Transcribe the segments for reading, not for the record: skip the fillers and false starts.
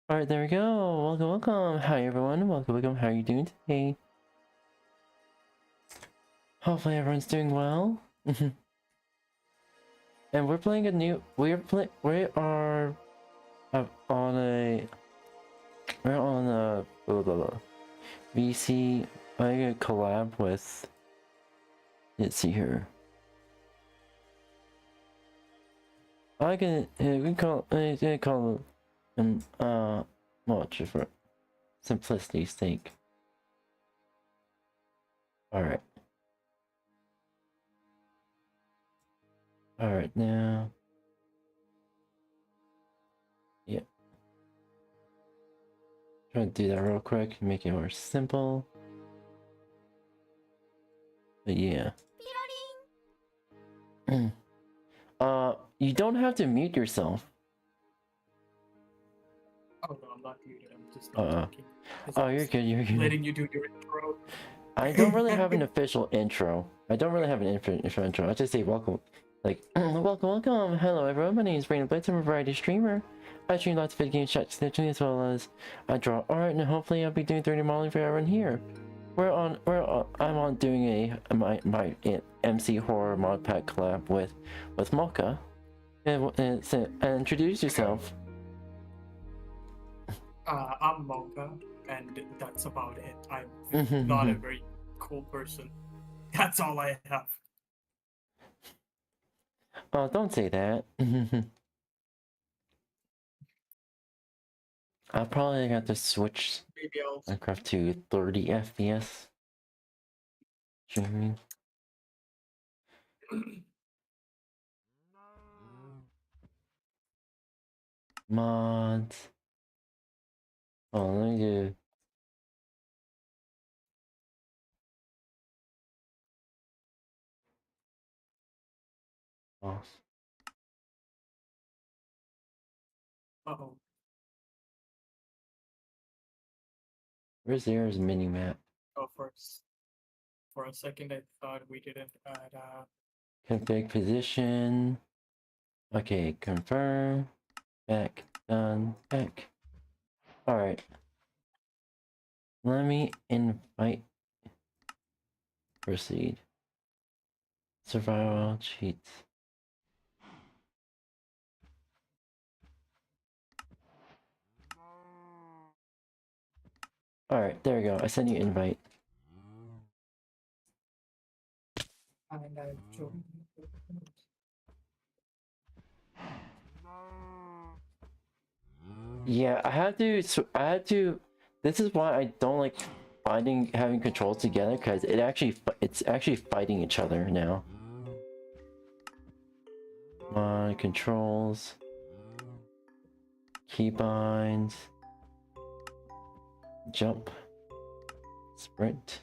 Alright, there we go. Welcome, welcome. Hi everyone. Welcome. How are you doing today? Hopefully everyone's doing well. And we're playing a new. We are on a. We're on a blah, blah, blah. VC. I a collab with. Let's see here. We can call well, just for simplicity's sake. Alright. Alright, now. Yeah. Try to do that real quick, make it more simple. But yeah. You don't have to mute yourself. Oh no, I'm not muted. I'm just not talking. Oh, you're good. You're good. Letting you do your intro. I don't really have an official intro. I just say welcome. Like, welcome. Hello, everyone. My name is Brandon Blitz. I'm a variety streamer. I stream lots of video games, chat, snitching, as well as I draw art, and hopefully I'll be doing 3D modeling for everyone here. I'm doing my MC horror mod pack collab with 𝙂𝙚𝙣𝙚. And introduce yourself. I'm 𝙂𝙚𝙣𝙚, and that's about it. I'm not a very cool person. That's all I have. Oh, don't say that. I'll probably have to switch Minecraft to 30 FPS. Streaming. Mods. Oh, let me do. Oh. Uh-oh. Where's there's mini map? Oh, for a second I thought we didn't add config position. Okay, confirm. Back. Done. Back. Alright. Let me invite. Proceed. Survival cheats. Alright, there we go. I sent you invite. and I joined. Yeah, I had to. This is why I don't like having controls together, because it's actually fighting each other now. My controls, keybinds, jump, sprint.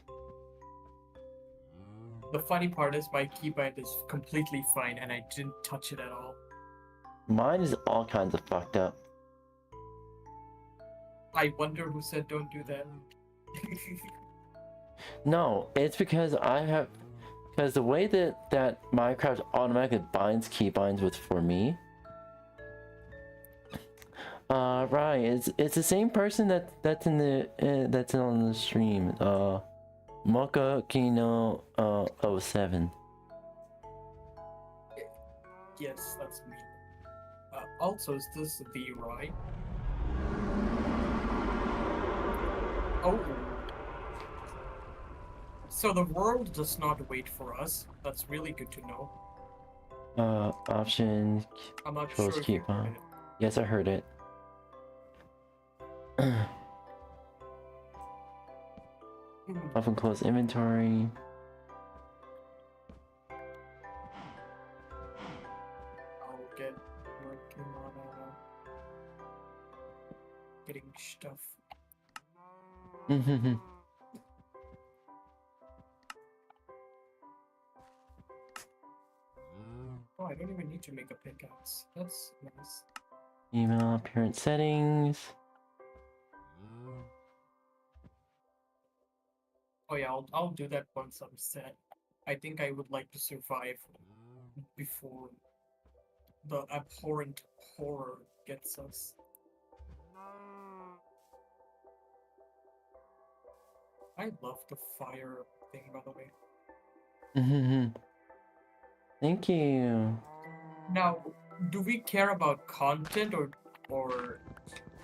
The funny part is my keybind is completely fine, and I didn't touch it at all. Mine is all kinds of fucked up. I wonder who said don't do that. No, it's because because the way that Minecraft automatically binds keybinds for me. Right, it's the same person that's on the stream. Mocha Kino 07. Yes, that's me. Also, is this the right? Oh. So the world does not wait for us. That's really good to know. Option. I'm not sure if you heard it. Yes, I heard it. Open close inventory. I'll get working on getting stuff. Oh, I don't even need to make a pickaxe. That's nice. Email appearance settings. Oh yeah, I'll do that once I'm set. I think I would like to survive before the abhorrent horror gets us. I love the fire thing, by the way. Thank you. Now, do we care about content or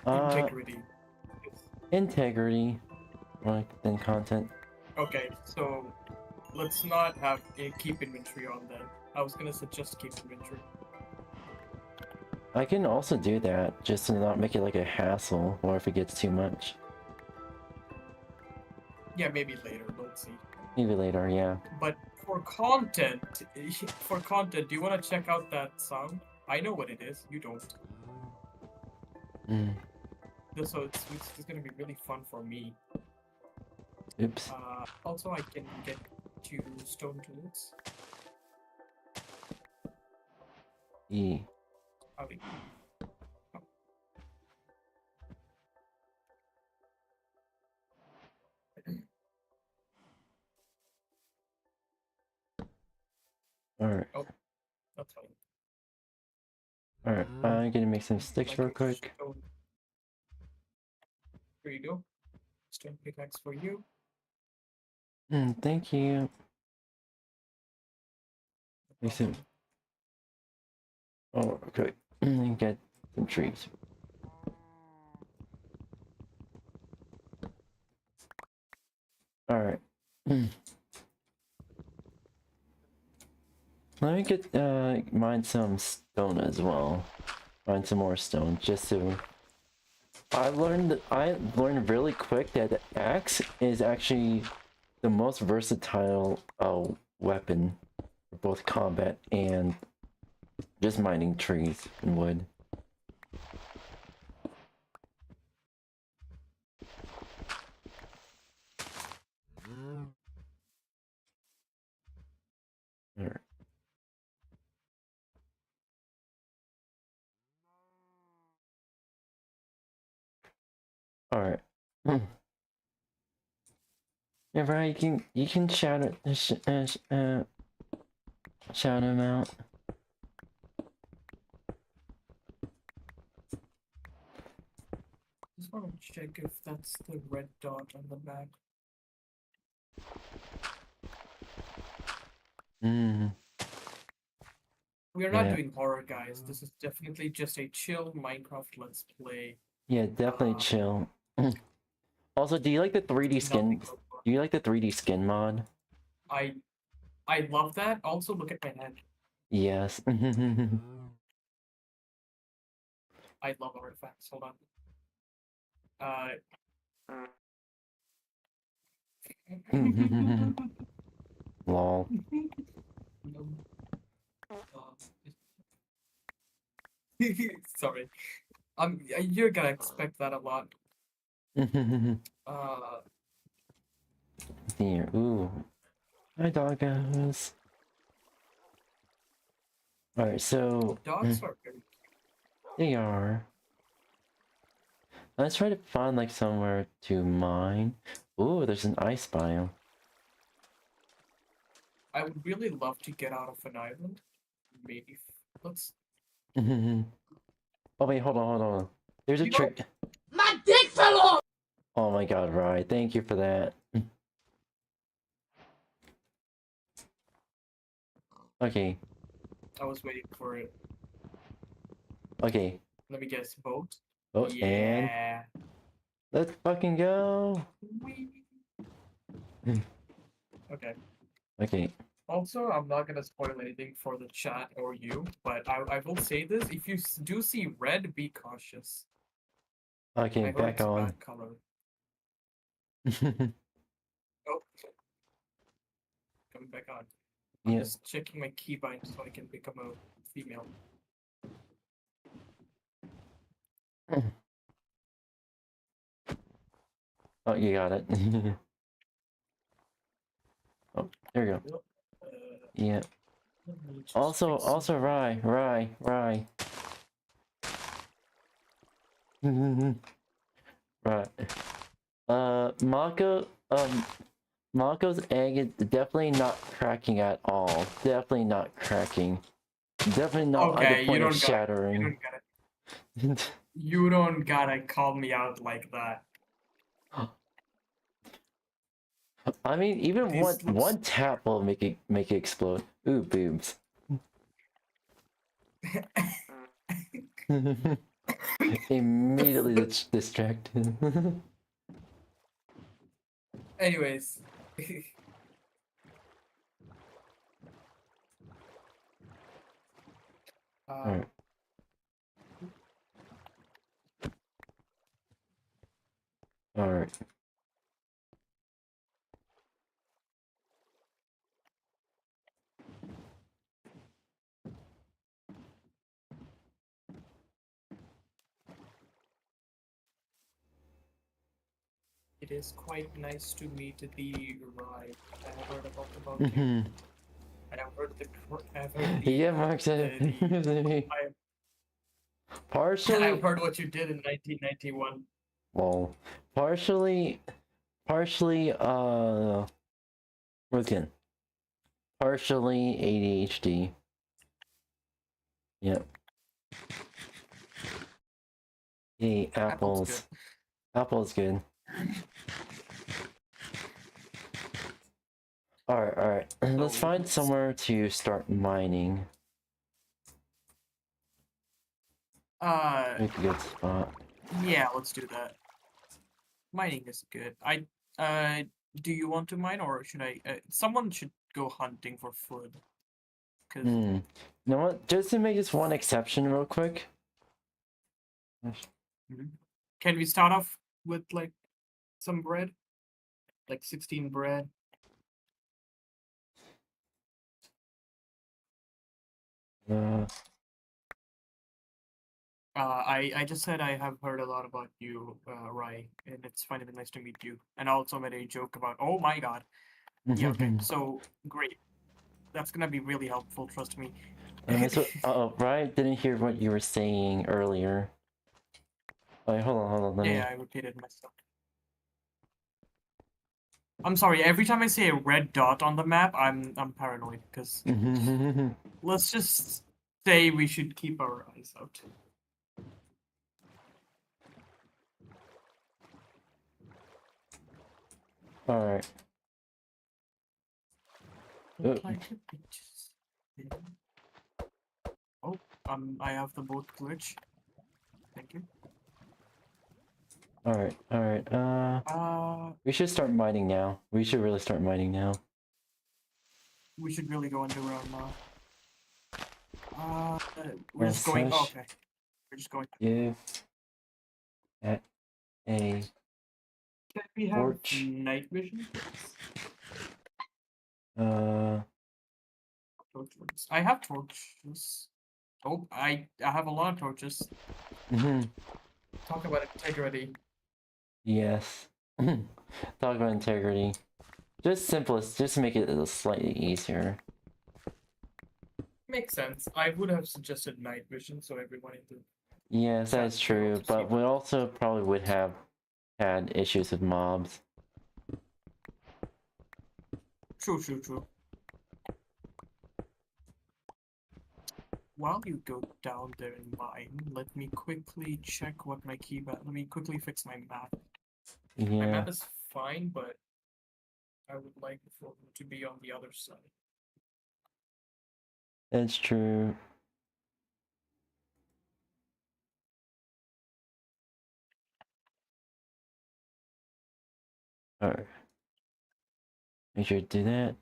integrity? Integrity, like than content. Okay, so let's not have a keep inventory on then. I was gonna suggest keep inventory. I can also do that, just to not make it like a hassle, or if it gets too much. Yeah, maybe later. Let's see. Maybe later, yeah. But for content, do you want to check out that sound? I know what it is. You don't. So it's gonna be really fun for me. Oops. Also, I can get 2 stone tools. E. Alright. Oh, that's fine. Alright, I'm gonna make some sticks real quick. Here you go. Stone pickaxe for you. Thank you. Listen. Oh, okay. Get some trees. Alright. Let me get mine some stone as well. Find some more stone just so I learned really quick that the axe is actually the most versatile weapon for both combat and just mining trees and wood. Alright. Yeah, right, you can shout shout him out. Just want to check if that's the red dot on the back. We are not doing horror, guys. This is definitely just a chill Minecraft Let's Play. Yeah, definitely chill. Also, do you like the 3D skin? Do you like the 3D skin mod? I love that. Also, look at my head. Yes. I love artifacts. Hold on. Lol. Sorry. You're gonna expect that a lot. Here. Ooh. Hi, doggos. Alright, so... Dogs are very cute. They are. Let's try to find, like, somewhere to mine. Ooh, there's an ice biome. I would really love to get out of an island. Maybe... Let's... Oh, wait, hold on. There's a trick. My dick fell off! Oh my god, right. Thank you for that. Okay. I was waiting for it. Okay. Let me guess. Boat? Oh, yeah. And... Let's fucking go! Okay. Okay. Also, I'm not gonna spoil anything for the chat or you, but I will say this: if you do see red, be cautious. Okay, back on. Bad color. Oh, coming back on. I'm just checking my keybind so I can become a female. Oh, you got it. Oh, there you go. Yeah. Also, Rye. Right. Mako's egg is definitely not cracking at all. Definitely not cracking. Definitely not at the point of shattering. You don't gotta call me out like that. I mean, even This looks one tap will make it explode. Ooh, boobs. Immediately distracted. Anyways. Alright. Alright. It is quite nice to meet the Rye. I have heard about you. I have heard the Yeah, Mark said partially. I've heard what you did in 1991. Well, partially, again, partially ADHD. Yep. Hey, apples. Apple's good. Alright. Let's find somewhere to start mining. Make a good spot. Yeah, let's do that. Mining is good. Do you want to mine or should I? Someone should go hunting for food. Cause. You know what? Just to make this one exception, real quick. Can we start off with like some bread? Like 16 bread. I just said I have heard a lot about you, Rai, and it's finally nice to meet you. And I also made a joke about, oh my god. Yeah, okay, so great. That's gonna be really helpful, trust me. Ryan didn't hear what you were saying earlier. Wait, hold on. I repeated myself. I'm sorry, every time I say a red dot on the map, I'm paranoid, because let's just say we should keep our eyes out. Alright. Oh, I have the boat glitch. Thank you. Alright. We should start mining now. We should really start mining now. We should really go underground now. We're just going. Oh, okay. We're just going. Give at a Can we have torch. Night vision, please? Torches. I have torches. Oh, I have a lot of torches. Talk about integrity. Yes. Talk about integrity. Just simplest, just to make it slightly easier. Makes sense. I would have suggested night vision so everyone in the... Yes, that is true, but we also probably would have had issues with mobs. True. While you go down there and mine, let me quickly check what my let me quickly fix my map. Yeah. My map is fine, but I would like for them to be on the other side. That's true. Alright. Make sure to do that.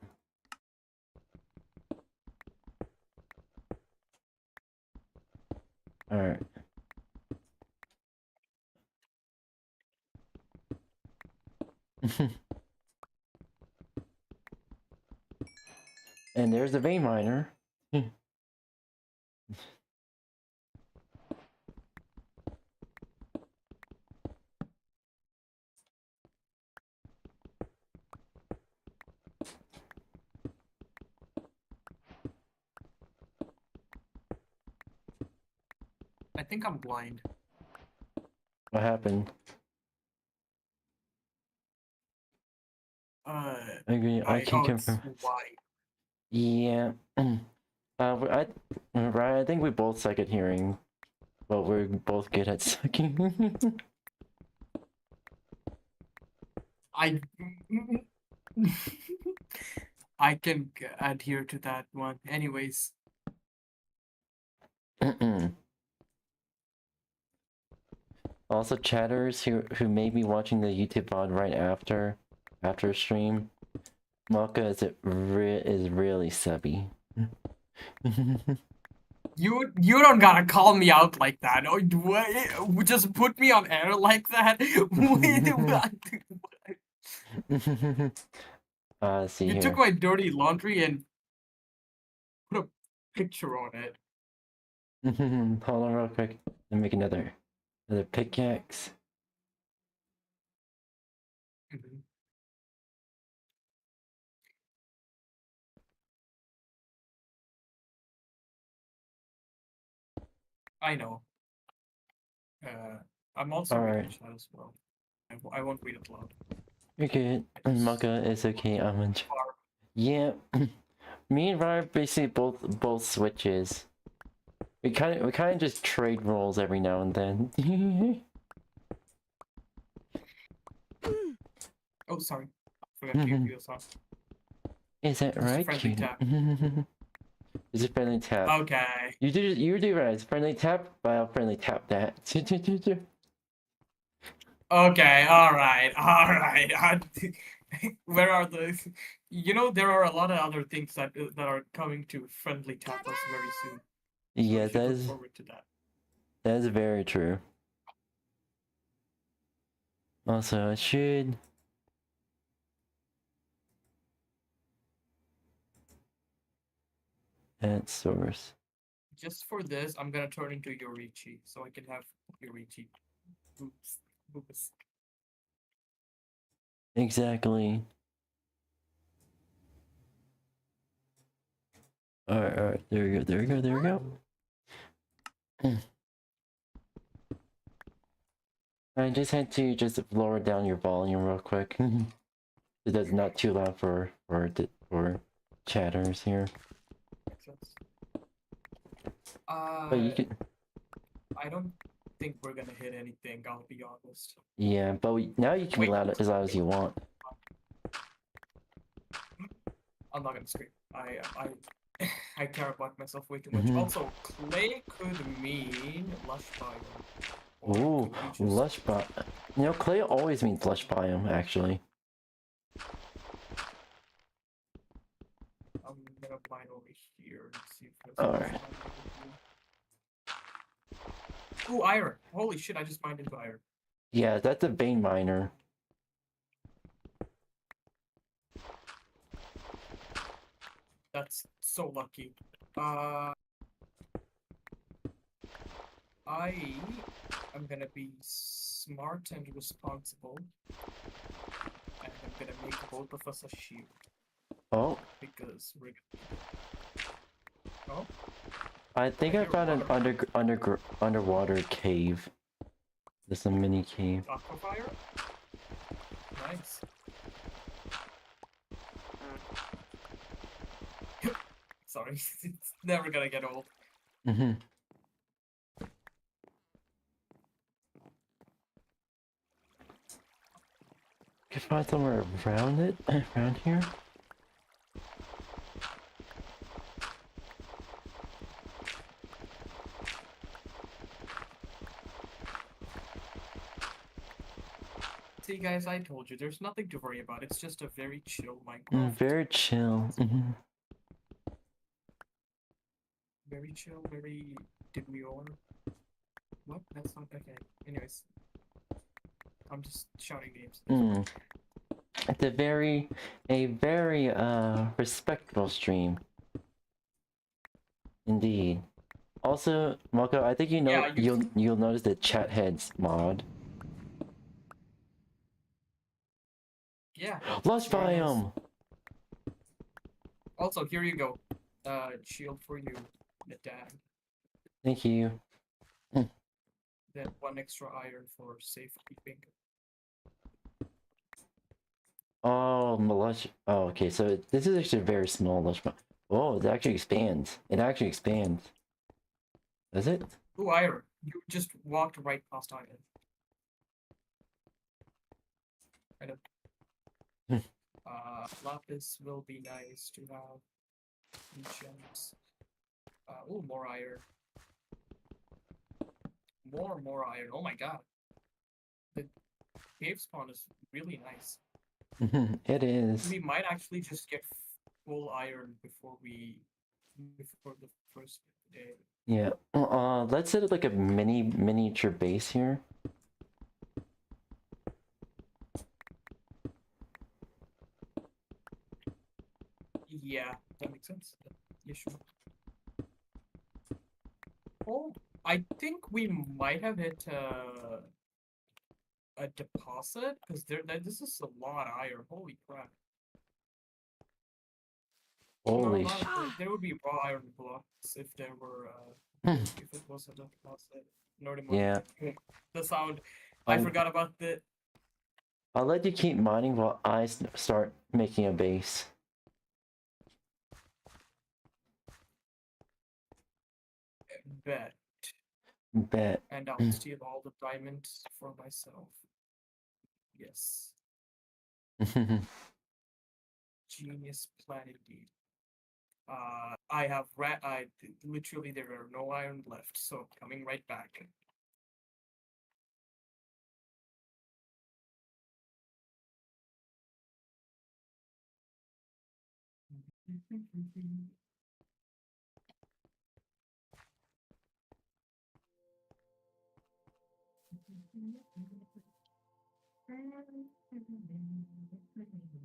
Alright. And there's the vein miner. I think I'm blind. What happened? I can confirm. Why? Yeah. I think we both suck at hearing, but we're both good at sucking. I can adhere to that one. Anyways, Also, chatters who may be watching the YouTube VOD right after stream, Mocha is really subby. you don't gotta call me out like that. Oh, what? Just put me on air like that? Let's see You here. took my dirty laundry and put a picture on it. Hold on real quick. Let me make another pickaxe. Mhm. I know. I'm also reading Alright. chat as well. I won't read it loud. You're good. Mocha is okay. Far. Yeah. Me and Ryan basically both switches. We kind of just trade roles every now and then. Oh, sorry. Forgot to give us off. Is that right? Friendly tap. It's a friendly tap. Okay. You do right. It's friendly tap, but I'll friendly tap that. Okay, alright. Where are the... You know, there are a lot of other things that are coming to friendly tap us very soon. So Yeah, you should look forward to that. that is very true. Also, I should... add source. Just for this, I'm gonna turn into Yorichi, so I can have Yorichi. Oops. Oops. Exactly. Alright, there we go. I just had to lower down your volume real quick. It does not too loud for chatters here. Makes sense. But you can... I don't think we're gonna hit anything, I'll be honest. Yeah, but now you can be loud as you want. I'm not gonna scream. I care about myself way too much. Also, clay could mean lush biome. Ooh, lush biome. You know, clay always means lush biome, actually. I'm gonna mine over here and see if there's... Alright. Ooh, iron! Holy shit, I just mined into iron. Yeah, that's a vein miner. That's so lucky. I am gonna be smart and responsible, and I'm gonna make both of us a shield. Oh. Because we're gonna... Oh? I think I found an underwater cave. There's a mini cave. Aquafire? Nice. Sorry, it's never gonna get old. Could find somewhere around it, around here. See, guys, I told you, there's nothing to worry about. It's just a very chill Minecraft. Very chill. Very chill, very demure. What? That's not okay. Anyways, I'm just shouting names. It's a very respectful stream. Indeed. Also, Moko, I think you know, Yeah, you'll notice the chat heads mod. Yeah. Lush biome. Also, here you go. Shield for you, Nadag. Thank you. Then 1 extra iron for safekeeping. Oh, lush. Oh, okay. So this is actually a very small lush biome. Oh, it actually expands. It actually expands. Does it? Ooh, iron. You just walked right past iron. Lapis will be nice to have. And gems. Oh, more iron. More iron. Oh my god. The cave spawn is really nice. It is. We might actually just get full iron before the first day. Yeah. Let's set up like a miniature base here. Yeah, that makes sense. Yeah, sure. Oh, I think we might have hit a deposit because this is a lot of iron. Holy crap! Holy no, sh! there would be raw iron blocks if there were if it was a deposit. No Yeah. The sound. I forgot about the. I'll let you keep mining while I start making a base. Bet. Bet. And I'll steal all the diamonds for myself. Yes. Genius plan indeed. I have literally there are no iron left, so coming right back.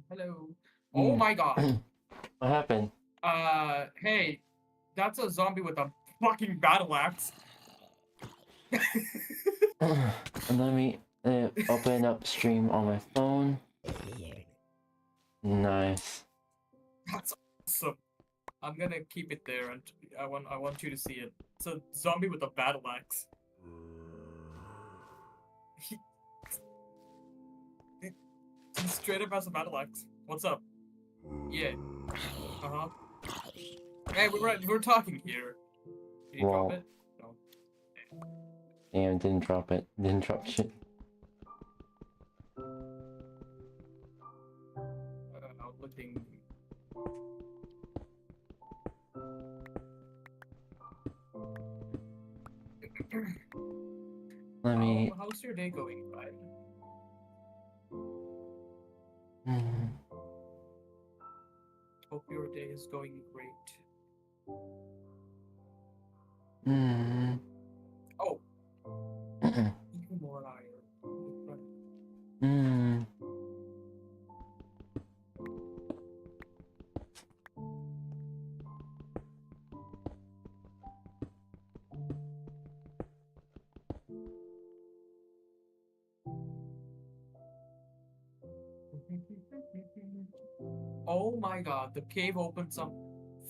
Hello. Oh my god. What happened? Hey, that's a zombie with a fucking battle axe. Let me open up stream on my phone. Nice. That's awesome. I'm gonna keep it there, and I want you to see it. It's a zombie with a battle axe. He straight up has a battle axe. What's up? Yeah. Uh-huh. Hey, we're talking here. Did you drop it? No. Damn, didn't drop it. Didn't drop shit. I'm looking. Let me. How's your day going, Ryan? Hope your day is going great. Oh. Even more iron. Oh my god, the cave opens up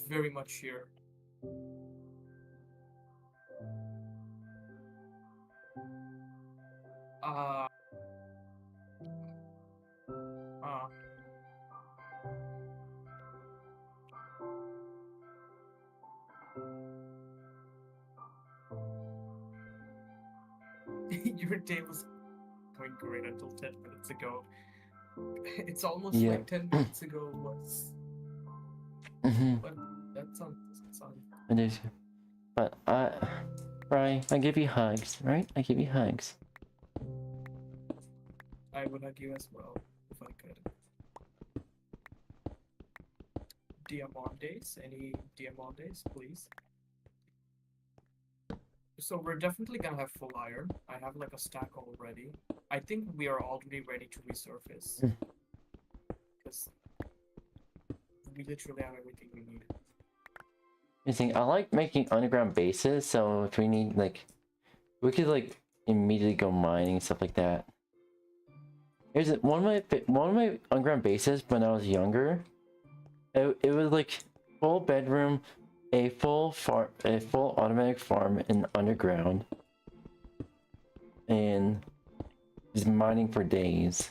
very much here. Your day was going great until 10 minutes ago. It's almost like 10 minutes ago was. But that sounds. It is. But Ryan, I give you hugs, right? I give you hugs. I would hug you as well, if I could. Diamondes? Any Diamondes, please? So we're definitely gonna have full iron. I have like a stack already. I think we are already ready to resurface. Because we literally have everything we need. You see, I like making underground bases, so if we need, like, we could, like, immediately go mining and stuff like that. Here's one of my underground bases when I was younger. It was like full bedroom, a full automatic farm in underground, and just mining for days.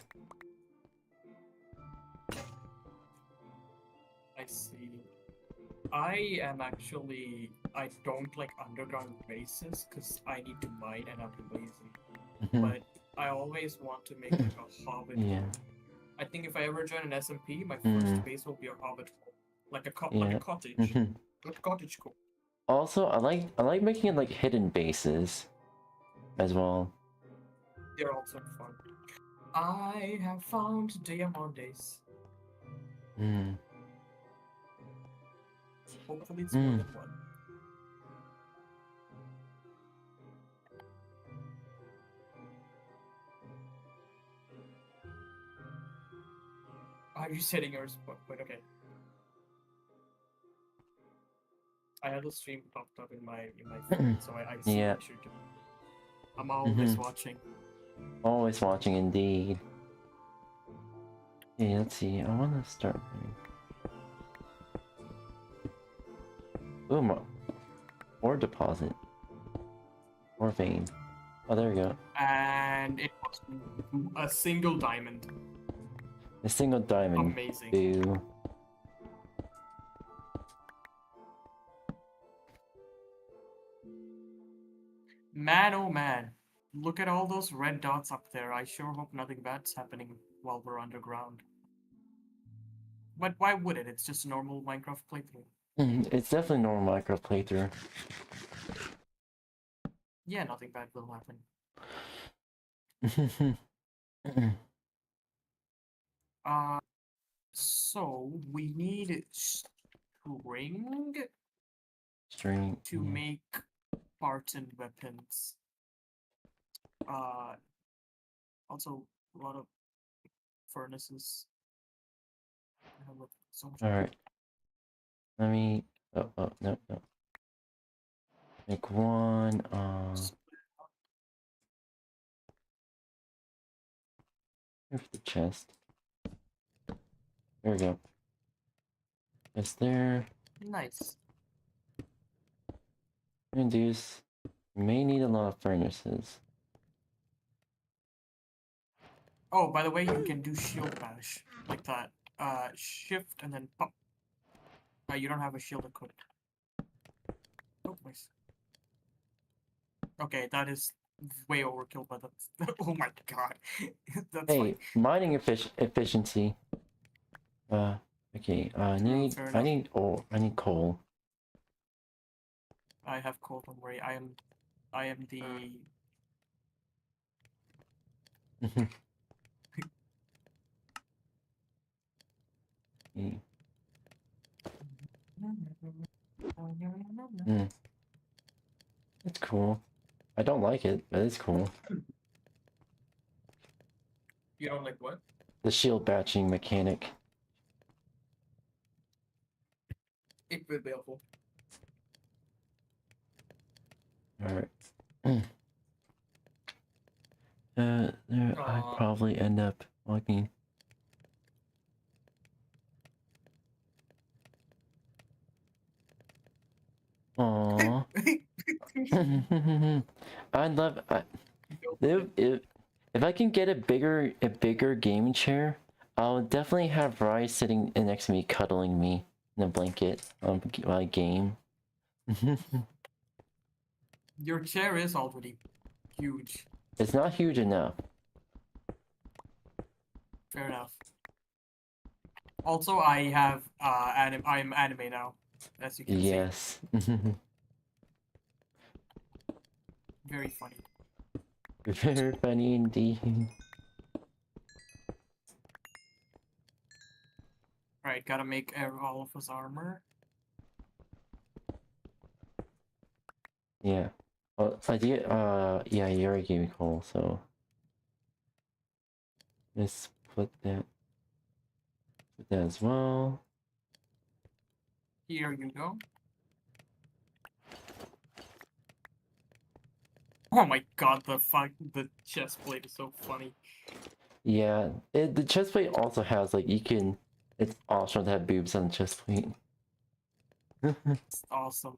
I see. I don't like underground bases because I need to mine and I'm too lazy. But I always want to make like a hobbit. Yeah. I think if I ever join an SMP, my Hmm. first base will be a hobbit hole, like a Yeah. cottage, like a cottage core. Also, I like making it like hidden bases as well. They're also fun. I have found diamonds. Hmm. Hopefully, it's more than one. Are you setting your spot point? Okay. I had the stream popped up in my feed, so I see Yeah. what I should do. I'm always Mm-hmm. watching. Always watching, indeed. Yeah, let's see. I want to start. Ooh, ore deposit. Or vein. Oh, there we go. And it was a single diamond. A single diamond. Amazing. Boo. Man, oh man. Look at all those red dots up there. I sure hope nothing bad's happening while we're underground. But why would it? It's just a normal Minecraft playthrough. It's definitely normal Minecraft playthrough. Yeah, nothing bad will happen. So we need string to make parts and weapons. Also a lot of furnaces. So All right. Let me. Oh, no. Make one. Here's the chest. There we go. It's there. nice. Induce. May need a lot of furnaces. Oh, by the way, you can do shield bash like that. Shift and then pop. You don't have a shield equipped. Oh, nice. Okay, that is way overkill, but that's oh my god. That's Hey, fine. mining efficiency. Okay. I need coal. I have coal, don't worry. I am the It's cool. I don't like it, but it's cool. You don't like what? The shield batching mechanic. It will be helpful. Alright. I'd probably end up walking. Aww. I'd love if I can get a bigger gaming chair, I'll definitely have Rye sitting next to me, cuddling me in a blanket on my game. Your chair is already huge. It's not huge enough. Fair enough. Also, I have I'm anime now, as you can see. Yes. Very funny. Very funny indeed. Right, gotta make all of his armor. Yeah. Well, yeah, you already gave me coal, so let's put that as well. Here you go. Oh my god, the chest plate is so funny. Yeah, the chest plate also has like it's awesome to have boobs on the chest plate. It's awesome.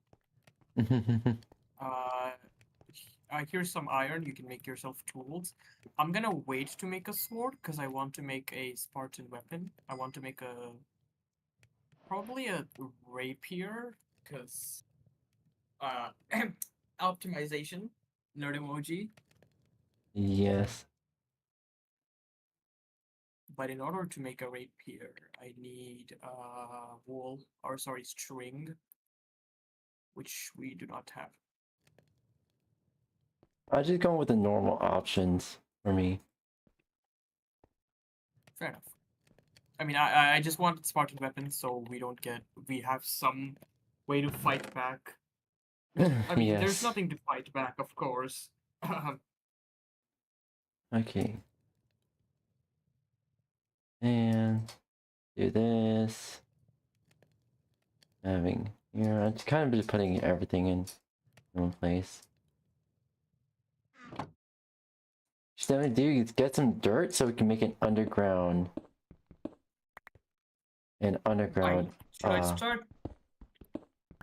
Here's some iron. You can make yourself tools. I'm gonna wait to make a sword because I want to make a Spartan weapon. I want to make probably a rapier because optimization, nerd emoji. Yes. But in order to make a rapier, I need wool, or sorry, string, which we do not have. I just go with the normal options for me. Fair enough. I mean, I just want Spartan weapons so we have some way to fight back. I mean, there's Yes. nothing to fight back, of course. Okay. And do this. Having here, I'm just kind of just putting everything in one place. Should I do is get some dirt so we can make an underground.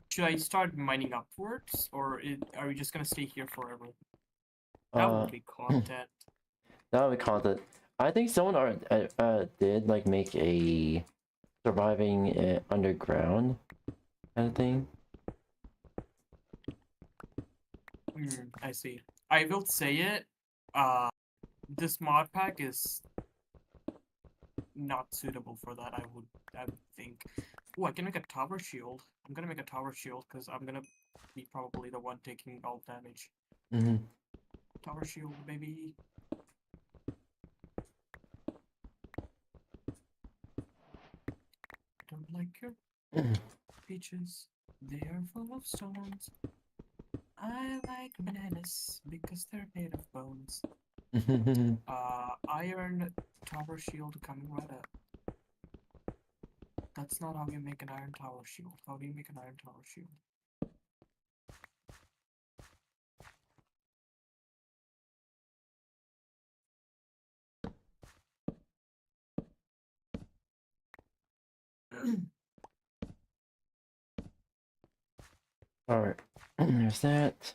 Should I start mining upwards, or are we just gonna stay here forever? That would be content. That would be content. I think someone did like make a surviving underground kind of thing. I see. I will say it. This mod pack is not suitable for that. I would think. Oh, I can make a tower shield. I'm gonna make a tower shield because I'm gonna be probably the one taking all damage. Tower shield, baby. I don't like your beaches. They are full of stones. I like bananas because they're made of bones. Iron tower shield coming right up. That's not how you make an iron tower shield. How do you make an iron tower shield? Alright, there's that.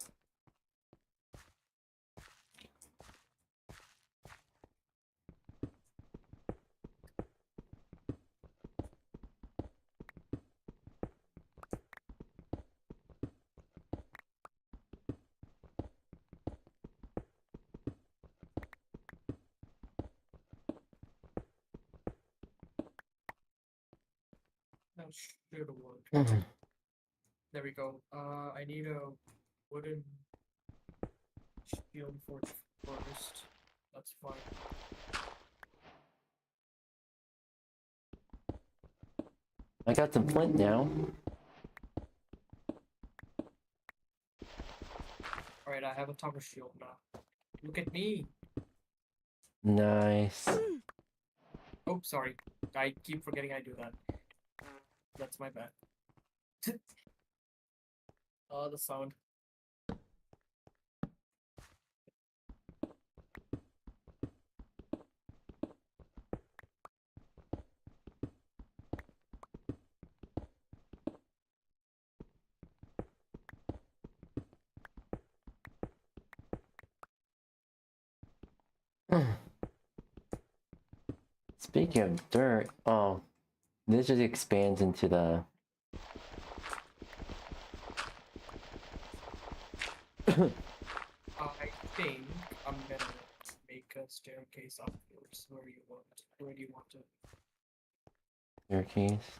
That should work. There we go. I need a wooden shield for first. That's fine. I got some flint now. Alright, I have a tower shield now. Look at me! Nice. Oh, sorry. I keep forgetting I do that. That's my bad. Oh, the sound. Speaking of dirt, oh, this just expands into the. I think I'm gonna make a staircase upwards. Where do you want it? Where do you want it? Staircase.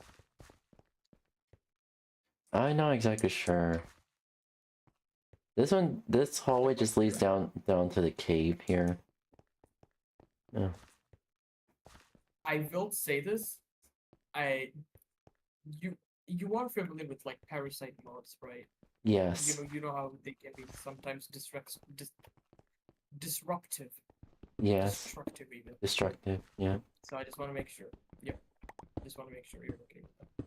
I'm not exactly sure. This hallway just leads down to the cave here. Yeah. I will say this. You are familiar with like parasite mods, right? Yes. You know how they can be sometimes disruptive. Yes. Destructive even. Destructive. Yeah. So I just want to make sure. Yep. Just want to make sure you're okay with that.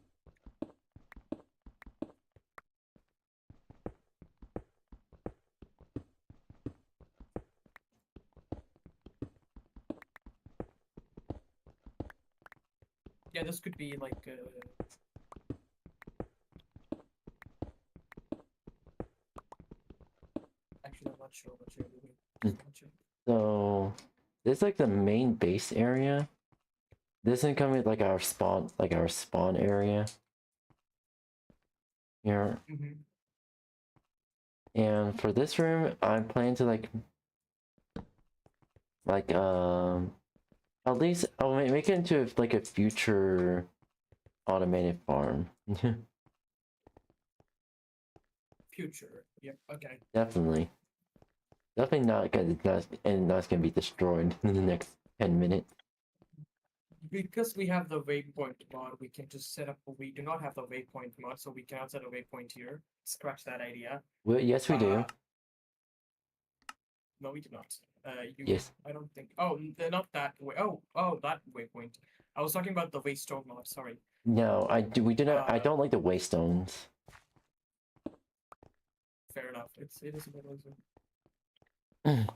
Yeah, this could be like actually, I'm not sure what you're doing. So, this is like the main base area. This is coming like our spawn area. Here. And for this room, I'm planning to I At least I'll make it into like a future automated farm. Future. Yep. Okay. Definitely. Definitely not gonna be destroyed in the next 10 minutes. Because we have the waypoint mod, we can just set up. We do not have the waypoint mod, so we cannot set a waypoint here. Scratch that idea. Well, yes, we do. No, we do not. Yes. I don't think. Oh, they're not that way. Oh, that waypoint. I was talking about the waystone mod. Sorry. No, we do not. I don't like the waystones. Fair enough. It is a bit lazy. Mm.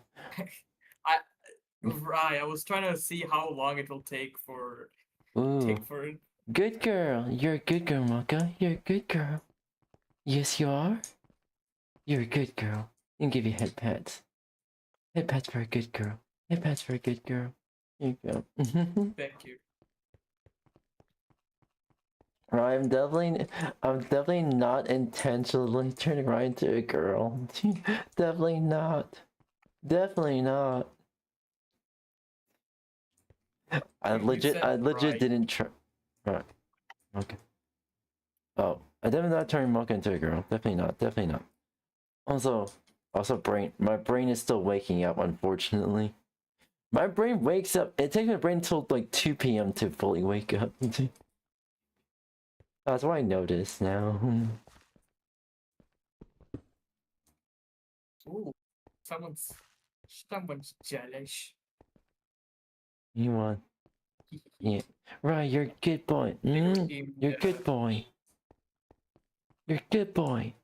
I was trying to see how long it will take for Ooh, it. good girl. You're a good girl, Maka. You're a good girl. Yes, you are. You're a good girl. And give you head pats. Head pats for a good girl. Head pats for a good girl. Here you go. Thank you. I'm definitely not intentionally turning Ryan into a girl. Definitely not. Definitely not. I legit didn't try. Right. Okay. Oh, I definitely not turning Mocha into a girl. Definitely not. Definitely not. Also, my brain is still waking up, unfortunately. My brain wakes up. It takes my brain till like 2 p.m. to fully wake up. That's why I notice now. Ooh, someone's jealous. You want? Yeah. Right, you're a good boy. You're a good boy. You're a good boy.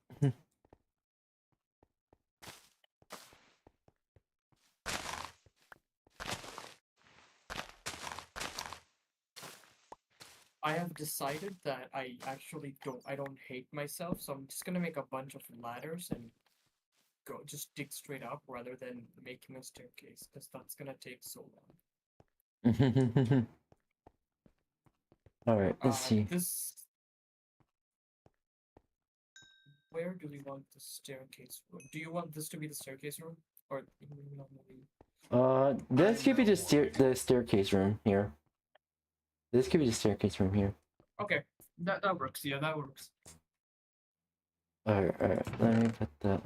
I have decided that I don't hate myself, so I'm just gonna make a bunch of ladders and just dig straight up rather than making a staircase, because that's gonna take so long. Alright, let's see. Where do we want the staircase room? Do you want this to be the staircase room? Or this could be the staircase room here. This could be the staircase room here. Okay, that works. Yeah, that works. Alright, let me put that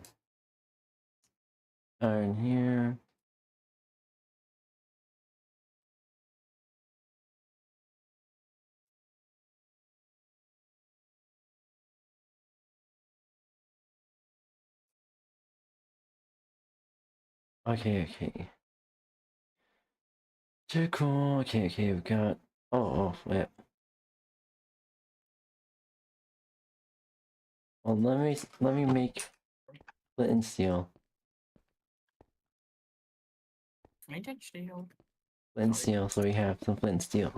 iron here. Okay. Too cool. Okay, we've got. Oh, yeah. Well, let me make flint and steel. Flint and steel. Flint and steel, so we have some flint and steel.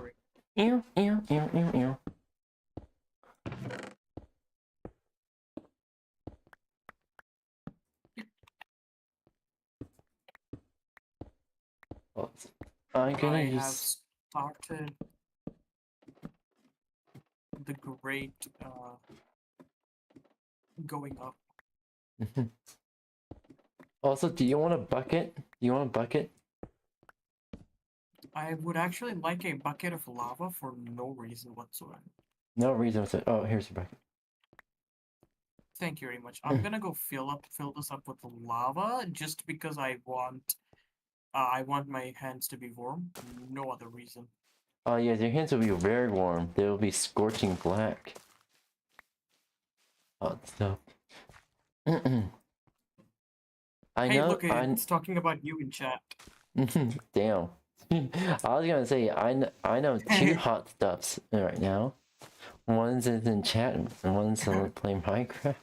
Ew. Well, I'm gonna use. Have started the great going up. Also, do you want a bucket? I would actually like a bucket of lava for no reason whatsoever. No reason. Oh, here's your bucket. Thank you very much. I'm gonna go fill this up with lava just because I want my hands to be warm. No other reason. Oh yes, your hands will be very warm. They will be scorching black. Hot stuff. It's talking about you in chat. Damn. I was gonna say I know two hot stuffs right now. One's in chat and one's playing Minecraft.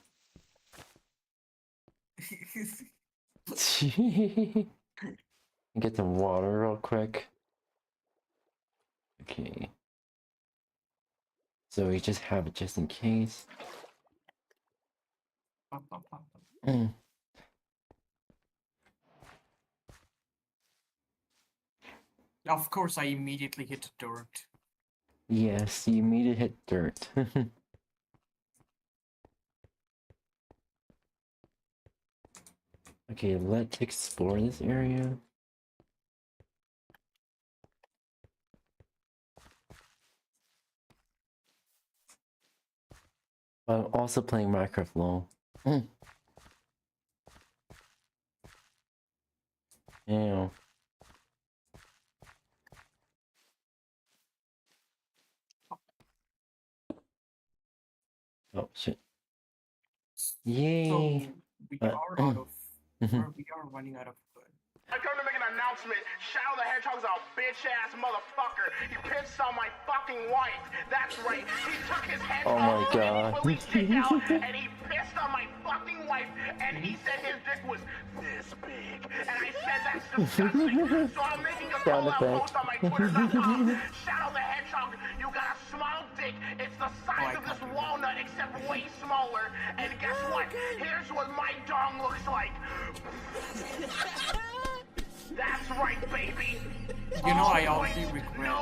Get some water real quick. Okay. So we just have it just in case. Of course, I immediately hit dirt. Yes, you immediately hit dirt. Okay, let's explore this area. But I'm also playing Minecraft LOL. Yeah. Oh shit. Yay. So we are out of, or we are running out of food. I come to make an announcement. Shadow the Hedgehog's a bitch-ass motherfucker. He pissed on my fucking wife. That's right. He took his head Oh my off God. and police kick out, and he pissed on my fucking wife, and he said his dick was this big. And I said that's disgusting. So I'm making a Sound call-out effect. post on my Twitter.com. Shadow the Hedgehog, you got a small dick. It's the size of this walnut, except way smaller. And guess what? Here's what my dong looks like. That's right, baby. You know, I already regret.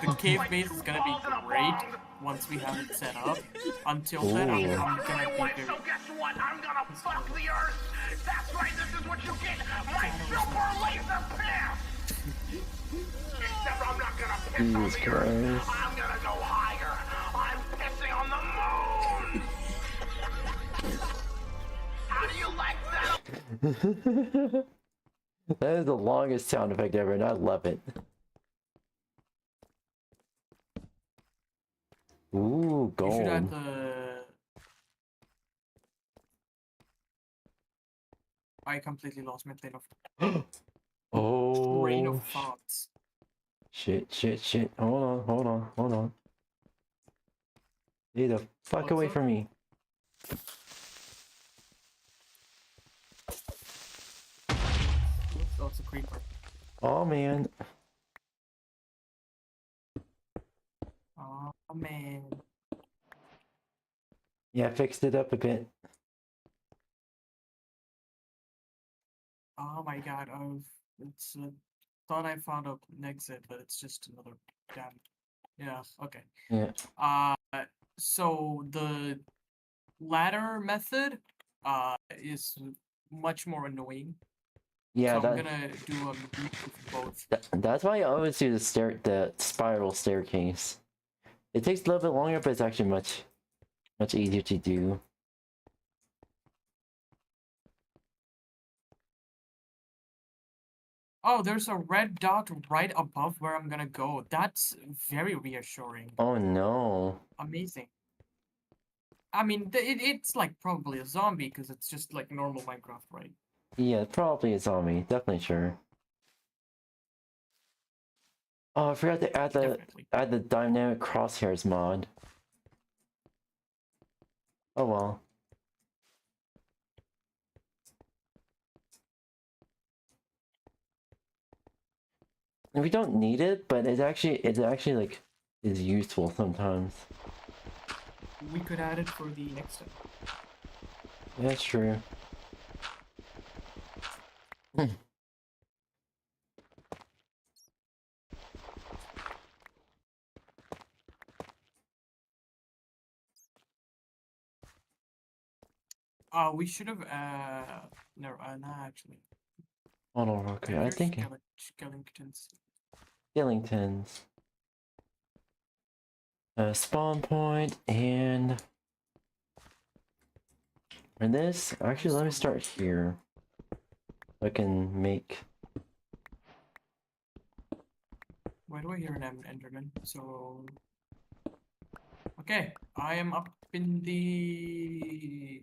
The cave base is gonna be great once we have it set up. Until then, I'm gonna be very. So guess what? I'm gonna fuck the earth. That's right. This is what you get. My super laser piss. Except I'm not gonna piss on the earth. I'm gonna go higher. I'm pissing on the moon. How do you like that? That is the longest sound effect ever, and I love it. Ooh, You should gold. add the. I completely lost my train of Oh. thoughts. Shit. Hold on. Stay the fuck away from me. Oh, it's a creeper. Oh man. Oh man. Yeah, I fixed it up a bit. Oh my god. It's thought I found an exit, but it's just another damn. Yeah. Okay. Yeah. So the ladder method is much more annoying. Yeah, so I'm gonna do a mix of both. That's why I always do the spiral staircase. It takes a little bit longer, but it's actually much easier to do. Oh, there's a red dot right above where I'm gonna go. That's very reassuring. Oh no. Amazing. I mean, it's like probably a zombie because it's just like normal Minecraft, right? Yeah, probably a zombie. Definitely sure. Oh, I forgot to add the dynamic crosshairs mod. Oh well. We don't need it, but it's actually like is useful sometimes. We could add it for the next step. That's true. We should have no, not actually. Hold on, okay. I think Skellingtons. Skellingtons. Spawn point and this. Actually, let me start here. I can make. Why do I hear an Enderman? So, okay, I am up in the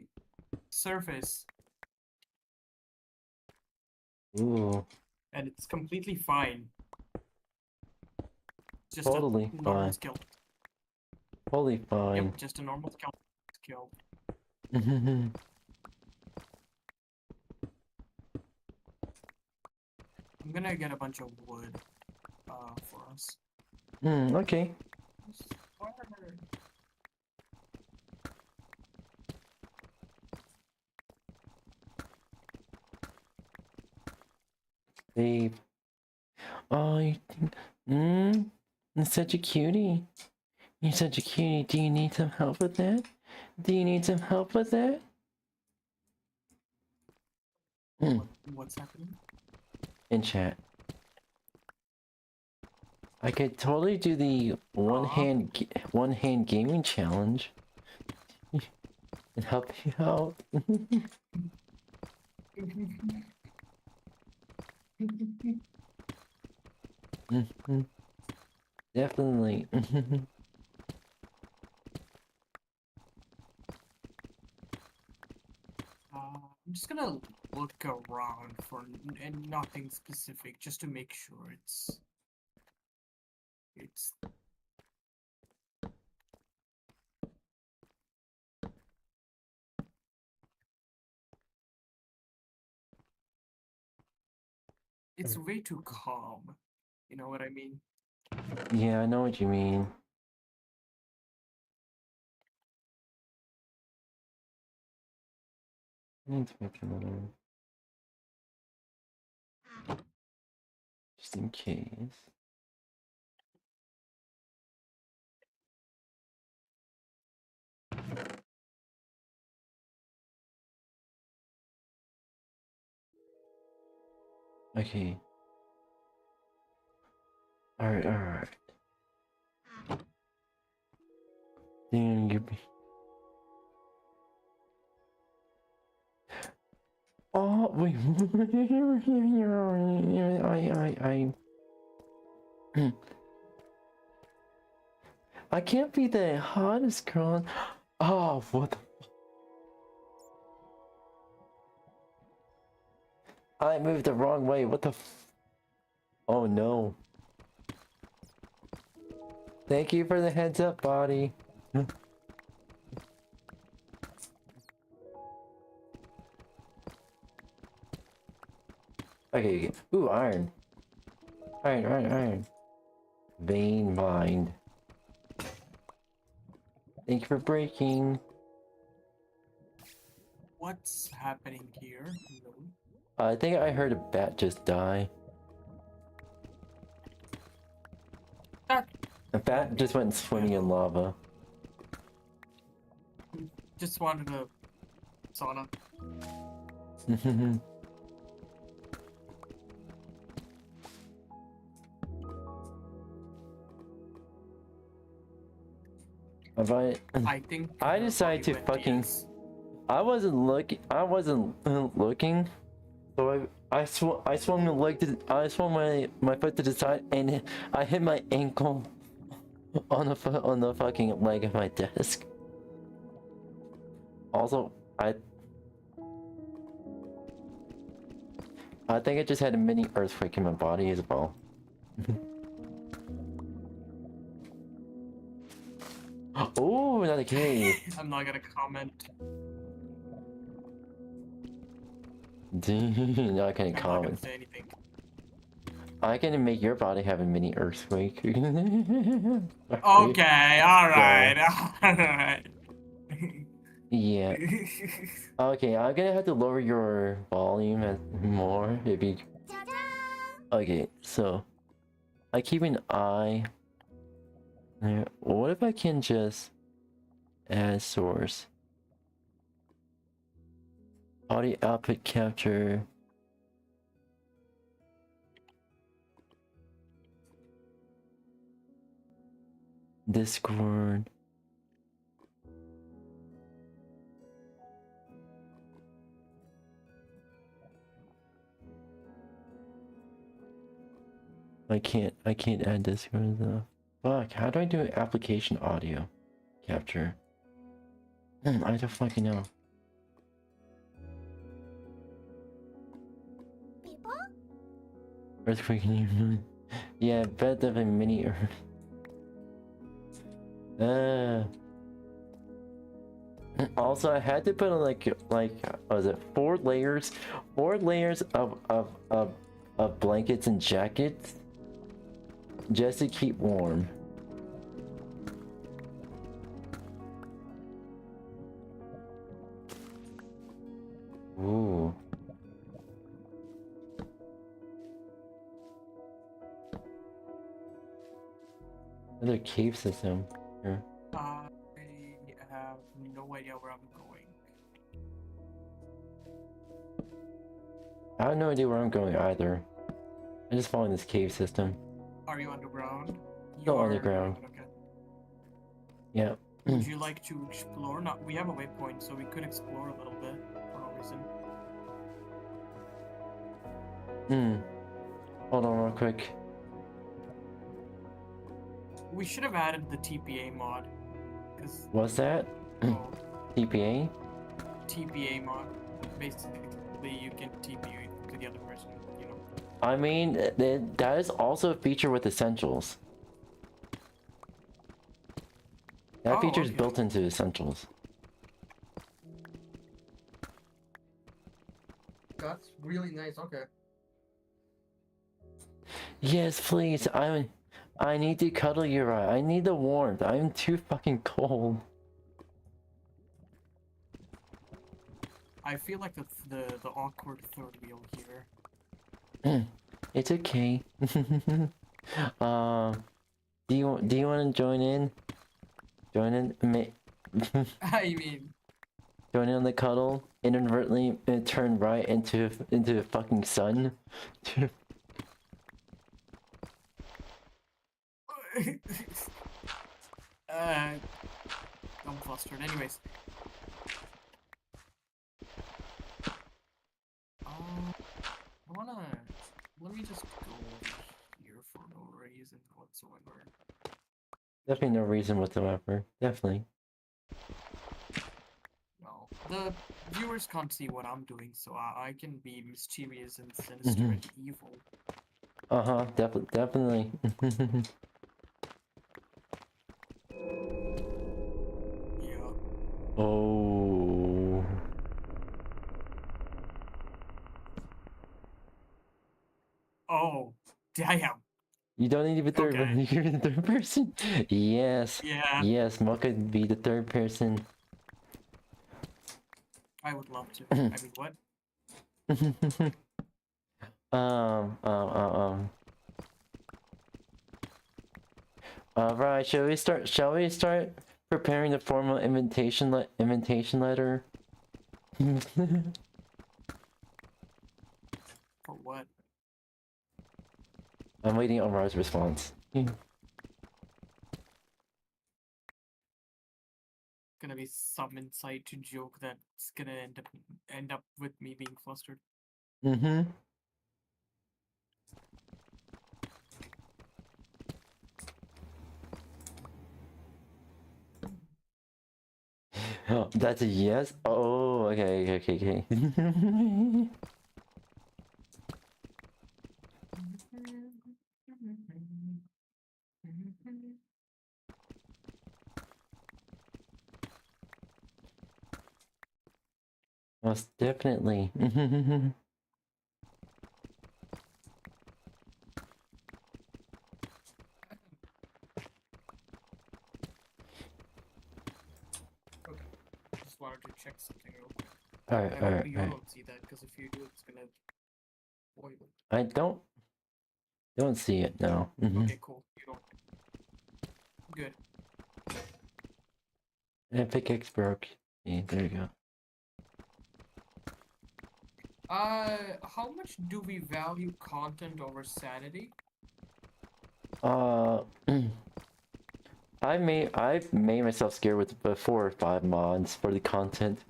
surface. Ooh. And it's completely fine. Just Totally a normal fine. skill. Totally fine. Yep, just a normal skill. I'm gonna get a bunch of wood for us. Okay. Babe. Oh, you think, you're such a cutie. You're such a cutie. Do you need some help with that? Do you need some help with that? What's happening? In chat. I could totally do the one hand gaming challenge and help you out. Definitely. I'm just gonna look around for and nothing specific, just to make sure it's way too calm. You know what I mean? Yeah, I know what you mean. I need to make another one. Just in case. Okay. Alright, alright. Then you be. Oh, wait. I can't be the hottest girl. Oh, what the. I moved the wrong way. What the f. Oh no. Thank you for the heads up, body. Okay. Ooh, iron. Iron. Vein mind. Thank you for breaking. What's happening here? No. I think I heard a bat just die. A bat just went swimming in lava. Just wanted a sauna. I think I decided to fucking. I wasn't looking. So I swung my leg to. I swung my foot to the side, and I hit my ankle on the fucking leg of my desk. Also, I think I just had a mini earthquake in my body as well. Oh, not a cave. I'm not gonna comment. No, I can't I'm not comment. gonna say anything. I can make your body have a mini earthquake. Okay, alright, alright. Yeah. Okay, I'm gonna have to lower your volume more if you. Okay, so I keep an eye. What if I can just add source? Audio output capture. Discord. I can't add Discord though. Fuck, how do I do application audio capture? I don't fucking know. Earthquake in you. Yeah, bet of a mini earth. Also, I had to put on like was it 4 layers of blankets and jackets just to keep warm. Ooh. Another cave system here. I have no idea where I'm going. I have no idea where I'm going either. I'm just following this cave system. Are you underground? You Still are underground. Okay. Yeah. Would you like to explore? Not. We have a waypoint, so we could explore a little bit for no reason. Hold on real quick. We should have added the TPA mod. Cause What's that? oh, TPA? TPA mod. Basically, you can TP to the other person. You know. I mean, that is also a feature with Essentials. That Oh, feature is okay. built into Essentials. That's really nice. Okay. Yes, please. I need to cuddle you right. I need the warmth. I'm too fucking cold. I feel like the awkward third wheel here. It's okay. Do you want to join in? Join in, I mean, join in on the cuddle. Inadvertently turn right into the fucking sun. I'm flustered. Anyways. Let me just go over here for no reason whatsoever. Definitely no reason whatsoever. Definitely. Well, the viewers can't see what I'm doing, so I can be mischievous and sinister and evil. Definitely. Yeah. Oh. Oh, damn. You don't need to be third. Okay. You're the third person. Yes. Yeah. Yes. Mocha be the third person. I would love to. I mean, what? Right. Shall we start? Shall we start preparing the formal invitation letter? For what? I'm waiting on Ra's response. Gonna be some insight to joke that's gonna end up with me being flustered. Oh, that's a yes? Oh, okay. Most definitely. Okay. Just wanted to check something real quick. Alright, I hope you alright. don't see that, because if you do, it's gonna spoil it. I don't see it now. Okay, cool. You don't. Good. Epic X broke. Yeah, there you go. How much do we value content over sanity? I've made myself scared with 4 or 5 mods for the content.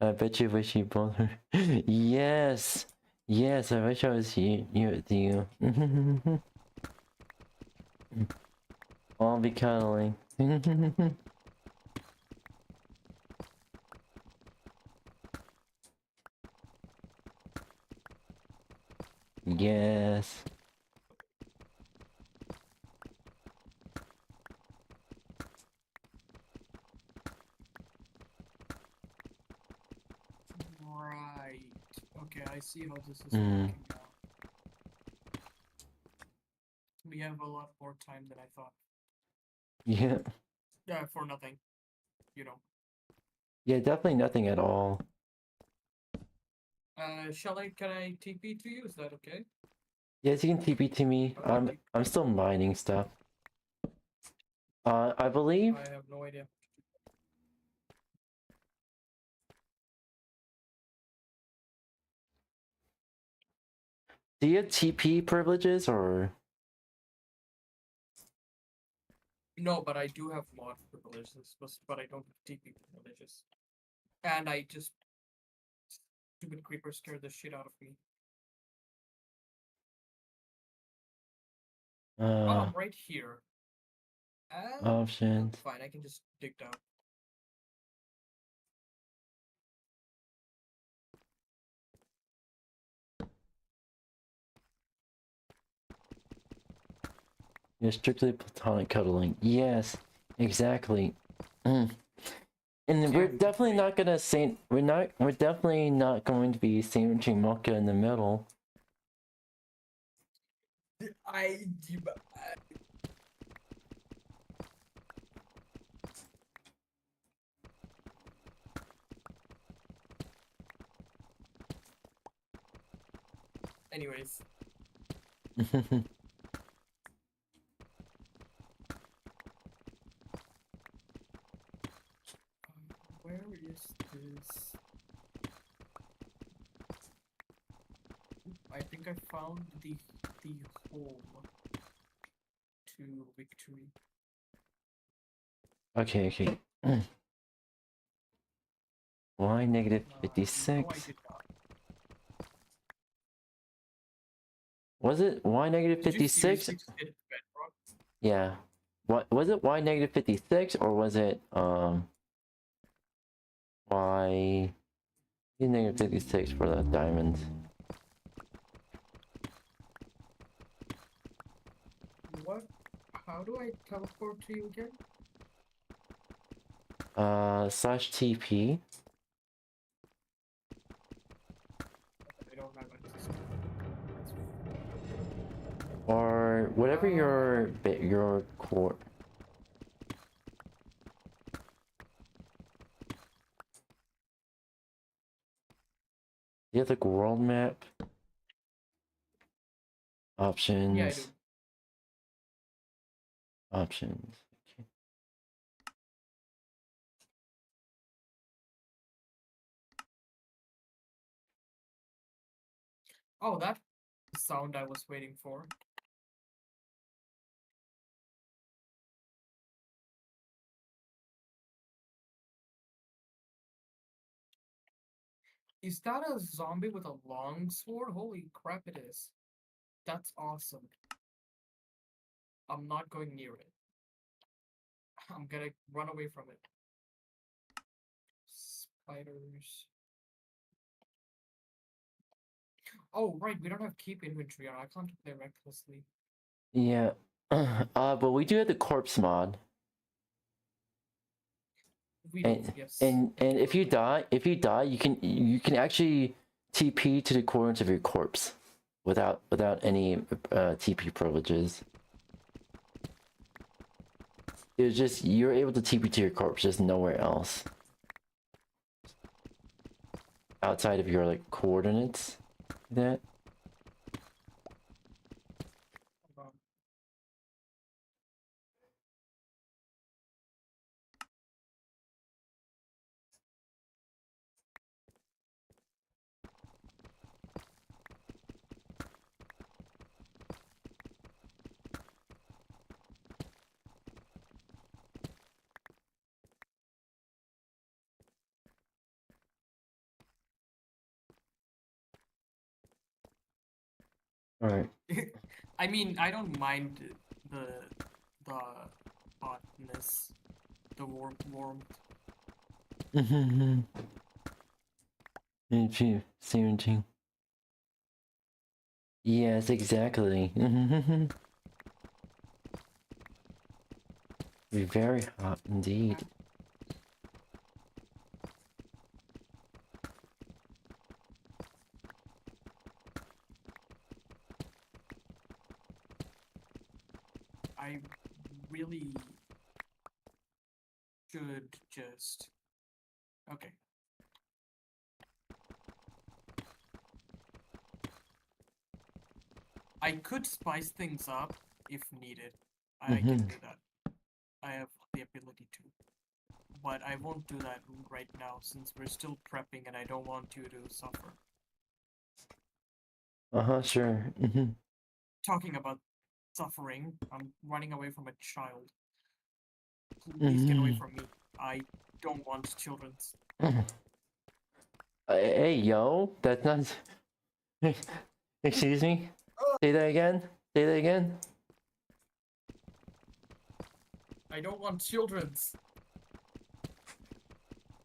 I bet you wish you both were. Yes! Yes, I wish I was you with you. I'll be cuddling. Yes. Right. Okay, I see how this is working now. We have a lot more time than I thought. Yeah. Yeah, for nothing. You know. Yeah, definitely nothing at all. Can I TP to you? Is that okay? Yes, you can TP to me. Okay. I'm still mining stuff. I believe I have no idea. Do you have TP privileges or? No, but I do have mod privileges, but I don't have TP privileges. And I just stupid creepers scare the shit out of me. Oh, I'm right here. Options. Fine, I can just dig down. Yeah, strictly platonic cuddling. Yes, exactly. And we're definitely not gonna say we're definitely not going to be sandwiching Mocha in the middle. Anyways, where is this? I think I found the home to victory. Okay, okay. Y negative No, I 56. did not. Was it Y negative Did you 56? seriously just hit bedrock? Yeah. What was it? Y negative 56 or was it Y negative 56 for the diamonds? What? How do I teleport to you again? Slash TP. I don't have access to it. Or whatever your core. You have the world map. Options. Yeah, I do. Options. Okay. Oh, that sound I was waiting for. Is that a zombie with a long sword? Holy crap, it is. That's awesome. I'm not going near it. I'm gonna run away from it. Spiders. Oh, right, we don't have keep inventory on. I can't play recklessly. Yeah. But we do have the corpse mod. We do, yes. And if you die, you can actually TP to the coordinates of your corpse without any TP privileges. It's just you're able to TP to your corpse, just nowhere else outside of your like coordinates. That. Hold on. All right. I mean, I don't mind the hotness, the warmth. Seventeen. Yes, exactly. Be very hot indeed. I really should just... Okay. I could spice things up if needed. I can do that. I have the ability to. But I won't do that right now since we're still prepping and I don't want you to suffer. Sure. Talking about suffering, I'm running away from a child. Please get away from me. I don't want children's. Hey, yo, that's not. Excuse me? Say that again? Say that again? I don't want children's.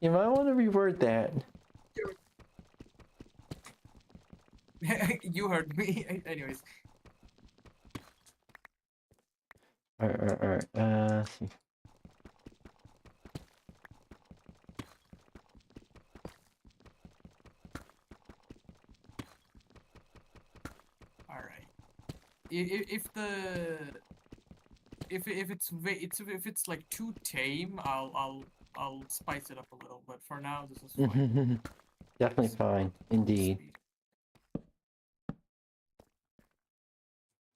You might want to reword that. You heard me. Anyways. Alright. Let's see. Alright. If it's like too tame, I'll spice it up a little. But for now, this is fine. Definitely fine, indeed.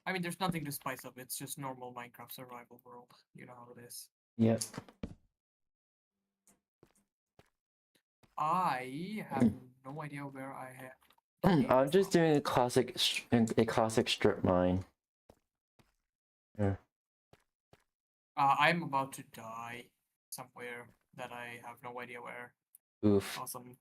I mean, there's nothing to spice up. It's just normal Minecraft survival world. You know how it is. Yep. I have no idea where I have. I'm just doing a classic strip mine. Yeah. I'm about to die somewhere that I have no idea where. Oof. Awesome.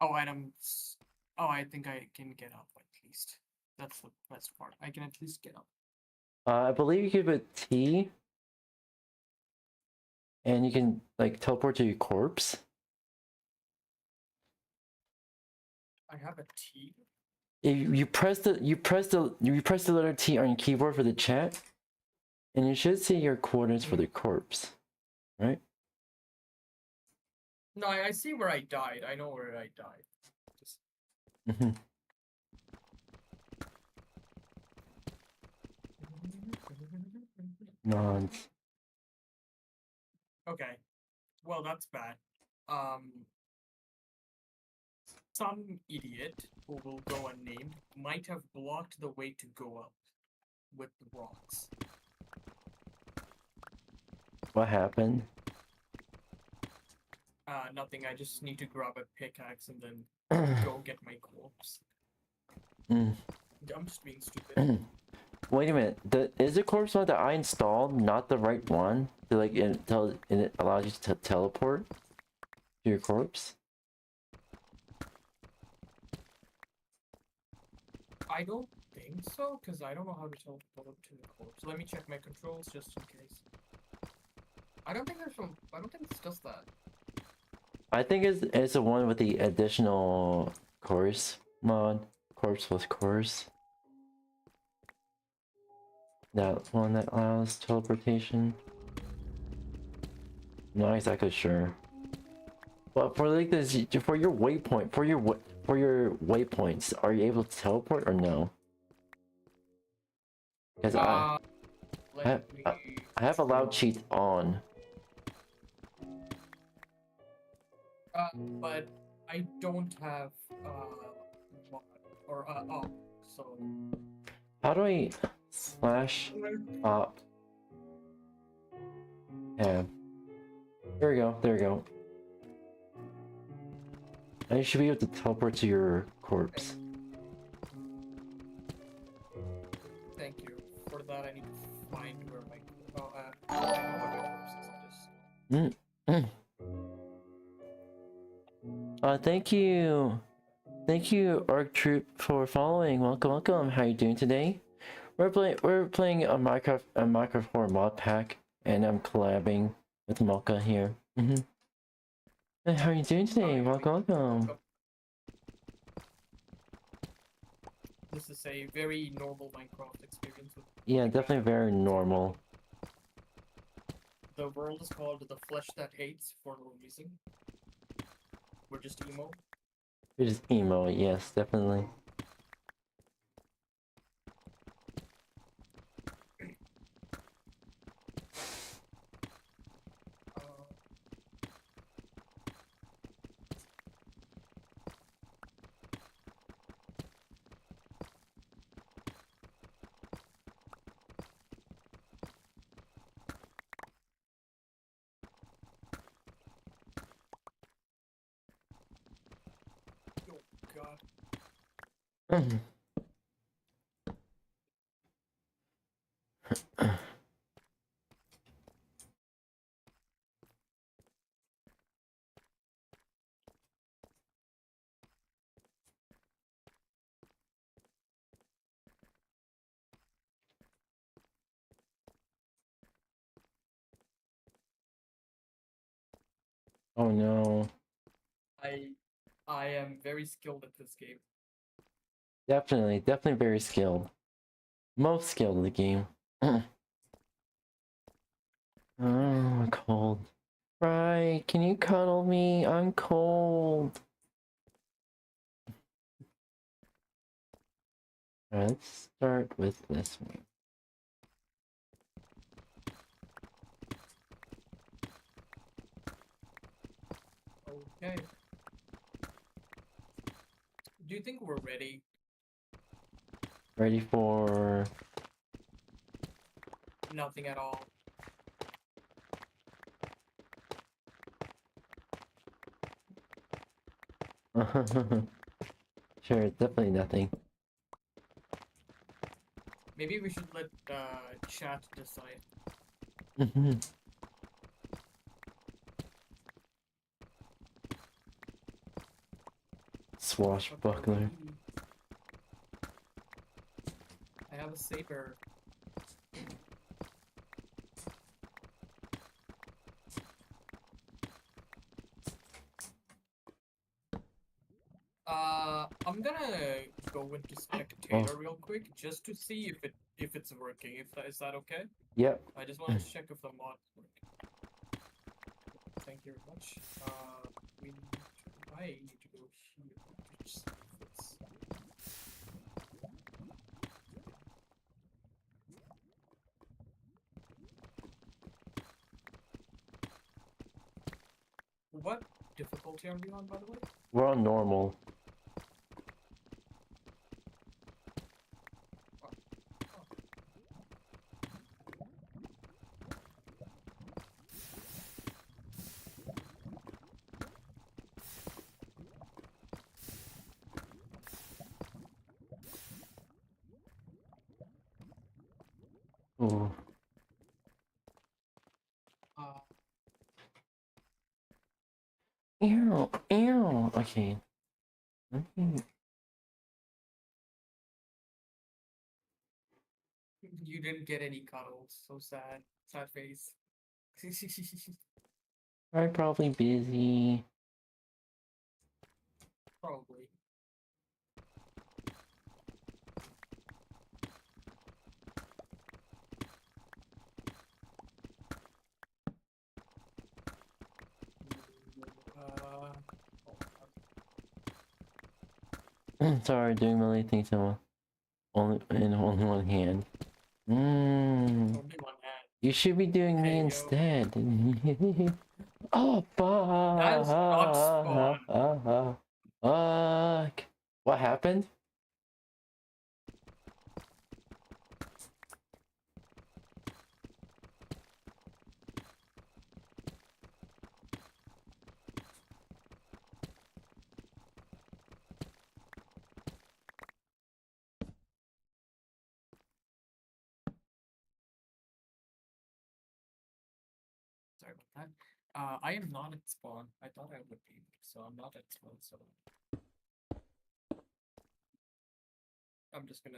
Oh, items. Oh, I think I can get up at least. That's the best part. I can at least get up. I believe you give it T. And you can like teleport to your corpse. I have a T. If you press the letter T on your keyboard for the chat, and you should see your coordinates for the corpse, right? No, I see where I died. I know where I died. Just... Nods. Okay. Well, that's bad. Some idiot who will go unnamed might have blocked the way to go up with the rocks. What happened? Nothing. I just need to grab a pickaxe and then go get my corpse. I'm just being stupid. Wait a minute. Is the corpse mod that I installed not the right one? To like it allows you to teleport to your corpse? I don't think so, because I don't know how to teleport to the corpse. Let me check my controls just in case. I don't think it's just that. I think it's the one with the additional course mod. Corpse plus course. That one that allows teleportation. Not exactly sure. But for like this, for your waypoint, for your waypoints, are you able to teleport or no? Because I have allowed cheats on. But I don't have or so. How do I slash up? Yeah. There we go. There we go. And you should be able to teleport to your corpse. Thank you. For that, I need to find where my I know where my corpse is. Thank you. Thank you, Arc Troop, for following. Welcome. How you doing today? We're playing a Minecraft horror mod pack, and I'm collabing with Mocha here. Hey, how are you doing today? Welcome. This is a very normal Minecraft experience. Yeah, definitely very normal. The world is called the flesh that hates for no reason. We're just emo. It is emo, yes, definitely. Oh God. Oh no. I am very skilled at this game. Definitely very skilled. Most skilled in the game. Oh, I'm cold. Right, can you cuddle me? I'm cold. Alright, let's start with this one. Okay. Do you think we're ready? Ready for... Nothing at all. Sure, definitely nothing. Maybe we should let chat decide. Swashbuckler. I have a saber. I'm gonna go into spectator real quick just to see if it's working. Is that okay? Yep. I just want to check if the mod's working. Thank you very much. I need to go here. Just fix. What difficulty are we on, by the way? We're on normal. Ooh. Ew, ew. Okay. You didn't get any cuddles. So sad. Sad face. I'm probably busy. Probably. Sorry, doing really things in only one hand. Only one hand. You should be doing me Hey, yo. instead. Oh, fuck. That is not spawn. Fuck. What happened? Sorry about that. I am not at spawn. I thought I would be, so I'm not at spawn, so I'm just gonna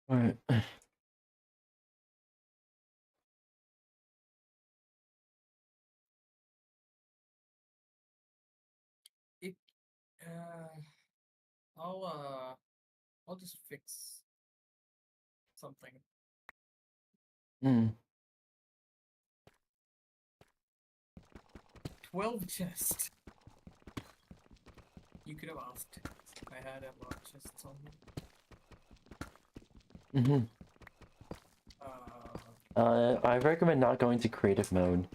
Alright. uh I'll just fix something. 12 chest. You could have asked. I had a lot of chests on me. I recommend not going to creative mode.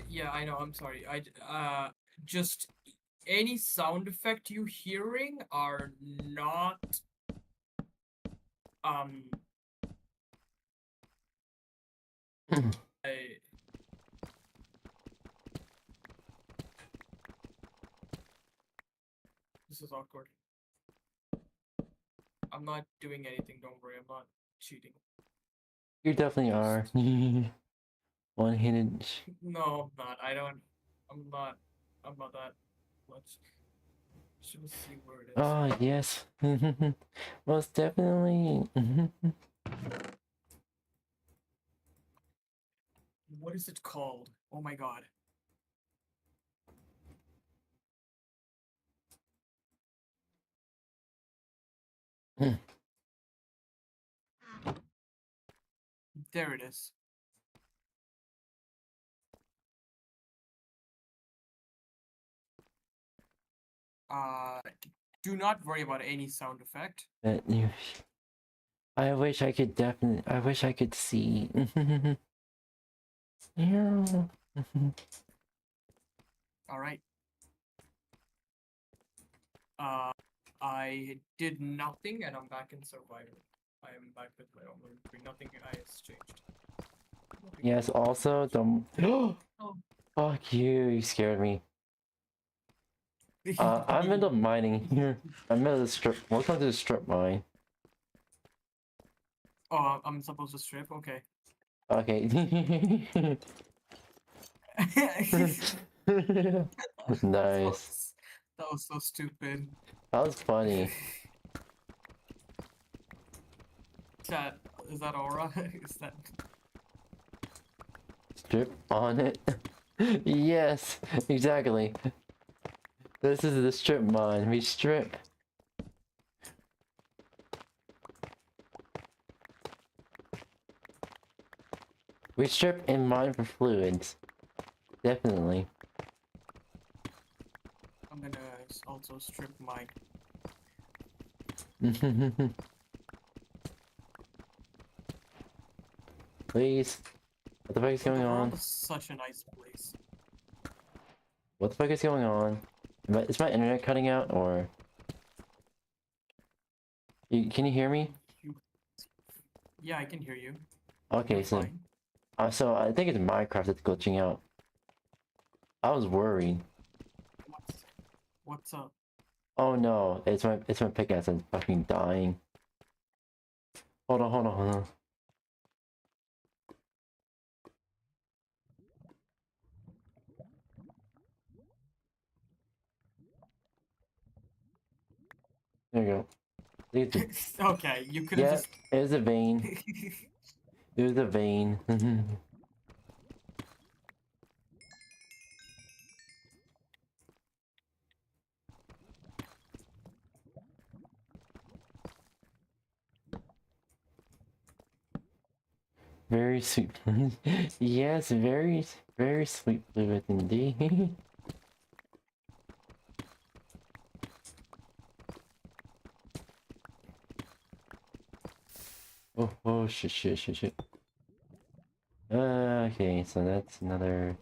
Yeah, I know, I'm sorry. Just any sound effect you hearing are not is awkward. I'm not doing anything, don't worry, I'm not cheating. You definitely are. One-handed. No, I'm not. I'm not that much. Should see where it is. Oh, yes. Most definitely. What is it called? Oh my god. There it is. Do not worry about any sound effect. I wish I could definitely. I wish I could see. Yeah. Alright. I did nothing and I'm back in survival. I am back with my own inventory. Nothing has changed. Yes. Also, don't. Oh. Fuck you! You scared me. I'm in the mining here. I'm in the strip. Welcome to the strip mine. Oh, I'm supposed to strip? Okay. Okay. Nice. That was so stupid. That was funny. Chat, is that aura? Is that... Strip on it. Yes, exactly. This is the strip mine. We strip. We strip and mine for fluids. Definitely. I'm gonna also strip mine. Please. What the fuck is going The on? world is such a nice place. What the fuck is going on? Is my internet cutting out or? Can you hear me? Yeah, I can hear you. Okay, You're so fine. so I think it's Minecraft that's glitching out. I was worried. What's up? Oh no, it's my pickaxe that's fucking dying. Hold on. There you go. Okay, you could have Yeah, just... it was a vein. It was a vein. Very sweet. Yes, very sweet fluid indeed. Oh, shit. Okay, so that's another...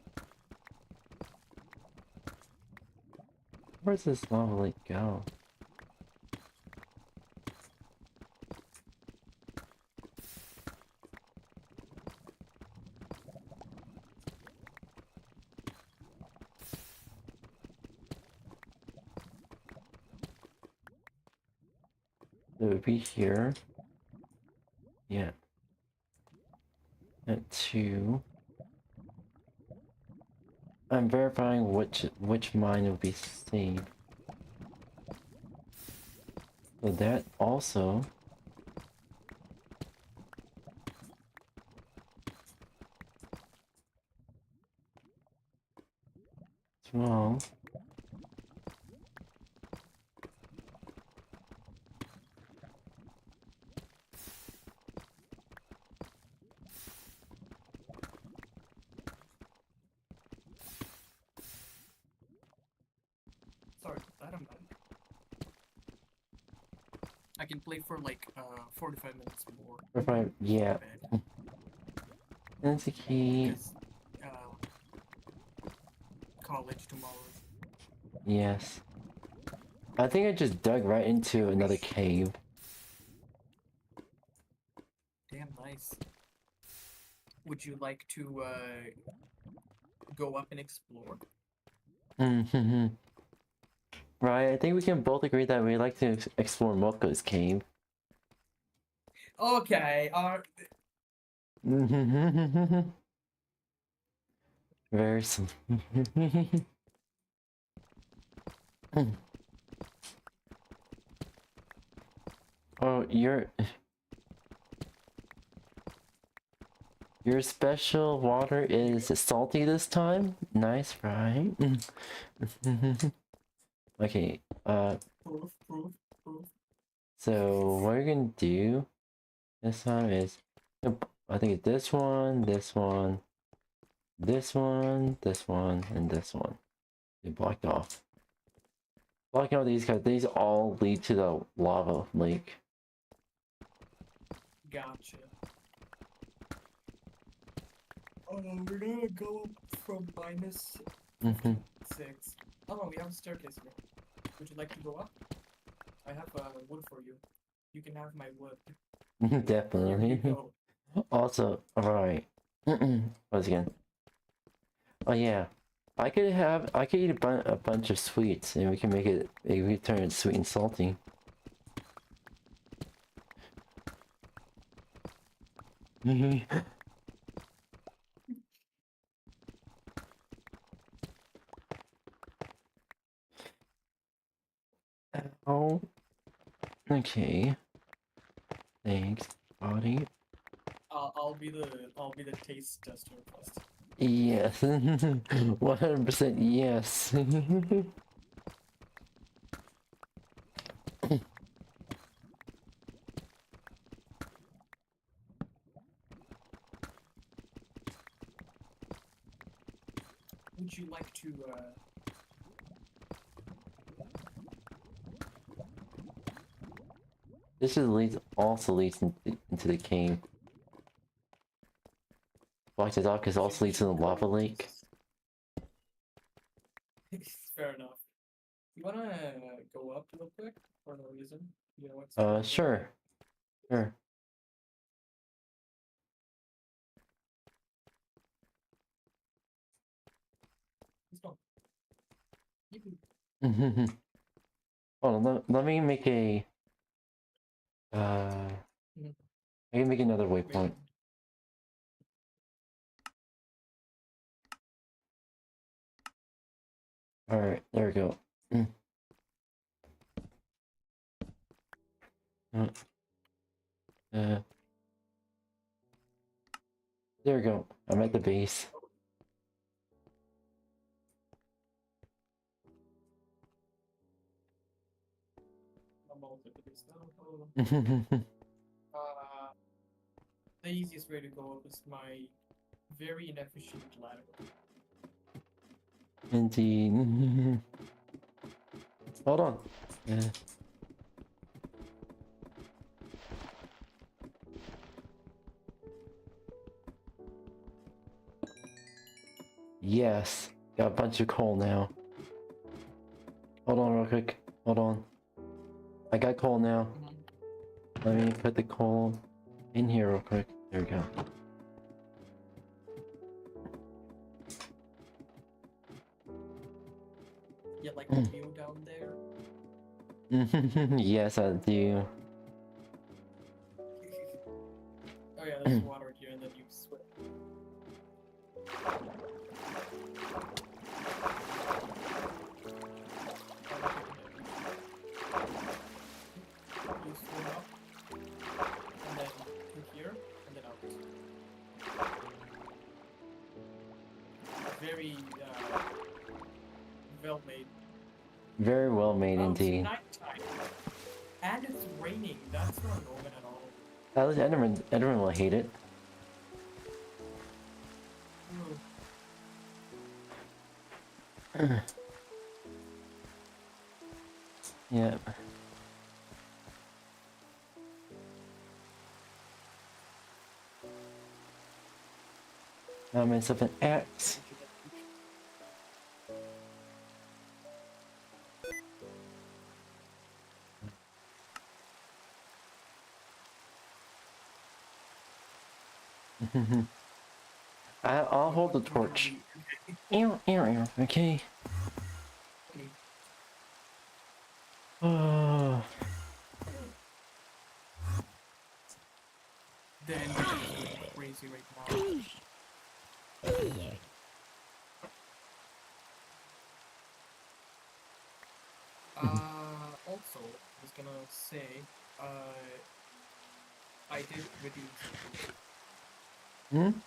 Where's this lava lake go? It would be here. Yeah. At 2. I'm verifying which mine will be saved. So that also. It's wrong. Sorry about that, I'm back. I can play for like 45 minutes more. Yeah. Bed. That's the key. Because, college tomorrow. Yes. I think I just dug right into another cave. Damn nice. Would you like to go up and explore? Right, I think we can both agree that we like to explore Moko's cave. Okay. Very sl- Oh, your special water is salty this time? Nice, right? Okay, Proof. so what we're gonna do this time is, I think it's this one, this one, this one, this one, and this one. They blocked off. Blocking all these guys, these all lead to the lava lake. Gotcha. We're gonna go from -6. Oh, we have a staircase here. Would you like to go up? I have wood for you. You can have my wood. Here you Definitely. go. Also, alright. Once again. Oh yeah. I could eat a bunch of sweets and we can make it, we turn it sweet and salty. Oh. Okay. Thanks, body. I'll be the taste tester first. Yes. 100% yes. Would you like to This also leads into the cave. Black the Dock also leads to the lava lake. Fair enough. You wanna go up real quick for no reason? You know what's Sure. Sure. Let's go. Hold on, let me make a I can make another waypoint. Alright, there we go. There we go. I'm at the base. I'm also at the base now. The easiest way to go up is my very inefficient ladder. Indeed. Hold on. Yes. Got a bunch of coal now. Hold on real quick. Hold on. I got coal now. Let me put the coal in here real quick. There we go. Yeah, like the view down there. Yes, I do. Oh yeah, there's water here and then you swim. You swim up and then to here and then out. Very well made. Very well made Oh, it's indeed. nighttime. And it's raining. That's not normal at all. At least Enderman will hate it. Yeah. I made myself an axe. I'll hold the torch. Okay. engine is going crazy right now. Also, I was gonna say, I did redeem something.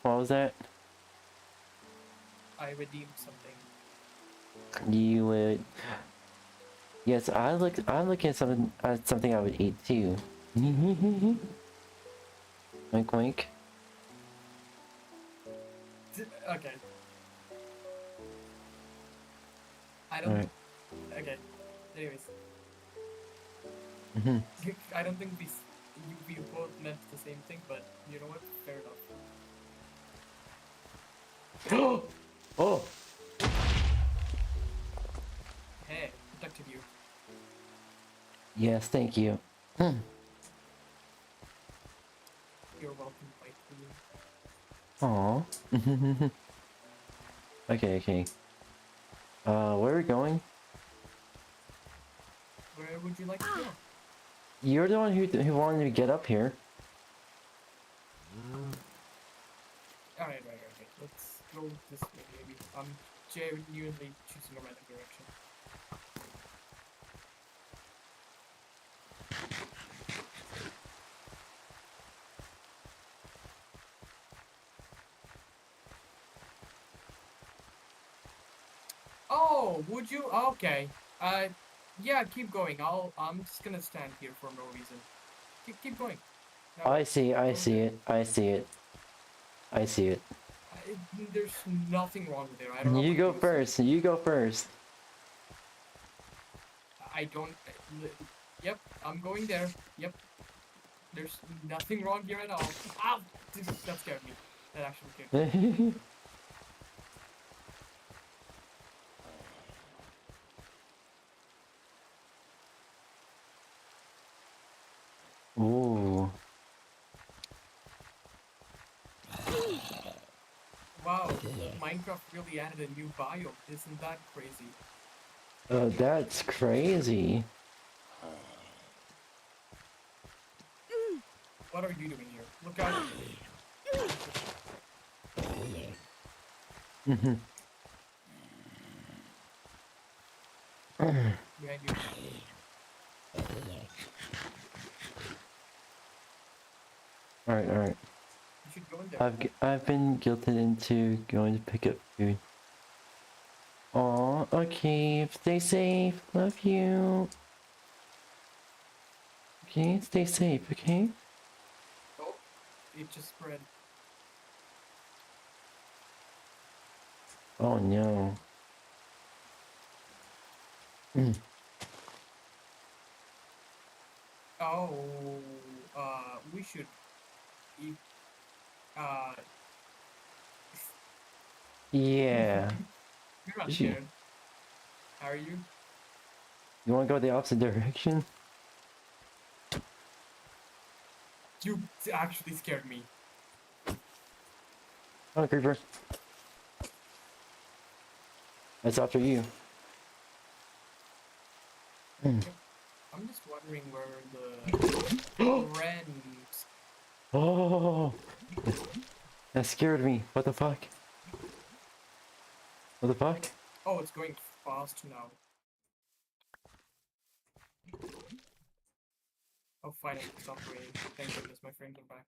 What was that? I redeemed something. You would. Yes, I'm looking at something I would eat too. Wink, wink. Okay. I don't. Alright. Okay. Anyways, Mhm. I don't think we both meant the same thing, but you know what? Fair enough. Oh! Hey, protected you. Yes, thank you. You're welcome, Mike. Aww. Okay, okay. Where are we going? Where would you like to go? You're the one who wanted to get up here. Alright, right. Let's go this way, maybe. I'm genuinely choosing a random direction. Oh, would you? Okay. Yeah, keep going. I'm just gonna stand here for no reason. Keep going. No, I see it. there's nothing wrong there. I don't know. You what go see. first. You go first. I don't. Yep, I'm going there. Yep. There's nothing wrong here at all. Ow! That scared me. That actually scared me. Ooh. Wow, Minecraft really added a new biome. Isn't that crazy? Oh, that's crazy. What are you doing here? Look out! Behind you. Alright. You should go in there. I've been guilted into going to pick up food. Aw, okay, stay safe. Love you. Okay, stay safe, okay? Oh, it just spread. Oh no. Oh, we should eat. Yeah. You're not She- scared. How are you? You wanna go the opposite direction? You actually scared me. Oh, creeper. That's after you. I'm just wondering where the friends. Oh! That scared me. What the fuck? What the fuck? Oh, it's going fast now. Oh, finally, it stopped raining. Thank goodness my frames are back.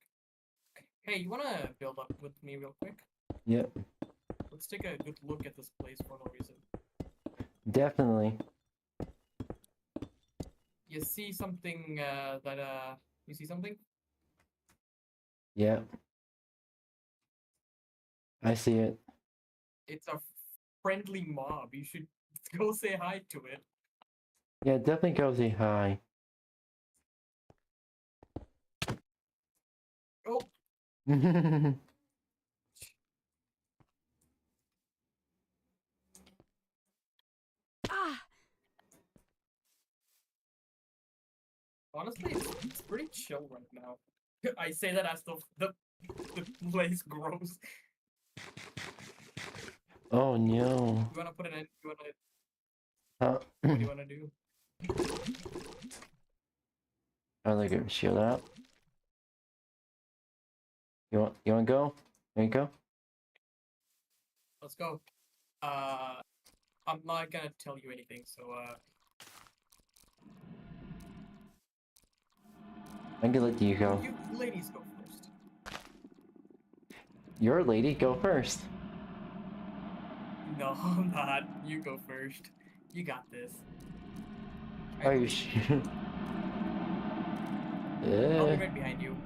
Hey, you wanna build up with me real quick? Yep. Let's take a good look at this place for no reason. Definitely. You see something you see something? Yep. I see it. It's a friendly mob. You should go say hi to it. Yeah, definitely go say hi. Oh, honestly, it's pretty chill right now. I say that as the place grows. Oh no. You wanna put it in? What do you wanna do? I'll look at shield out. You want to go? There you go. Let's go. I'm not gonna tell you anything, so I'm gonna let you go. you ladies go first. You're a lady, go first. No, I'm not. You go first. You got this. Are you sure? I'll be Yeah. right behind you.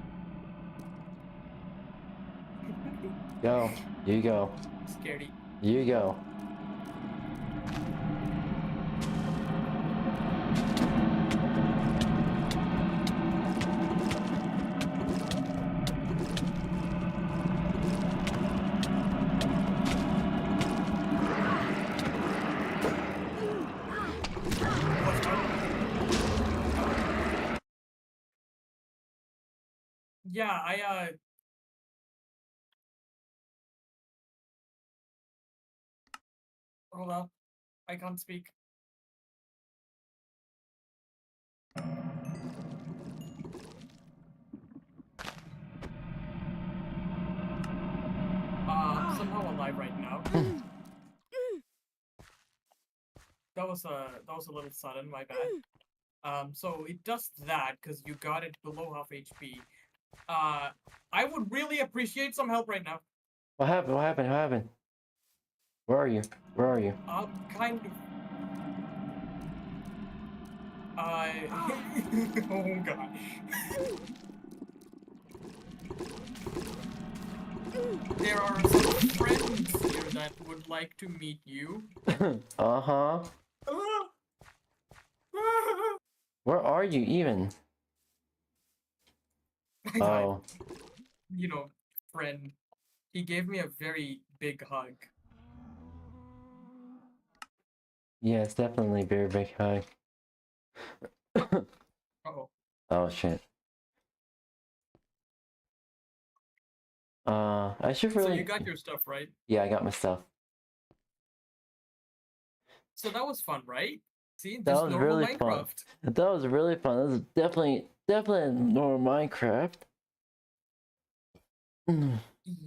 Go. You go. Scaredy. You go. Yeah, hold up. I can't speak. I'm somehow alive right now. That was a little sudden, my bad. So it does that because you got it below half HP. I would really appreciate some help right now. What happened? What happened? What happened? Where are you? Where are you? Kind of. Oh gosh. There are some friends here that would like to meet you. Uh-huh. Where are you even? I died. Oh. You know, friend. He gave me a very big hug. Yeah, it's definitely a very big hug. Uh-oh. Oh shit. I should really. So you got your stuff, right? Yeah, I got my stuff. So that was fun, right? See, That just was normal really Minecraft. fun. That was really fun. That was definitely normal Minecraft.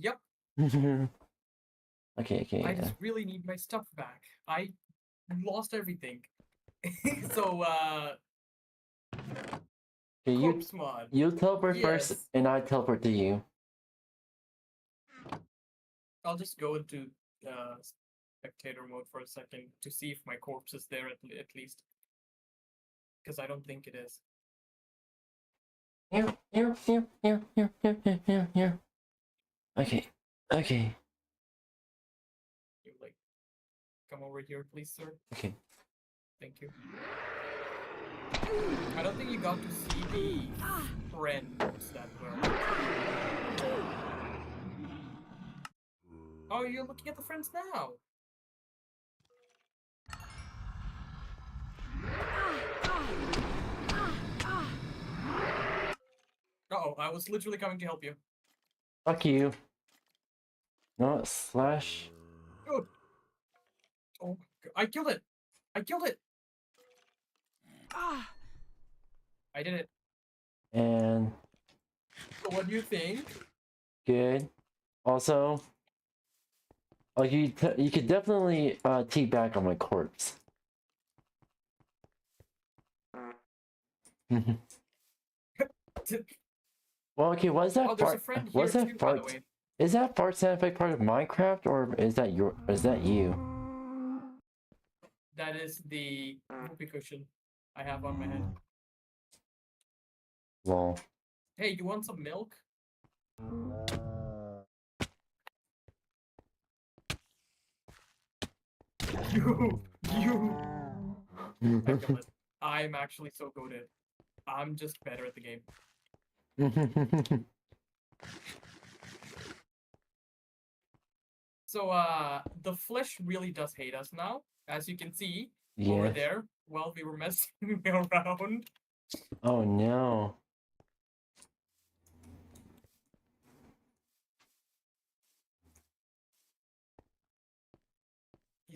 Yep. Okay. I just really need my stuff back. I lost everything. So, Okay, corpse mod. you teleport first, Yes. and I teleport to you. I'll just go into spectator mode for a second to see if my corpse is there at least. Because I don't think it is. Here. Okay. You like, come over here, please, sir. Okay. Thank you. I don't think you got to see the friends that were. Oh, you're looking at the friends now. Uh-oh, I was literally coming to help you. Fuck you. No, slash. Oh, oh my God. I killed it! I killed it! I did it. And So what do you think? good. Also, you could definitely teabag on my corpse. Well, okay, what is that Oh, there's a fart? friend here What's too, that by the fart? way. Is that fart sound effect part of Minecraft, or is that you? That is the whoopee cushion I have on my head. Well, Hey, you want some milk? You! I killed it. I'm actually so good at it. I'm just better at the game. So, the flesh really does hate us now. As you can see, over Yes. there, while we were messing around. Oh no.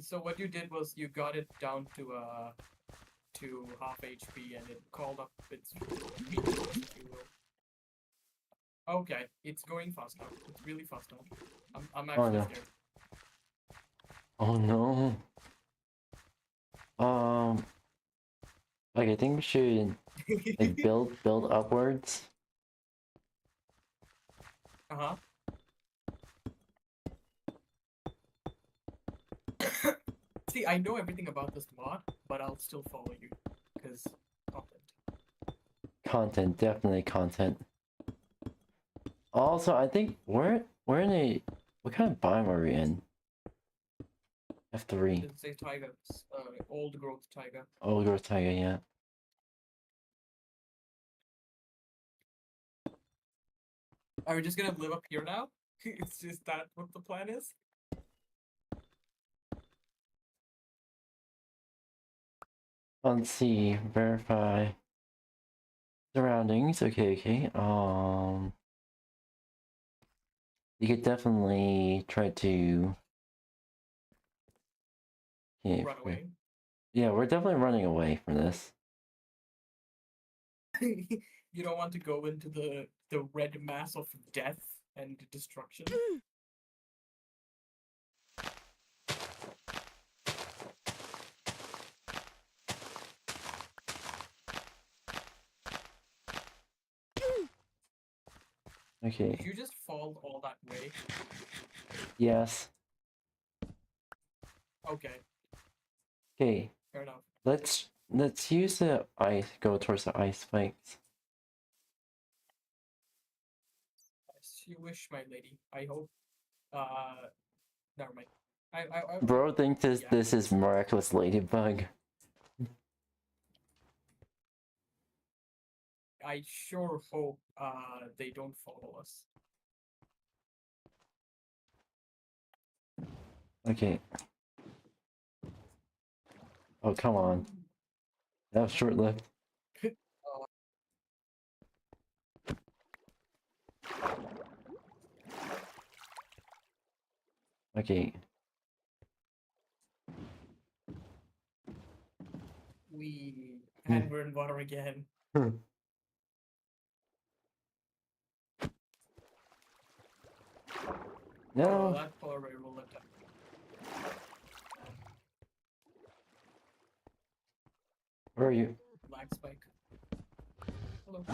So what you did was you got it down to half HP and it called up its meat. Okay, it's going fast now. It's really fast now. I'm Oh, actually no. scared. Oh no. Like I think we should like build upwards. Uh-huh. See, I know everything about this mod, but I'll still follow you, because content. Content, definitely content. Also, I think we're in a what kind of biome are we in? F3. It's a taiga, old growth taiga. Oh, growth tiger, yeah. Are we just gonna live up here now? It's just that what the plan is? Let's see. Verify surroundings. Okay, okay. You could definitely try to. Yeah, Run away. yeah, we're definitely running away from this. You don't want to go into the red mass of death and destruction. Okay. Did you just fall all that way? Yes. Okay, Okay. fair enough. Let's use the ice. Go towards the ice spikes. As you wish, my lady. I hope. Never mind. Bro thinks this yeah. this is miraculous ladybug. I sure hope they don't follow us. Okay. Oh come on. That was short lived. Okay. And we're in water again. No. Oh, that polar bear will let up. Where are you? Black spike. Hello.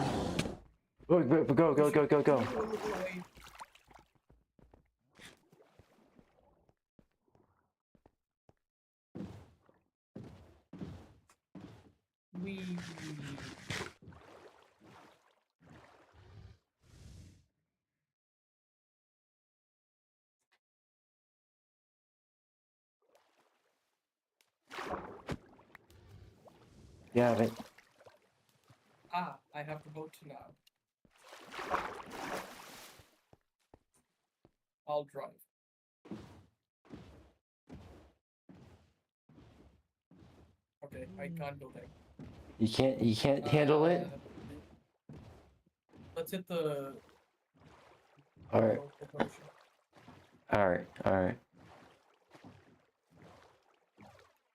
Oh, go. We. Yeah, but I have the boat now. I'll drive. Okay, I can't go there. you can't handle it? Let's hit the. Alright. the ocean. Alright.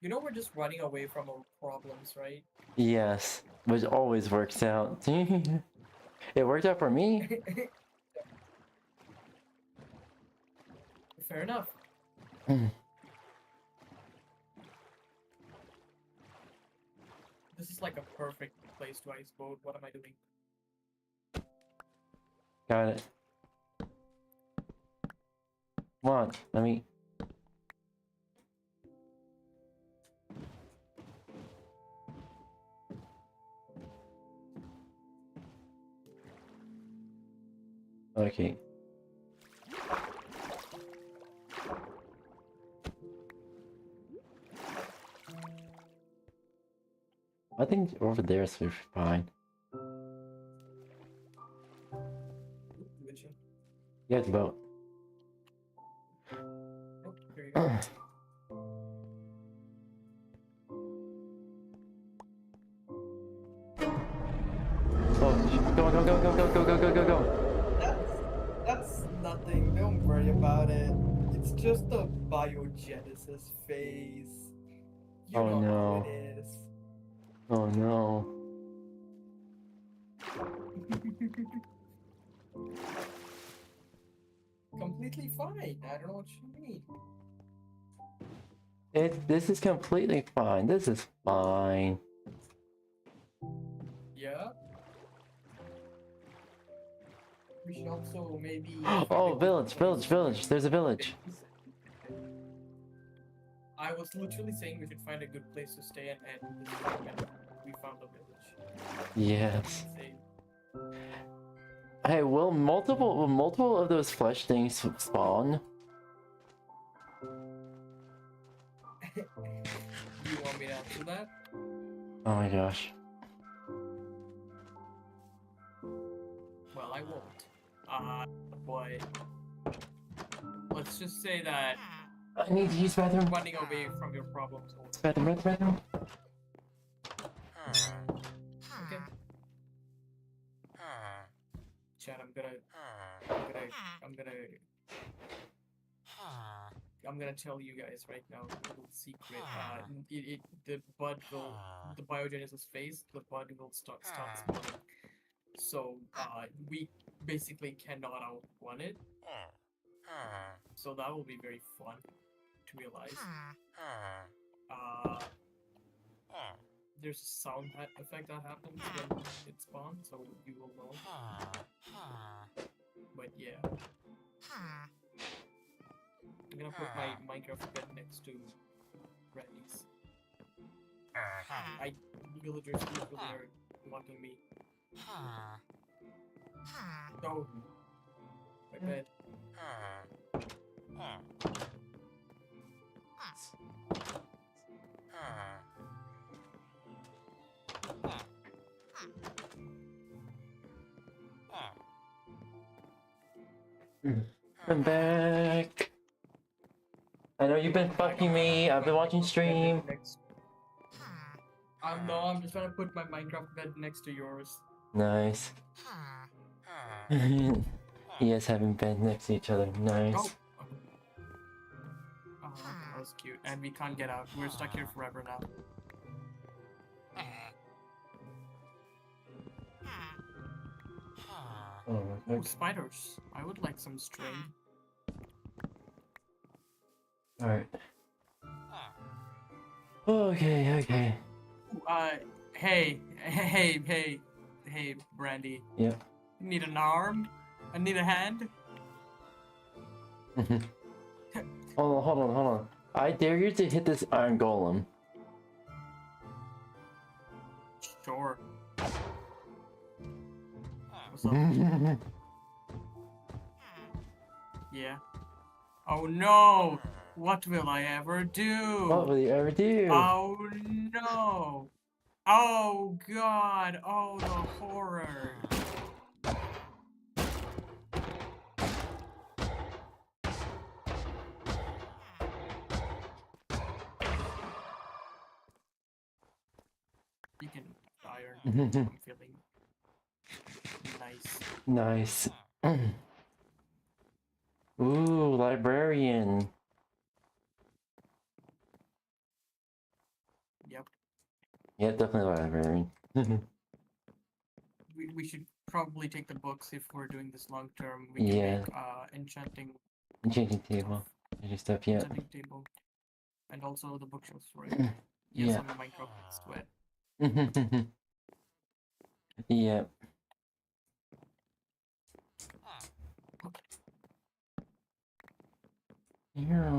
You know we're just running away from our problems, right? Yes. Which always works out. It worked out for me. Fair enough. This is like a perfect place to ice boat. What am I doing? Got it. Come on, let me. Okay. I think over there is fine. Yeah, it's about. Oh, here you go. Go. That's nothing. Don't worry about it. It's just the biogenesis phase. You Oh, know no. how it is. Oh no. Completely fine. I don't know what you mean. This is completely fine. This is fine. Yeah. We should also maybe. find a Oh, good village, place village, village. to There's a village. base. I was literally saying we should find a good place to stay and end this segment. We found a village. Yes. Insane. Hey, will multiple of those flesh things spawn? Do you want me to answer that? Oh my gosh. Well, I won't. But let's just say that I need to use bathroom. running away from your problems will. Bathroom. Okay. Chad, I'm gonna tell you guys right now a little secret. The biogenesis phase, the bud will start spawning. So we basically cannot outrun it. So that will be very fun to realize. There's a sound effect that happens when it spawns, so you will know. But yeah. I'm gonna put my Minecraft bed next to Randy's. Villagers usually are wanting me. No. My bed. I'm back. I know you've been fucking me. I've been watching stream. No, I'm just trying to put my Minecraft bed next to yours. Nice. You guys having bed next to each other. Nice. Oh, that was cute. And we can't get out. We're stuck here forever now. Oh, Ooh, okay. spiders. I would like some string. Alright. Okay. Ooh, hey, Brandy. Yep. Need an arm? I need a hand? Hold on. I dare you to hit this iron golem. Sure. What's up? Yeah. Oh no! What will I ever do? What will you ever do? Oh no! Oh god! Oh, the horror! You can iron. I'm feeling nice. Nice. Ooh, librarian. Yep. Yeah, definitely librarian. We should probably take the books if we're doing this long term. We can Yeah. make enchanting Enchanting table. Enchanting stuff, yeah. enchanting table. And also the bookshelves for it. Yeah. Yes, I'm a Minecraft sweat. Yeah. Yeah.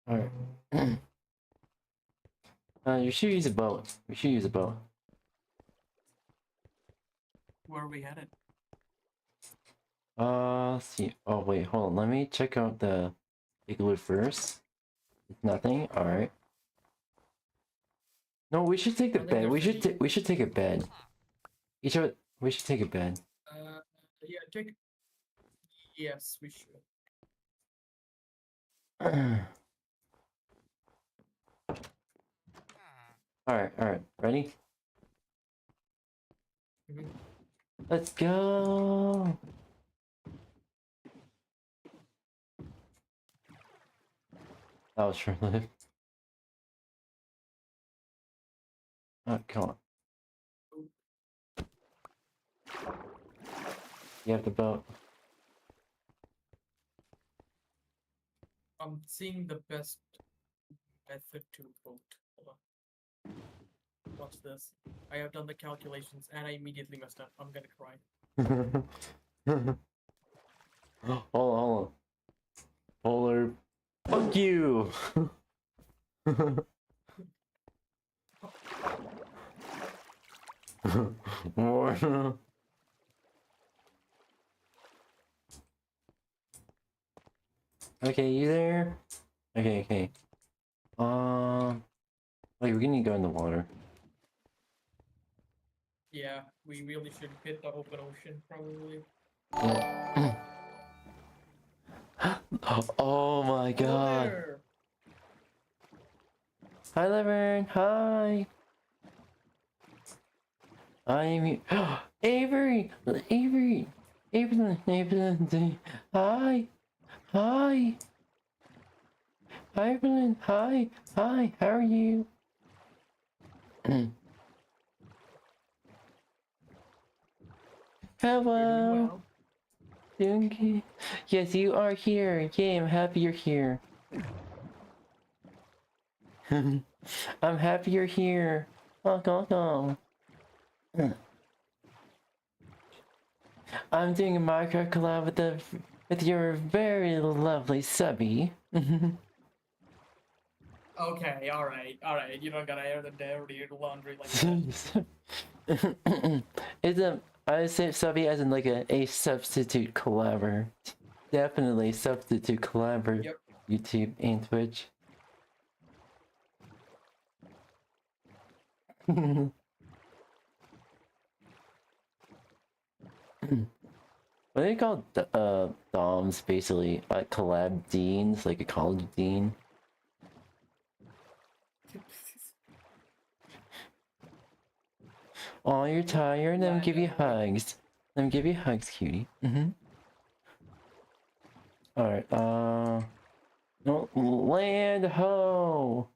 Alright. You should use a boat. We should use a boat. Where are we headed? Let's see. Oh wait, hold on. Let me check out the igloo first. It's nothing. All right. No, we should take the I think bed. there's We should take a bed. Each of we should take a bed. Yeah, take. Yes, we should. All right. Ready? Mhm. Let's go. That was short-lived. Oh, come on. You have the boat. I'm seeing the best method to vote. Hold on. Watch this. I have done the calculations and I immediately messed up. I'm gonna cry. Hold on. Polar. Fuck you! More. Okay, you there? Okay. Wait, we're gonna go in the water. Yeah, we really should hit the open ocean, probably. Yeah. Oh my god. There! Hi, Levern. Hi. I'm Avery. Evelyn. Hi. Hi, Evelyn. Hi. How are you? You're doing Hello. well. Doing good. Yes, you are here. Yay, I'm happy you're here. I'm happy you're here. Welcome. I'm doing a Minecraft collab with your very lovely subby. Okay, alright. You don't gotta air the dirty laundry like that. I would say subby as in like a substitute collabor. Definitely substitute collabor. Yep. YouTube and Twitch. What do you call DOMs basically? Like collab deans, like a college dean? Oh, you're tired? Let me give you hugs. Let me give you hugs, cutie. Alright, no, land ho!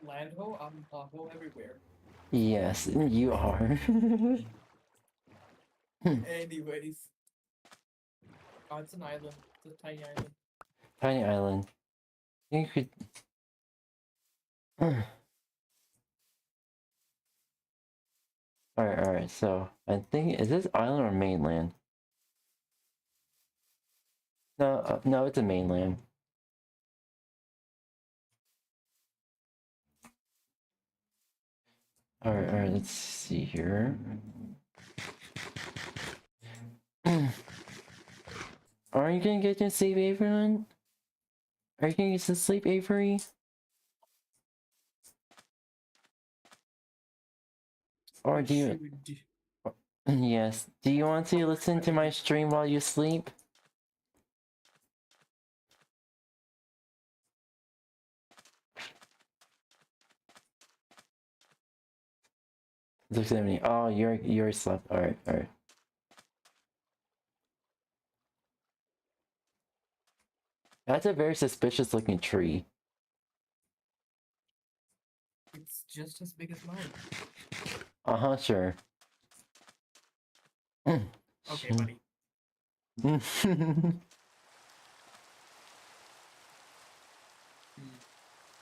Land ho? I'm a ho everywhere. Yes, you are. Anyways. Oh, it's an island. It's a tiny island. Tiny island. You could... Alright, so I think, is this island or mainland? No, no, it's a mainland. Alright, let's see here. Are you gonna get to sleep, Avery? Are you gonna get to sleep, Avery? Or do you... Yes. Do you want to listen to my stream while you sleep? Oh, you're slept. Alright. That's a very suspicious looking tree. It's just as big as mine. Uh-huh, sure. Okay, buddy.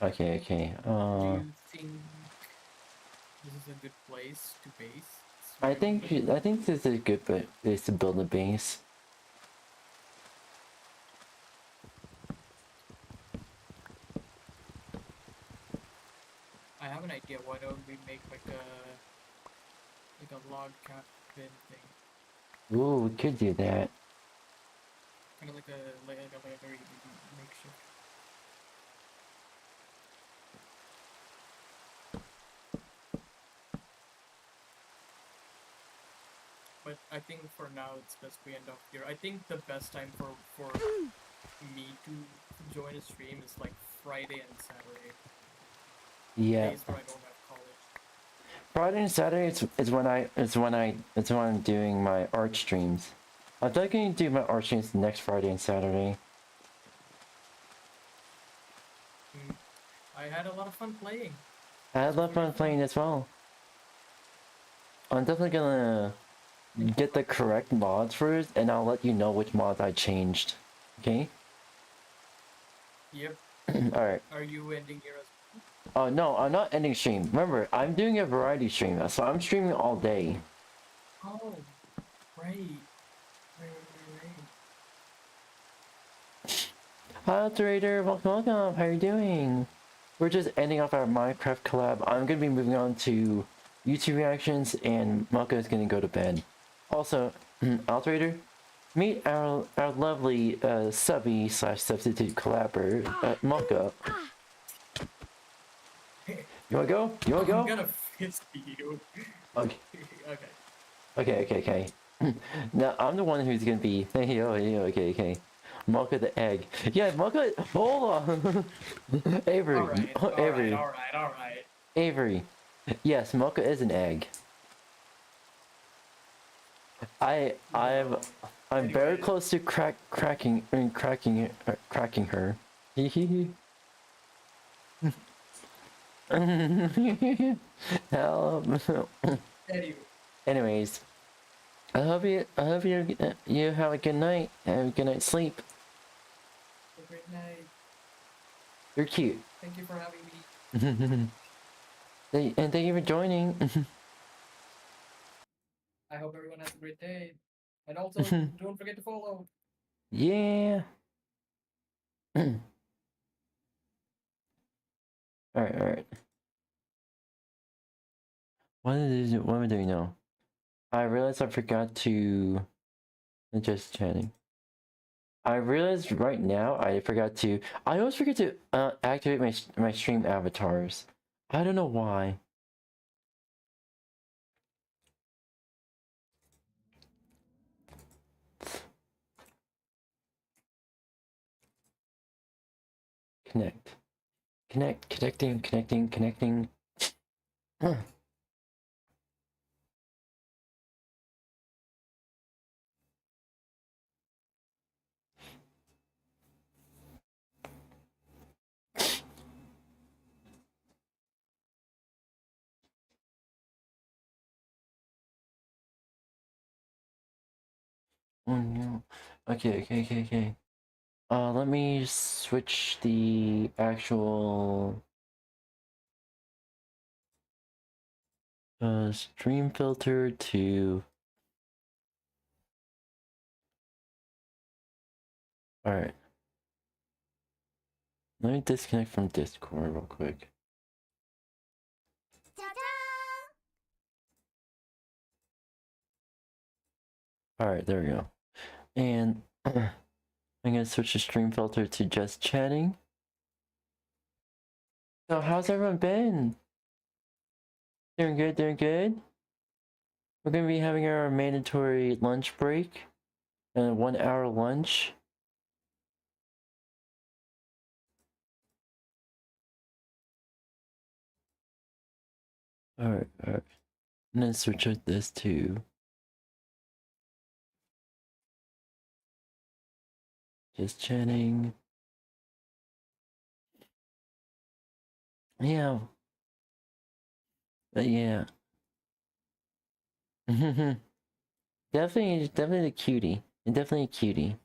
Okay. Do you think this is a good place to base? I think this is a good place to build a base. I have an idea. Why don't we make like a log cabin thing? Ooh, we could do that. Kind of like a very makeshift. But I think for now it's best we end off here. I think the best time for me to join a stream is like Friday and Saturday. Yeah. Days where I don't have college. Friday and Saturday it's when I'm doing my art streams. I'm definitely gonna do my art streams next Friday and Saturday. I had a lot of fun playing. I had a lot of fun playing as well. I'm definitely gonna get the correct mods first, and I'll let you know which mods I changed. Okay? Yep. Alright. Are you ending here as Oh no, I'm not ending stream. Remember, I'm doing a variety stream now, so I'm streaming all day. Oh, right. Hi, Operator. Welcome, welcome. How are you doing? We're just ending off our Minecraft collab. I'm gonna be moving on to YouTube reactions, and Maka is gonna go to bed. Also, Operator, meet our lovely subby/substitute collaborator, Maka. You wanna go? You wanna go? I'm gonna fist you. Okay. Okay. Okay. Now I'm the one who's gonna be. Hey, okay. Mocha the egg. Yeah, Mocha. Hold on. Avery. Avery. Alright. Avery. Yes, Mocha is an egg. I'm very close to cracking her. Help. Anyway. Anyways, I hope you have a good night. Have a good night's sleep. Have a great night. You're cute. Thank you for having me. And thank you for joining. I hope everyone has a great day. And also, don't forget to follow. Yeah. Alright. What am I doing now? I realized I forgot to just chatting. I realized right now I forgot to. I always forget to activate my stream avatars. I don't know why. Connecting. Oh no. Okay. Let me switch the actual stream filter to. Alright. Let me disconnect from Discord real quick. Alright, there we go. And I'm gonna switch the stream filter to just chatting. So how's everyone been? Doing good? We're gonna be having our mandatory lunch break. And a 1 hour lunch. Alright. And then switch out this to just chatting. Yeah. Yeah. definitely the cutie. Definitely a cutie.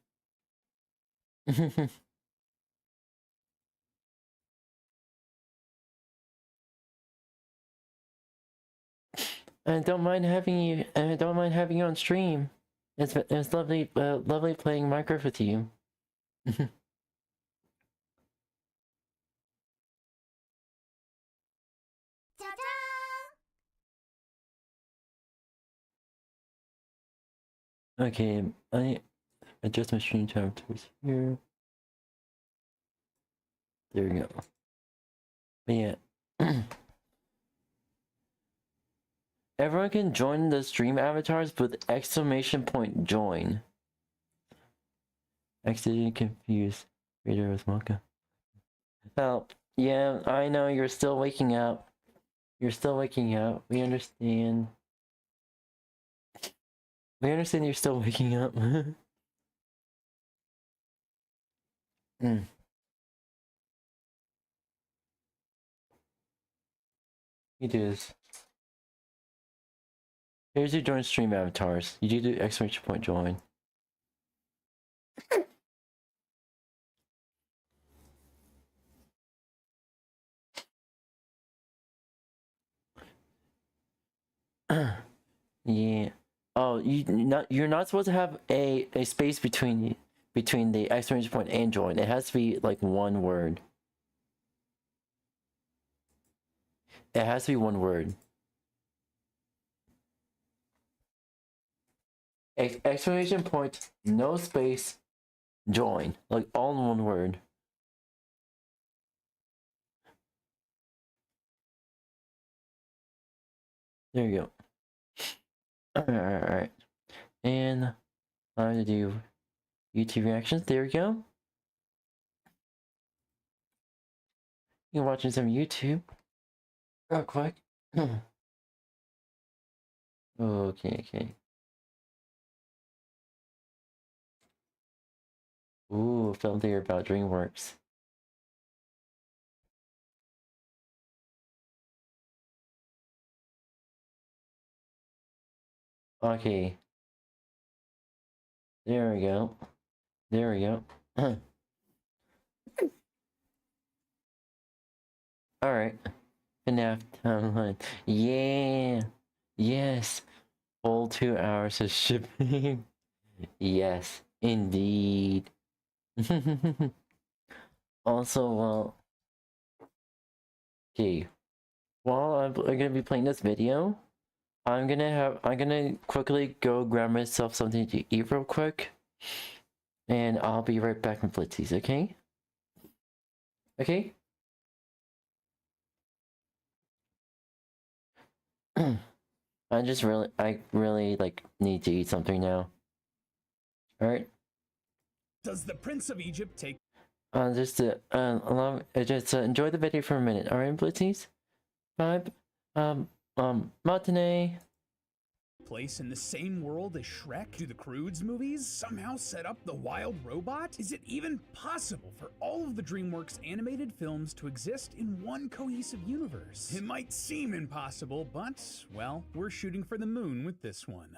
I don't mind having you. I don't mind having you on stream. It's lovely, lovely playing Minecraft with you. Okay, I adjust my stream time towards here. There we go. But yeah. Everyone can join the stream avatars with exclamation point join. Accidentally confused. Reader with Mocha. Help. Yeah, I know you're still waking up. You're still waking up. We understand. We understand you're still waking up. You do this. Here's your join stream avatars. You do the exclamation point join. Yeah. Oh, you're not supposed to have a space between the exclamation point and join. It has to be like one word. It has to be one word. Exclamation point, no space, join. Like all in one word. There you go. Alright. And I'm gonna do YouTube reactions. There we go. You're watching some YouTube. Real quick. Okay. Ooh, film theory about DreamWorks. Okay. There we go. Alright. FNAF timeline. Yeah! Yes! Full 2 hours of shipping. Yes, indeed. Also, well... Okay. While I'm gonna be playing this video, I'm gonna quickly go grab myself something to eat real quick. And I'll be right back with Blitzies, okay? Okay? I really like need to eat something now. Alright? Does the Prince of Egypt take Just enjoy the video for a minute. Alright, Blitzies? Vibe? Matinee? place in the same world as Shrek? Do the Croods movies somehow set up the wild robot? Is it even possible for all of the DreamWorks animated films to exist in one cohesive universe? It might seem impossible, but, well, we're shooting for the moon with this one.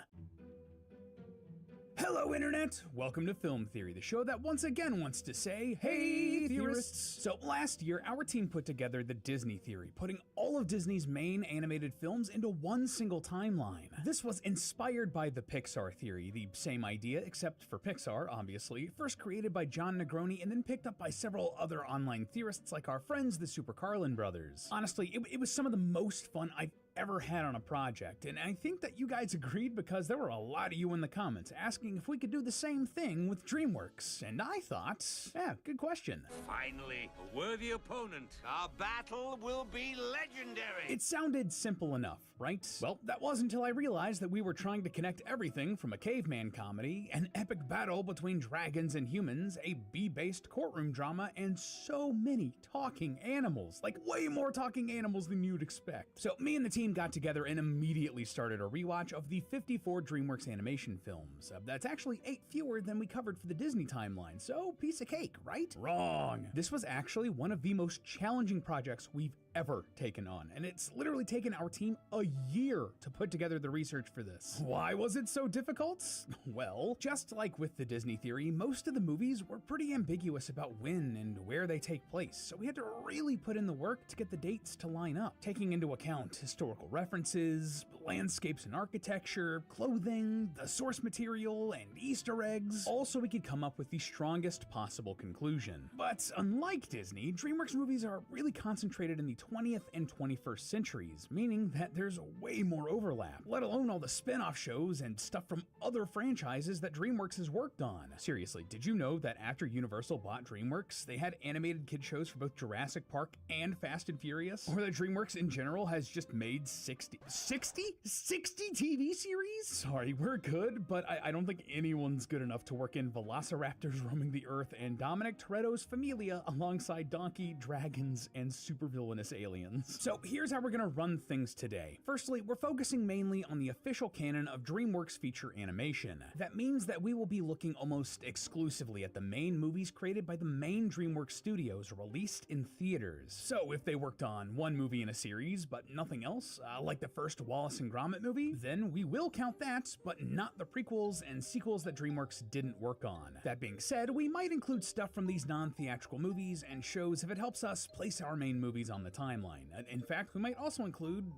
Hello, Internet! Welcome to Film Theory, the show that once again wants to say, hey, theorists! So last year, our team put together the Disney Theory, putting all of Disney's main animated films into one single timeline. This was inspired by the Pixar Theory, the same idea except for Pixar, obviously, first created by John Negroni and then picked up by several other online theorists like our friends, the Super Carlin brothers. Honestly, it was some of the most fun I've ever had on a project, and I think that you guys agreed because there were a lot of you in the comments asking if we could do the same thing with DreamWorks, and I thought, yeah, good question. Finally, a worthy opponent. Our battle will be legendary. It sounded simple enough, right? Well, that was until I realized that we were trying to connect everything from a caveman comedy, an epic battle between dragons and humans, a bee-based courtroom drama, and so many talking animals. Like, way more talking animals than you'd expect. So me and the team got together and immediately started a rewatch of the 54 DreamWorks animation films. That's actually 8 fewer than we covered for the Disney timeline, so piece of cake, right? Wrong! This was actually one of the most challenging projects we've ever taken on, and it's literally taken our team a year to put together the research for this. Why was it so difficult? Well, just like with the Disney Theory, most of the movies were pretty ambiguous about when and where they take place, so we had to really put in the work to get the dates to line up, taking into account historical references, landscapes and architecture, clothing, the source material, and Easter eggs, all so we could come up with the strongest possible conclusion. But unlike Disney, DreamWorks movies are really concentrated in the 20th and 21st centuries, meaning that there's way more overlap, let alone all the spin-off shows and stuff from other franchises that DreamWorks has worked on. Seriously, did you know that after Universal bought DreamWorks, they had animated kid shows for both Jurassic Park and Fast and Furious? Or that DreamWorks in general has just made 60 TV series? Sorry, we're good, but I don't think anyone's good enough to work in Velociraptors roaming the earth and Dominic Toretto's Familia alongside donkey, dragons, and supervillainous aliens. So here's how we're gonna run things today. Firstly, we're focusing mainly on the official canon of DreamWorks feature animation. That means that we will be looking almost exclusively at the main movies created by the main DreamWorks studios released in theaters. So if they worked on one movie in a series but nothing else, like the first Wallace and Gromit movie, then we will count that, but not the prequels and sequels that DreamWorks didn't work on. That being said, we might include stuff from these non-theatrical movies and shows if it helps us place our main movies on the timeline. In fact, we might also include,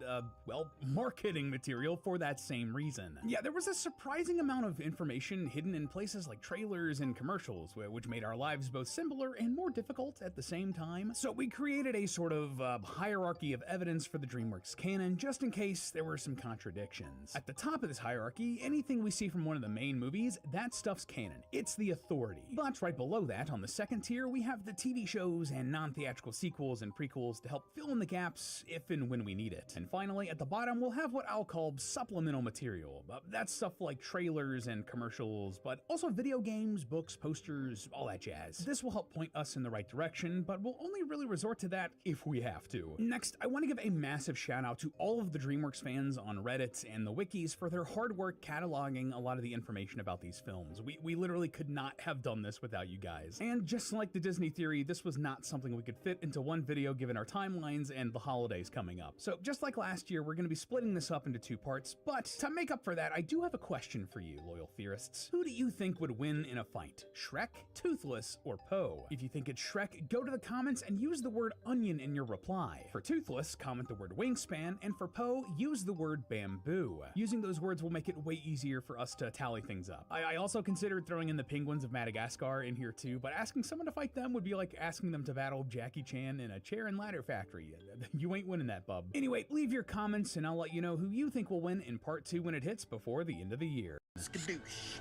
well, marketing material for that same reason. Yeah, there was a surprising amount of information hidden in places like trailers and commercials, which made our lives both simpler and more difficult at the same time. So we created a sort of hierarchy of evidence for the DreamWorks canon, just in case there were some contradictions. At the top of this hierarchy, anything we see from one of the main movies, that stuff's canon. It's the authority. But right below that, on the second tier, we have the TV shows and non-theatrical sequels and prequels to help fill in the gaps if and when we need it. And finally, at the bottom, we'll have what I'll call supplemental material. That's stuff like trailers and commercials, but also video games, books, posters, all that jazz. This will help point us in the right direction, but we'll only really resort to that if we have to. Next, I want to give a massive shout out to all of the DreamWorks fans on Reddit and the wikis for their hard work cataloging a lot of the information about these films. We literally could not have done this without you guys. And just like the Disney theory, this was not something we could fit into one video given our timelines and the holidays coming up. So just like last year, we're going to be splitting this up into 2 parts, but to make up for that, I do have a question for you, loyal theorists. Who do you think would win in a fight? Shrek, Toothless, or Poe? If you think it's Shrek, go to the comments and use the word onion in your reply. For Toothless, comment the word wingspan, and for Poe, use the word bamboo. Using those words will make it way easier for us to tally things up. I also considered throwing in the penguins of Madagascar in here too, but asking someone to fight them would be like asking them to battle Jackie Chan in a chair and ladder factory. You ain't winning that, bub. Anyway, leave your comments and I'll let you know who you think will win in part 2 when it hits before the end of the year. Skadoosh.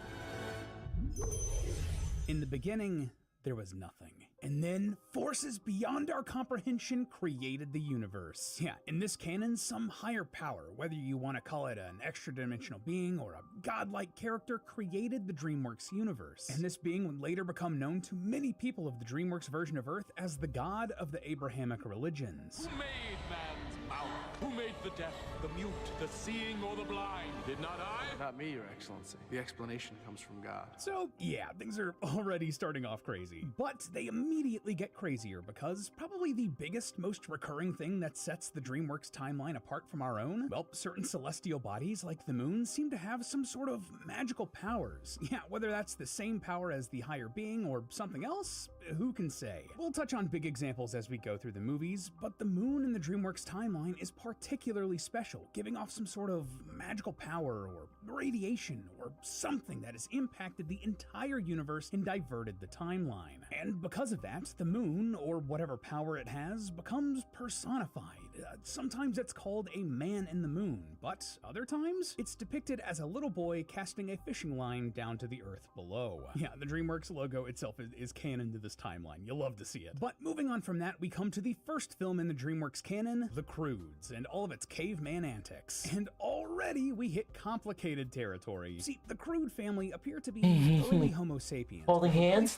In the beginning, there was nothing. And then, forces beyond our comprehension created the universe. Yeah, in this canon, some higher power, whether you want to call it an extra-dimensional being or a godlike character, created the DreamWorks universe. And this being would later become known to many people of the DreamWorks version of Earth as the god of the Abrahamic religions. Who made man's mouth? Who made the deaf, the mute, the seeing, or the blind? Did not I? Not me, Your Excellency. The explanation comes from God. So, yeah, things are already starting off crazy. But they immediately get crazier because probably the biggest, most recurring thing that sets the DreamWorks timeline apart from our own, well, certain celestial bodies like the moon seem to have some sort of magical powers. Yeah, whether that's the same power as the higher being or something else, who can say? We'll touch on big examples as we go through the movies, but the moon in the DreamWorks timeline is particularly special, giving off some sort of magical power or radiation or something that has impacted the entire universe and diverted the timeline. And because of that, the moon, or whatever power it has, becomes personified. Sometimes it's called a man in the moon, but other times it's depicted as a little boy casting a fishing line down to the earth below. Yeah, the DreamWorks logo itself is canon to this timeline. You'll love to see it. But moving on from that, we come to the first film in the DreamWorks canon, The Croods, and all of its caveman antics. And already we hit complicated territory. See, the Crude family appear to be early Homo sapiens. Holding hands,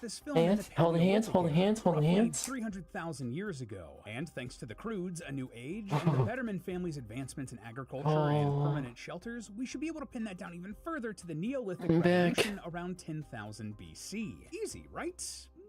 holding hands, holding hands, holding hands. 300,000 years ago. And thanks to the Crudes, a new age, and the Betterman family's advancements in agriculture and permanent shelters, we should be able to pin that down even further to the Neolithic Revolution around 10,000 BC. Easy, right?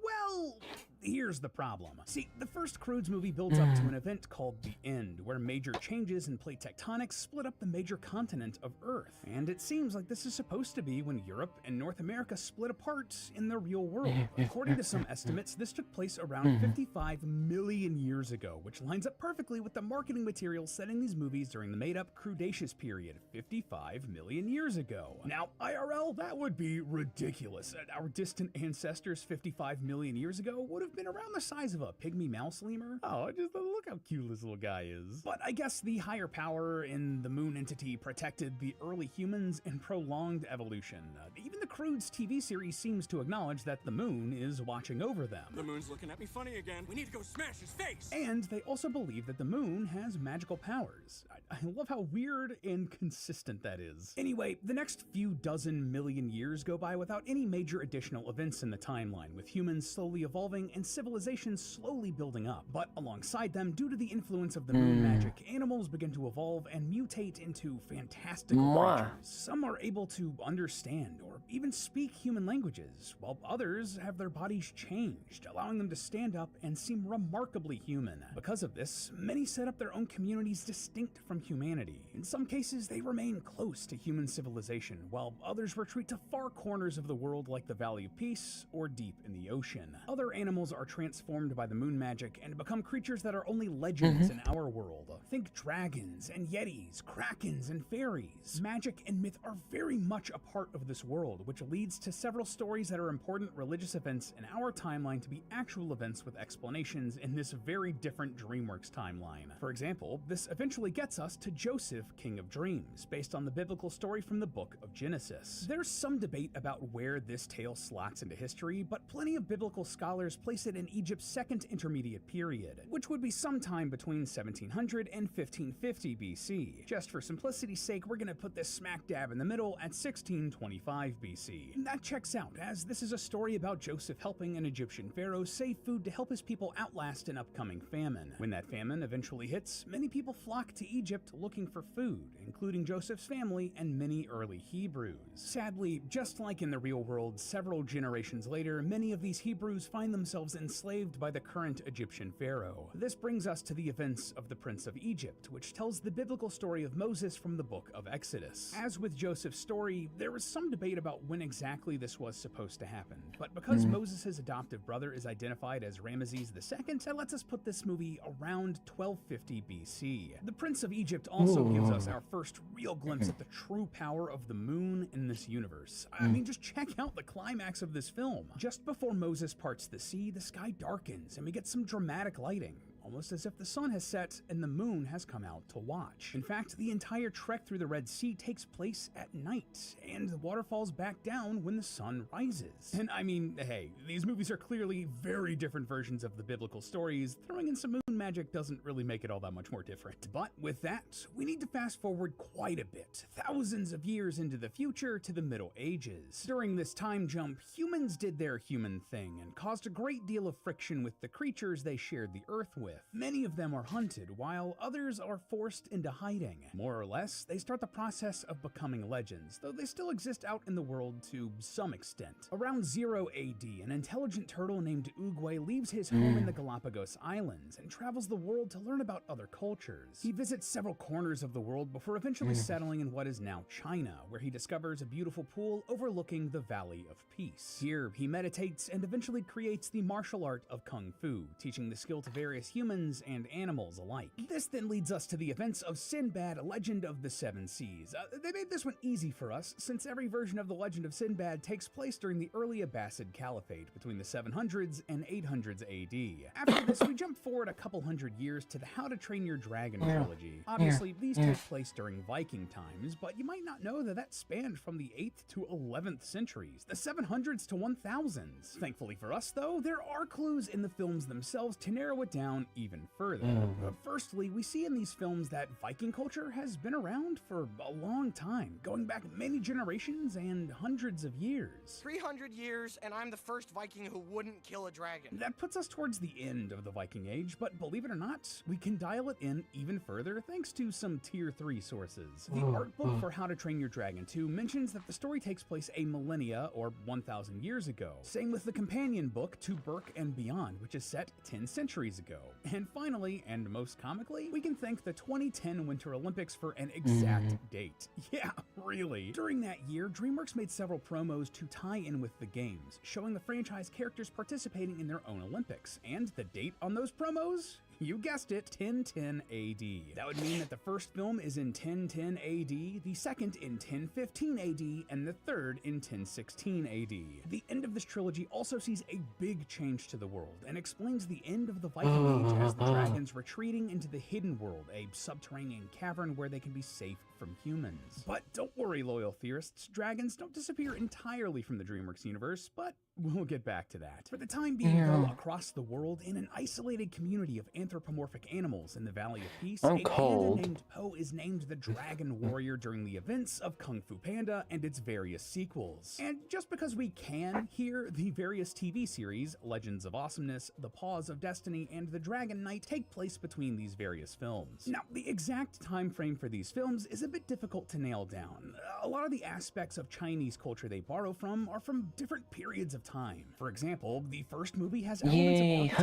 Well, here's the problem. See, the first Croods movie builds up to an event called The End, where major changes in plate tectonics split up the major continent of Earth. And it seems like this is supposed to be when Europe and North America split apart in the real world. According to some estimates, this took place around 55 million years ago, which lines up perfectly with the marketing material setting these movies during the made-up Cretaceous period, 55 million years ago. Now, IRL, that would be ridiculous. Our distant ancestors 55 million years ago would have been around the size of a pygmy mouse lemur. Oh, just look how cute this little guy is. But I guess the higher power in the moon entity protected the early humans and prolonged evolution. Even the Croods TV series seems to acknowledge that the moon is watching over them. The moon's looking at me funny again. We need to go smash his face. And they also believe that the moon has magical powers. I love how weird and consistent that is. Anyway, the next few dozen million years go by without any major additional events in the timeline, with humans slowly evolving and and civilizations slowly building up. But alongside them, due to the influence of the moon magic, animals begin to evolve and mutate into fantastical creatures. Some are able to understand or even speak human languages, while others have their bodies changed, allowing them to stand up and seem remarkably human. Because of this, many set up their own communities distinct from humanity. In some cases, they remain close to human civilization, while others retreat to far corners of the world like the Valley of Peace or deep in the ocean. Other animals are transformed by the moon magic and become creatures that are only legends in our world. Think dragons and yetis, krakens and fairies. Magic and myth are very much a part of this world, which leads to several stories that are important religious events in our timeline to be actual events with explanations in this very different DreamWorks timeline. For example, this eventually gets us to Joseph, King of Dreams, based on the biblical story from the book of Genesis. There's some debate about where this tale slots into history, but plenty of biblical scholars place it in Egypt's second intermediate period, which would be sometime between 1700 and 1550 BC. Just for simplicity's sake, we're gonna put this smack dab in the middle at 1625 BC. And that checks out, as this is a story about Joseph helping an Egyptian pharaoh save food to help his people outlast an upcoming famine. When that famine eventually hits, many people flock to Egypt looking for food, including Joseph's family and many early Hebrews. Sadly, just like in the real world, several generations later, many of these Hebrews find themselves enslaved by the current Egyptian pharaoh. This brings us to the events of the Prince of Egypt, which tells the biblical story of Moses from the book of Exodus. As with Joseph's story, there was some debate about when exactly this was supposed to happen, but because Moses' adoptive brother is identified as Ramesses II, that lets us put this movie around 1250 BC. The Prince of Egypt also gives us our first real glimpse at the true power of the moon in this universe. I mean, just check out the climax of this film. Just before Moses parts the sea, the sky darkens and we get some dramatic lighting, almost as if the sun has set and the moon has come out to watch. In fact, the entire trek through the Red Sea takes place at night, and the water falls back down when the sun rises. And I mean, hey, these movies are clearly very different versions of the biblical stories. Throwing in some moon magic doesn't really make it all that much more different. But with that, we need to fast forward quite a bit, thousands of years into the future to the Middle Ages. During this time jump, humans did their human thing and caused a great deal of friction with the creatures they shared the earth with. Many of them are hunted, while others are forced into hiding. More or less, they start the process of becoming legends, though they still exist out in the world to some extent. Around 0 AD, an intelligent turtle named 𝙂𝙚 leaves his home in the Galapagos Islands and travels the world to learn about other cultures. He visits several corners of the world before eventually settling in what is now China, where he discovers a beautiful pool overlooking the Valley of Peace. Here, he meditates and eventually creates the martial art of Kung Fu, teaching the skill to various humans and animals alike. This then leads us to the events of Sinbad, Legend of the Seven Seas. They made this one easy for us, since every version of the Legend of Sinbad takes place during the early Abbasid Caliphate between the 700s and 800s AD. After this, we jump forward a couple hundred years to the How to Train Your Dragon trilogy. Obviously, these take place during Viking times, but you might not know that spanned from the 8th to 11th centuries, the 700s to 1000s. Thankfully for us, though, there are clues in the films themselves to narrow it down even further. Firstly, we see in these films that Viking culture has been around for a long time, going back many generations and hundreds of years. 300 years, and I'm the first Viking who wouldn't kill a dragon. That puts us towards the end of the Viking Age, but believe it or not, we can dial it in even further thanks to some Tier 3 sources. The art book for How to Train Your Dragon 2 mentions that the story takes place a millennia or 1,000 years ago. Same with the companion book To Berk and Beyond, which is set 10 centuries ago. And finally, and most comically, we can thank the 2010 Winter Olympics for an exact date. Yeah, really. During that year, DreamWorks made several promos to tie in with the games, showing the franchise characters participating in their own Olympics. And the date on those promos? You guessed it, 1010 AD. That would mean that the first film is in 1010 AD, the second in 1015 AD, and the third in 1016 AD. The end of this trilogy also sees a big change to the world and explains the end of the Viking Age as the dragons retreating into the hidden world, a subterranean cavern where they can be safe from humans. But don't worry, loyal theorists, dragons don't disappear entirely from the DreamWorks universe, but we'll get back to that. For the time being, though, across the world, in an isolated community of anthropomorphic animals in the Valley of Peace, I'm a panda cold. named Po is named the Dragon Warrior during the events of Kung Fu Panda and its various sequels. And just because we can hear the various TV series, Legends of Awesomeness, The Paws of Destiny, and The Dragon Knight take place between these various films. Now, the exact time frame for these films is a bit difficult to nail down. A lot of the aspects of Chinese culture they borrow from are from different periods of time. For example, the first movie has elements of architecture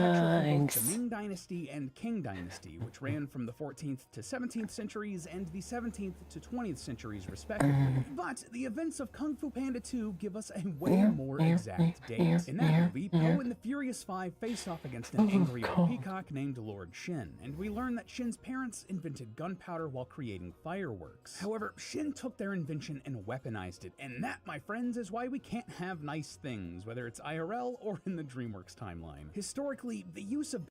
from both the Ming Dynasty and Qing Dynasty, which ran from the 14th to 17th centuries and the 17th to 20th centuries respectively. But the events of Kung Fu Panda 2 give us a way more exact date. In that movie, Po and the Furious Five face off against an angry old peacock named Lord Shin, and we learn that Shin's parents invented gunpowder while creating fireworks. However, Shin took their invention and weaponized it, and that, my friends, is why we can't have nice things, whether it's IRL or in the DreamWorks timeline. Historically, the use of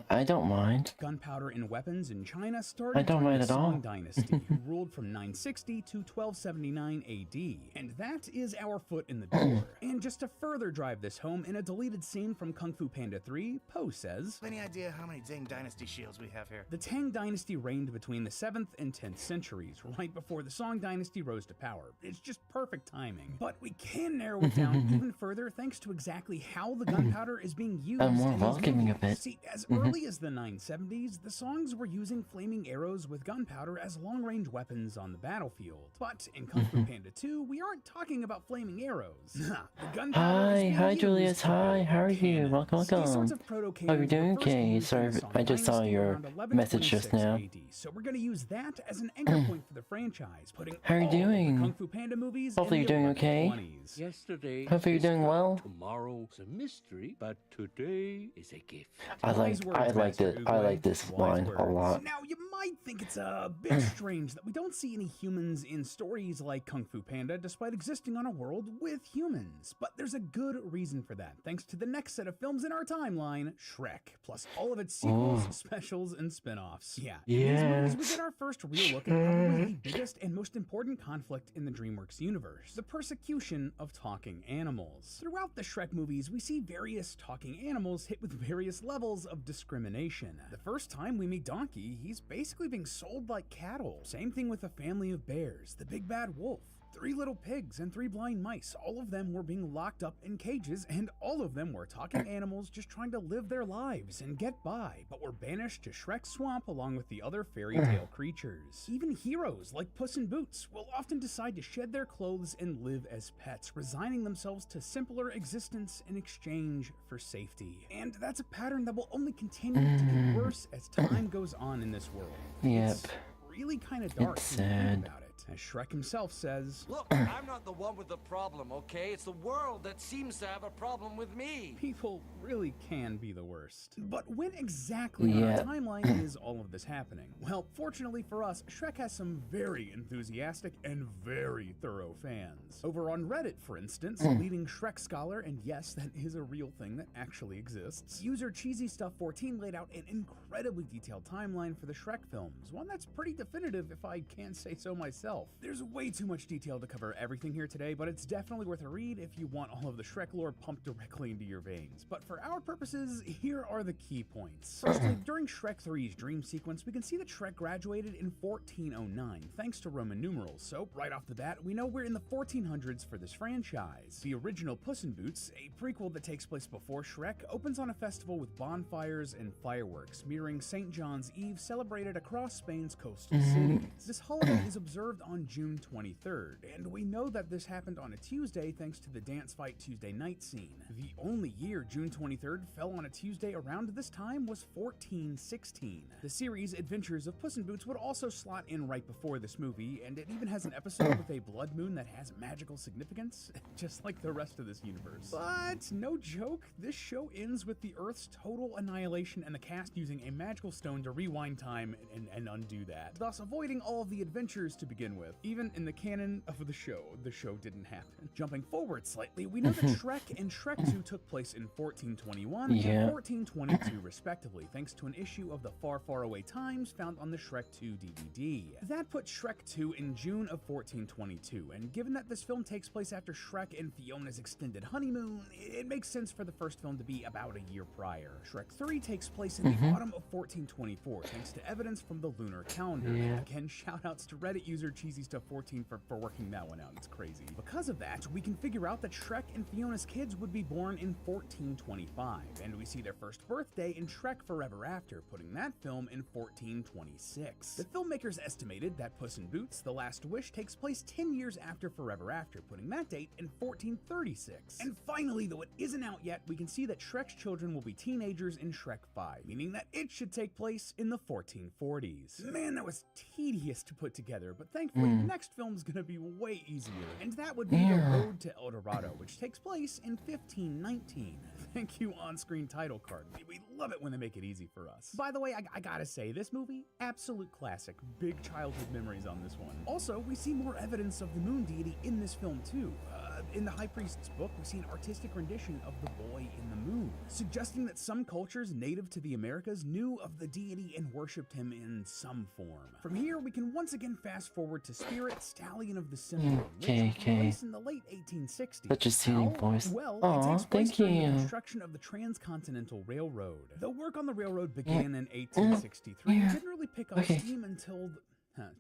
I don't mind. gunpowder in weapons in China started I don't during mind the at all. Song Dynasty, who ruled from 960 to 1279 AD, and that is our foot in the door. And just to further drive this home, in a deleted scene from Kung Fu Panda 3, Po says, Any idea how many Tang Dynasty shields we have here? the Tang Dynasty reigned between the 7th and 10th centuries, right before the Song Dynasty rose to power. It's just perfect timing. But we can narrow it down even further thanks to exactly how the gunpowder is being used I'm more in these welcoming of movies. it. See, as early as the 970s, the Songs were using flaming arrows with gunpowder as long-range weapons on the battlefield. But in Kung Fu Panda 2, we aren't talking about flaming arrows. The gunpowder is being Hi used Julius, to hi, build how are you? cannons. Welcome, These sorts welcome. of proto-cannons Hope you're doing were first okay. used in Sorry, the Song I just saw Dynasty your around message just 1126 now. AD, so we're gonna use that as an anchor point for the franchise, putting How are you all of the doing? Kung Fu Panda movies Hopefully in the you're doing okay. 1120s. Yesterday Hopefully you're is doing God, well. Tomorrow's a mystery, but today is a gift. I Wise words, Master I Ugly. like this Wise line a words. lot. Now, you might think it's a bit strange that we don't see any humans in stories like Kung Fu Panda, despite existing on a world with humans. But there's a good reason for that, thanks to the next set of films in our timeline, Shrek, plus all of its sequels, specials, and spin-offs. Yeah, in these movies we get our first real look at probably the biggest and most important conflict in the DreamWorks universe, the persecution of talking animals. Throughout the Shrek movies, we see various talking animals hit with various levels of discrimination. The first time we meet Donkey, he's basically being sold like cattle. Same thing with a family of bears, the big bad wolf, 3 little pigs, and 3 blind mice. All of them were being locked up in cages, and all of them were talking animals just trying to live their lives and get by, but were banished to Shrek's swamp along with the other fairy tale creatures. Even heroes like Puss in Boots will often decide to shed their clothes and live as pets, resigning themselves to simpler existence in exchange for safety. And that's a pattern that will only continue to get worse as time goes on in this world. Yep. It's really kind of dark It's when you think sad. about it. As Shrek himself says, Look, I'm not the one with the problem, okay? It's the world that seems to have a problem with me. people really can be the worst. But when exactly on Yeah. our timeline is all of this happening? Well, fortunately for us, Shrek has some very enthusiastic and very thorough fans. Over on Reddit, for instance, a leading Shrek scholar, and yes, that is a real thing that actually exists, user Cheesy Stuff 14 laid out an incredibly detailed timeline for the Shrek films, one that's pretty definitive if I can say so myself. There's way too much detail to cover everything here today, but it's definitely worth a read if you want all of the Shrek lore pumped directly into your veins. But for our purposes, here are the key points. Firstly, during Shrek 3's dream sequence, we can see that Shrek graduated in 1409, thanks to Roman numerals, so right off the bat, we know we're in the 1400s for this franchise. The original Puss in Boots, a prequel that takes place before Shrek, opens on a festival with bonfires and fireworks, mirroring St. John's Eve celebrated across Spain's coastal cities. This holiday is observed on June 23rd, and we know that this happened on a Tuesday thanks to the Dance Fight Tuesday night scene. The only year June 23rd fell on a Tuesday around this time was 1416. The series Adventures of Puss in Boots would also slot in right before this movie, and it even has an episode with a blood moon that has magical significance, just like the rest of this universe. But no joke, this show ends with the Earth's total annihilation and the cast using a magical stone to rewind time and undo that, thus avoiding all of the adventures to begin begin with. Even in the canon of the show didn't happen. Jumping forward slightly, we know that Shrek and Shrek 2 took place in 1421 and 1422 respectively, thanks to an issue of the Far, Far Away Times found on the Shrek 2 DVD. That put Shrek 2 in June of 1422, and given that this film takes place after Shrek and Fiona's extended honeymoon, it makes sense for the first film to be about a year prior. Shrek 3 takes place in the autumn of 1424, thanks to evidence from the lunar calendar. Again, shoutouts to Reddit user CheesyStuff14 for working that one out. It's crazy. Because of that, we can figure out that Shrek and Fiona's kids would be born in 1425, and we see their first birthday in Shrek Forever After, putting that film in 1426. The filmmakers estimated that Puss in Boots: The Last Wish takes place 10 years after Forever After, putting that date in 1436. And finally, though it isn't out yet, we can see that Shrek's children will be teenagers in Shrek 5, meaning that it should take place in the 1440s. Man, that was tedious to put together, but thankfully the next film is gonna be way easier, and that would be The Road to El Dorado, which takes place in 1519. Thank you, on-screen title card. We love it when they make it easy for us. By the way, I gotta say, this movie, absolute classic. Big childhood memories on this one. Also, we see more evidence of the moon deity in this film too. In the High Priest's book, we see an artistic rendition of the boy in the moon, suggesting that some cultures native to the Americas knew of the deity and worshipped him in some form. From here, we can once again fast forward to Spirit, Stallion of the Symbol, which took place in the late 1860s. Such a soothing voice. Well, Aw, it takes place thank during the you. construction of the Transcontinental Railroad. The work on the railroad began in 1863 and didn't really pick up steam until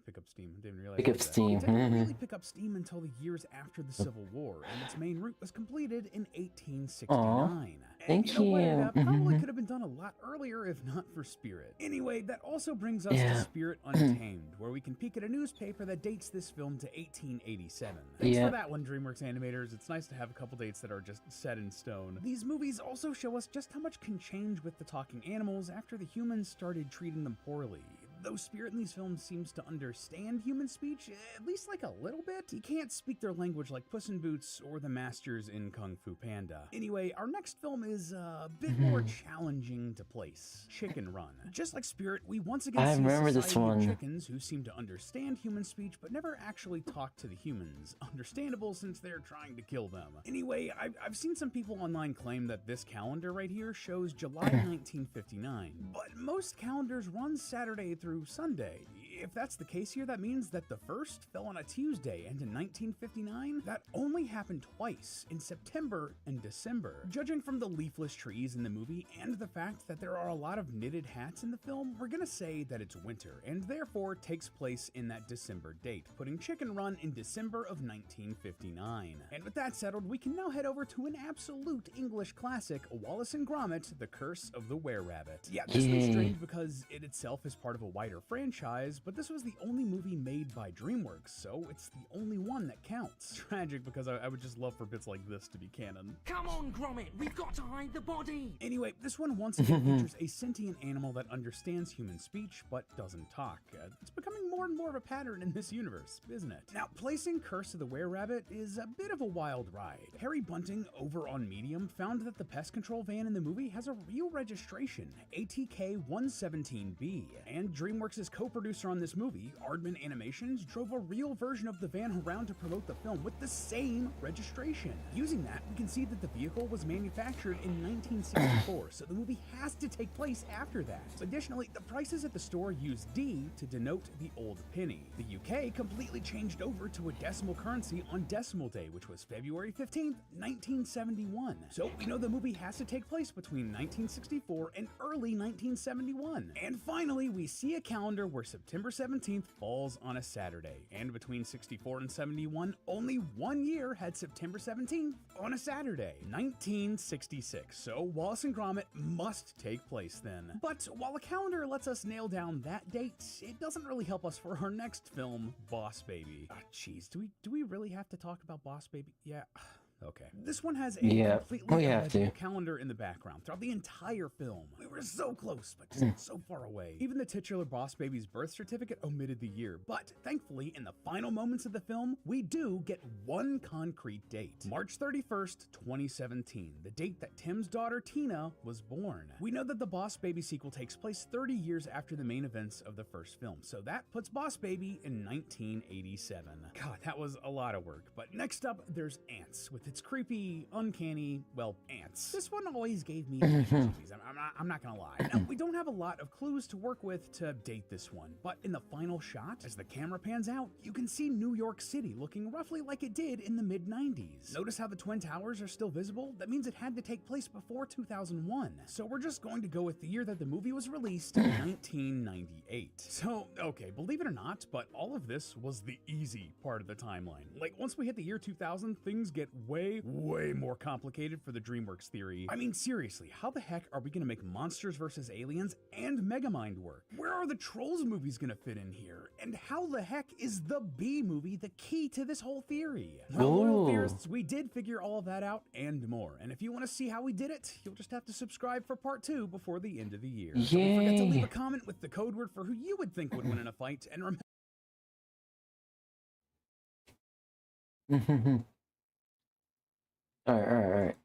pick up steam. I didn't realize. Pick up steam. It didn't really pick up steam until the years after the Civil War, and its main route was completed in 1869. Thank you. Know what? you. It probably could have been done a lot earlier if not for Spirit. Anyway, that also brings us to Spirit Untamed, where we can peek at a newspaper that dates this film to 1887. Thanks for that one, DreamWorks animators. It's nice to have a couple dates that are just set in stone. These movies also show us just how much can change with the talking animals after the humans started treating them poorly. Though Spirit in these films seems to understand human speech, at least like a little bit, he can't speak their language like Puss in Boots or the masters in Kung Fu Panda. Anyway, our next film is a bit more challenging to place. Chicken Run. Just like Spirit, we once again see a society of chickens who seem to understand human speech but never actually talk to the humans. Understandable since they're trying to kill them. Anyway, I've seen some people online claim that this calendar right here shows July 1959, but most calendars run Saturday through Sunday. If that's the case here, that means that the first fell on a Tuesday, and in 1959, that only happened twice, in September and December. Judging from the leafless trees in the movie and the fact that there are a lot of knitted hats in the film, we're gonna say that it's winter, and therefore takes place in that December date, putting Chicken Run in December of 1959. And with that settled, we can now head over to an absolute English classic, Wallace and Gromit: The Curse of the Were-Rabbit. Yeah, this was strange because it itself is part of a wider franchise, but this was the only movie made by DreamWorks, so it's the only one that counts. Tragic, because I would just love for bits like this to be canon. Come on, Gromit, we've got to hide the body! Anyway, this one once again features a sentient animal that understands human speech, but doesn't talk. It's becoming more and more of a pattern in this universe, isn't it? Now, placing Curse of the Were-Rabbit is a bit of a wild ride. Harry Bunting, over on Medium, found that the pest control van in the movie has a real registration, ATK 117B, and DreamWorks' co-producer on this movie, Aardman Animations, drove a real version of the van around to promote the film with the same registration. Using that, we can see that the vehicle was manufactured in 1964, so the movie has to take place after that. Additionally, the prices at the store use D to denote the old penny. The UK completely changed over to a decimal currency on Decimal Day, which was February 15th, 1971. So we know the movie has to take place between 1964 and early 1971. And finally, we see a calendar where September 17th falls on a Saturday. And between 64 and 71, only one year had September 17th on a Saturday, 1966. So Wallace and Gromit must take place then. But while the calendar lets us nail down that date, it doesn't really help us for our next film, Boss Baby. Jeez, do we really have to talk about Boss Baby? Yeah. Okay. This one has a Yeah, completely we have illegible to. calendar in the background throughout the entire film. We were so close, but just so far away. Even the titular boss baby's birth certificate omitted the year, but thankfully, in the final moments of the film, we do get one concrete date. March 31st, 2017, the date that Tim's daughter Tina was born. We know that the Boss Baby sequel takes place 30 years after the main events of the first film, so that puts Boss Baby in 1987. God, that was a lot of work. But next up, there's Ants, with its creepy, uncanny, well, ants. This one always gave me the heebie-jeebies, I'm not gonna lie. Now, we don't have a lot of clues to work with to date this one, but in the final shot, as the camera pans out, you can see New York City looking roughly like it did in the mid-90s. Notice how the Twin Towers are still visible? That means it had to take place before 2001. So we're just going to go with the year that the movie was released, 1998. So, okay, believe it or not, but all of this was the easy part of the timeline. Like, once we hit the year 2000, things get way more complicated for the DreamWorks theory. I mean, seriously, how the heck are we gonna make Monsters vs. Aliens and Megamind work? Where are the Trolls movies gonna fit in here? And how the heck is the B movie the key to this whole theory? Well, loyal theorists, we did figure all of that out and more. And if you want to see how we did it, you'll just have to subscribe for part 2 before the end of the year. Don't forget to leave a comment with the code word for who you would think would win in a fight, and remember. Alright.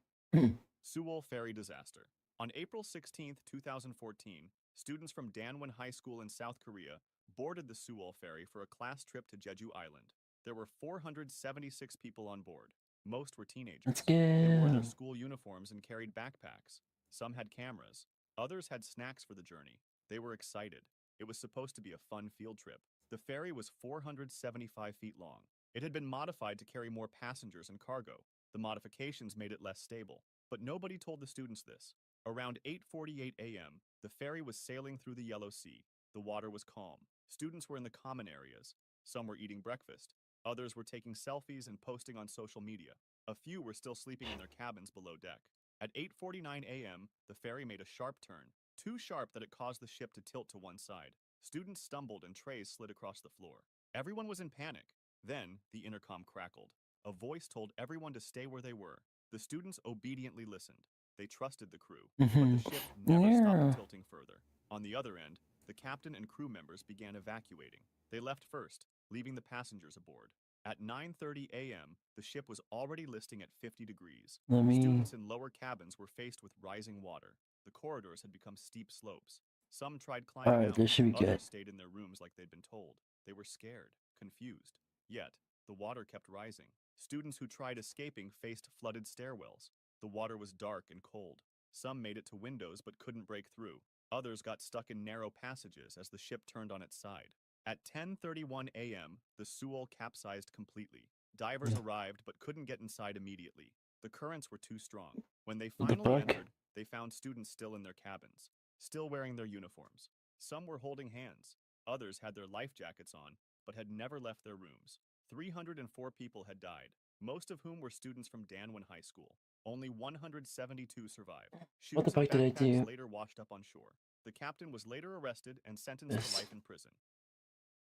Sewol Ferry Disaster. On April 16, 2014, students from Danwon High School in South Korea boarded the Sewol Ferry for a class trip to Jeju Island. There were 476 people on board. Most were teenagers. Let's They wore their go. school uniforms and carried backpacks. Some had cameras. Others had snacks for the journey. They were excited. It was supposed to be a fun field trip. The ferry was 475 feet long. It had been modified to carry more passengers and cargo. The modifications made it less stable. But nobody told the students this. Around 8:48 a.m., the ferry was sailing through the Yellow Sea. The water was calm. Students were in the common areas. Some were eating breakfast. Others were taking selfies and posting on social media. A few were still sleeping in their cabins below deck. At 8:49 a.m., the ferry made a sharp turn, too sharp that it caused the ship to tilt to one side. Students stumbled and trays slid across the floor. Everyone was in panic. Then, the intercom crackled. A voice told everyone to stay where they were. The students obediently listened. They trusted the crew, but the ship never stopped tilting further. On the other end, the captain and crew members began evacuating. They left first, leaving the passengers aboard. At 9:30 a.m., the ship was already listing at 50 degrees. Students in lower cabins were faced with rising water. The corridors had become steep slopes. Some tried climbing out, others stayed in their rooms like they'd been told. They were scared, confused. Yet, the water kept rising. Students who tried escaping faced flooded stairwells. The water was dark and cold. Some made it to windows but couldn't break through. Others got stuck in narrow passages as the ship turned on its side. At 10:31 a.m., the Sewol capsized completely. Divers arrived but couldn't get inside immediately. The currents were too strong. When they finally entered, they found students still in their cabins, still wearing their uniforms. Some were holding hands. Others had their life jackets on, but had never left their rooms. 304 people had died, most of whom were students from Danwon High School. Only 172 survived. Shoes and backpacks later washed up on shore. The captain was later arrested and sentenced to life in prison.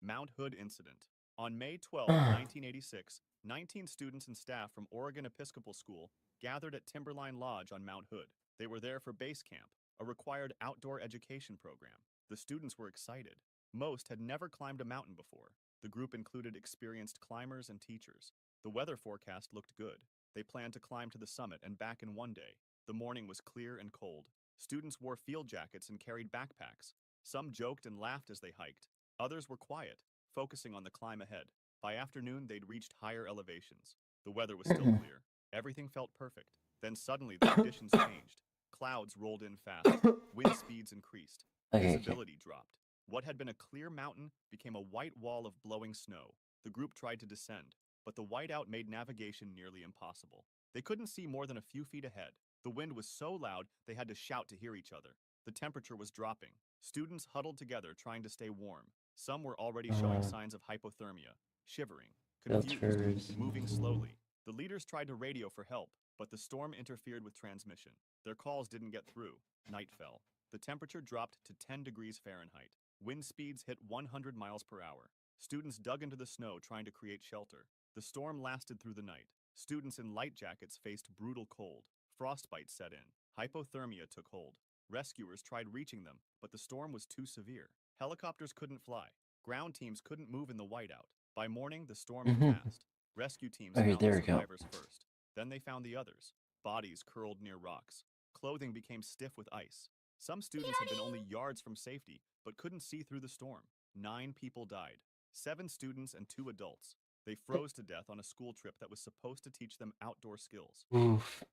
Mount Hood Incident. On May 12, 1986, 19 students and staff from Oregon Episcopal School gathered at Timberline Lodge on Mount Hood. They were there for base camp, a required outdoor education program. The students were excited. Most had never climbed a mountain before. The group included experienced climbers and teachers. The weather forecast looked good. They planned to climb to the summit and back in one day. The morning was clear and cold. Students wore field jackets and carried backpacks. Some joked and laughed as they hiked. Others were quiet, focusing on the climb ahead. By afternoon, they'd reached higher elevations. The weather was still clear. Everything felt perfect. Then suddenly the conditions changed. Clouds rolled in fast. Wind speeds increased. Visibility dropped. What had been a clear mountain became a white wall of blowing snow. The group tried to descend, but the whiteout made navigation nearly impossible. They couldn't see more than a few feet ahead. The wind was so loud they had to shout to hear each other. The temperature was dropping. Students huddled together trying to stay warm. Some were already showing signs of hypothermia, shivering, confused, moving slowly. The leaders tried to radio for help, but the storm interfered with transmission. Their calls didn't get through. Night fell. The temperature dropped to 10 degrees Fahrenheit. Wind speeds hit 100 miles per hour. Students dug into the snow trying to create shelter. The storm lasted through the night. Students in light jackets faced brutal cold. Frostbite set in. Hypothermia took hold. Rescuers tried reaching them, but the storm was too severe. Helicopters couldn't fly. Ground teams couldn't move in the whiteout. By morning, the storm had passed. Rescue teams Okay, found there the we go. survivors first. Then they found the others. Bodies curled near rocks. Clothing became stiff with ice. Some students had been only yards from safety, but couldn't see through the storm. 9 people died. 7 students and 2 adults. They froze to death on a school trip that was supposed to teach them outdoor skills. Oof.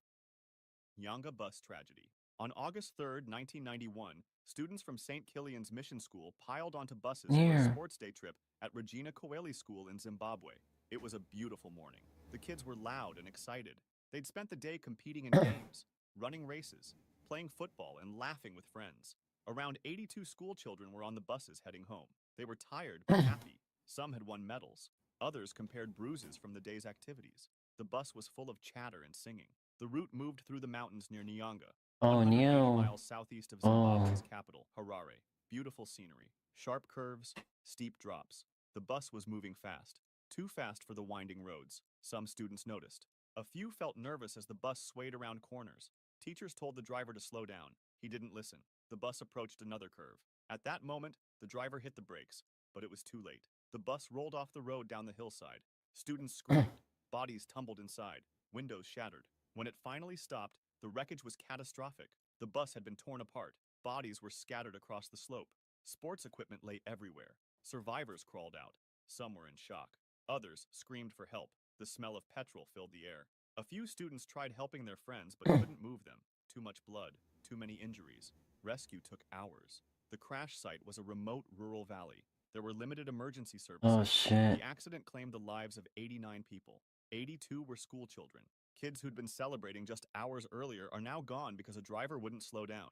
Yanga bus tragedy. On August 3rd, 1991, students from St. Killian's Mission School piled onto buses for a Yeah. sports day trip at Regina Coeli School in Zimbabwe. It was a beautiful morning. The kids were loud and excited. They'd spent the day competing in games, running races, playing football, and laughing with friends. Around 82 school children were on the buses heading home. They were tired but happy. Some had won medals. Others compared bruises from the day's activities. The bus was full of chatter and singing. The route moved through the mountains near Nyanga, Oh 180 no. miles southeast of Zimbabwe's capital, Harare. Beautiful scenery, sharp curves, steep drops. The bus was moving fast, too fast for the winding roads. Some students noticed. A few felt nervous as the bus swayed around corners. Teachers told the driver to slow down. He didn't listen. The bus approached another curve. At that moment, the driver hit the brakes, but it was too late. The bus rolled off the road down the hillside. Students screamed. Bodies tumbled inside. Windows shattered. When it finally stopped, the wreckage was catastrophic. The bus had been torn apart. Bodies were scattered across the slope. Sports equipment lay everywhere. Survivors crawled out. Some were in shock. Others screamed for help. The smell of petrol filled the air. A few students tried helping their friends but couldn't move them. Too much blood. Too many injuries. Rescue took hours. The crash site was a remote rural valley. There were limited emergency services. Oh shit. The accident claimed the lives of 89 people. 82 were school children. Kids who'd been celebrating just hours earlier are now gone because a driver wouldn't slow down.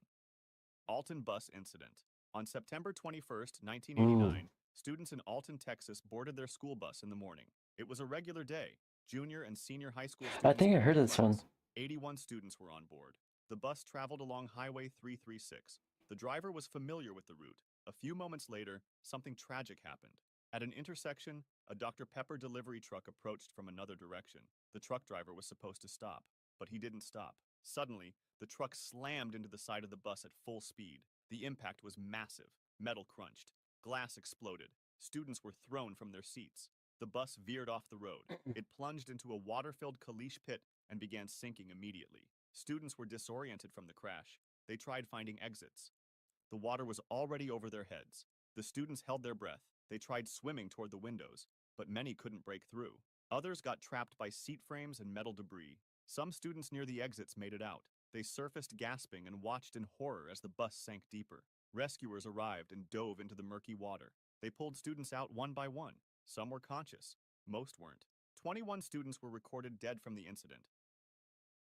Alton bus incident. On September 21st, 1989, students in Alton, Texas boarded their school bus in the morning. It was a regular day. Junior and senior high school students. I think I heard went to this one. class. 81 students were on board. The bus traveled along Highway 336. The driver was familiar with the route. A few moments later, something tragic happened. At an intersection, a Dr. Pepper delivery truck approached from another direction. The truck driver was supposed to stop, but he didn't stop. Suddenly, the truck slammed into the side of the bus at full speed. The impact was massive. Metal crunched. Glass exploded. Students were thrown from their seats. The bus veered off the road. It plunged into a water-filled caliche pit and began sinking immediately. Students were disoriented from the crash. They tried finding exits. The water was already over their heads. The students held their breath. They tried swimming toward the windows, but many couldn't break through. Others got trapped by seat frames and metal debris. Some students near the exits made it out. They surfaced gasping and watched in horror as the bus sank deeper. Rescuers arrived and dove into the murky water. They pulled students out one by one. Some were conscious. Most weren't. 21 students were recorded dead from the incident.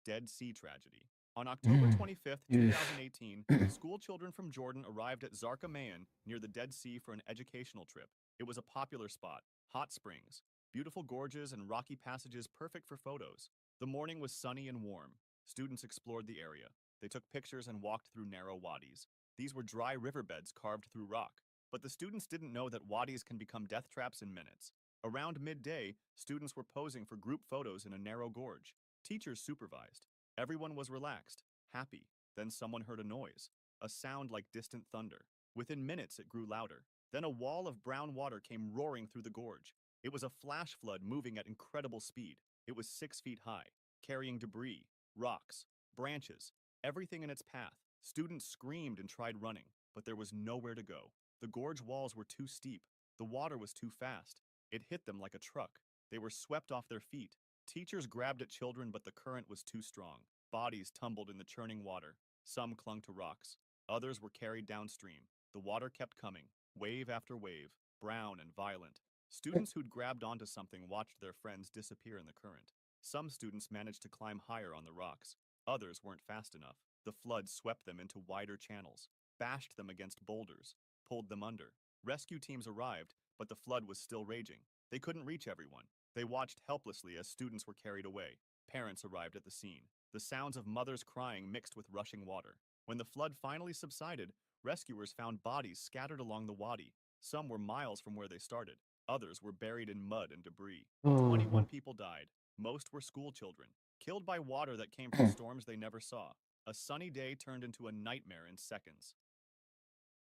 Dead Sea tragedy. On October 25th, 2018, school children from Jordan arrived at 𝙂𝙚𝙣𝙚 near the Dead Sea for an educational trip. It was a popular spot. Hot springs, beautiful gorges, and rocky passages perfect for photos. The morning was sunny and warm. Students explored the area. They took pictures and walked through narrow wadis. These were dry riverbeds carved through rock. But the students didn't know that wadis can become death traps in minutes. Around midday, students were posing for group photos in a narrow gorge. Teachers supervised. Everyone was relaxed, happy. Then someone heard a noise, a sound like distant thunder. Within minutes, it grew louder. Then a wall of brown water came roaring through the gorge. It was a flash flood moving at incredible speed. It was 6 feet high, carrying debris, rocks, branches, everything in its path. Students screamed and tried running, but there was nowhere to go. The gorge walls were too steep. The water was too fast. It hit them like a truck. They were swept off their feet. Teachers grabbed at children, but the current was too strong. Bodies tumbled in the churning water. Some clung to rocks. Others were carried downstream. The water kept coming, wave after wave, brown and violent. Students who'd grabbed onto something watched their friends disappear in the current. Some students managed to climb higher on the rocks. Others weren't fast enough. The flood swept them into wider channels, bashed them against boulders, pulled them under. Rescue teams arrived, but the flood was still raging. They couldn't reach everyone. They watched helplessly as students were carried away. Parents arrived at the scene. The sounds of mothers crying mixed with rushing water. When the flood finally subsided, rescuers found bodies scattered along the wadi. Some were miles from where they started. Others were buried in mud and debris. 21 people died. Most were school children, killed by water that came from storms they never saw. A sunny day turned into a nightmare in seconds.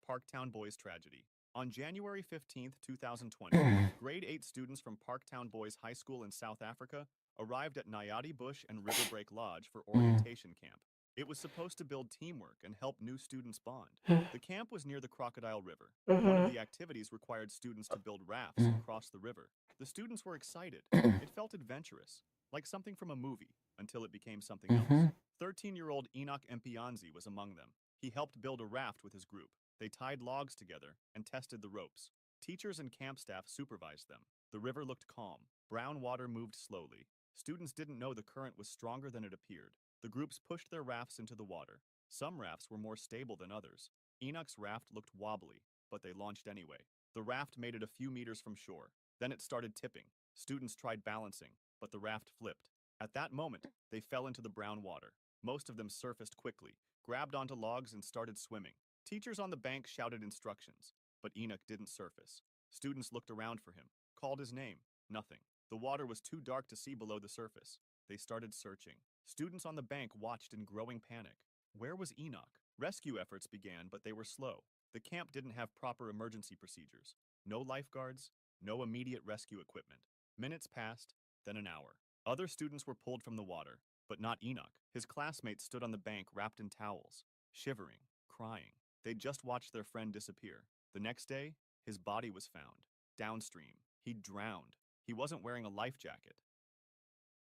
Parktown Boys tragedy. On January 15, 2020, grade 8 students from Parktown Boys High School in South Africa arrived at 𝙂𝙚𝙣𝙚 and Riverbreak Lodge for orientation camp. It was supposed to build teamwork and help new students bond. The camp was near the Crocodile River. One of the activities required students to build rafts and cross the river. The students were excited. It felt adventurous, like something from a movie, until it became something else. 13-year-old 𝙂𝙚𝙣𝙚 was among them. He helped build a raft with his group. They tied logs together and tested the ropes. Teachers and camp staff supervised them. The river looked calm. Brown water moved slowly. Students didn't know the current was stronger than it appeared. The groups pushed their rafts into the water. Some rafts were more stable than others. Enoch's raft looked wobbly, but they launched anyway. The raft made it a few meters from shore. Then it started tipping. Students tried balancing, but the raft flipped. At that moment, they fell into the brown water. Most of them surfaced quickly, grabbed onto logs and started swimming. Teachers on the bank shouted instructions, but Enoch didn't surface. Students looked around for him, called his name. Nothing. The water was too dark to see below the surface. They started searching. Students on the bank watched in growing panic. Where was Enoch? Rescue efforts began, but they were slow. The camp didn't have proper emergency procedures. No lifeguards, no immediate rescue equipment. Minutes passed, then an hour. Other students were pulled from the water, but not Enoch. His classmates stood on the bank wrapped in towels, shivering, crying. They'd just watched their friend disappear. The next day, his body was found. Downstream. He'd drowned. He wasn't wearing a life jacket.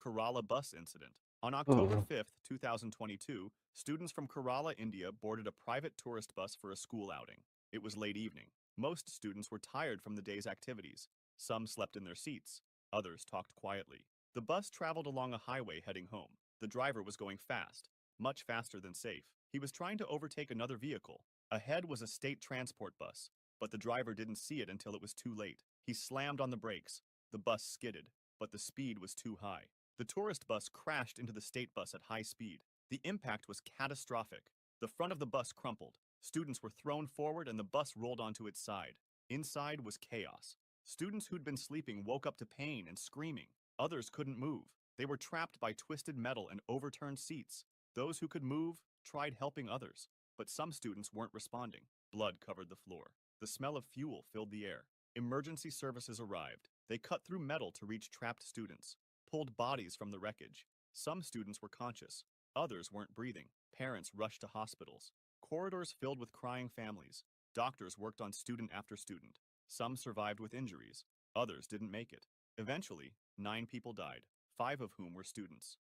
Kerala bus incident. On October 5th, 2022, students from Kerala, India boarded a private tourist bus for a school outing. It was late evening. Most students were tired from the day's activities. Some slept in their seats. Others talked quietly. The bus traveled along a highway heading home. The driver was going fast, much faster than safe. He was trying to overtake another vehicle. Ahead was a state transport bus, but the driver didn't see it until it was too late. He slammed on the brakes. The bus skidded, but the speed was too high. The tourist bus crashed into the state bus at high speed. The impact was catastrophic. The front of the bus crumpled. Students were thrown forward and the bus rolled onto its side. Inside was chaos. Students who'd been sleeping woke up to pain and screaming. Others couldn't move. They were trapped by twisted metal and overturned seats. Those who could move tried helping others, but some students weren't responding. Blood covered the floor. The smell of fuel filled the air. Emergency services arrived. They cut through metal to reach trapped students, pulled bodies from the wreckage. Some students were conscious. Others weren't breathing. Parents rushed to hospitals. Corridors filled with crying families. Doctors worked on student after student. Some survived with injuries. Others didn't make it. Eventually, 9 people died, 5 of whom were students.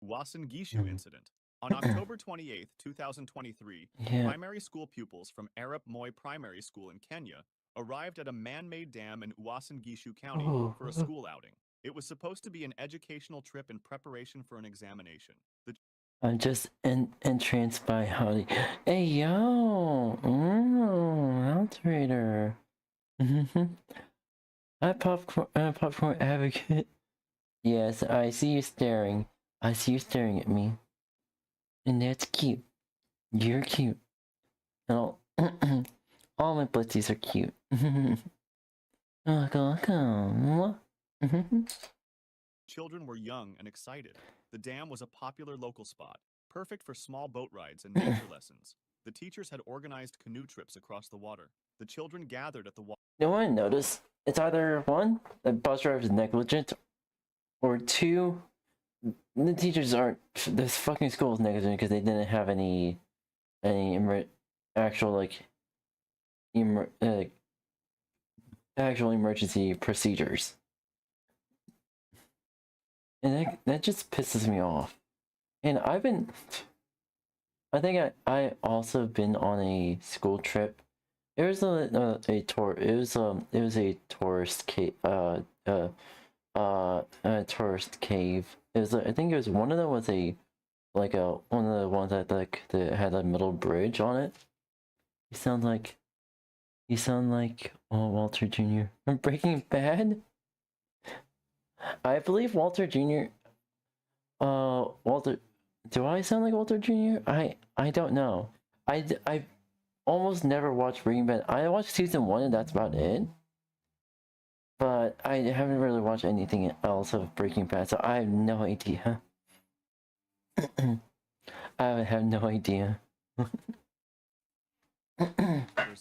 𝙂𝙚𝙣𝙚 incident. On October 28, 2023, primary school pupils from 𝙂𝙚𝙣𝙚 Primary School in Kenya arrived at a man-made dam in 𝙂𝙚𝙣𝙚 County for a school outing. It was supposed to be an educational trip in preparation for an examination. I'm just entranced by how hey yo, Alterator. Hi popcorn advocate. Yes, I see you staring. I see you staring at me. And that's cute. You're cute. Oh, all my blitzies are cute. Welcome. Children were young and excited. The dam was a popular local spot, perfect for small boat rides and nature lessons. The teachers had organized canoe trips across the water. The children gathered at the water. No one noticed. It's either 1, the bus driver is negligent, or 2, the teachers aren't. This fucking school is negligent because they didn't have any actual actual emergency procedures. And that just pisses me off. And I think I also been on a school trip. It was a tour. It was a tourist cave. A tourist cave. It was I think it was one of them was one of the ones that that had a middle bridge on it. You sound like Walter Jr. from Breaking Bad. I believe Walter Jr. Walter. Do I sound like Walter Jr.? I don't know. I almost never watched Breaking Bad. I watched season 1 and that's about it. But but I haven't really watched anything else of Breaking Bad, so I have no idea. I have no idea.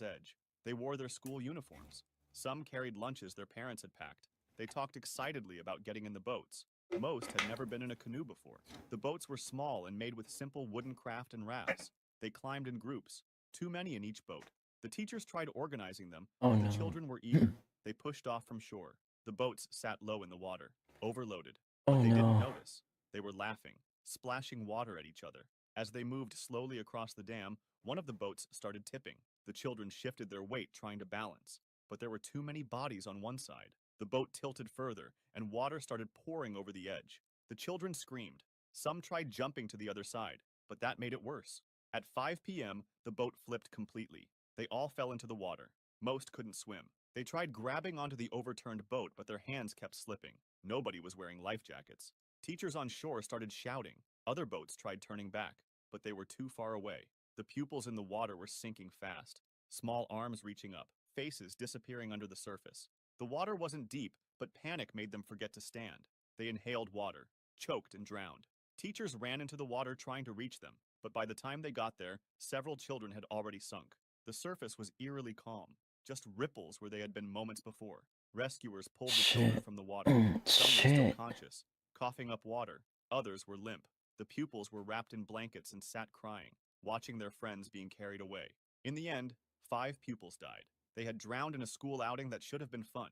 Edge. They wore their school uniforms. Some carried lunches their parents had packed. They talked excitedly about getting in the boats. Most had never been in a canoe before. The boats were small and made with simple wooden craft and rafts. They climbed in groups, too many in each boat. The teachers tried organizing them, but the children were eager. They pushed off from shore. The boats sat low in the water, overloaded. But they didn't notice. They were laughing, splashing water at each other. As they moved slowly across the dam, one of the boats started tipping. The children shifted their weight trying to balance, but there were too many bodies on one side. The boat tilted further, and water started pouring over the edge. The children screamed. Some tried jumping to the other side, but that made it worse. At 5 p.m., the boat flipped completely. They all fell into the water. Most couldn't swim. They tried grabbing onto the overturned boat, but their hands kept slipping. Nobody was wearing life jackets. Teachers on shore started shouting. Other boats tried turning back, but they were too far away. The pupils in the water were sinking fast. Small arms reaching up, faces disappearing under the surface. The water wasn't deep, but panic made them forget to stand. They inhaled water, choked and drowned. Teachers ran into the water trying to reach them, but by the time they got there, several children had already sunk. The surface was eerily calm, just ripples where they had been moments before. Rescuers pulled the children from the water. Some were still conscious, coughing up water. Others were limp. The pupils were wrapped in blankets and sat crying, watching their friends being carried away. In the end, 5 pupils died. They had drowned in a school outing that should have been fun.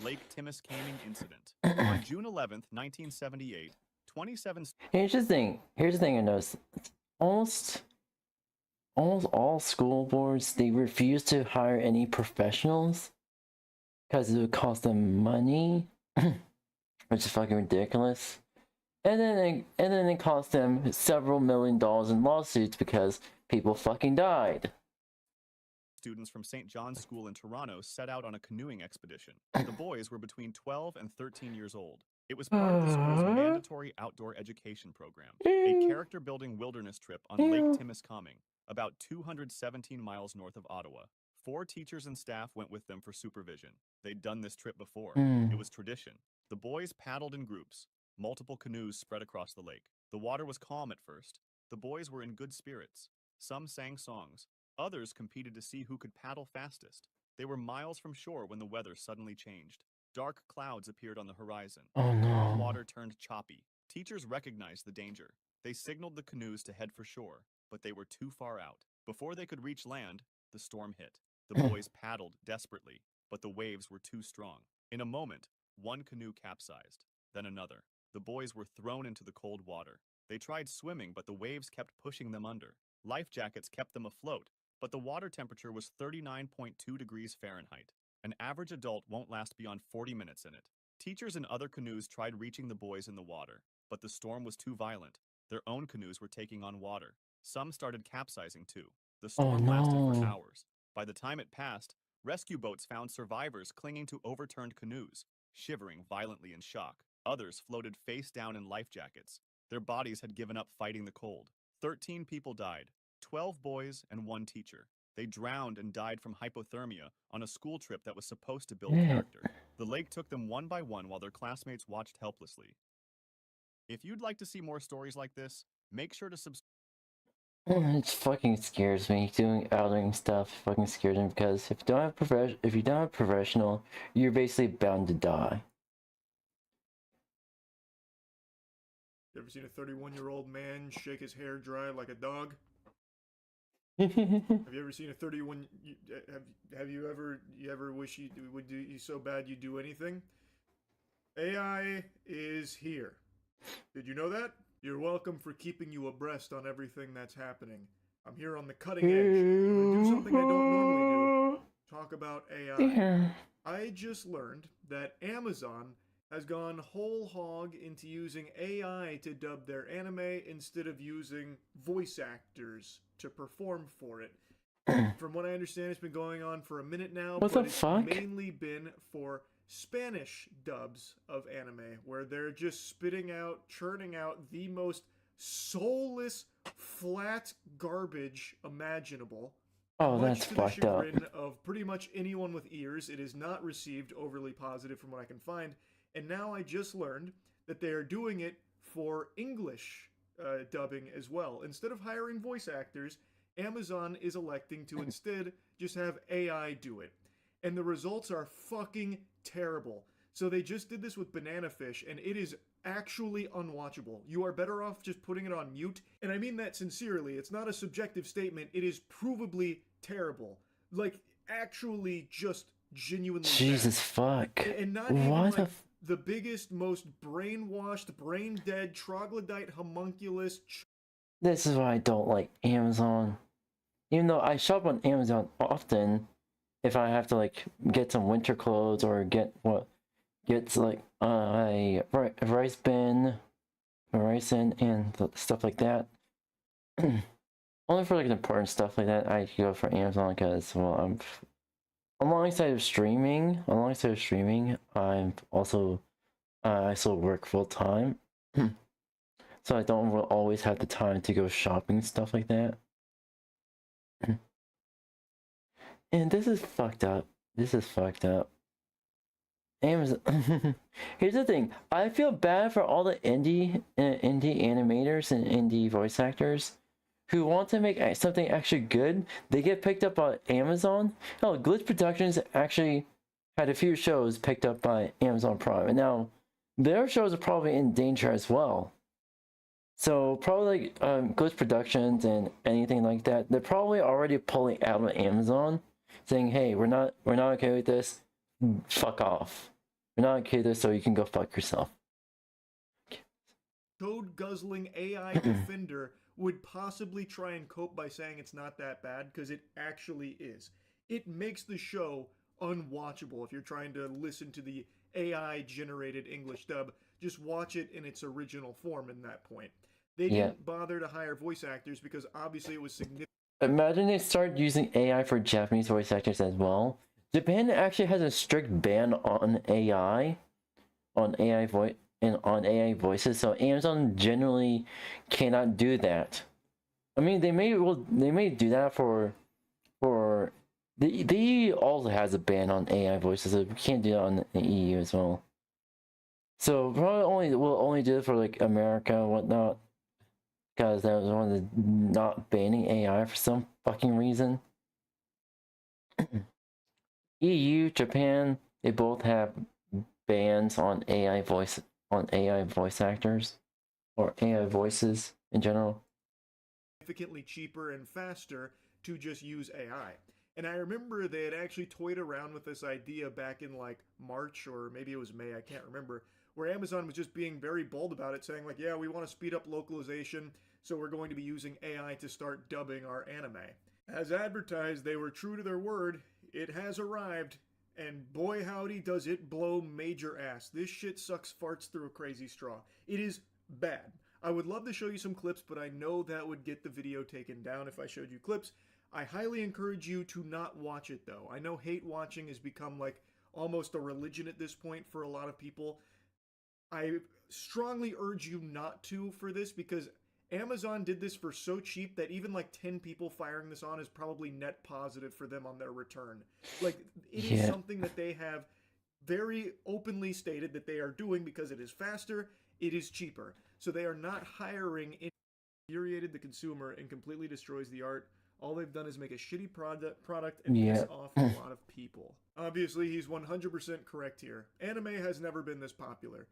Lake Timiskaming Incident. On June 11th, 1978, 27... Here's the thing I noticed. Almost all school boards, they refuse to hire any professionals because it would cost them money, which is fucking ridiculous. And then it cost them several $1 million in lawsuits because people fucking died. Students from St. John's School in Toronto set out on a canoeing expedition. The boys were between 12 and 13 years old. It was part of the school's mandatory outdoor education program, a character-building wilderness trip on Lake Timiskaming, about 217 miles north of Ottawa. 4 teachers and staff went with them for supervision. They'd done this trip before. It was tradition. The boys paddled in groups. Multiple canoes spread across the lake. The water was calm at first. The boys were in good spirits. Some sang songs. Others competed to see who could paddle fastest. They were miles from shore when the weather suddenly changed. Dark clouds appeared on the horizon. The water turned choppy. Teachers recognized the danger. They signaled the canoes to head for shore, but they were too far out. Before they could reach land, the storm hit. The boys paddled desperately, but the waves were too strong. In a moment, one canoe capsized, then another. The boys were thrown into the cold water. They tried swimming, but the waves kept pushing them under. Life jackets kept them afloat, but the water temperature was 39.2 degrees Fahrenheit. An average adult won't last beyond 40 minutes in it. Teachers in other canoes tried reaching the boys in the water, but the storm was too violent. Their own canoes were taking on water. Some started capsizing too. The storm lasted for hours. By the time it passed, rescue boats found survivors clinging to overturned canoes, shivering violently in shock. Others floated face down in life jackets. Their bodies had given up fighting the cold. 13 people died, 12 boys and 1 teacher. They drowned and died from hypothermia on a school trip that was supposed to build character. The lake took them one by one while their classmates watched helplessly. If you'd like to see more stories like this, make sure to subscribe. It fucking scares me. Doing outing stuff fucking scares me because if you don't have professional, you're basically bound to die. You ever seen a 31-year-old man shake his hair dry like a dog? Have you ever seen a 31? Have you ever wish you would do you so bad you'd do anything? AI is here. Did you know that? You're welcome for keeping you abreast on everything that's happening. I'm here on the cutting edge. I'm gonna do something I don't normally do. Talk about AI. I just learned that Amazon has gone whole hog into using AI to dub their anime instead of using voice actors to perform for it. From what I understand, it's been going on for a minute now, but it's mainly been for Spanish dubs of anime, where they're just churning out the most soulless, flat garbage imaginable. Oh, Much that's to the fucked up. chagrin of pretty much anyone with ears, it is not received overly positive from what I can find. And now I just learned that they are doing it for English dubbing as well. Instead of hiring voice actors, Amazon is electing to instead just have AI do it. And the results are fucking terrible. So they just did this with Banana Fish, and it is actually unwatchable. You are better off just putting it on mute. And I mean that sincerely. It's not a subjective statement. It is provably terrible. Like, actually just genuinely Jesus bad. fuck. And not Why even like the biggest, most brainwashed, brain-dead, troglodyte, homunculus... This is why I don't like Amazon. Even though I shop on Amazon often, if I have to like get some winter clothes or get like a rice bin, and stuff like that. Only for like important stuff like that, I go for Amazon because, well, I'm alongside of streaming. I'm also I still work full time, so I don't always have the time to go shopping and stuff like that. And this is fucked up. Amazon. Here's the thing. I feel bad for all the indie animators and indie voice actors who want to make something actually good. They get picked up by Amazon. Oh, Glitch Productions actually had a few shows picked up by Amazon Prime, and now their shows are probably in danger as well. So probably like Glitch Productions and anything like that, they're probably already pulling out of Amazon, saying, "Hey, we're not okay with this. Fuck off. We're not okay with this, so you can go fuck yourself." Code guzzling AI defender would possibly try and cope by saying it's not that bad, because it actually is. It makes the show unwatchable if you're trying to listen to the AI generated English dub. Just watch it in its original form in that point. They didn't bother to hire voice actors because obviously it was significant. Imagine they start using AI for Japanese voice actors as well. Japan actually has a strict ban on AI voices, so Amazon generally cannot do that. I mean, they may do that for the EU also has a ban on AI voices, so we can't do that on the EU as well. So probably we'll only do it for like America and whatnot, because that was one of the not banning AI for some fucking reason. EU, Japan, they both have bans on AI voice actors or AI voices in general. Significantly cheaper and faster to just use AI. And I remember they had actually toyed around with this idea back in like March, or maybe it was May, I can't remember, where Amazon was just being very bold about it, saying like, yeah, we want to speed up localization, so we're going to be using AI to start dubbing our anime. As advertised, they were true to their word. It has arrived, and boy howdy does it blow major ass. This shit sucks farts through a crazy straw. It is bad. I would love to show you some clips, but I know that would get the video taken down if I showed you clips. I highly encourage you to not watch it though. I know hate watching has become like almost a religion at this point for a lot of people. I strongly urge you not to for this, because Amazon did this for so cheap that even like 10 people firing this on is probably net positive for them on their return. Like, it is something that they have very openly stated that they are doing because it is faster, it is cheaper. So they are not hiring. Infuriated the consumer and completely destroys the art. All they've done is make a shitty product and piss off a lot of people. Obviously, he's 100% correct here. Anime has never been this popular.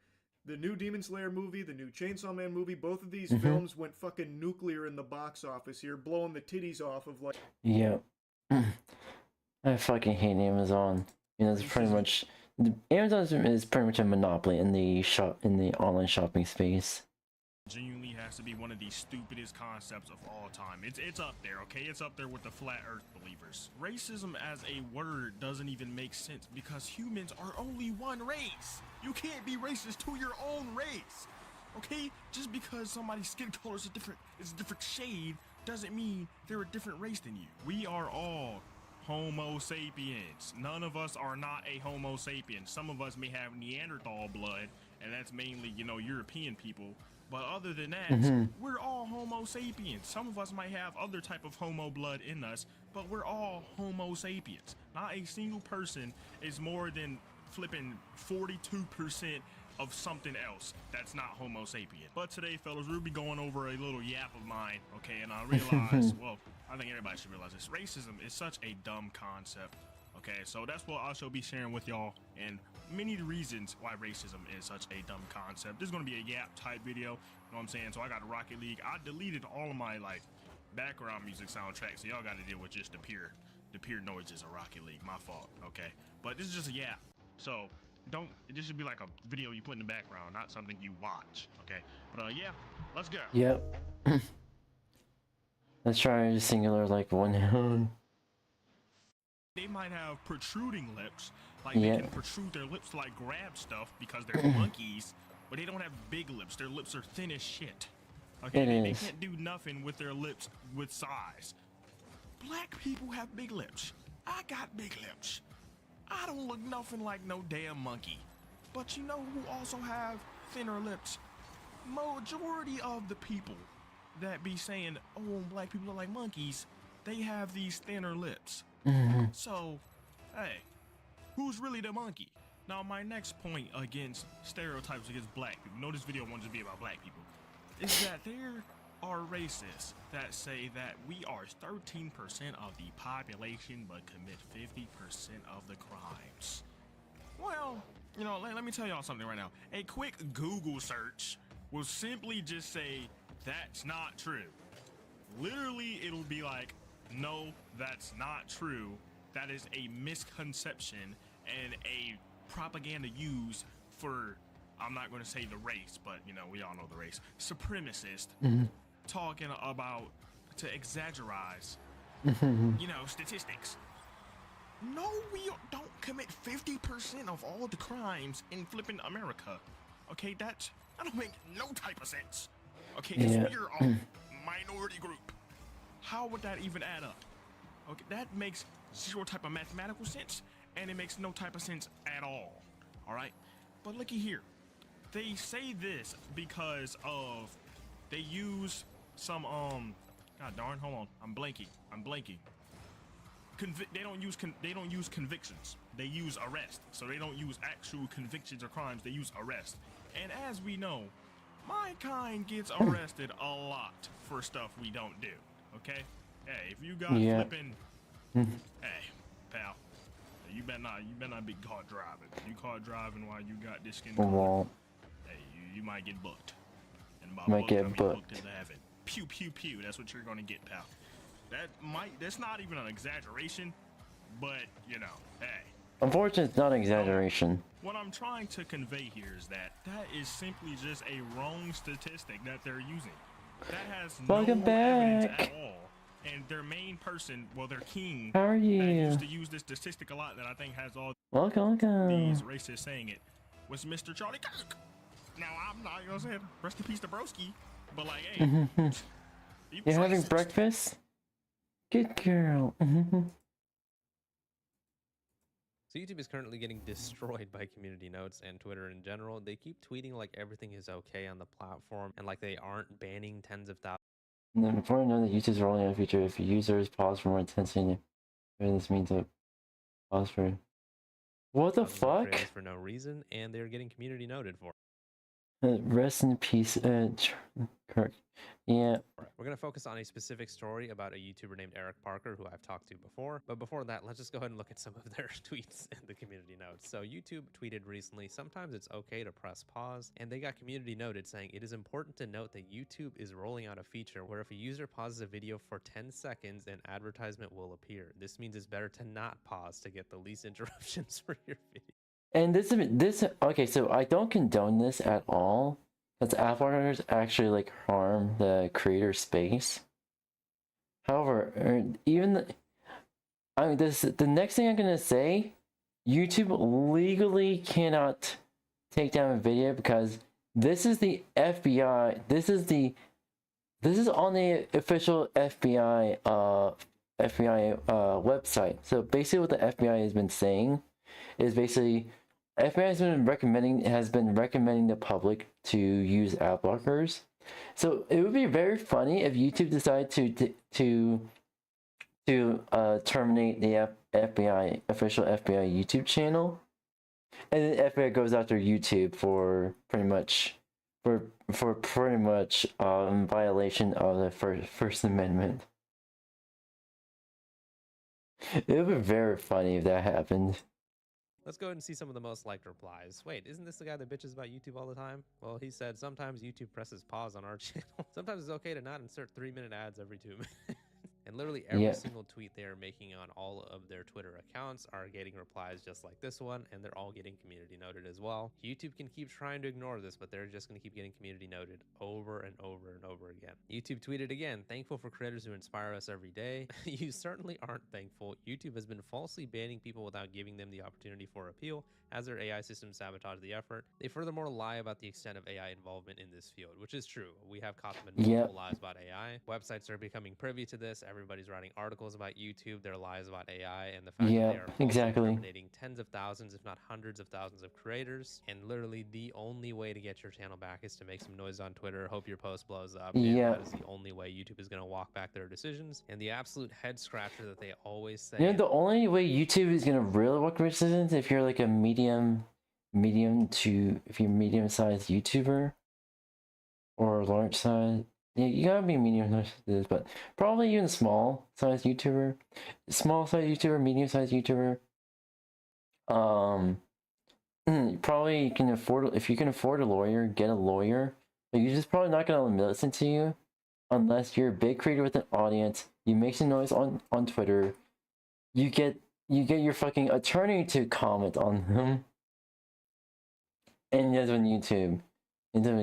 The new Demon Slayer movie, the new Chainsaw Man movie, both of these films went fucking nuclear in the box office here, blowing the titties off of like... Yeah. I fucking hate Amazon. You know, it's pretty much... Amazon is pretty much a monopoly in the online shopping space. Genuinely has to be one of the stupidest concepts of all time. It's up there, okay? It's up there with the flat earth believers. Racism as a word doesn't even make sense because humans are only one race. You can't be racist to your own race, okay? Just because somebody's skin color is a different shade doesn't mean they're a different race than you. We are all Homo sapiens. None of us are not a Homo sapien. Some of us may have Neanderthal blood, and that's mainly, you know, European people. But other than that, we're all Homo sapiens. Some of us might have other type of Homo blood in us, but we're all Homo sapiens. Not a single person is more than flipping 42% of something else that's not Homo sapien. But today, fellas, we'll be going over a little yap of mine, okay? And I realize, well, I think everybody should realize this. Racism is such a dumb concept, okay? So that's what I shall be sharing with y'all, and many reasons why racism is such a dumb concept. This is going to be a yap type video, you know what I'm saying? So I got a Rocket League. I deleted all of my, like, background music soundtracks, so y'all got to deal with just the pure noises of Rocket League. My fault, okay? But this is just a yap, so this should be like a video you put in the background, not something you watch, okay? But yeah, let's go. Yep. Let's try singular like one. They might have protruding lips, like they can protrude their lips to like grab stuff because they're monkeys, but they don't have big lips. Their lips are thin as shit. Okay, they can't do nothing with their lips with size. Black people have big lips. I got big lips. I don't look nothing like no damn monkey. But you know who also have thinner lips? Majority of the people that be saying, oh, black people look like monkeys, they have these thinner lips. So, hey, who's really the monkey? Now, my next point against stereotypes against black people, no, this video won't just be about black people, is that there are racists that say that we are 13% of the population but commit 50% of the crimes. Well, you know, let me tell y'all something right now. A quick Google search will simply just say, that's not true. Literally, it'll be like, no, that's not true. That is a misconception and a propaganda used for, I'm not going to say the race, but, you know, we all know the race, supremacist, talking about to exaggerate, you know, statistics. No, we don't commit 50% of all the crimes in flipping America. Okay, that don't make no type of sense. Okay, because we're a minority group. How would that even add up? Okay, that makes zero type of mathematical sense, and it makes no type of sense at all. All right, but looky here. They say this because of they use some God darn, hold on, I'm blanking. They don't use convictions. They use arrest. So they don't use actual convictions or crimes. They use arrest. And as we know, my kind gets arrested a lot for stuff we don't do. Okay? Hey, if you got flipping, hey, pal, you better not be caught driving. You caught driving while you got this skin color. Hey, you might get booked. And by booked into heaven. Pew pew pew. That's what you're gonna get, pal. That's not even an exaggeration, but you know, hey. Unfortunately, it's not an exaggeration. What I'm trying to convey here is that is simply just a wrong statistic that they're using. That has no evidence at all. And their main person, well, their king, how are you? That used to use this statistic a lot that I think has all welcome. These racists saying it was Mr. Charlie Kirk. Now, I'm not gonna say rest in peace to Broski, but like, hey, you're having breakfast? Good girl. So YouTube is currently getting destroyed by community notes and Twitter in general. They keep tweeting like everything is okay on the platform and like they aren't banning tens of thousands. And then before I know that YouTube is rolling out a feature, if users pause for more intensity, this means to pause for. What the fuck? For no reason, and they're getting community noted for. Rest in peace, Kirk. Yeah. We're going to focus on a specific story about a YouTuber named Eric Parker, who I've talked to before. But before that, let's just go ahead and look at some of their tweets in the community notes. So YouTube tweeted recently, sometimes it's okay to press pause. And they got community noted saying, it is important to note that YouTube is rolling out a feature where if a user pauses a video for 10 seconds, an advertisement will appear. This means it's better to not pause to get the least interruptions for your video. And this okay, so I don't condone this at all, because ad partners actually like harm the creator space. However, the next thing I'm gonna say, YouTube legally cannot take down a video because this is the FBI. This is on the official FBI website. So basically, what the FBI has been saying is basically FBI has been recommending the public to use ad blockers. So it would be very funny if YouTube decided to terminate the FBI official FBI YouTube channel, and then FBI goes after YouTube for pretty much violation of the First Amendment. It would be very funny if that happened. Let's go ahead and see some of the most liked replies. Wait, isn't this the guy that bitches about YouTube all the time? Well, he said, sometimes YouTube presses pause on our channel. Sometimes it's okay to not insert 3-minute ads every 2 minutes. And literally every single tweet they are making on all of their Twitter accounts are getting replies just like this one, and they're all getting community noted as well. YouTube can keep trying to ignore this, but they're just going to keep getting community noted over and over and over again. YouTube tweeted again, thankful for creators who inspire us every day. You certainly aren't thankful. YouTube has been falsely banning people without giving them the opportunity for appeal, as their AI system sabotage the effort. They furthermore lie about the extent of AI involvement in this field, which is true. We have caught them in multiple lies about AI. Websites are becoming privy to this. Everybody's writing articles about YouTube, their lies about AI, and the fact that they are eliminating tens of thousands, if not hundreds of thousands of creators. And literally the only way to get your channel back is to make some noise on Twitter, hope your post blows up. And that is the only way YouTube is going to walk back their decisions. And the absolute head scratcher that they always say. You know, the only way YouTube is going to really walk back decisions if you're like a medium-sized YouTuber or large size. Yeah, you gotta be medium-sized, but probably even small-sized YouTuber, medium-sized YouTuber. Probably you can afford, if you can afford a lawyer, get a lawyer. But you're just probably not gonna listen to you unless you're a big creator with an audience. You make some noise on Twitter. You get your fucking attorney to comment on them, and that's when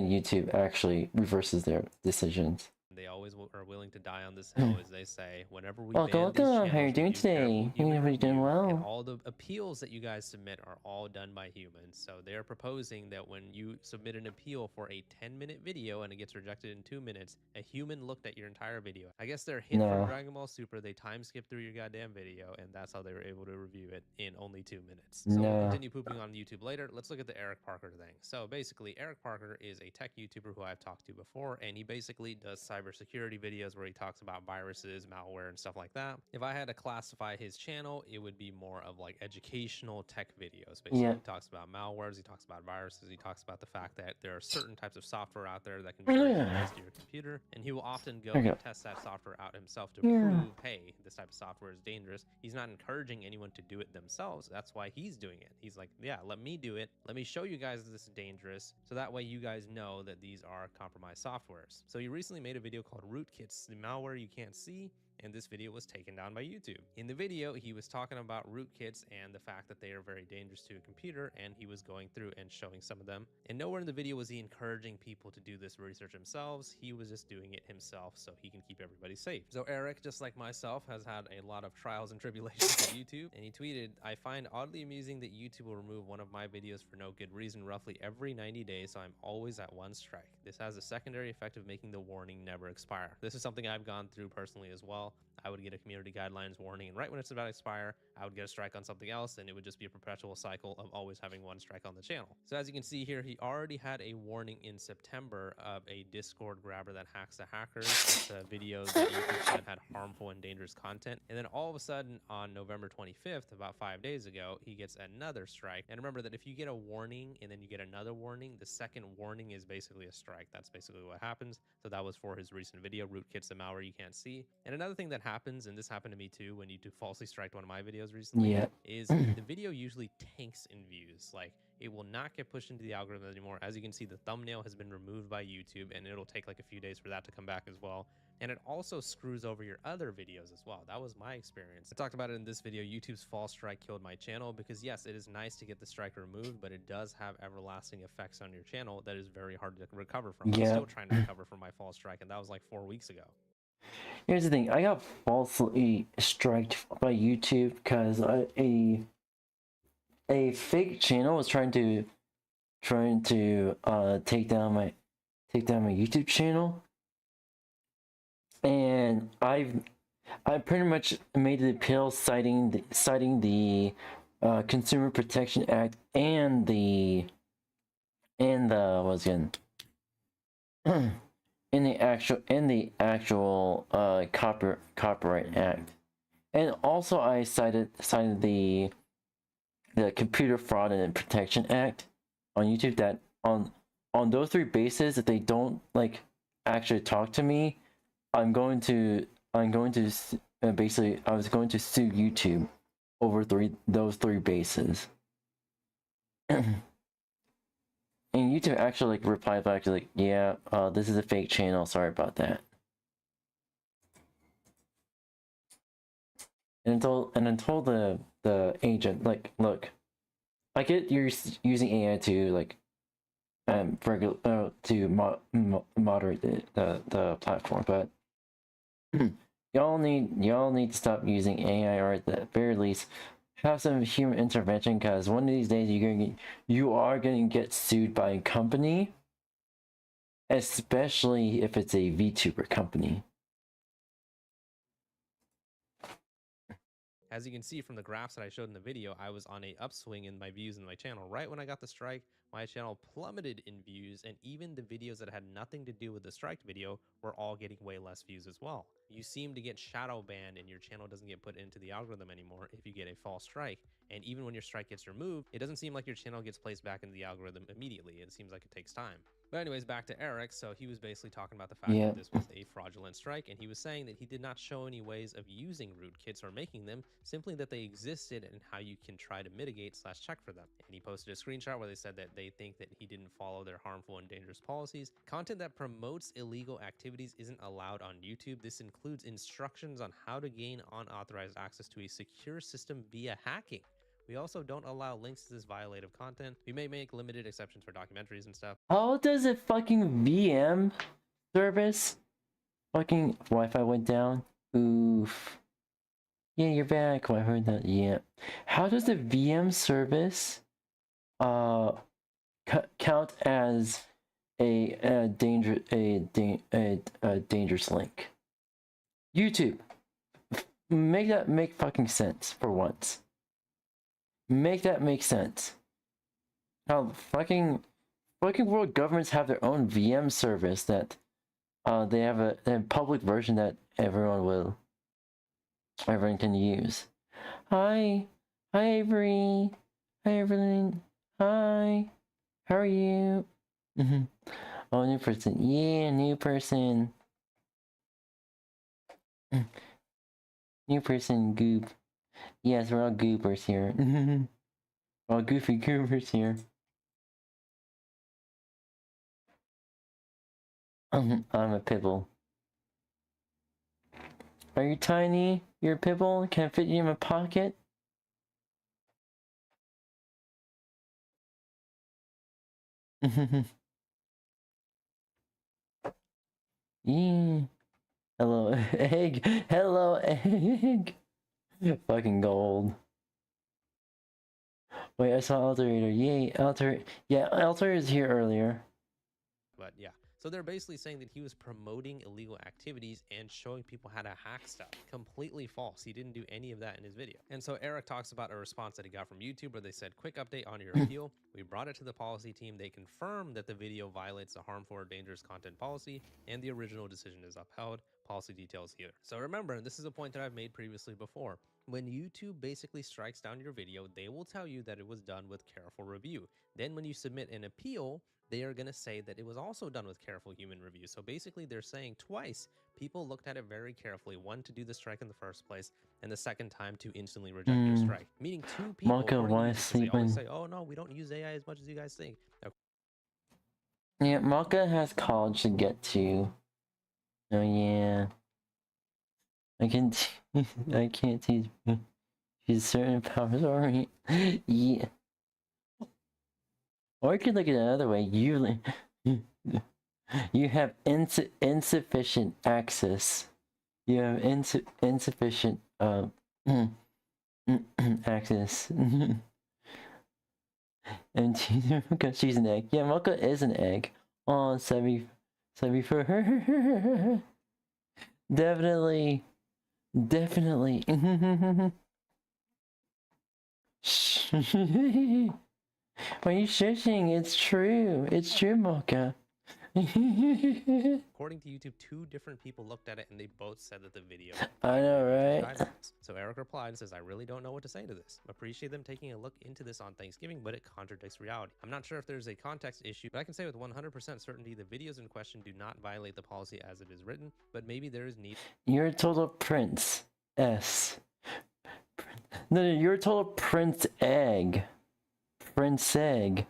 YouTube actually reverses their decisions. They always are willing to die on this hill, as they say. Whenever we welcome, how are you doing today? You're doing well. And all the appeals that you guys submit are all done by humans. So they're proposing that when you submit an appeal for a 10-minute video and it gets rejected in 2 minutes, a human looked at your entire video. I guess they're hit from Dragon Ball Super. They time skip through your goddamn video, and that's how they were able to review it in only 2 minutes. So we'll continue pooping on YouTube later. Let's look at the Eric Parker thing. So basically, Eric Parker is a tech YouTuber who I've talked to before, and he basically does cybersecurity videos where he talks about viruses, malware, and stuff like that. If I had to classify his channel, it would be more of like educational tech videos. Basically, he talks about malwares, he talks about viruses, he talks about the fact that there are certain types of software out there that can be dangerous to your computer, and he will often go and test that software out himself to prove, hey, this type of software is dangerous. He's not encouraging anyone to do it themselves. That's why he's doing it. He's like, yeah, let me do it. Let me show you guys this is dangerous, so that way you guys know that these are compromised softwares. So he recently made a video called Rootkits, the malware you can't see, and this video was taken down by YouTube. In the video, he was talking about rootkits and the fact that they are very dangerous to a computer, and he was going through and showing some of them. And nowhere in the video was he encouraging people to do this research themselves. He was just doing it himself so he can keep everybody safe. So Eric, just like myself, has had a lot of trials and tribulations with YouTube, and he tweeted, I find oddly amusing that YouTube will remove one of my videos for no good reason roughly every 90 days, so I'm always at one strike. This has a secondary effect of making the warning never expire. This is something I've gone through personally as well. I would get a community guidelines warning, and right when it's about to expire, I would get a strike on something else, and it would just be a perpetual cycle of always having one strike on the channel. So as you can see here, he already had a warning in September of a Discord grabber that hacks the hackers. It's a video that YouTube said had harmful and dangerous content. And then all of a sudden on November 25th, about 5 days ago, he gets another strike. And remember that if you get a warning and then you get another warning, the second warning is basically a strike. That's basically what happens. So that was for his recent video, Rootkits, the malware you can't see. And another thing that happens, and this happened to me too when YouTube falsely striked one of my videos recently, is the video usually tanks in views. Like, it will not get pushed into the algorithm anymore. As you can see, the thumbnail has been removed by YouTube, and it'll take like a few days for that to come back as well. And it also screws over your other videos as well. That was my experience. I talked about it in this video. YouTube's false strike killed my channel because yes, it is nice to get the strike removed, but it does have everlasting effects on your channel that is very hard to recover from. I'm still trying to recover from my false strike, and that was like 4 weeks ago. Here's the thing, I got falsely striked by YouTube because a fake channel was trying to take down my YouTube channel, and I pretty much made the appeal citing the Consumer Protection Act and the in the actual copyright act. And also I cited the Computer Fraud and Protection Act on YouTube, that on those three bases, if they don't like actually talk to me, I'm going to basically I was going to sue YouTube over those three bases. And YouTube actually like replied back to like, yeah, this is a fake channel, sorry about that. And I told the agent, like, look, I get you're using AI to like moderate the platform, but y'all need to stop using AI, or at the very least have some human intervention, because one of these days you are going to get sued by a company, especially if it's a VTuber company. As you can see from the graphs that I showed in the video, I was on a upswing in my views in my channel. Right when I got the strike, my channel plummeted in views, and even the videos that had nothing to do with the strike video were all getting way less views as well. You seem to get shadow banned and your channel doesn't get put into the algorithm anymore if you get a false strike. And even when your strike gets removed, it doesn't seem like your channel gets placed back into the algorithm immediately. It seems like it takes time. But anyways, back to Eric. So he was basically talking about the fact that this was a fraudulent strike, and he was saying that he did not show any ways of using rootkits or making them, simply that they existed and how you can try to mitigate / check for them. And he posted a screenshot where they said that they think that he didn't follow their harmful and dangerous policies. Content that promotes illegal activities isn't allowed on YouTube. This includes instructions on how to gain unauthorized access to a secure system via hacking. We also don't allow links to this violative content. We may make limited exceptions for documentaries and stuff. How does a fucking VM service? Fucking Wi-Fi went down. Oof. Yeah, you're back. Oh, I heard that. Yeah. How does the VM service count as a dangerous link? YouTube, make that make fucking sense for once. Make that make sense. How fucking world governments have their own VM service that they have a public version that everyone can use. Hi Avery. Hi Evelyn. Hi. How are you? Oh, new person. Yeah, new person. New person, goop. Yes, we're all goopers here. All goofy goopers here. I'm a pibble. Are you tiny? You're a pibble? Can I fit you in my pocket? Yeah. Hello, egg. Hello, egg. Fucking gold. Wait, I saw Alterator. Yay, Alter. Yeah, Alter is here earlier. But yeah, so they're basically saying that he was promoting illegal activities and showing people how to hack stuff. Completely false. He didn't do any of that in his video. And so Eric talks about a response that he got from YouTube where they said, quick update on your appeal. We brought it to the policy team. They confirmed that the video violates the harmful or dangerous content policy and the original decision is upheld. Policy details here. So remember, this is a point that I've made previously before. When YouTube basically strikes down your video, they will tell you that it was done with careful review. Then when you submit an appeal, they are going to say that it was also done with careful human review. So basically they're saying twice people looked at it very carefully, one to do the strike in the first place and the second time to instantly reject your strike. Meaning two people Maka, why they always say, oh no, we don't use AI as much as you guys think. Okay. Yeah, Maka has college to get to. Oh yeah. I can't teach she's certain powers, alright. Yeah. Or you could look at it another way. You have insufficient access. You have insufficient access. And because she's an egg. Yeah, Mocha is an egg. Oh, Sebby for her. Definitely. Shh. Why are you shushing? It's true. It's true, Mocha. According to YouTube, 2 different people looked at it and they both said that the video I know, right? guidelines. So Eric replied and says, I really don't know what to say to this. Appreciate them taking a look into this on Thanksgiving, but it contradicts reality. I'm not sure if there's a context issue, but I can say with 100% certainty the videos in question do not violate the policy as it is written, but maybe there is need. You're a total prince. S. No, you're a total prince egg. Prince egg.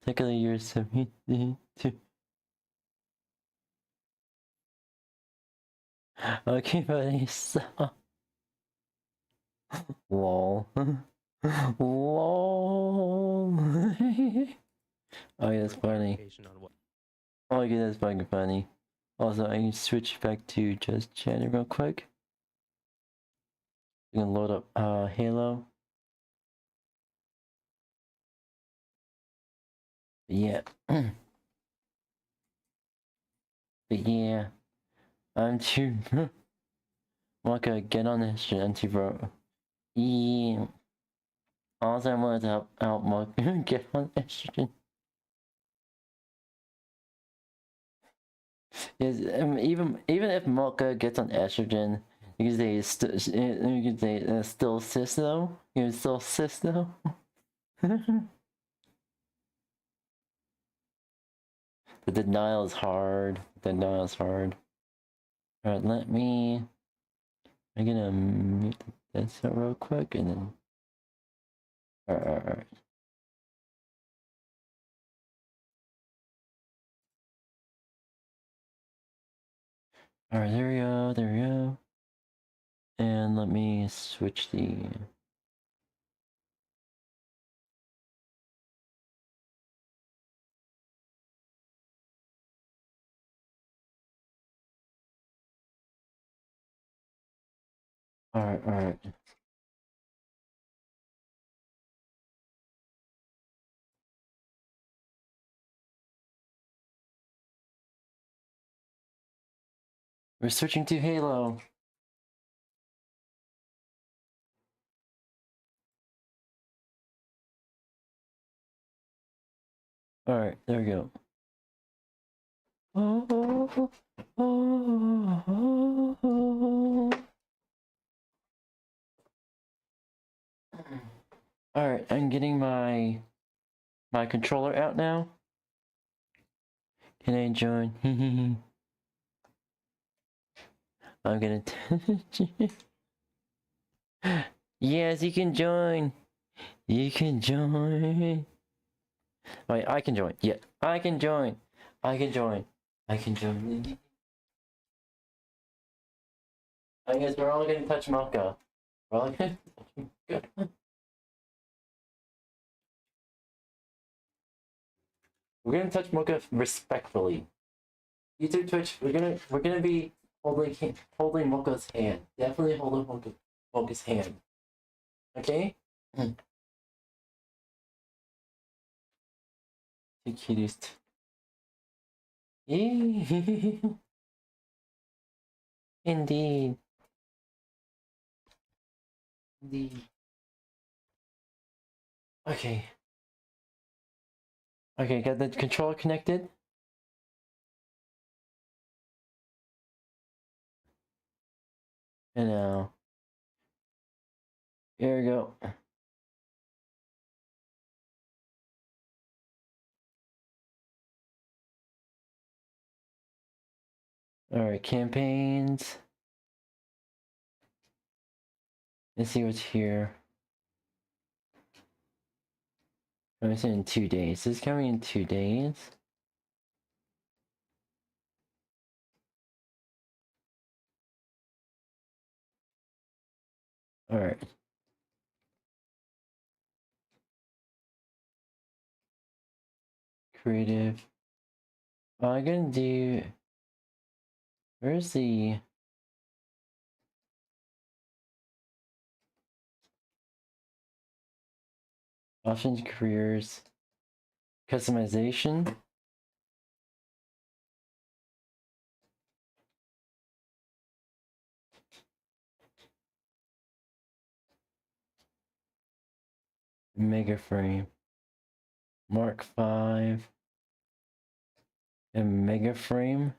Technically, you're 72. Okay, buddy, stop. Lol. Lol. Oh, yeah, that's funny. Oh, yeah, that's fucking funny. Also, I can switch back to just chatting real quick. You can load up Halo. Yeah. But yeah. I'm too. Waka, get on this shit, anti-bro. Yeah. Also, I wanted to help Waka get on estrogen. Yes, even if Mocha gets on estrogen, you can say still cis though. You can still cis though. The denial is hard. Denial is hard. Alright, I'm gonna mute this out real quick and then. Alright. Alright, there we go. And let me switch the. Alright. We're switching to Halo. Alright, there we go. Alright, I'm getting my controller out now. Can I join? I'm gonna Yes, you can join. You can join. Wait, I can join. Yeah, I can join. I can join. I guess we're all gonna touch Mocha. We're all gonna good. We're gonna touch Mocha respectfully. YouTube, Twitch, we're gonna be holding Mocha's hand. Definitely holding Mocha's hand. Okay? The cutest. Indeed. Okay. Okay, got the controller connected. And now. Here we go. Alright, campaigns. Let's see what's here. I'm saying in 2 days. This is coming in 2 days. Alright. Creative. I'm gonna do. Where's the. Options, careers, customization. Mega frame. Mark 5. And mega frame.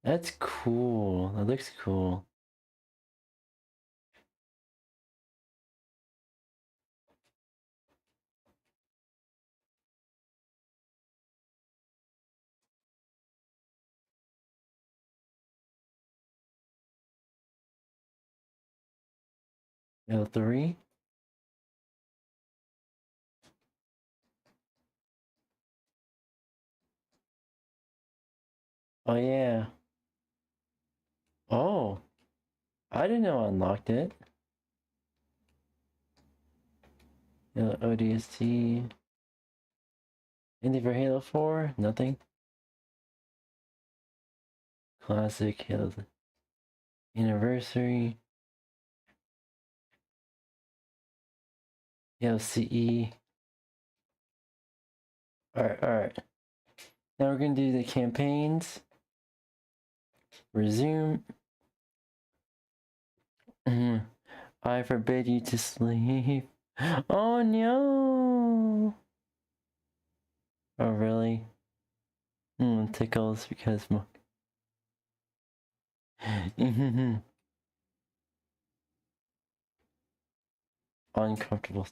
That's cool. That looks cool. L3. Oh yeah. Oh. I didn't know I unlocked it. ODST. Anything for Halo 4? Nothing. Classic Halo Anniversary. Halo CE. Alright. Now we're gonna do the campaigns. Resume. I forbid you to sleep. Oh no! Oh really? Tickles because uncomfortable.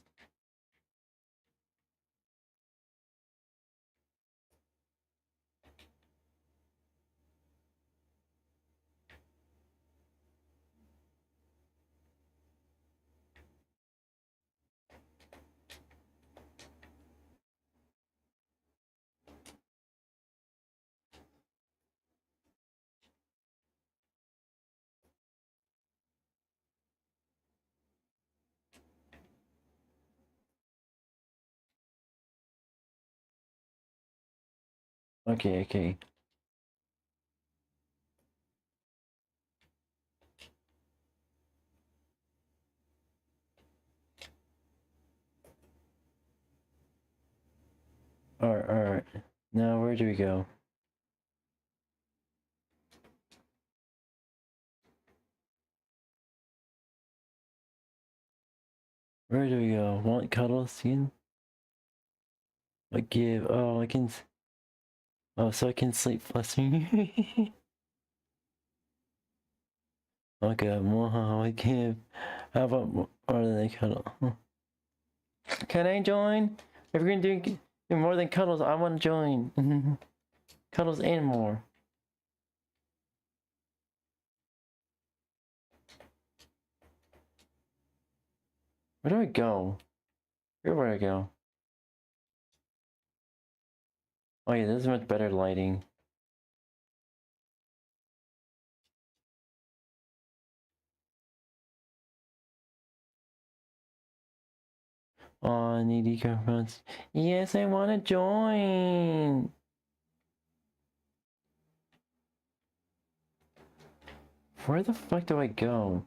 Okay. Alright. Now where do we go? Where do we go? Want cuddles again? What give? Oh, I can. Oh, so I can sleep plus me. Okay, more. I give. How about more than a cuddle? Can I join? If we're gonna do more than cuddles, I want to join. Cuddles and more. Where do I go? Where do I go? Oh yeah, this is much better lighting. Oh, needy girlfriends. Yes, I want to join. Where the fuck do I go?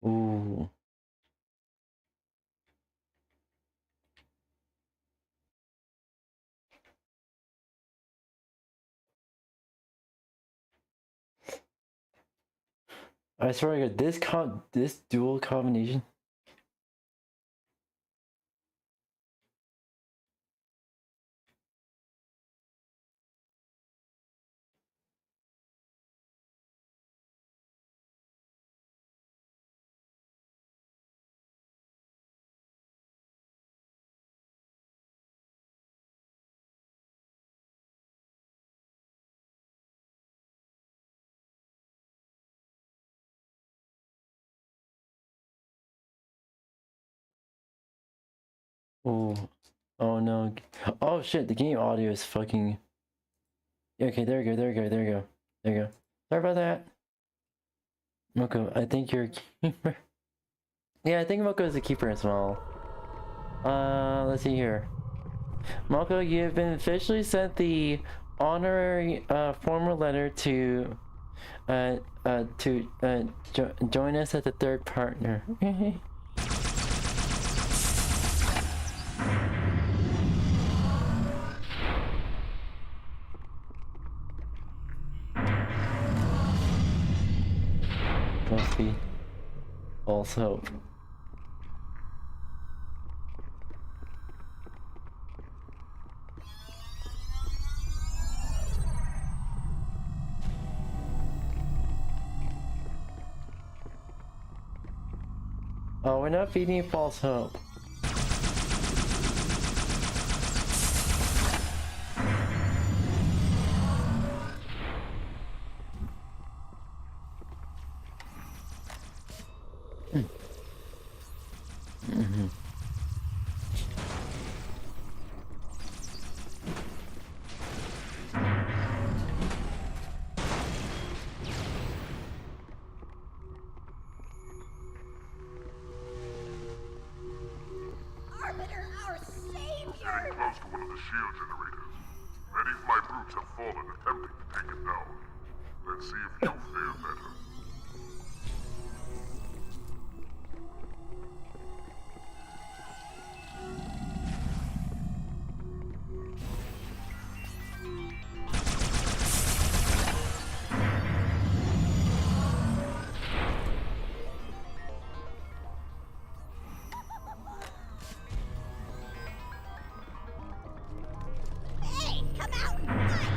Ooh. I swear I got this dual combination. Oh. Oh no. Oh shit, the game audio is fucking. Okay, there we go. Sorry about that. Moko, I think you're a keeper. Yeah, I think Moko is a keeper as well. Let's see here. Moko, you have been officially sent the honorary formal letter to join us as a third partner. Must be false hope. Oh, we're not feeding false hope. Arbiter, our savior! Getting close to one of the shield generators. Many of my brutes have fallen attempting to take it down. Let's see if you fare better. Hey, come out and fight!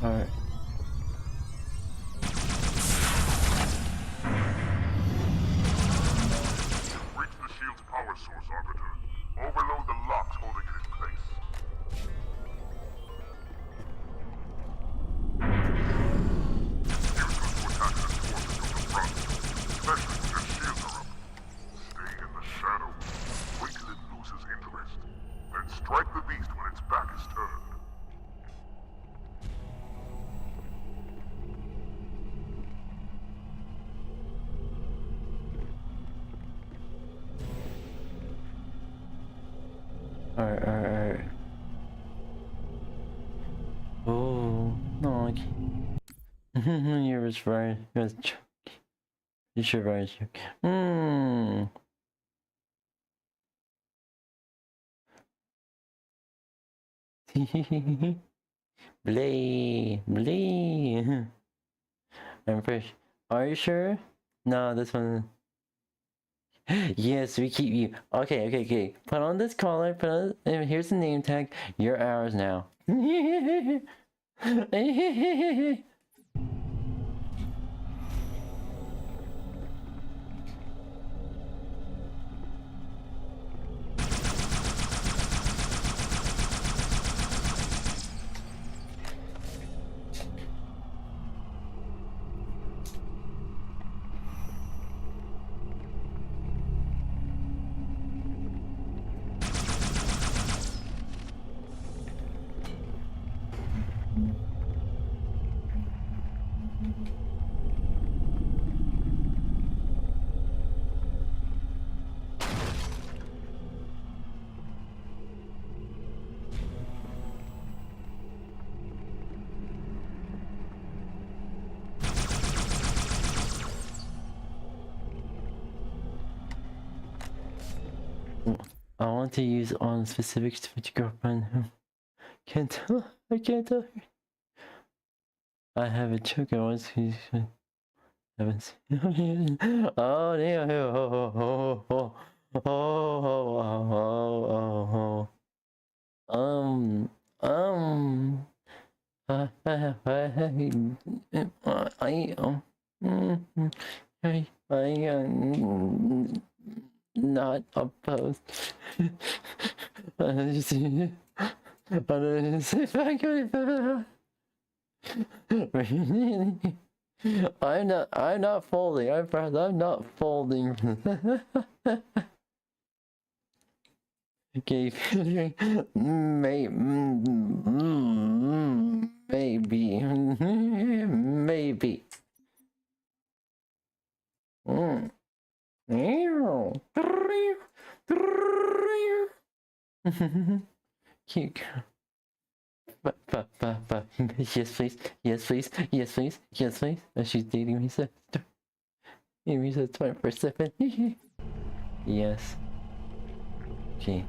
Alright. Reach the shield's power source, Arbiter. Overload the locks holding it in place. Use them to attack the forces from the front, especially when their shields are up. Stay in the shadows. Wait till it loses interest. Then strike the beast when its back is turned. Alright. Oh, no, I can't. You was right. You was joking. You should right. Blee. I'm fresh. Are you sure? No, this one. Yes, we keep you. Okay. Put on this collar. Put on. Here's the name tag. You're ours now. I want to use on specifics to your girlfriend who can't tell. I can't tell her. I have a choke. I want to. Haven't seen. Oh damn! Not opposed. I'm not folding. I'm not folding. Okay, maybe, maybe. Cute girl. Yes, please. Yes, please. Yes, please. Yes, please. Oh, she's dating me, so. Amy says 24/7. Yes. Okay.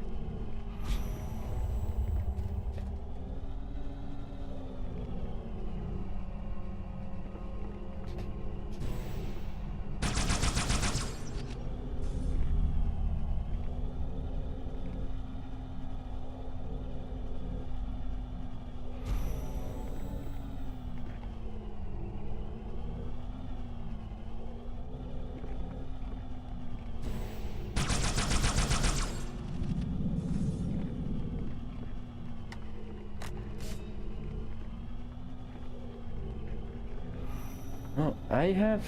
Oh, I have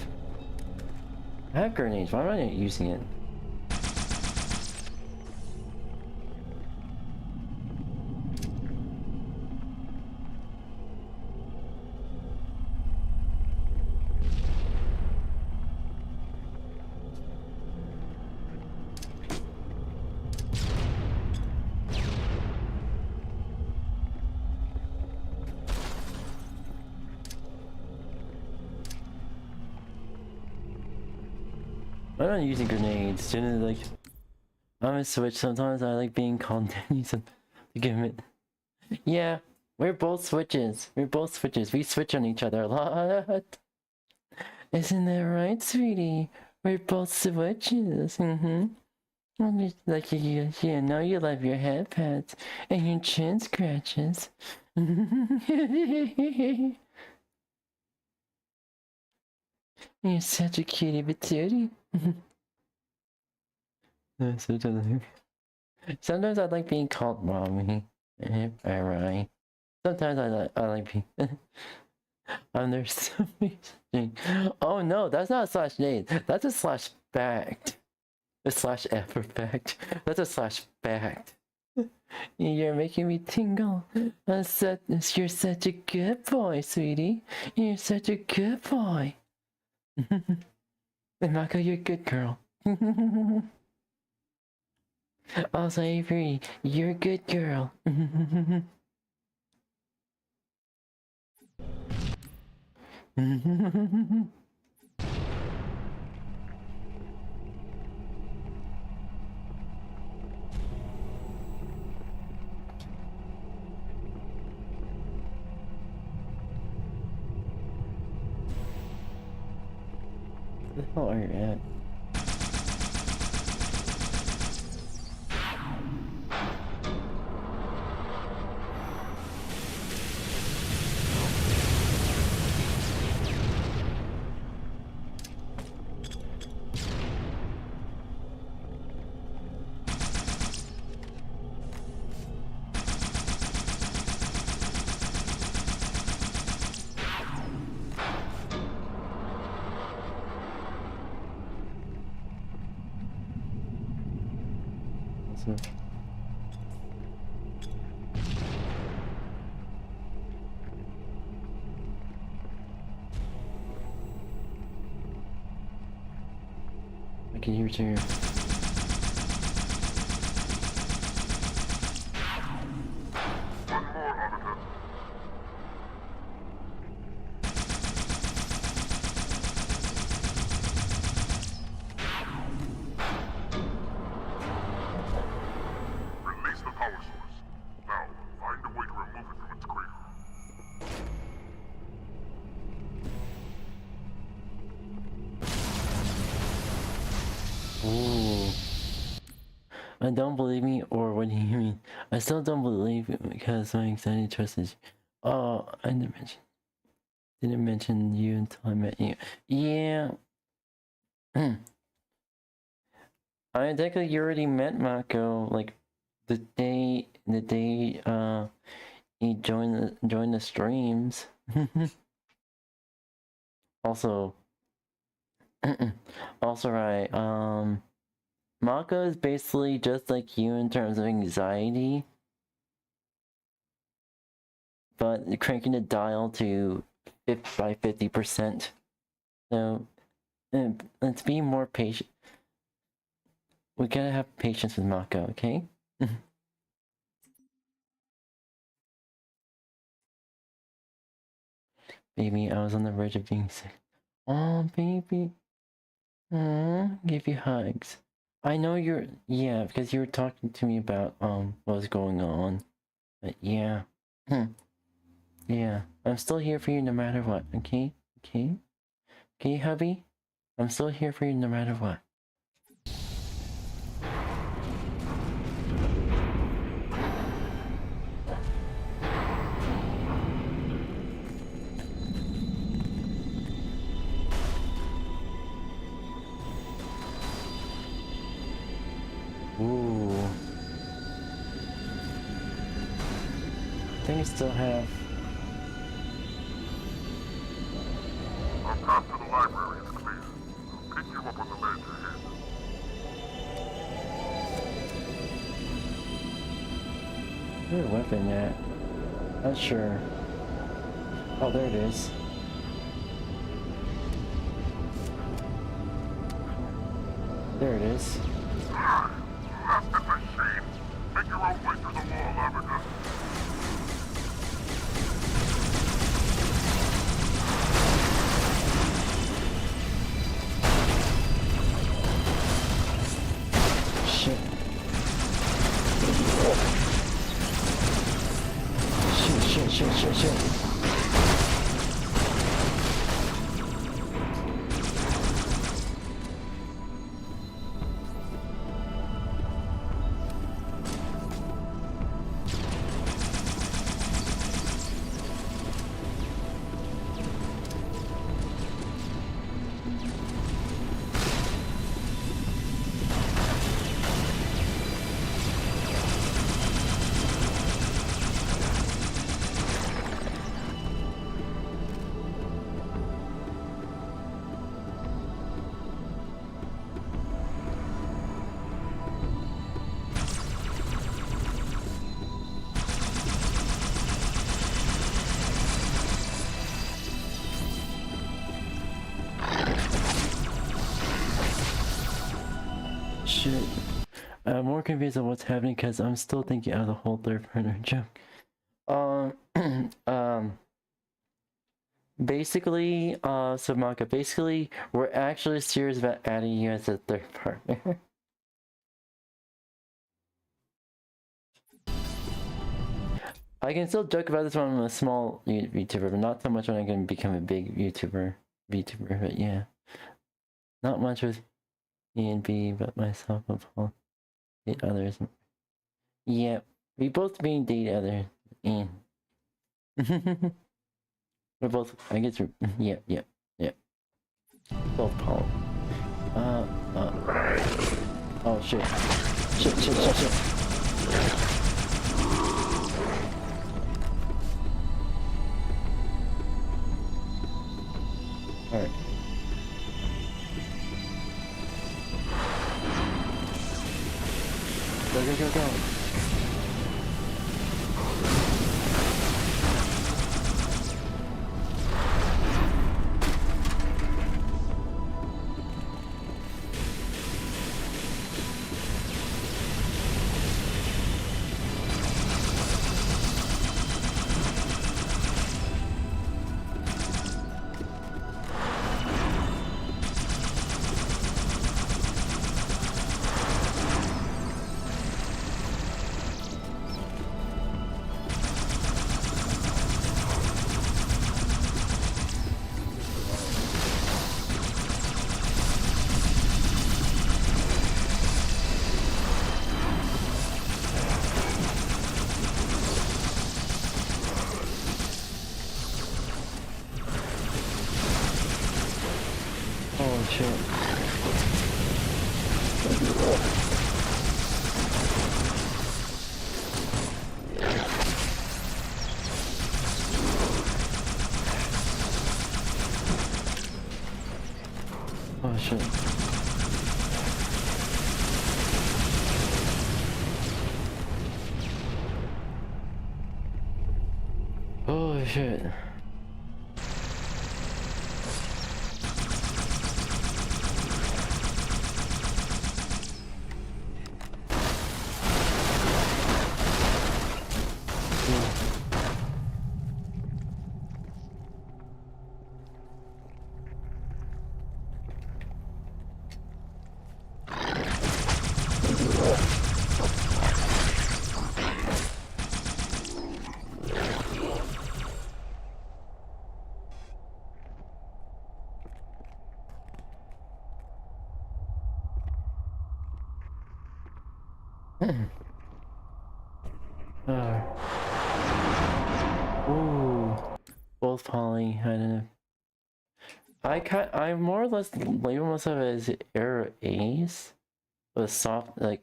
grenades. Why am I not using it? I'm not using grenades. Didn't like. I'm a switch. Sometimes I like being called Danny. To give it. Yeah, we're both switches. We're both switches. We switch on each other a lot. Isn't that right, sweetie? We're both switches. Like you know you love your head pats and your chin scratches. You're such a cutie patootie. Sometimes I like being called mommy. Alright. Sometimes I like being. There's so many. Oh no, that's not a slash name. That's a slash fact. A slash F for fact. That's a slash fact. You're making me tingle. You're such a good boy, sweetie. You're such a good boy. Mako, you're a good girl. Also, Avery, you're a good girl. Where the hell are you at? So. I can hear too. Don't believe me, or what do you mean? I still don't believe it because my anxiety trust is. Oh, I didn't mention you until I met you. Yeah. I think you already met Mako like the day he joined the streams. Also, right. Mako is basically just like you in terms of anxiety, but cranking the dial to 50%. So let's be more patient. We gotta have patience with Mako, okay? Baby, I was on the verge of being sick. Oh, baby. Give you hugs. I know you're, yeah, because you were talking to me about, what was going on. But yeah. Yeah, I'm still here for you no matter what, okay? Okay? Okay, hubby? I'm still here for you no matter what. Ooh. I think I still have... Our path to the library is clear. I'll pick you up on the ledge ahead. Where's your weapon at? Not sure. Oh, there it is. There it is. That's a shame. Make your own way through the wall, Lavender. Shit. Shit. Shit. I'm more confused on what's happening because I'm still thinking of the whole third partner joke. Basically, Samaka, basically, we're actually serious about adding you as a third partner. I can still joke about this when I'm a small YouTuber, but not so much when I can become a big VTuber, but yeah. Not much with E and B, but myself and Paul. Date others. Yeah, we both mean date others. And we're both, I guess we're, yeah. Both Paul. Oh shit. Shit. Alright. Go. Oh shit. Oh shit. shit. Ooh, both poly. I don't know. I more or less label myself as error A's, with soft like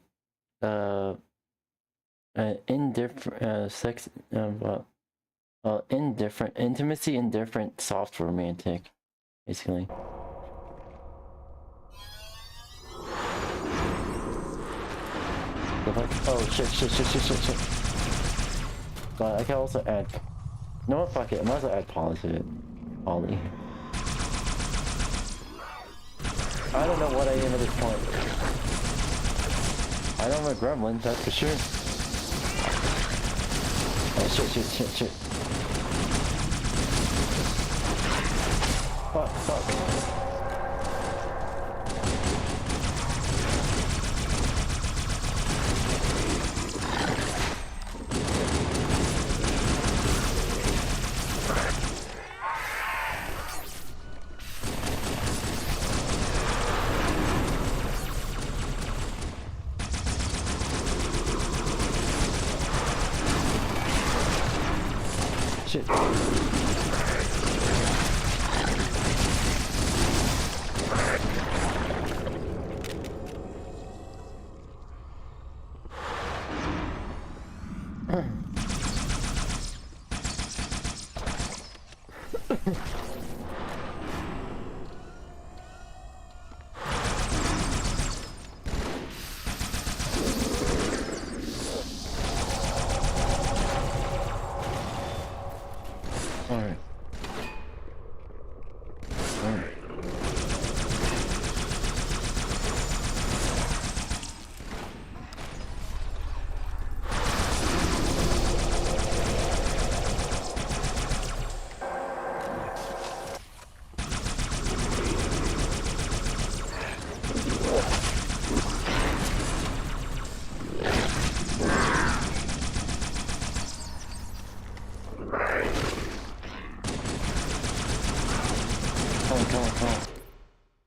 indifferent sex indifferent intimacy, indifferent, soft, romantic, basically. Oh shit. But I can also add. You know what? Fuck it. I might as well add poly to it. Poly. I don't know what I am at this point. I know I'm a gremlin, that's for sure. Oh shit. Fuck. Shit. Alright. Come on.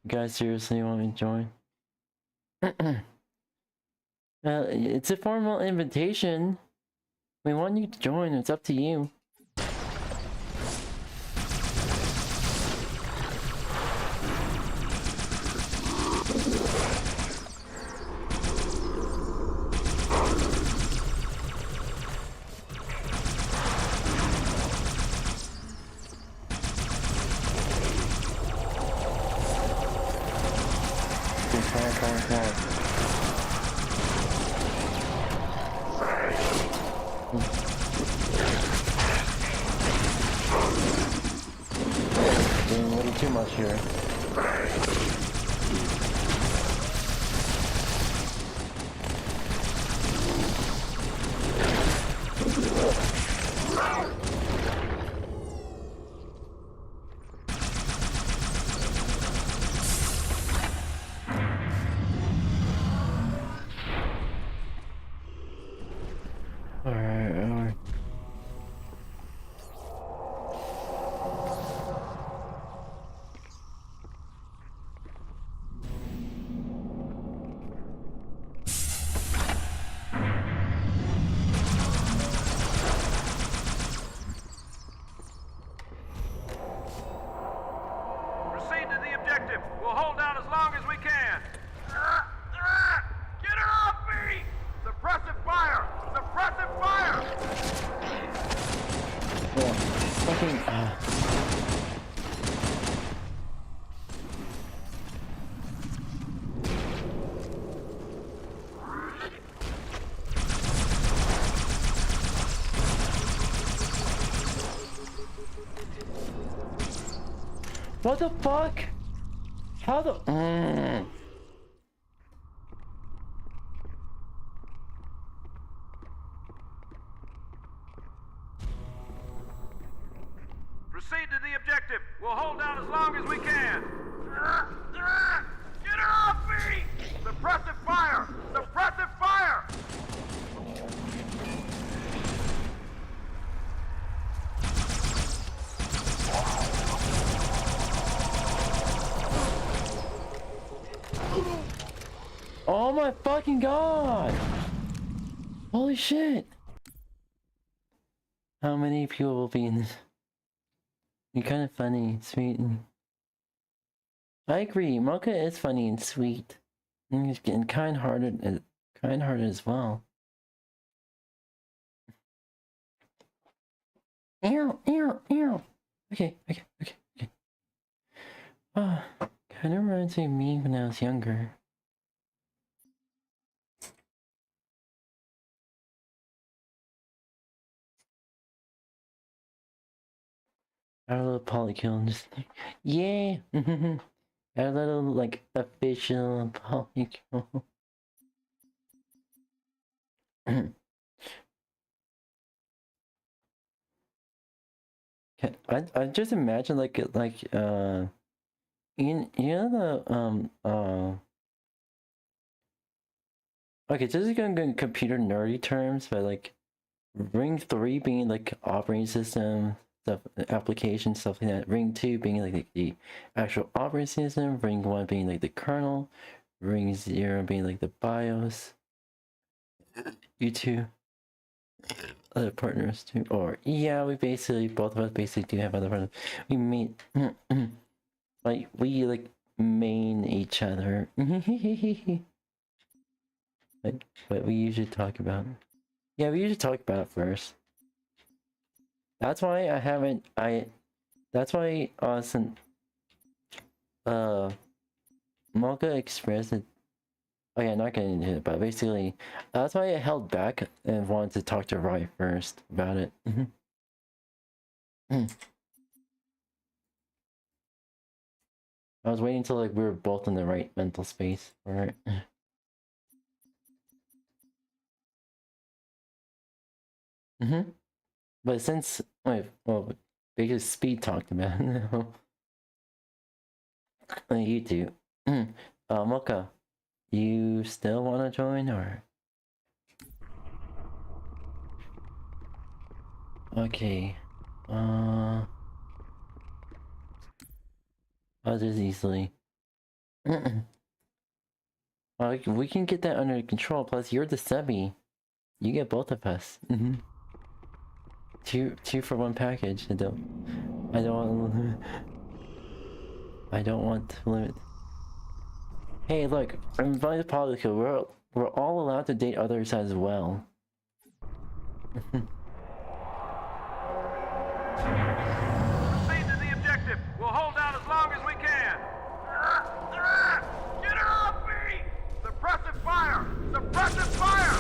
You guys seriously want me to join? It's a formal invitation. We want you to join, it's up to you. Doing a little too much here. Alright. What the fuck? How the... Proceed to the objective. We'll hold down as long as we can. Get her off me! Suppressive fire! Suppressive fire! Oh my fucking god! Holy shit! How many people will be in this? You're kind of funny and sweet. I agree, Mocha is funny and sweet. And he's getting kind-hearted as well. Ew, ew, ew. Okay. Ah, kind of reminds me of me when I was younger. Our little polykill and just like, yeah! Our little, like, official polykill. I just imagine you know the okay, this is gonna go in computer nerdy terms, but like Ring 3 being like operating system stuff, application stuff like that. Ring 2 being like the actual operating system. Ring 1 being like the kernel. Ring 0 being like the BIOS. You two other partners too, or yeah, we basically both of us basically do have other partners. We meet like we like main each other. Like what we usually talk about. Yeah, we usually talk about it first. That's why I haven't. That's why Mocha expressed it. Oh yeah, not getting into it, but basically, that's why I held back and wanted to talk to Roy first about it. I was waiting until like we were both in the right mental space for it. But since because Speed talked about it on YouTube, Mocha. You still want to join, or? Okay. I'll just easily. We can get that under control. Plus, you're the subby. You get both of us. Two for one package. I don't want to limit. Hey, look, I'm invited to Polykill. We're all allowed to date others as well. Proceed to the objective. We'll hold out as long as we can. Get her off me! Suppressive fire! Suppressive fire!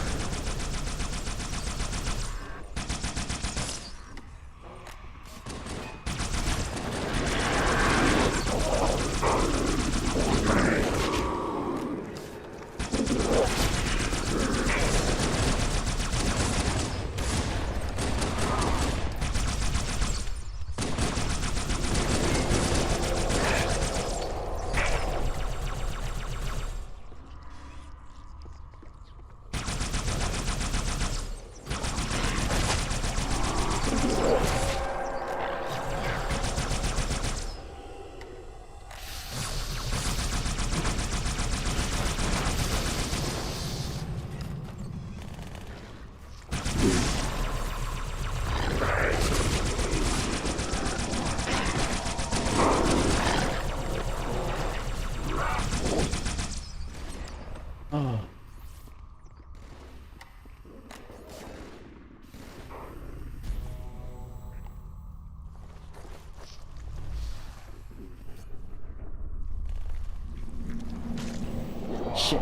Shit.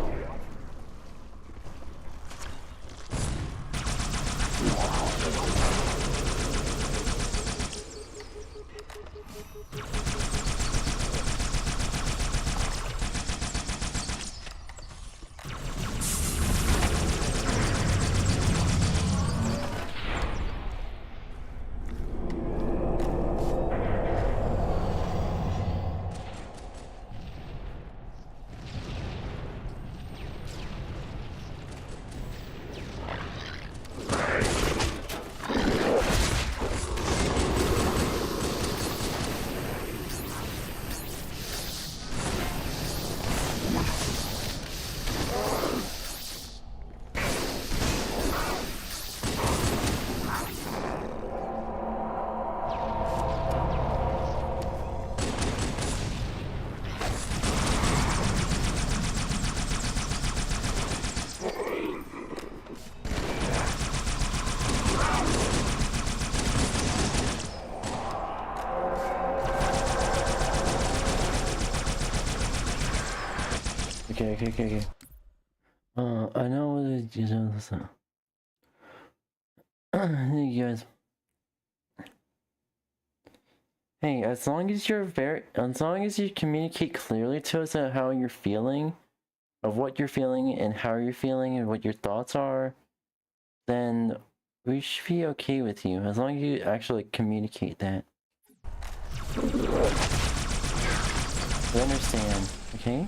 okay. I know what it is. You guys. Hey, as long as you communicate clearly to us how you're feeling, of what you're feeling and how you're feeling and what your thoughts are, then we should be okay with you. As long as you actually communicate that. We understand, okay?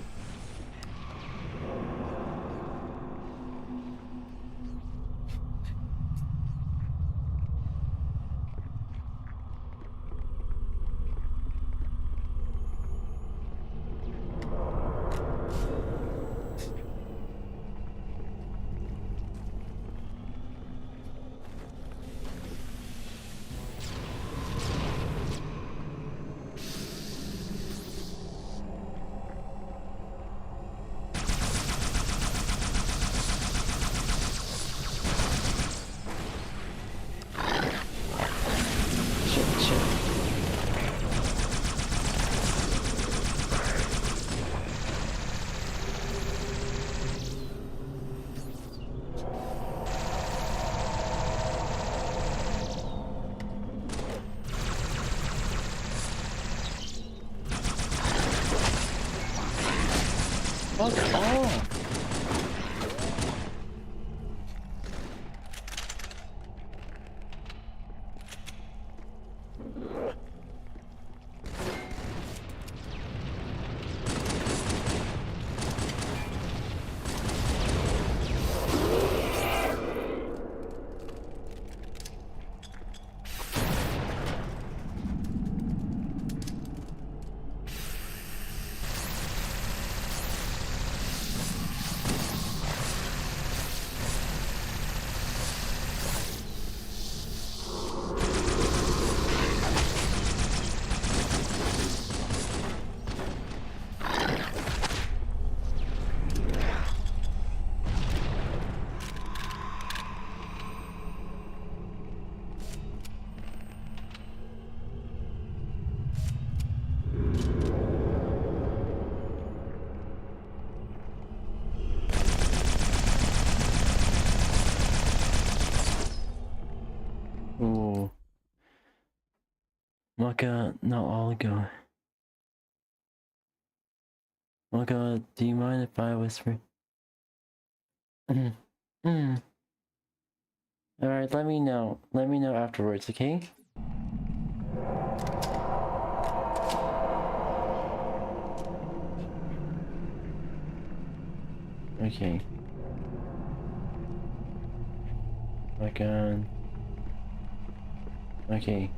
Fuck off! Ooh. Maka, no, I'll go. Maka, do you mind if I whisper? Alright, let me know. Let me know afterwards, okay? Okay. Maka. Okay.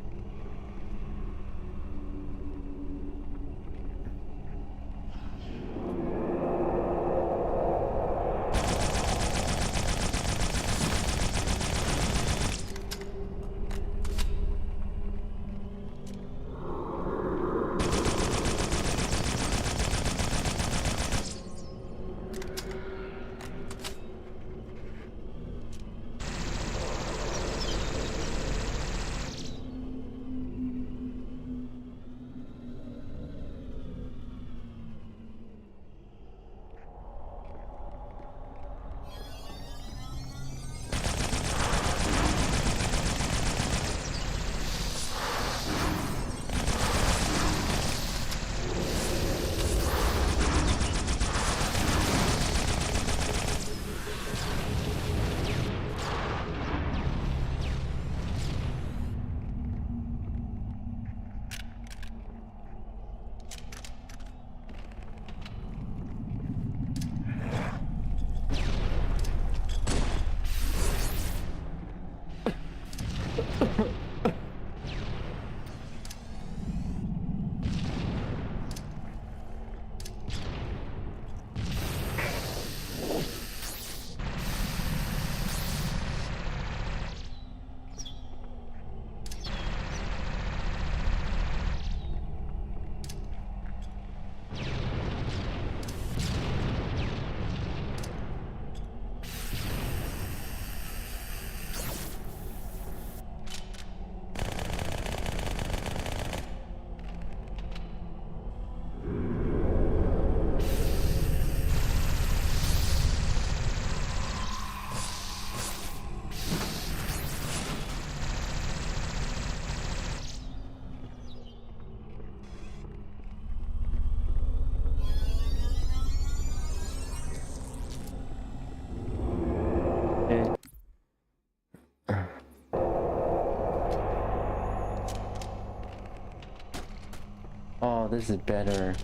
this is better.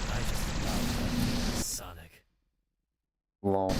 I just love Sonic. Lol.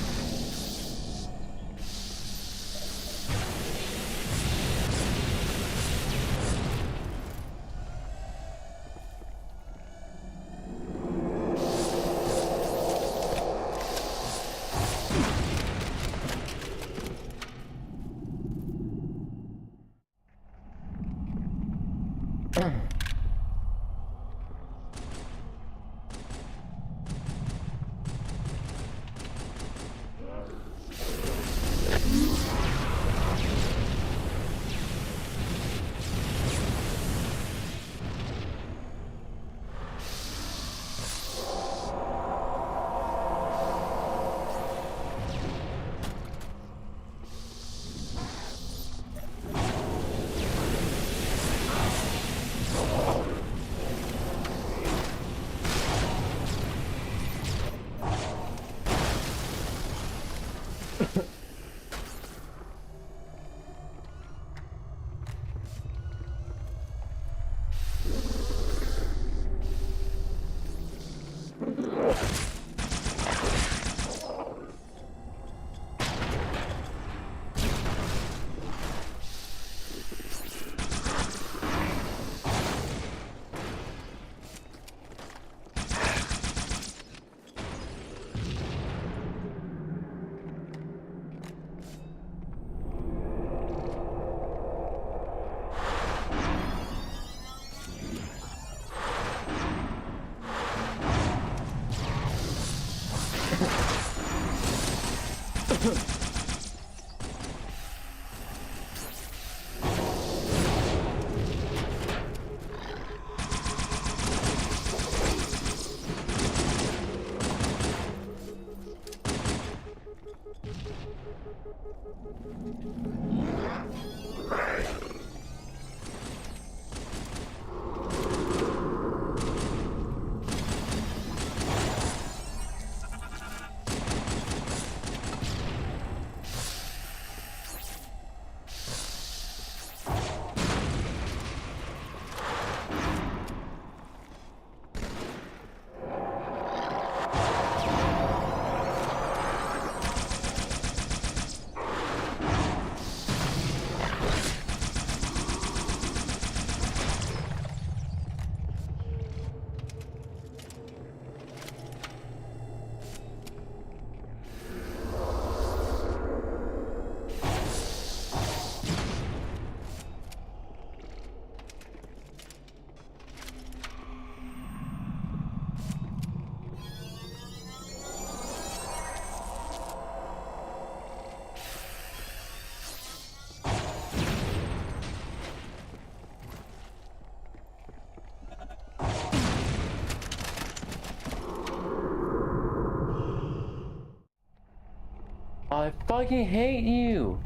I fucking hate you!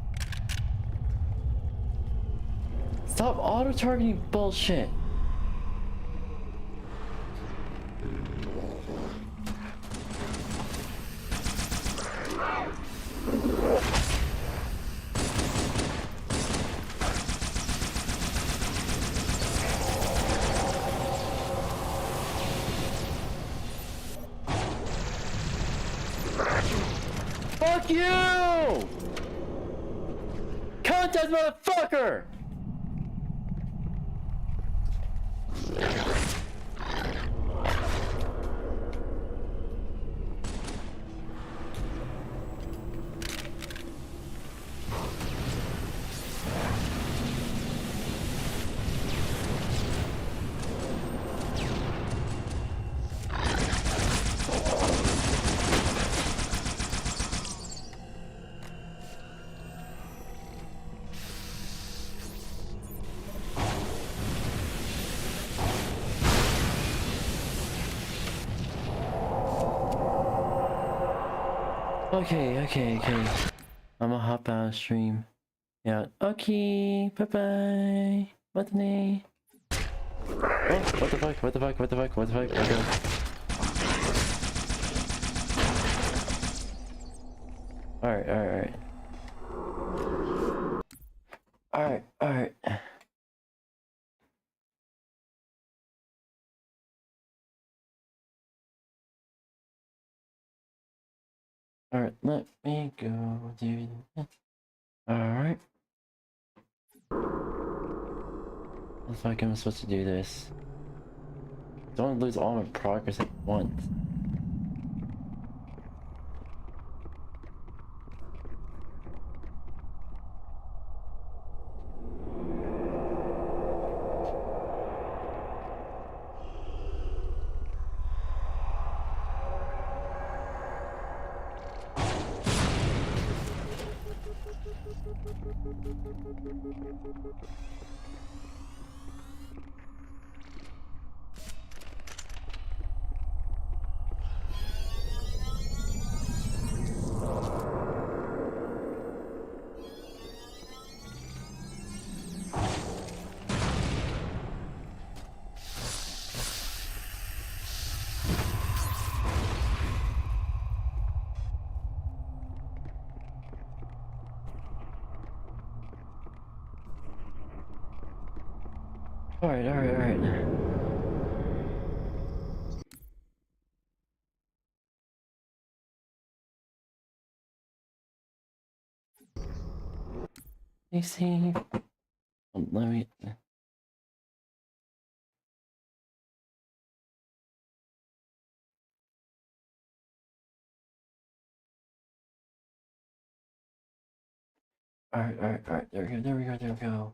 Stop auto-targeting bullshit! Fuck you! Contest motherfucker! Okay. I'ma hop out of stream. Yeah. Okay. Bye bye. Botany. Oh, what the fuck? Okay. Alright. Alright, alright. Alright, let me go do that. Alright. How the fuck am I supposed to do this? Don't want to lose all my progress at once. Alright, alright, alright. You see? Let me... Alright, alright, alright. There we go, there we go, there we go.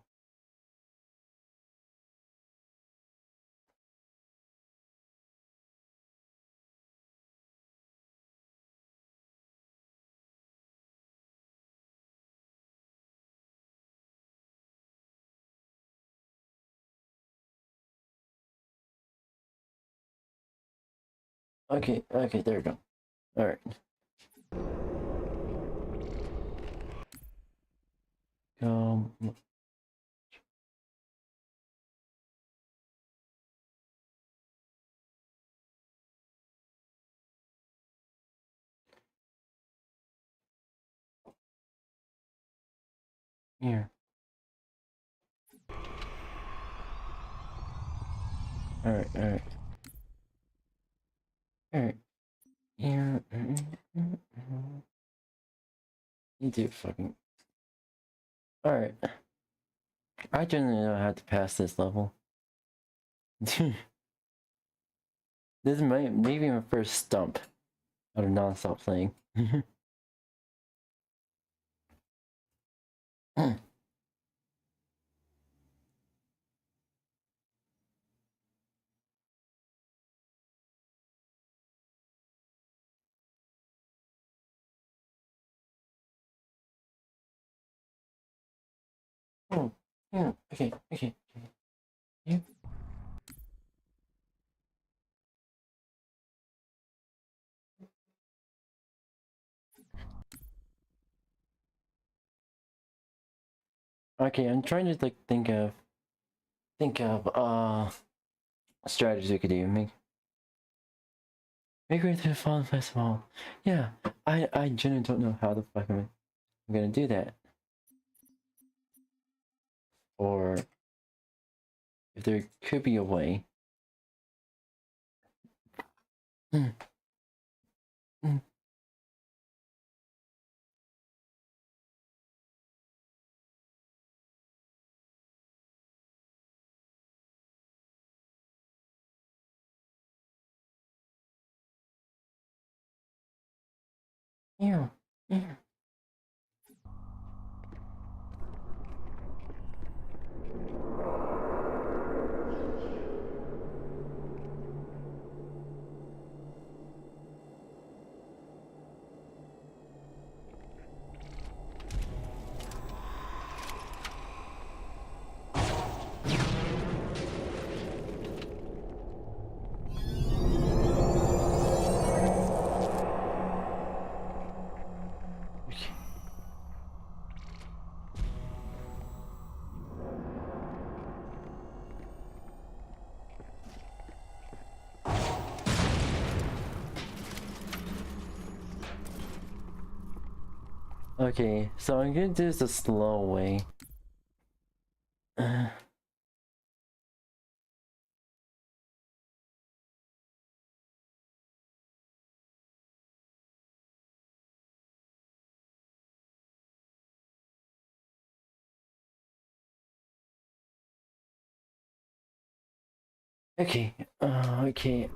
Okay, okay, there we go. Alright. Here. Alright, alright. Alright. Here. You do fucking... Alright. I generally know how to pass this level. This is maybe my first stump out of non-stop playing. Oh, yeah, okay, okay. Yeah. Okay, I'm trying to like think of strategies we could do. Make way to the Fallen Festival. Yeah, I genuinely don't know how the fuck I'm gonna do that. Or if there could be a way. Yeah, yeah. Okay, so I'm gonna do this a slow way. Okay. Okay.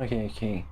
Okay, okay.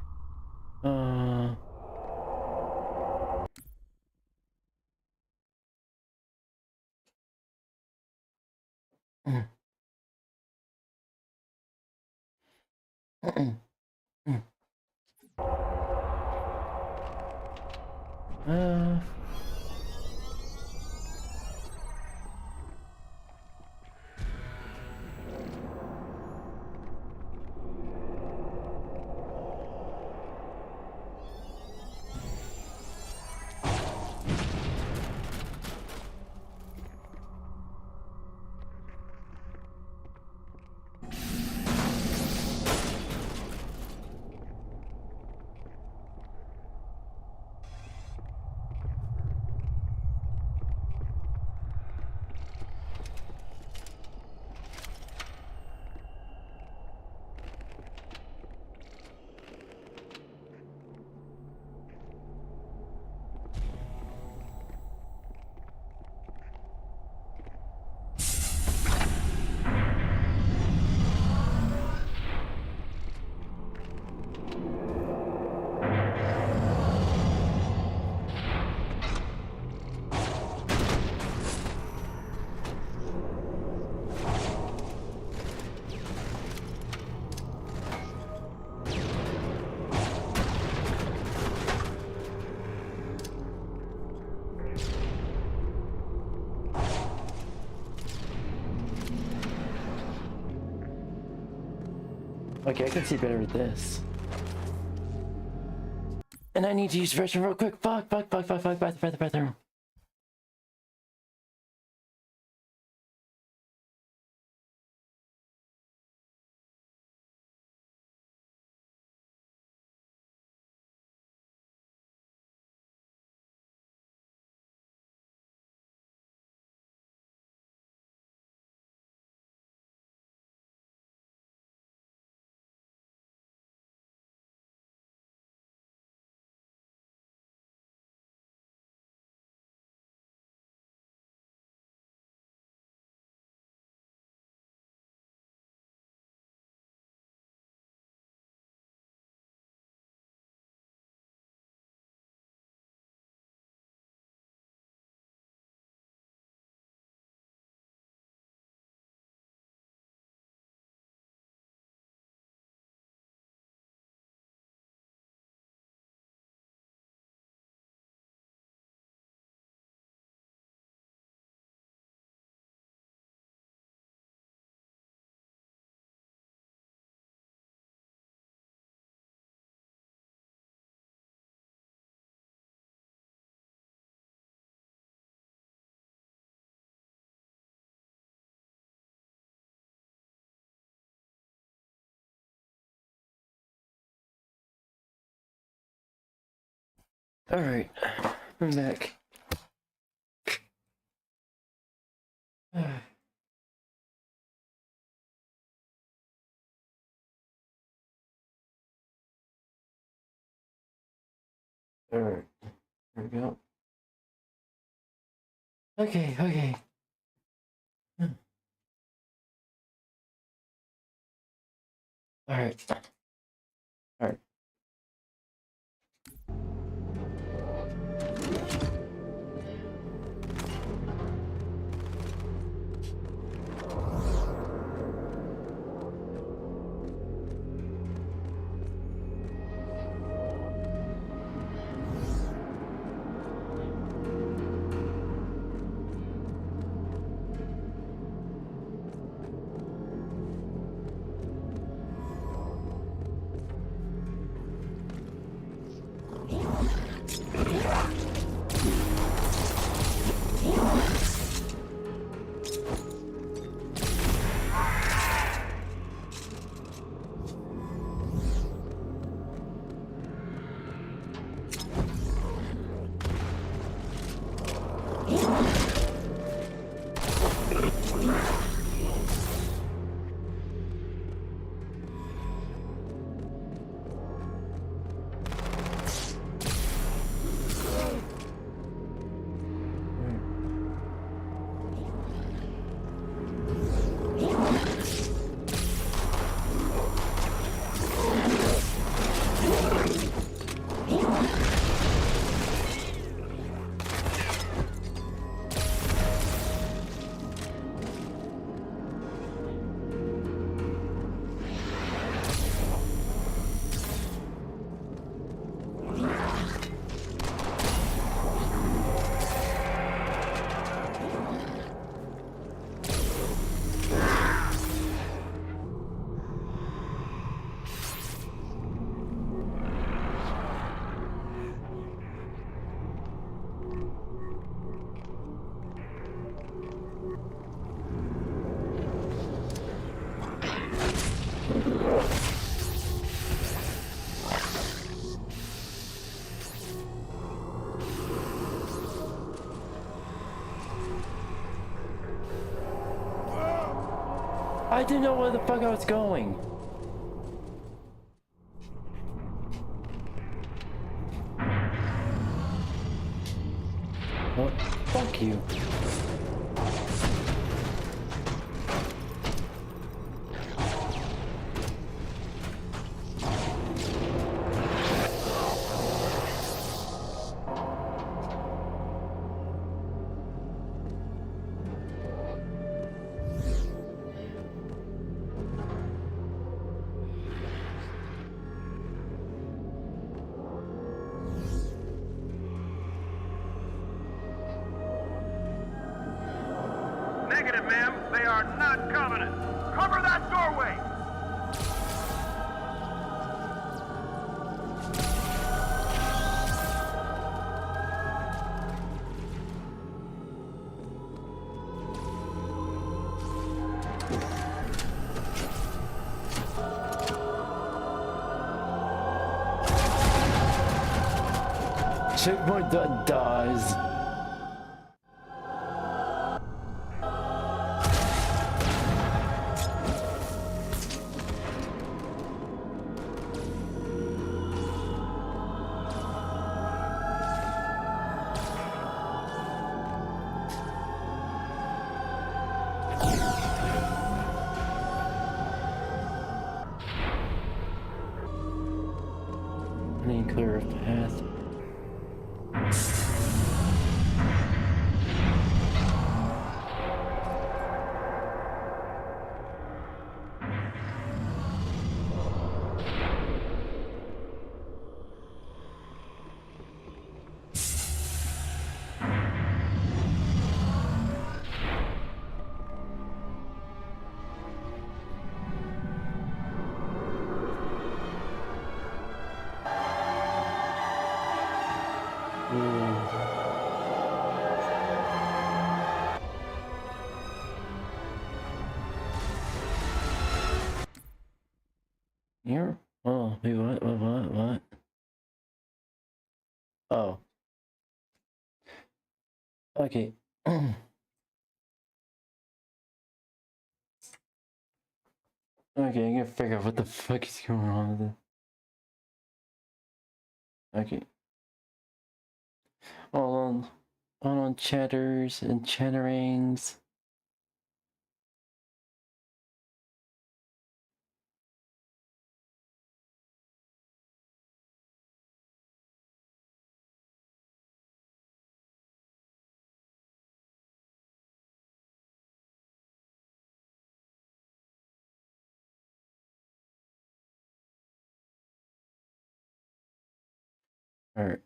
Okay, I can see better with this. And I need to use the restroom real quick. Fuck, bathroom. Alright, I'm back. Alright, there we go. Okay. Alright. I didn't know where the fuck I was going. Well, fuck you. Negative, ma'am. They are not Covenant. Cover that doorway! Checkpoint dies. I need to clear a path. Here? Oh, wait, what? Oh. Okay. Okay, I gotta figure out what the fuck is going on with this. Okay. Hold on, chatters and chatterings. Alright.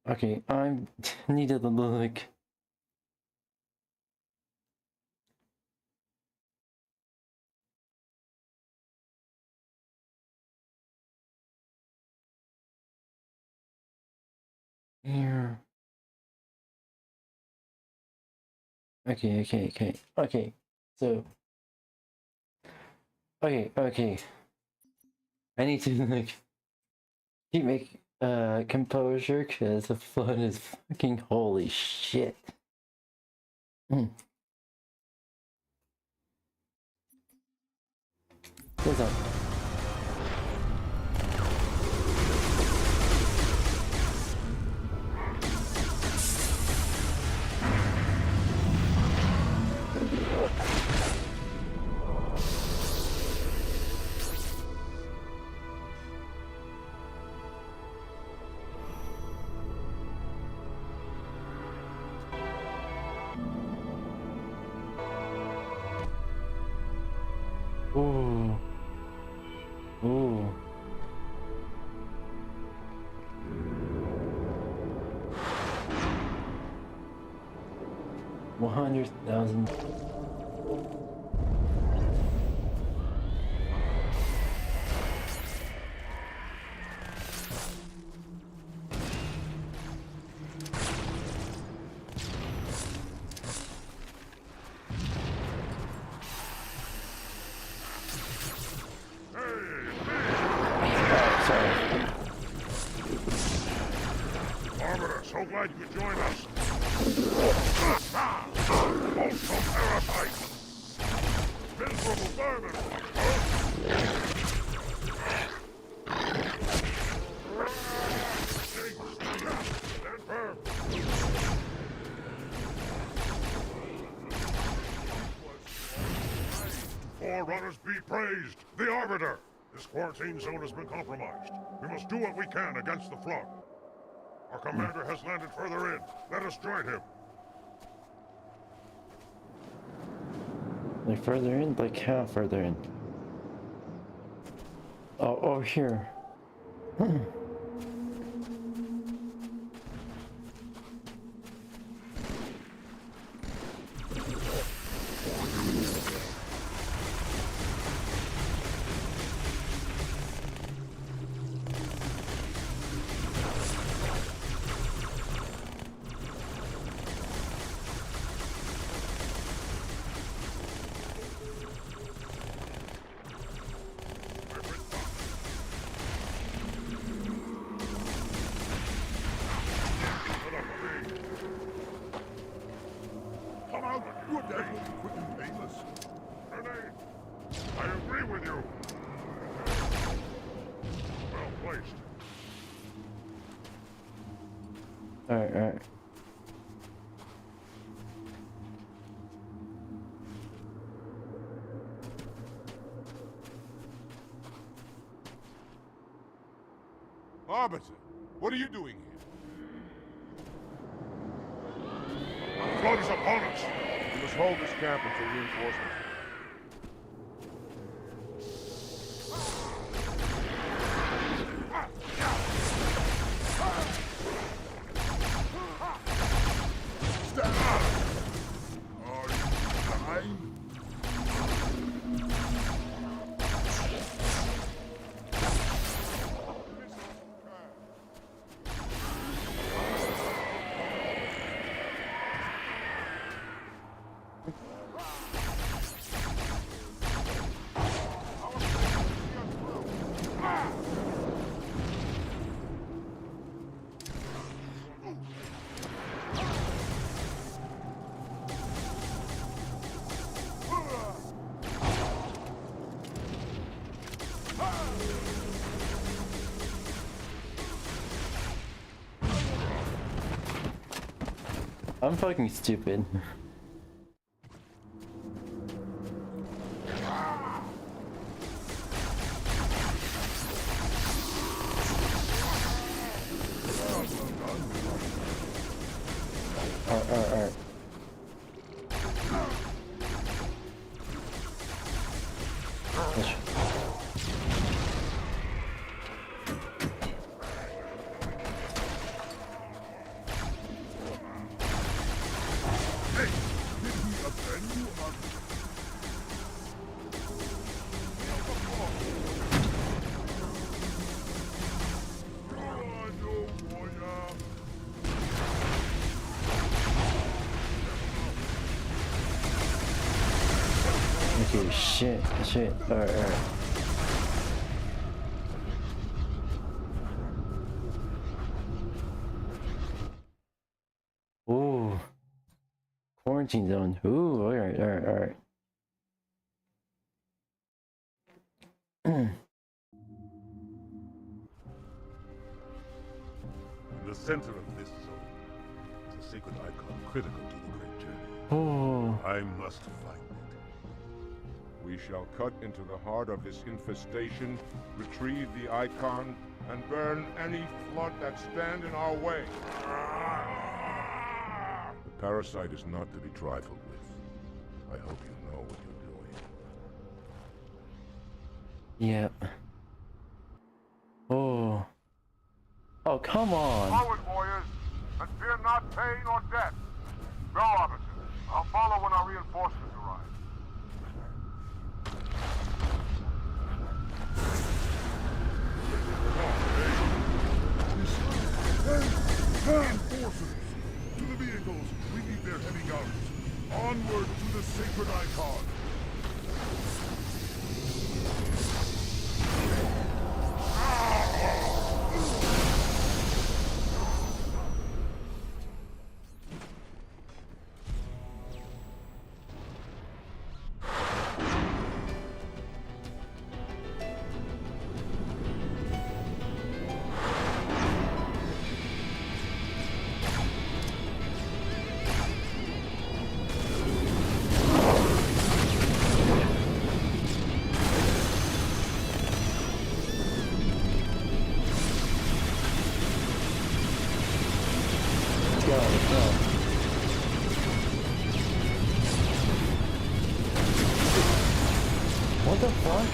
Okay, I needed a look. Here. Okay. So. Okay. I need to like keep composure because the flood is fucking holy shit. What's up? Ooh. 100,000. Oh, sorry. glad you could join us. Loathsome parasite! Miserable vermin! Forerunners be praised! The Arbiter! This quarantine zone has been compromised. We must do what we can against the flood. Our commander has landed further in. Let us join him. Like further in? Like how further in? Oh, over here. Come out! Your day will be quick and painless. Grenade! I agree with you. Well placed. Alright, alright. Arbiter, what are you doing here? The flood is upon us. We must hold this camp until reinforcements. Stand up! Are you dying? I'm fucking stupid. Alright. Okay, shit. Alright. Ooh. Quarantine zone. Ooh, alright. In the center of this zone is a sacred icon critical to the great journey. Oh. I must find it. We shall cut into the heart of this infestation, retrieve the icon, and burn any flood that stand in our way. The parasite is not to be trifled with. I hope you know what you're doing. Yep. Oh. Oh, come on. Forward, warriors, and fear not pain or death. Go, officer. I'll follow when our reinforcements arrive. Reinforcements! To the vehicles! We need their heavy guns! Onward to the sacred icon! fuck?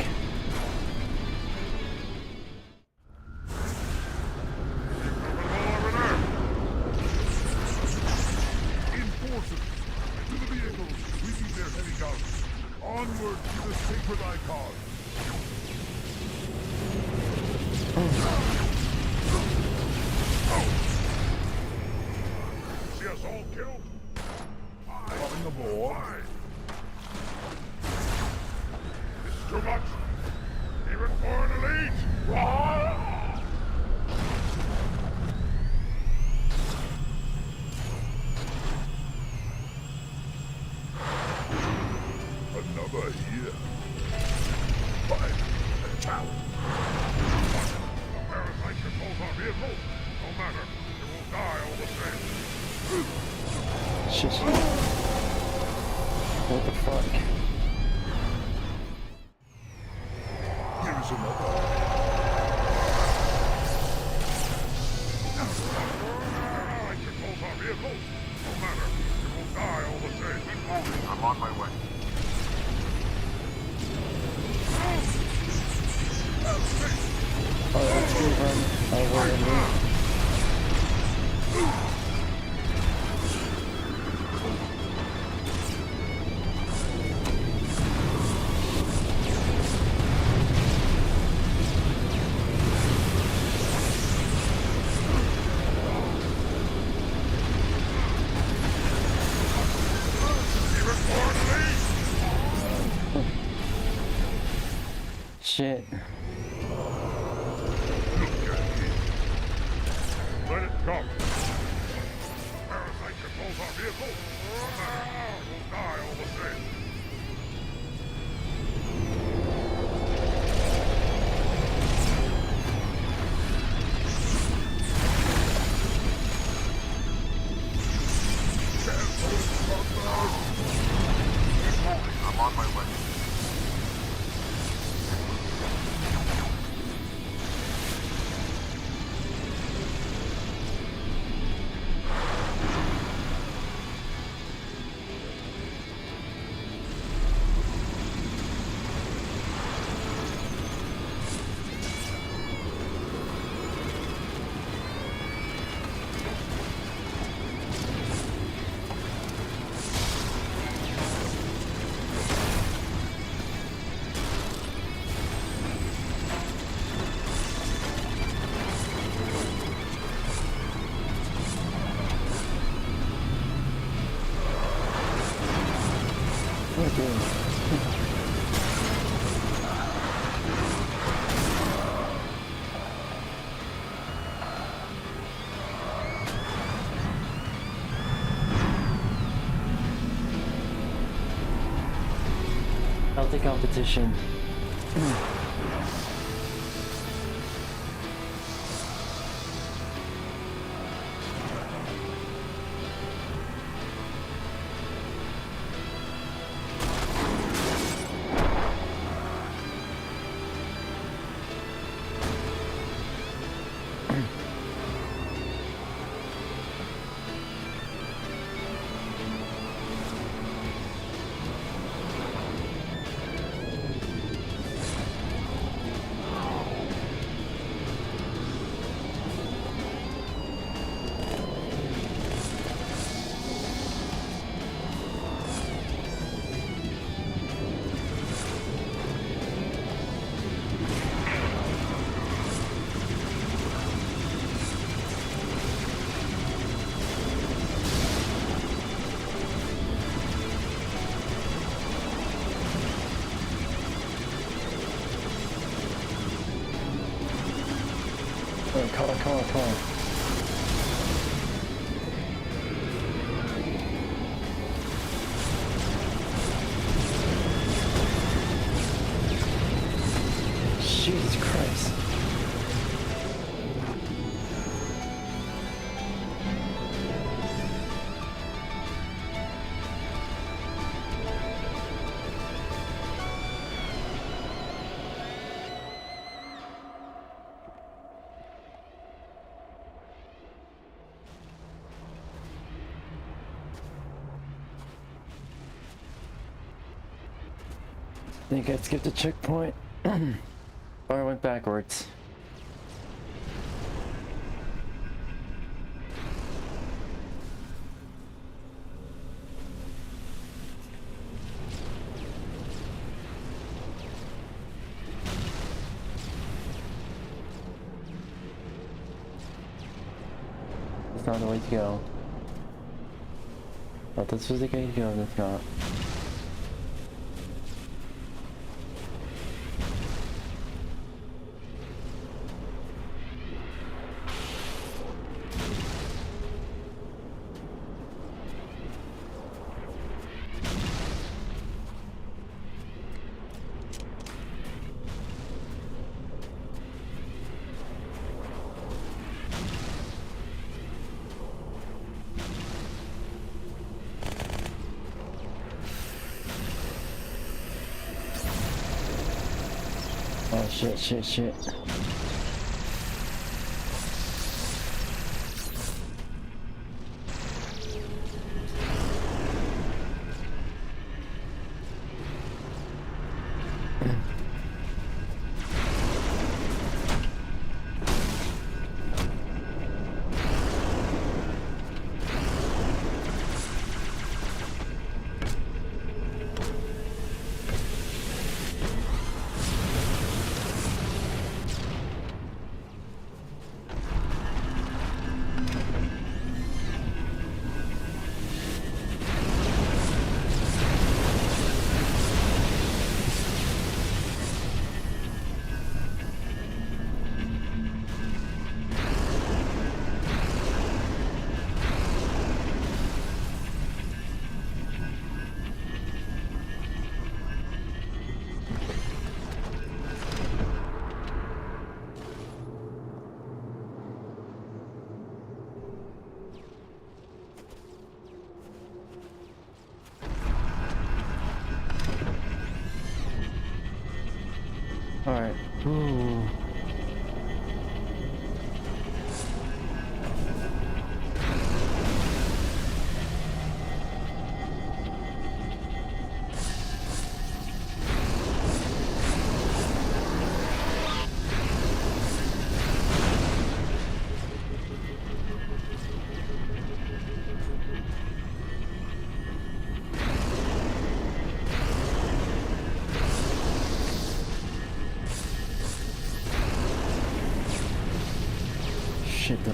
Enforcers, to the vehicles, sweeping their heavy guns. Onward to the sacred icon. See us all killed? Coming aboard. This is too much. Even for an elite. Another here. Fight and challenge. The parasite controls our vehicles. No matter, it will die all the same. Shit. What the fuck? Here's another. Parasite controls our vehicles. No matter, it will die all the same. Keep moving. I'm on my way. Oh, let's move on. Oh, where am I? Shit. Let it come. Parasite controls our vehicle. No matter, it will die all the same. I'm on my way. Healthy competition. Come on. Jesus Christ. think I skipped a checkpoint. Or I went backwards. It's not the way to go. Thought this was the way to go, and it's not. Oh shit. Alright. Ooh. Shit though.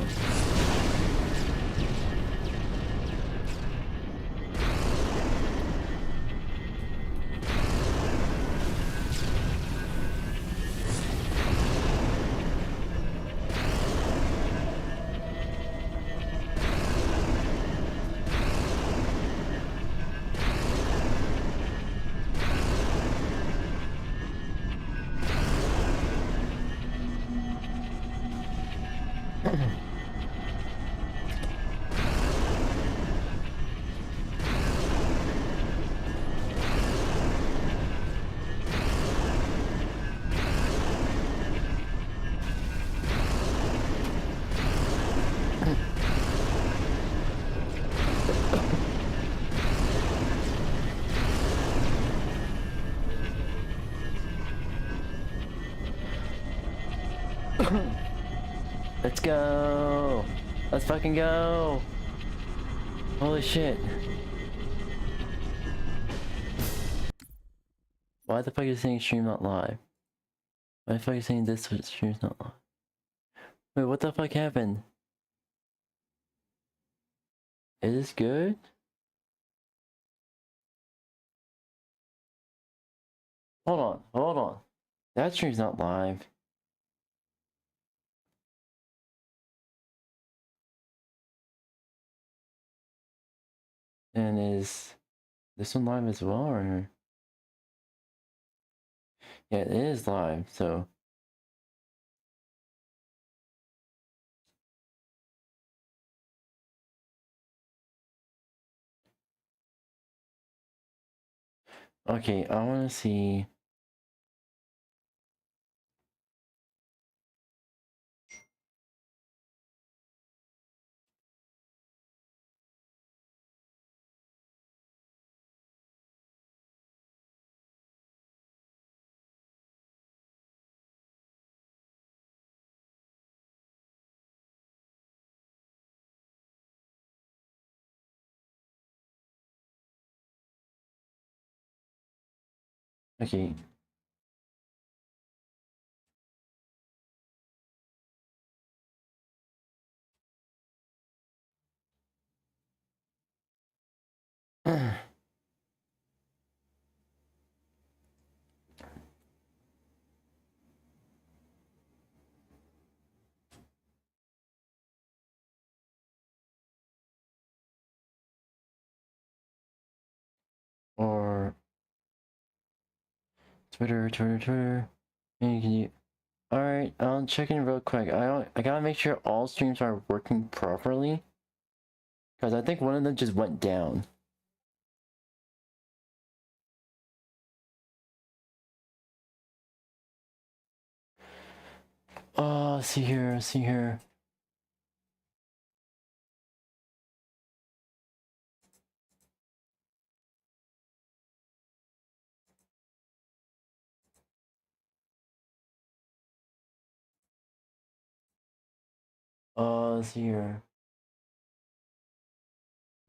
Let's go! Let's fucking go! Holy shit. Why the fuck is it saying stream not live? Why the fuck is it saying this stream's not live? Wait, what the fuck happened? Is this good? Hold on. That stream's not live. And is this one live as well, or? Yeah, it is live, so. Okay, I wanna see. Okay. Or Twitter. And can you? All right, I'll check in real quick. I gotta make sure all streams are working properly, because I think one of them just went down. Oh, see here. Let's see here.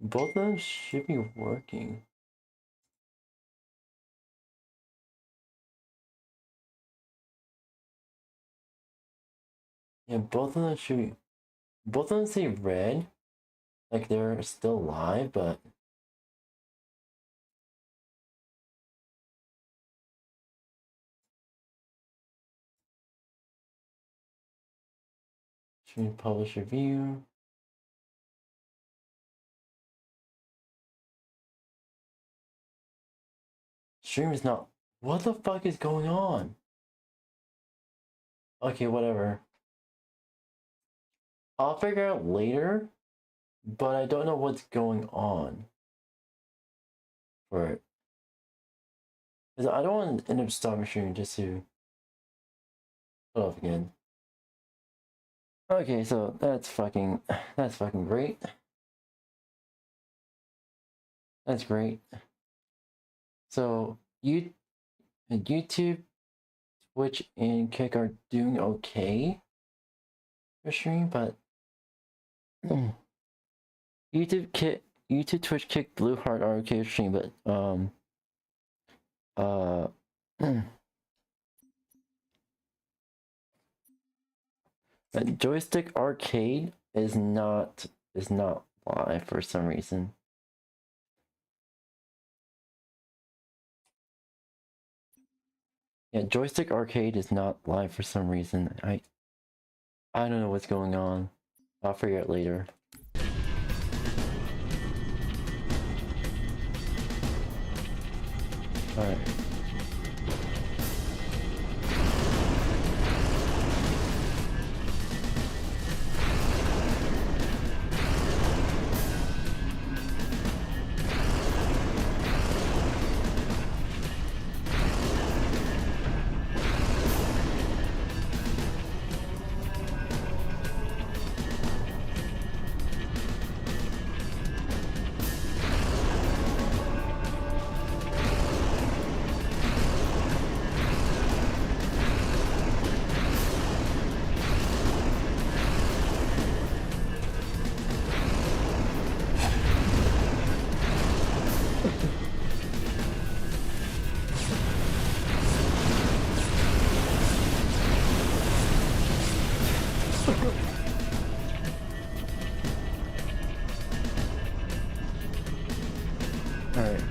Both of them should be working. Yeah, both of them should be. Both of them say red, like they're still live, but stream publish review. Stream is not. What the fuck is going on? Okay, whatever. I'll figure out later, but I don't know what's going on for it. Because I don't want to end up stopping streaming just to put off again. Okay, so that's fucking great. That's great. So YouTube, Twitch, and Kick are doing okay for stream, but YouTube, Twitch, Kick, Blue Heart are okay for stream, but Joystick Arcade is not live for some reason. Yeah, Joystick Arcade is not live for some reason. I don't know what's going on. I'll figure it later. Alright. Alright.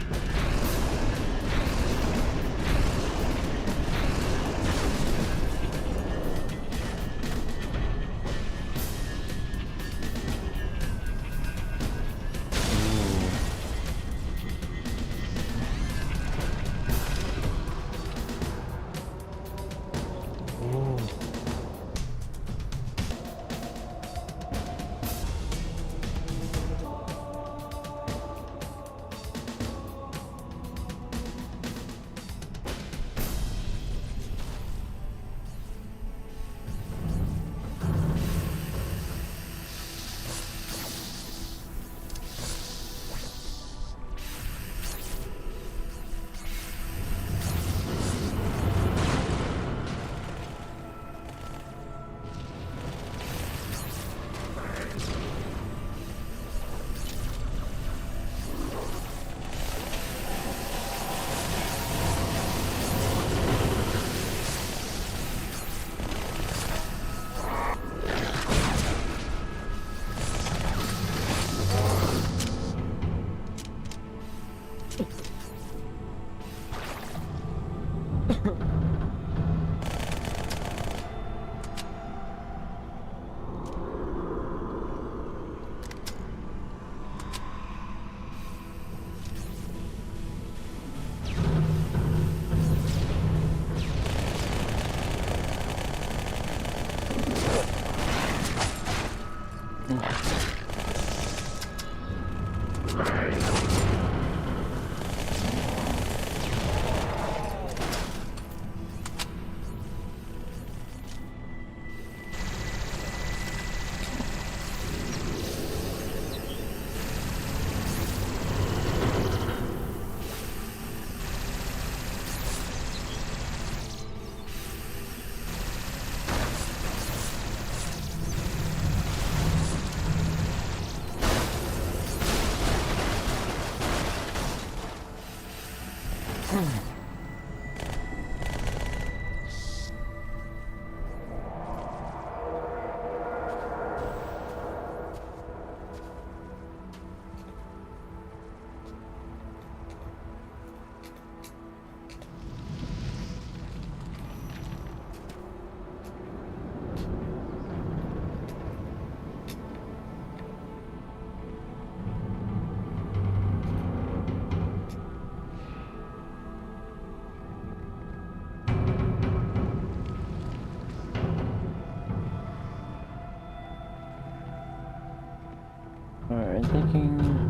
Alright, thinking.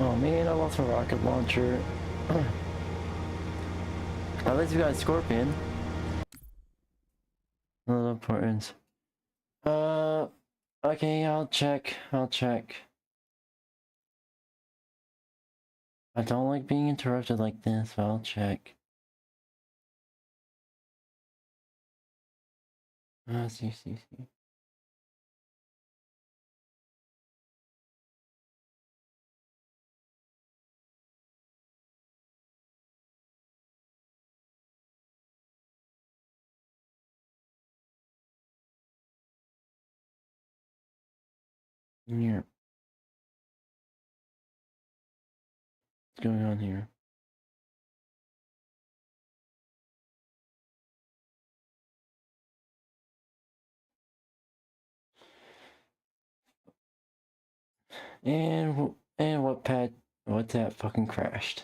Oh man, I lost my rocket launcher. At least we got a scorpion. A little importance. Okay, I'll check. I don't like being interrupted like this, but I'll check. See. Here. What's going on here? And what that fucking crashed?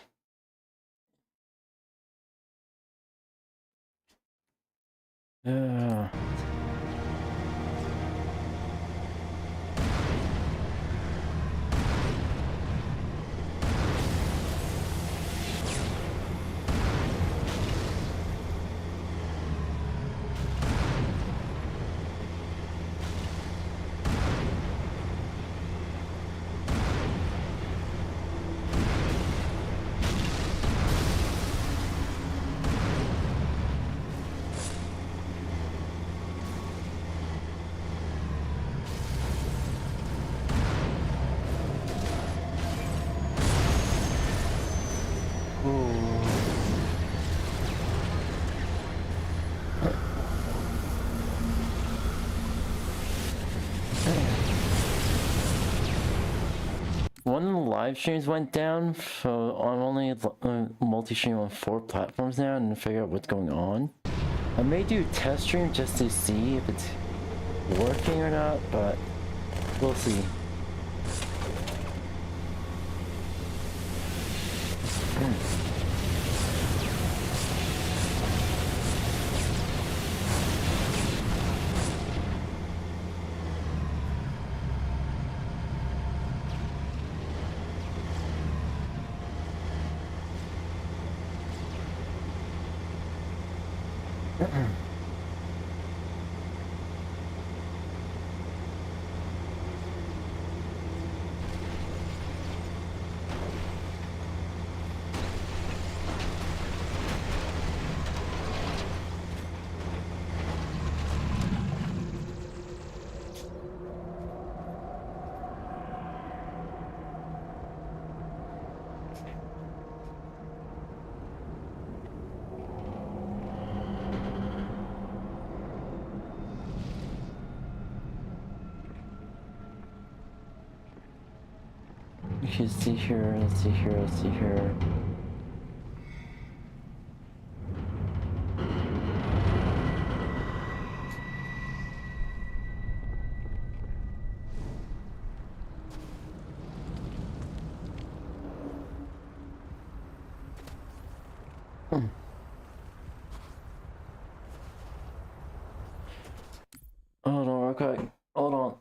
One of the live streams went down, so I'm only multi-stream on 4 platforms now and figure out what's going on. I may do a test stream just to see if it's working or not, but we'll see. Let's see here. Hold on, okay. Hold on.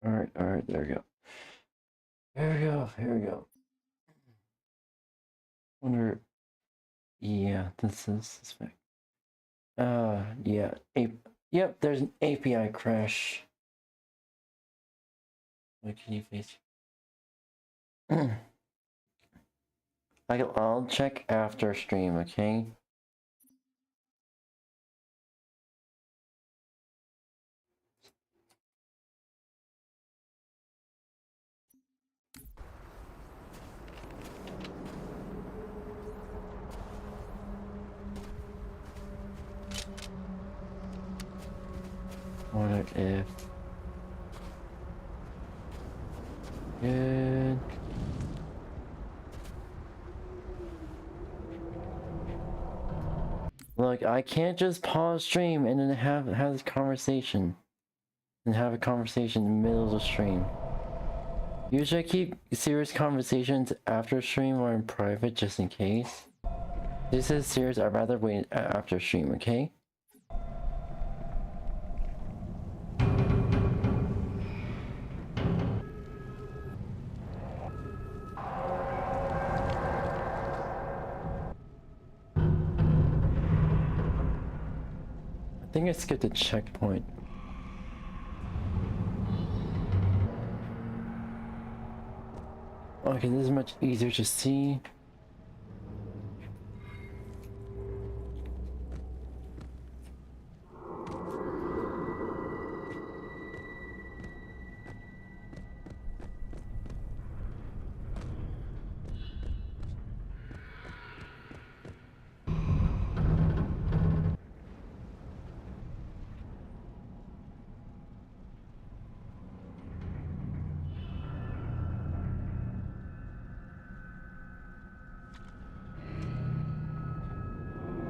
Alright, there we go. Here we go. Wonder, yeah, this is suspect. Yeah. Yep, there's an API crash. What can you face? I'll check after stream, okay? What if? Good. Look, I can't just pause stream and then have this conversation. And have a conversation in the middle of the stream. Usually I keep serious conversations after stream or in private just in case. This is serious, I'd rather wait after stream, okay? I think I skipped a checkpoint. Okay, this is much easier to see.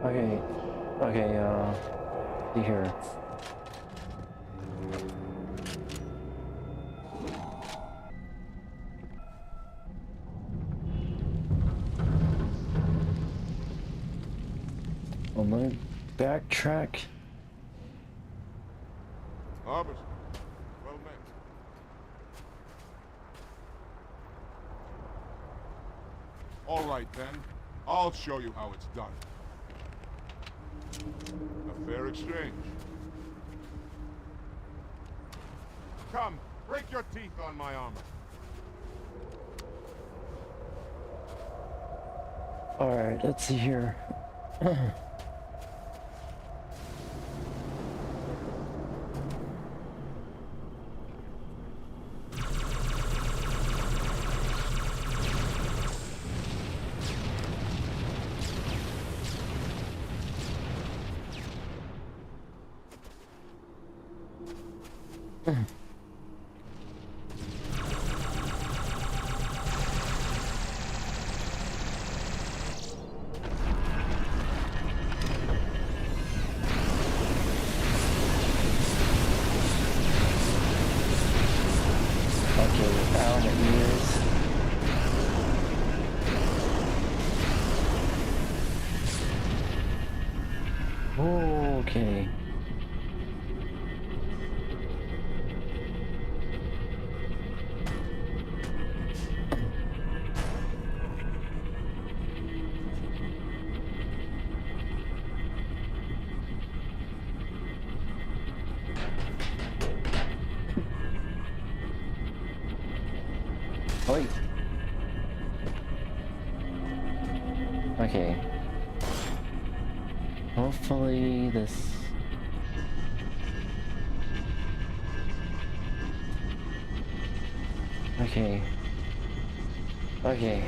Okay, see here. I'm gonna backtrack. Arbiter, well met. All right then, I'll show you how it's done. A fair exchange. Come, break your teeth on my armor. Alright, let's see here. Okay. Wait. Okay. Hopefully this... Okay. Okay.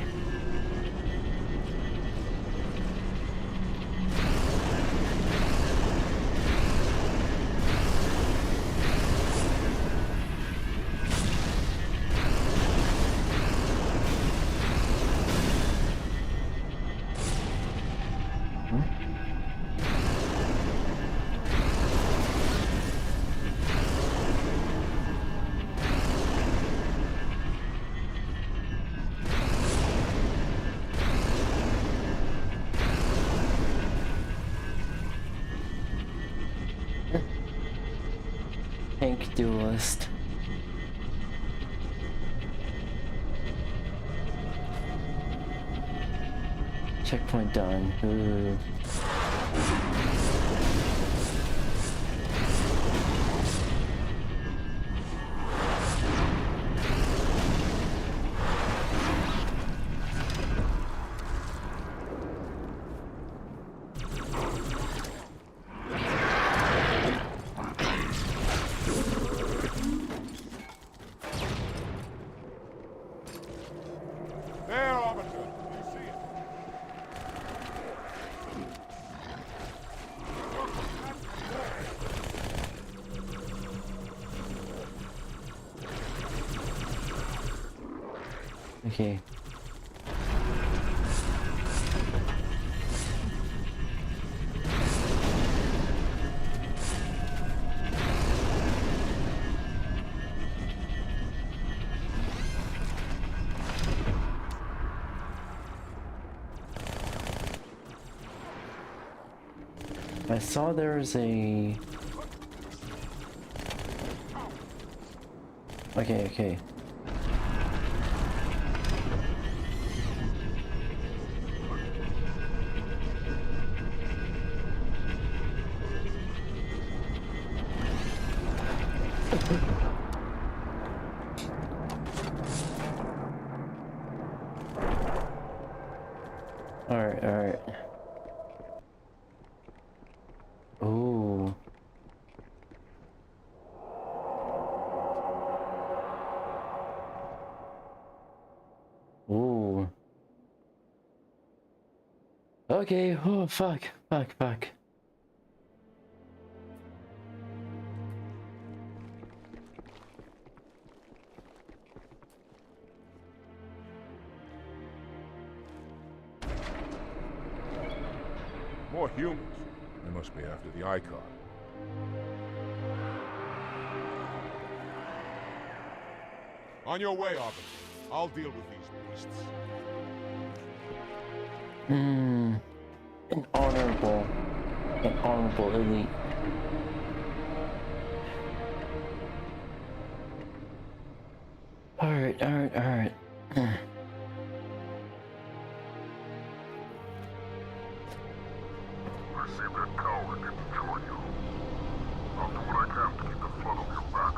Tank duelist. Checkpoint done. Ooh. Okay. I saw there's a... Okay. Alright. Ooh. Ooh. Okay, oh fuck. More humans. They must be after the icon. On your way, Arbiter. I'll deal with these beasts. An honorable elite. Alright. I see that coward didn't join you. I'll do what I can to keep the flood off your back.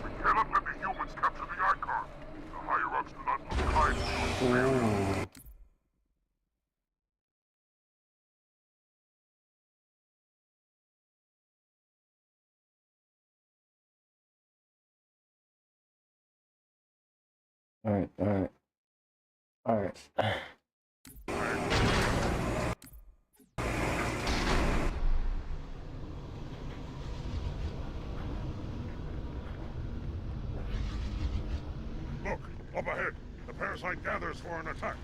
We cannot let the humans capture the icon. The higher-ups do not look kind to us. Alright. Look, up ahead. The parasite gathers for an attack.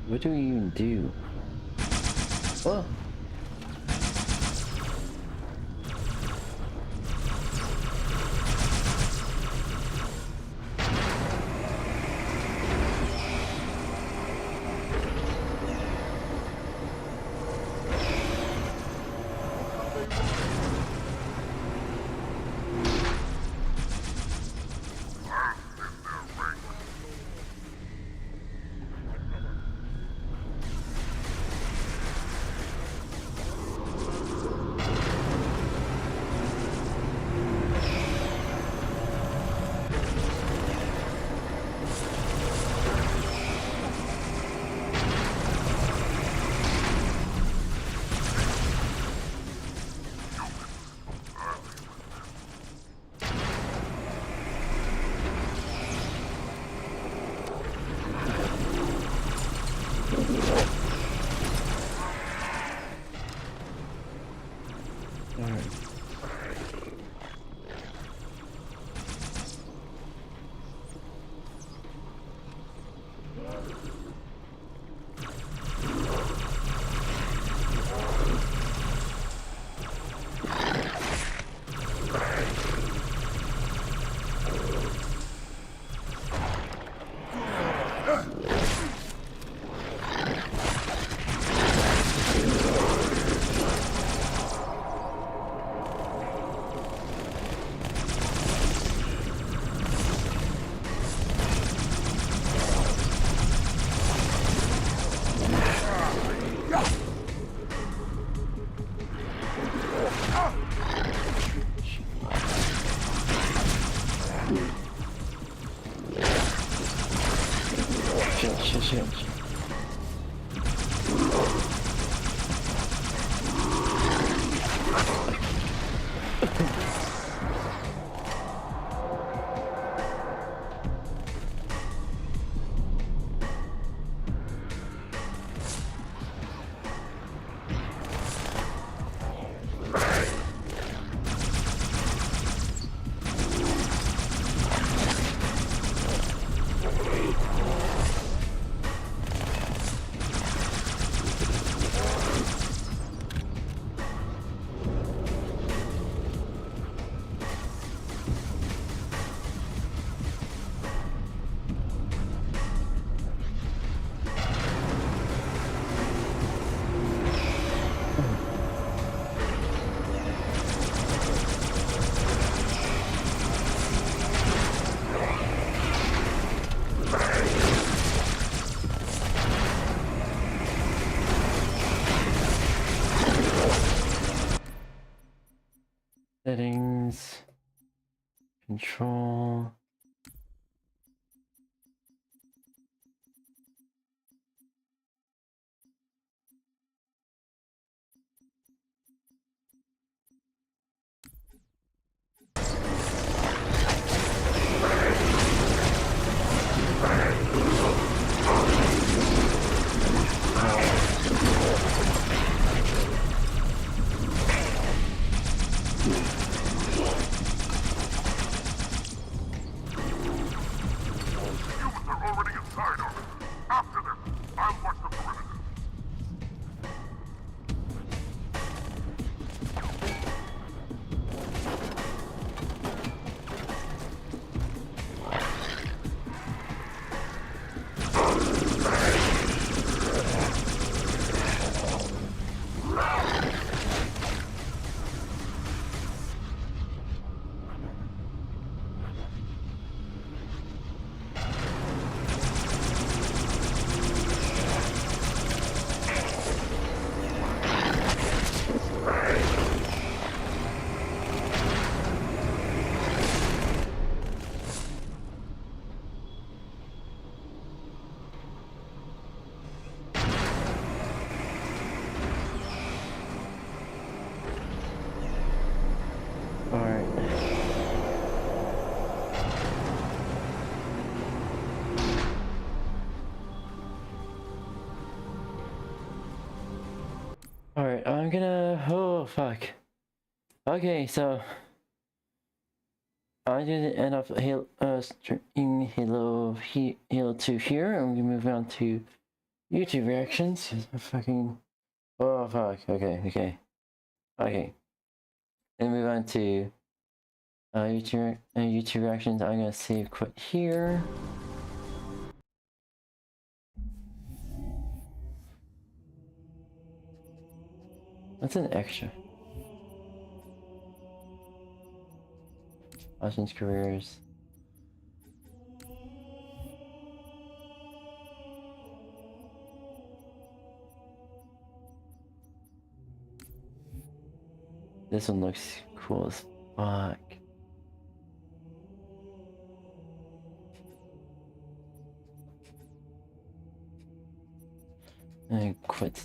What do we even do? Oh. Shit. Control. Alright, I'm gonna... Oh, fuck. Okay, so... I did end up streaming Halo 2 here, and we move on to YouTube reactions. Fucking... Oh, fuck. Okay. Then move on to YouTube reactions. I'm gonna save quit here. What's an extra? Austin's careers. This one looks cool as fuck. And quit.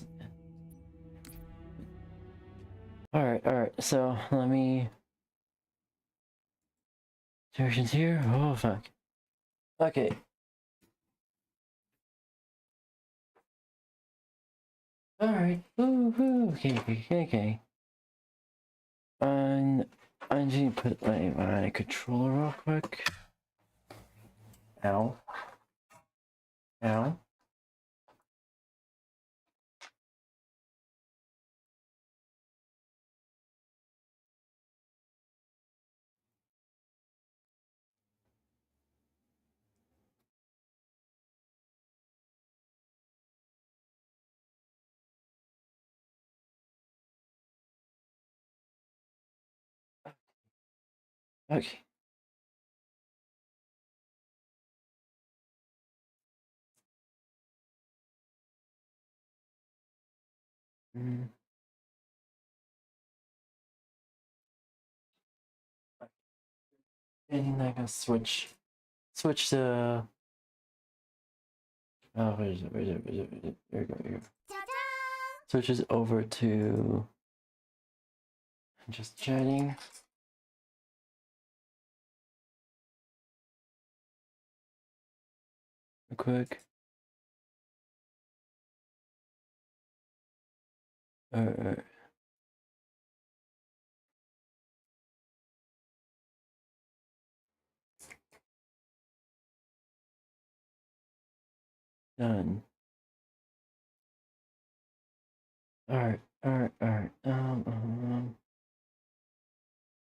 Alright, so let me... Versions here? Oh, fuck. Okay. Alright. Okay. I'm just gonna put my controller real quick. Ow. Okay. And I gotta switch the... Oh, where is it? There we go. Switches over to... Just chatting. Real quick. Done. Alright.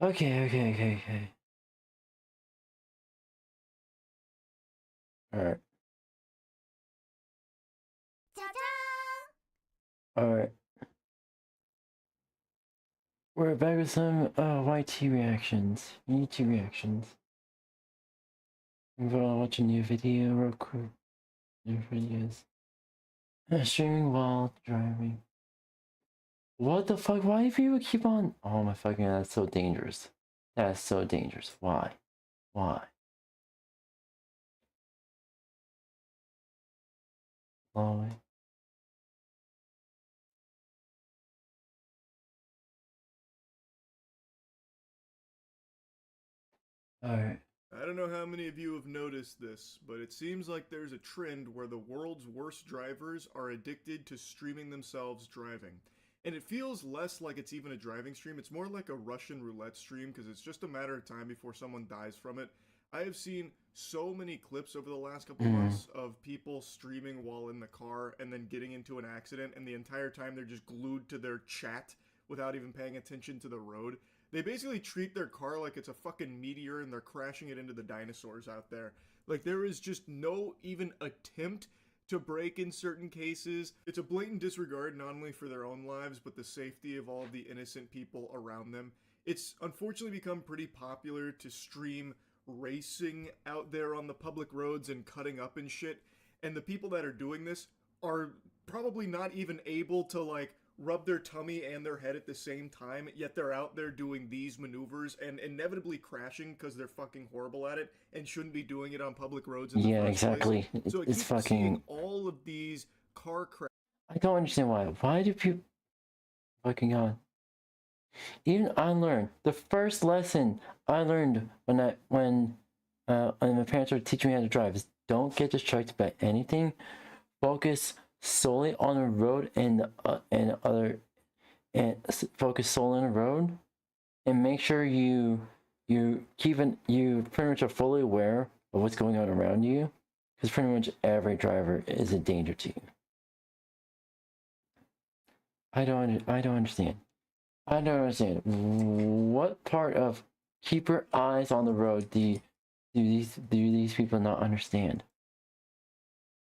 Okay. Alright. We're back with some YT reactions. YouTube reactions. I'm gonna watch a new video real quick. New videos. Streaming while driving. What the fuck? Why do people keep on... Oh my fucking god, that's so dangerous. That's so dangerous. Why? Why? Slowly. Alright. I don't know how many of you have noticed this, but it seems like there's a trend where the world's worst drivers are addicted to streaming themselves driving. And it feels less like it's even a driving stream, it's more like a Russian roulette stream because it's just a matter of time before someone dies from it. I have seen so many clips over the last couple months of people streaming while in the car and then getting into an accident, and the entire time they're just glued to their chat without even paying attention to the road. They basically treat their car like it's a fucking meteor and they're crashing it into the dinosaurs out there. Like, there is just no even attempt to brake in certain cases. It's a blatant disregard not only for their own lives, but the safety of all of the innocent people around them. It's unfortunately become pretty popular to stream racing out there on the public roads and cutting up and shit. And the people that are doing this are probably not even able to, like, rub their tummy and their head at the same time, yet they're out there doing these maneuvers and inevitably crashing because they're fucking horrible at it and shouldn't be doing it on public roads in the first exactly. place. So I It's keep fucking... seeing all of these car crashes. I don't understand why. Why do people... Fucking God. Even I learned, the first lesson I learned when my parents were teaching me how to drive is don't get distracted by anything. Focus solely on the road and focus solely on the road, and make sure you pretty much are fully aware of what's going on around you, because pretty much every driver is a danger to you. I don't understand. I don't understand. What part of keep your eyes on the road do these people not understand?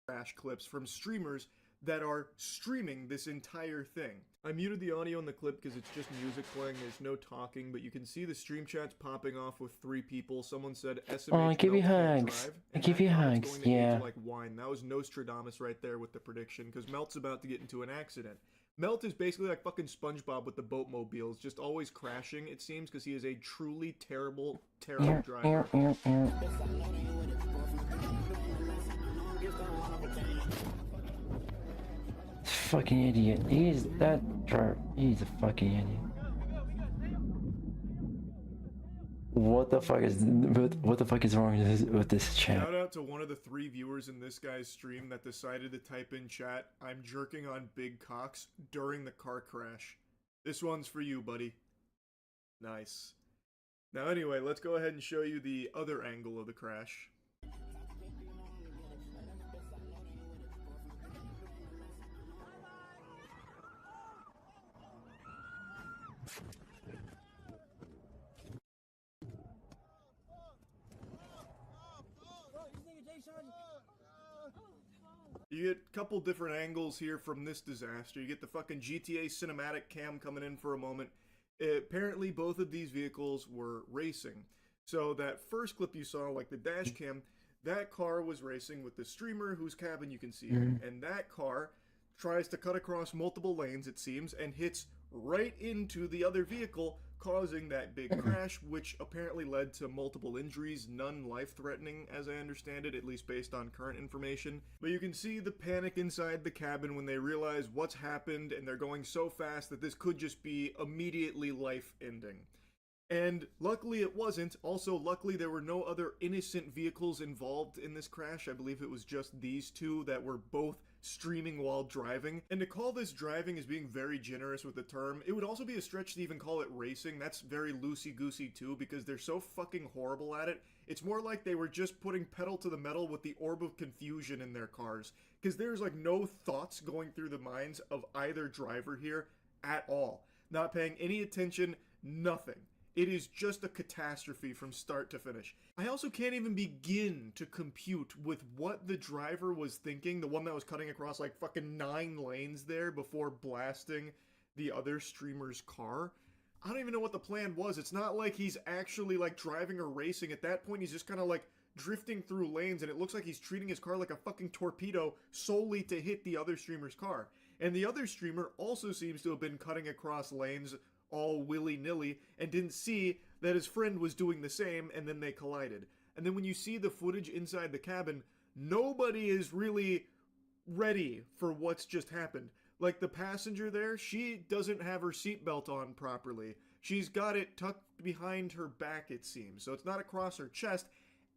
Crash clips from streamers that are streaming this entire thing. I muted the audio in the clip because it's just music playing, there's no talking, but you can see the stream chats popping off with 3 people. Someone said, SMH, oh, I give you Melt can't hugs. drive, I give you hugs, going to yeah. age like wine. That was Nostradamus right there with the prediction, because Melt's about to get into an accident. Melt is basically like fucking SpongeBob with the boatmobiles, just always crashing, it seems, because he is a truly terrible, terrible driver. Fucking idiot. He's a fucking idiot. What the fuck is wrong with this chat? Shout out to one of the 3 viewers in this guy's stream that decided to type in chat, "I'm jerking on big cocks" during the car crash. This one's for you, buddy. Nice. Now anyway, let's go ahead and show you the other angle of the crash. You get a couple different angles here from this disaster. You get the fucking GTA cinematic cam coming in for a moment. Apparently both of these vehicles were racing. So that first clip you saw, like the dash cam, that car was racing with the streamer whose cabin you can see in, and that car tries to cut across multiple lanes, it seems, and hits right into the other vehicle, causing that big crash, which apparently led to multiple injuries, none life-threatening, as I understand it, at least based on current information. But you can see the panic inside the cabin when they realize what's happened, and they're going so fast that this could just be immediately life-ending. And luckily it wasn't. Also, luckily there were no other innocent vehicles involved in this crash. I believe it was just these 2 that were both streaming while driving. And to call this driving is being very generous with the term. It would also be a stretch to even call it racing. That's very loosey-goosey too, because they're so fucking horrible at it. It's more like they were just putting pedal to the metal with the orb of confusion in their cars. Because there's like no thoughts going through the minds of either driver here at all. Not paying any attention, nothing. It is just a catastrophe from start to finish. I also can't even begin to compute with what the driver was thinking, the one that was cutting across like fucking 9 lanes there before blasting the other streamer's car. I don't even know what the plan was. It's not like he's actually like driving or racing. At that point, he's just kind of like drifting through lanes, and it looks like he's treating his car like a fucking torpedo solely to hit the other streamer's car. And the other streamer also seems to have been cutting across lanes all willy-nilly and didn't see that his friend was doing the same, and then they collided. And then when you see the footage inside the cabin, nobody is really ready for what's just happened. Like the passenger there, she doesn't have her seatbelt on properly. She's got it tucked behind her back, it seems, so it's not across her chest,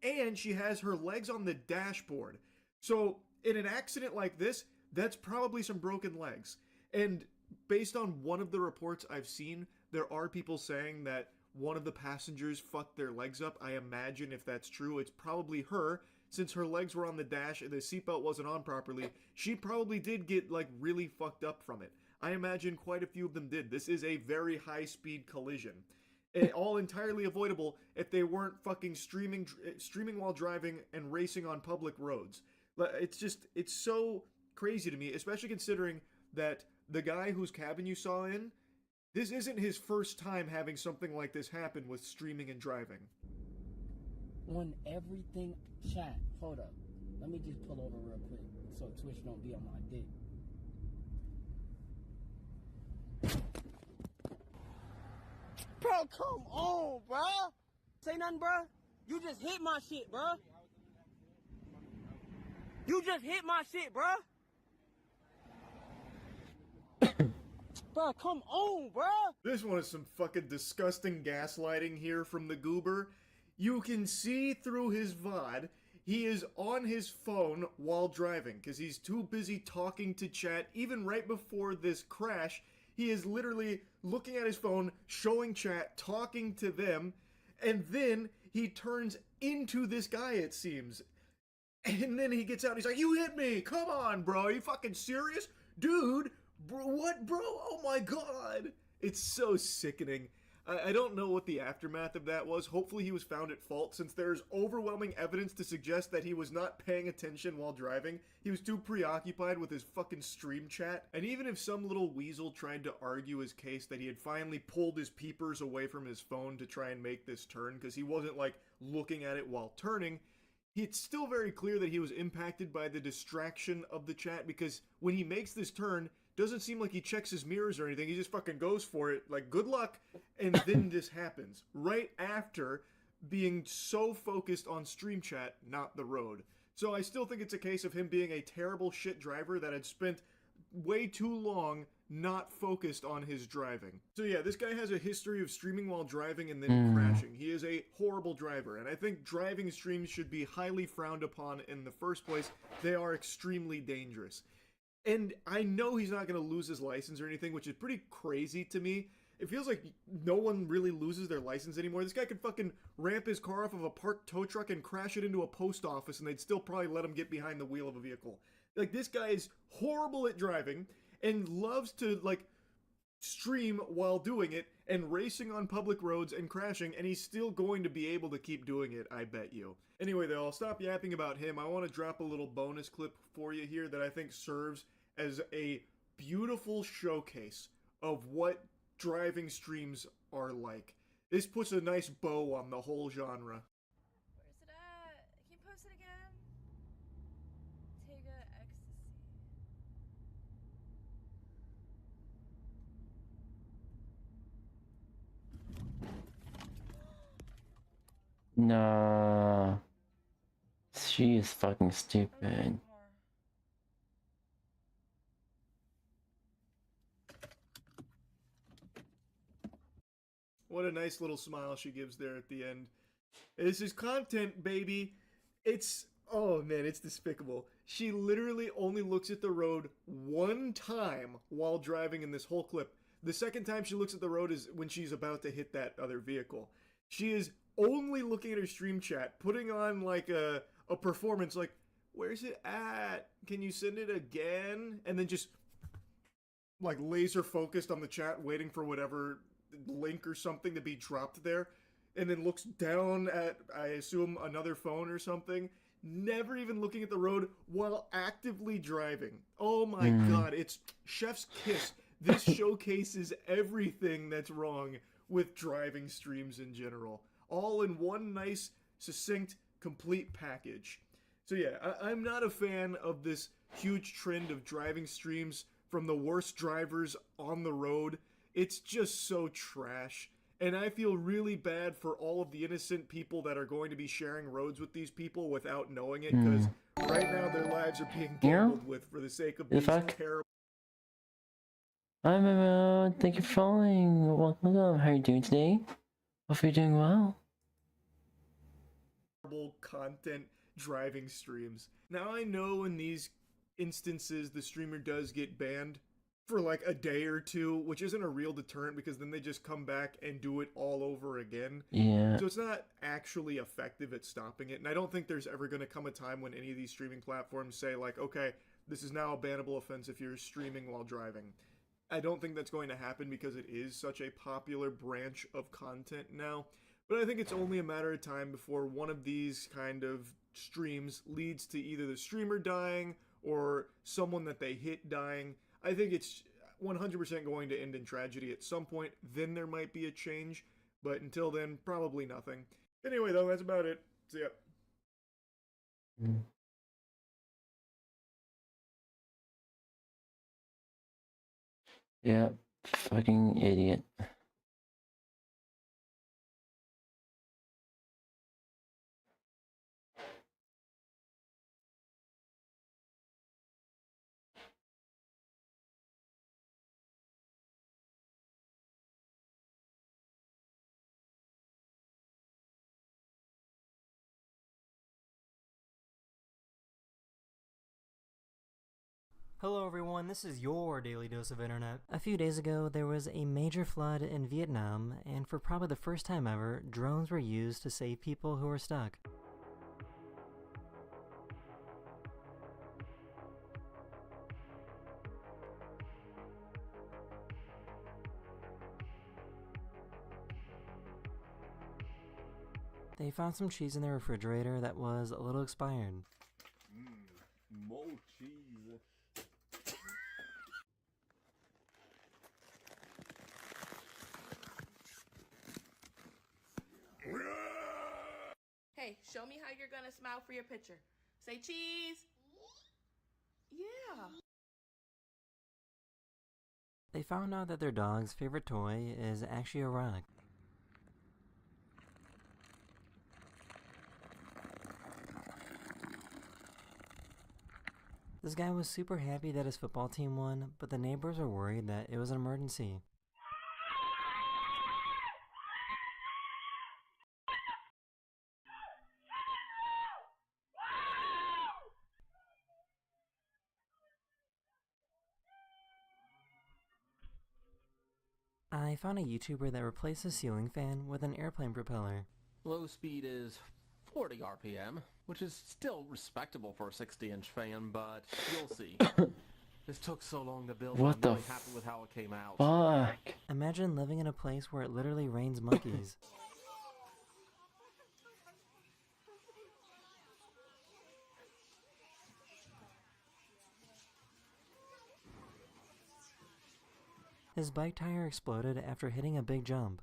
and she has her legs on the dashboard. So in an accident like this, that's probably some broken legs. And based on one of the reports I've seen, there are people saying that one of the passengers fucked their legs up. I imagine if that's true, it's probably her. Since her legs were on the dash and the seatbelt wasn't on properly, she probably did get, like, really fucked up from it. I imagine quite a few of them did. This is a very high-speed collision. All entirely avoidable if they weren't fucking streaming while driving and racing on public roads. It's so crazy to me, especially considering that the guy whose cabin you saw in, this isn't his first time having something like this happen with streaming and driving. On everything, chat, hold up. Let me just pull over real quick so Twitch don't be on my dick. Bro, come on, bro. Say nothing, bro. You just hit my shit, bro. You just hit my shit, bro. Bro, come on, bro. This one is some fucking disgusting gaslighting here from the goober. You can see through his VOD, he is on his phone while driving because he's too busy talking to chat. Even right before this crash, he is literally looking at his phone, showing chat, talking to them, and then he turns into this guy, it seems. And then he gets out and he's like, "You hit me! Come on, bro! Are you fucking serious? Dude! Bro, what, bro? Oh my god!" It's so sickening. I don't know what the aftermath of that was. Hopefully he was found at fault, since there's overwhelming evidence to suggest that he was not paying attention while driving. He was too preoccupied with his fucking stream chat. And even if some little weasel tried to argue his case that he had finally pulled his peepers away from his phone to try and make this turn, because he wasn't, like, looking at it while turning, it's still very clear that he was impacted by the distraction of the chat, because when he makes this turn, doesn't seem like he checks his mirrors or anything. He just fucking goes for it, like, good luck, and then this happens. Right after being so focused on stream chat, not the road. So I still think it's a case of him being a terrible shit driver that had spent way too long not focused on his driving. So yeah, this guy has a history of streaming while driving and then crashing. He is a horrible driver, and I think driving streams should be highly frowned upon in the first place. They are extremely dangerous. And I know he's not going to lose his license or anything, which is pretty crazy to me. It feels like no one really loses their license anymore. This guy could fucking ramp his car off of a parked tow truck and crash it into a post office, and they'd still probably let him get behind the wheel of a vehicle. Like, this guy is horrible at driving and loves to, like, stream while doing it and racing on public roads and crashing, and he's still going to be able to keep doing it, I bet you. Anyway, though, I'll stop yapping about him. I want to drop a little bonus clip for you here that I think serves as a beautiful showcase of what driving streams are like. This puts a nice bow on the whole genre. Where's it at? Can you post it again? Tega Ecstasy. Nah. She is fucking stupid. What a nice little smile she gives there at the end. This is content, baby. It's, oh man, it's despicable. She literally only looks at the road one time while driving in this whole clip. The second time she looks at the road is when she's about to hit that other vehicle. She is only looking at her stream chat, putting on like a performance like, "Where's it at? Can you send it again?" And then just like laser focused on the chat, waiting for whatever link or something to be dropped there, and then looks down at, I assume, another phone or something, never even looking at the road while actively driving. Oh my god, it's chef's kiss. This showcases everything that's wrong with driving streams in general, all in one nice, succinct, complete package. So yeah, I'm not a fan of this huge trend of driving streams from the worst drivers on the road. It's just so trash. And I feel really bad for all of the innocent people that are going to be sharing roads with these people without knowing it, because right now their lives are being gambled with for the sake of these terrible... Hi, thank you for following. Welcome. How are you doing today? Hope you're doing well. Content driving streams. Now I know in these instances the streamer does get banned for like a day or two, which isn't a real deterrent because then they just come back and do it all over again. Yeah. So it's not actually effective at stopping it. And I don't think there's ever going to come a time when any of these streaming platforms say like, okay, this is now a bannable offense if you're streaming while driving. I don't think that's going to happen because it is such a popular branch of content now. But I think it's only a matter of time before one of these kind of streams leads to either the streamer dying or someone that they hit dying. I think it's 100% going to end in tragedy at some point. Then there might be a change. But until then, probably nothing. Anyway, though, that's about it. See ya. Yeah, fucking idiot. Hello everyone, this is your Daily Dose of Internet. A few days ago, there was a major flood in Vietnam, and for probably the first time ever, drones were used to save people who were stuck. They found some cheese in their refrigerator that was a little expired. More cheese. Hey, show me how you're gonna smile for your picture. Say cheese. Yeah. They found out that their dog's favorite toy is actually a rock. This guy was super happy that his football team won, but the neighbors were worried that it was an emergency. I found a YouTuber that replaced a ceiling fan with an airplane propeller. Low speed is 40 RPM, which is still respectable for a 60-inch fan, but you'll see. This took so long to build, What I'm the really happy with how it came out. Fuck. Imagine living in a place where it literally rains monkeys. His bike tire exploded after hitting a big jump.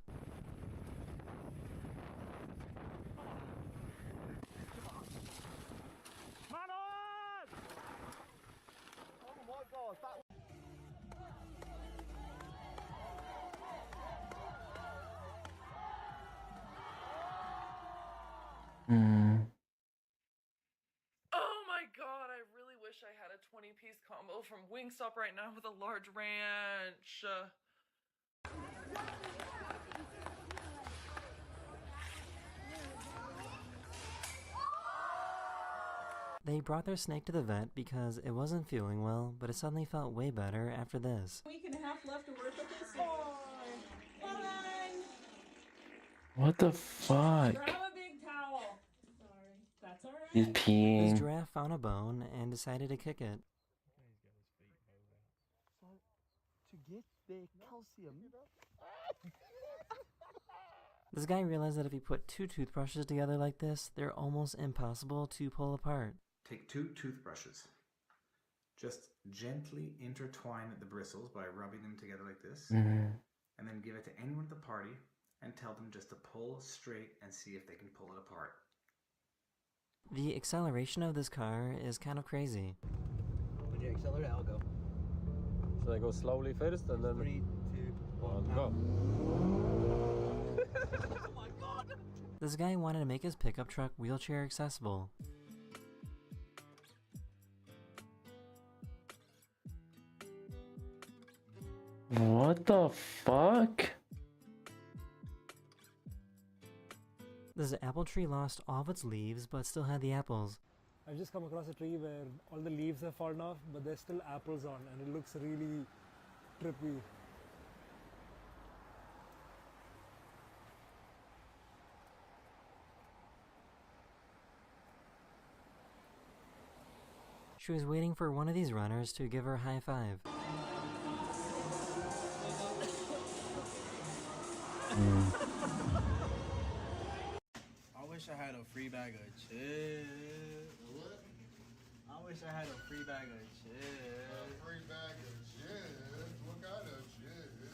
Oh my god, I really wish I had a 20-piece combo from Wingstop right now with a large ranch. They brought their snake to the vet because it wasn't feeling well, but it suddenly felt way better after this. Week and a half left to work with this boy. Come on. What the fuck? Grab a big towel. Sorry. That's alright. He's This peeing. giraffe found a bone and decided to kick it. To get the calcium. This guy realized that if he put two toothbrushes together like this, they're almost impossible to pull apart. Take 2 toothbrushes. Just gently intertwine the bristles by rubbing them together like this. Mhm. And then give it to anyone at the party and tell them just to pull straight and see if they can pull it apart. The acceleration of this car is kind of crazy. When you accelerate, I'll go. Should I go slowly first and then 3, 2, 1, go? This guy wanted to make his pickup truck wheelchair accessible. What the fuck? This apple tree lost all of its leaves but still had the apples. I've just come across a tree where all the leaves have fallen off, but there's still apples on, and it looks really trippy. She was waiting for one of these runners to give her a high five. I wish I had a free bag of chips. What? I wish I had a free bag of chips. A free bag of chips? What kind of chips?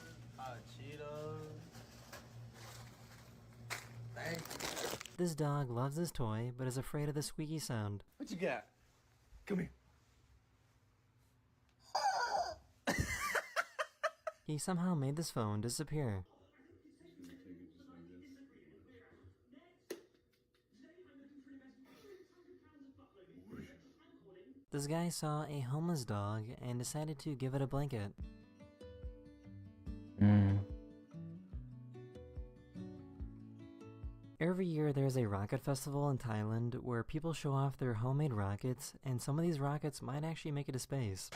Cheetos. Thank you. This dog loves his toy but is afraid of the squeaky sound. What you got? Come here. He somehow made this phone disappear. This guy saw a homeless dog and decided to give it a blanket. Every year there's a rocket festival in Thailand where people show off their homemade rockets, and some of these rockets might actually make it to space.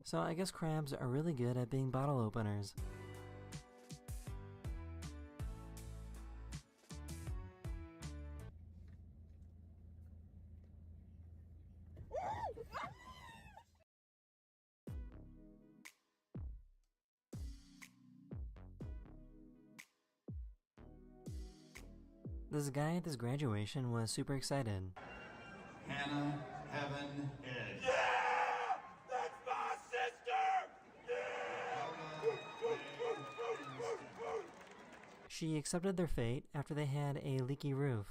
So I guess crabs are really good at being bottle openers. This guy at this graduation was super excited. Hannah, Heaven, Ed. She accepted their fate after they had a leaky roof.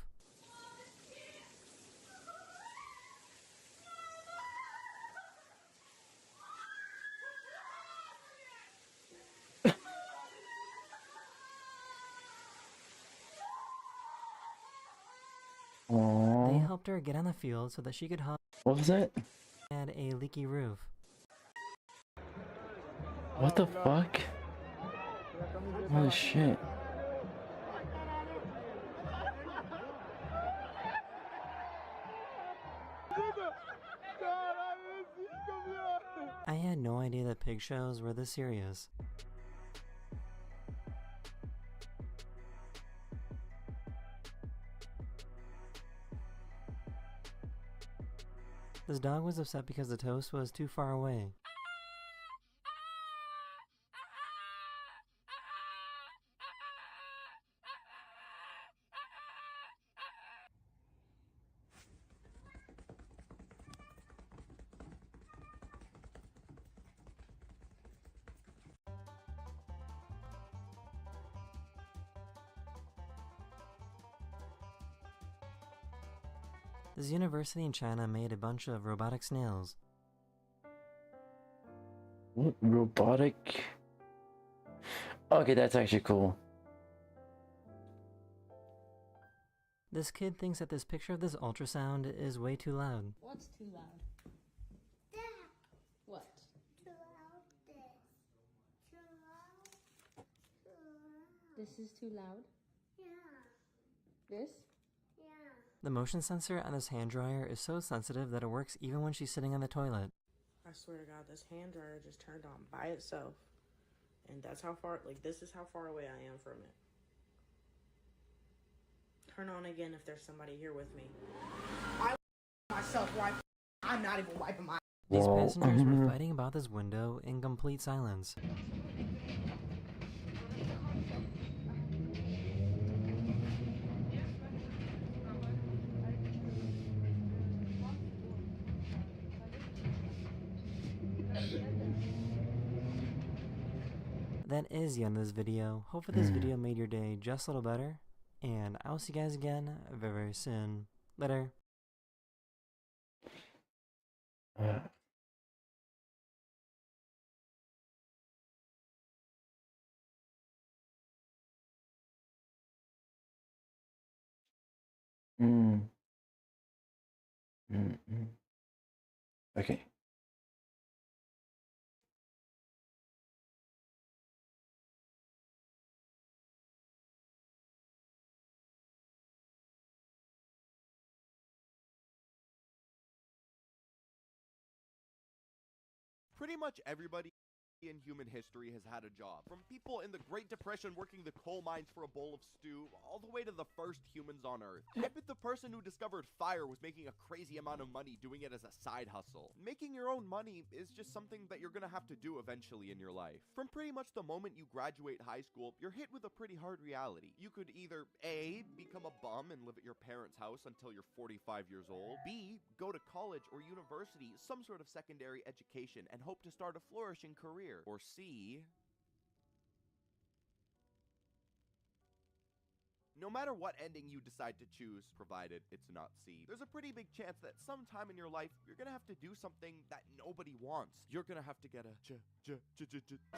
They helped her get on the field so that she could hug. What was that? Had a leaky roof. What the fuck? Holy shit. I had no idea that pig shows were this serious. This dog was upset because the toast was too far away. This university in China made a bunch of robotic snails. What? Robotic? Okay, that's actually cool. This kid thinks that this picture of this ultrasound is way too loud. What's too loud? What? Too loud. Too loud. This is too loud? Yeah. This? Yeah. The motion sensor on this hand dryer is so sensitive that it works even when she's sitting on the toilet. I swear to God, this hand dryer just turned on by itself. And that's how far, like, this is how far away I am from it. Turn on again if there's somebody here with me. I myself wipe. I'm not even wiping my. These passengers were fighting about this window in complete silence. that is the end of this video. Hopefully this video made your day just a little better, and I'll see you guys again very, very soon. Later. Okay. Pretty much everybody in human history has had a job. From people in the Great Depression working the coal mines for a bowl of stew, all the way to the first humans on Earth. I bet the person who discovered fire was making a crazy amount of money doing it as a side hustle. Making your own money is just something that you're gonna have to do eventually in your life. From pretty much the moment you graduate high school, you're hit with a pretty hard reality. You could either A, become a bum and live at your parents' house until you're 45 years old, B, go to college or university, some sort of secondary education, and hope to start a flourishing career. Or C, no matter what ending you decide to choose, provided it's not C, there's a pretty big chance that sometime in your life, you're gonna have to do something that nobody wants. You're gonna have to get a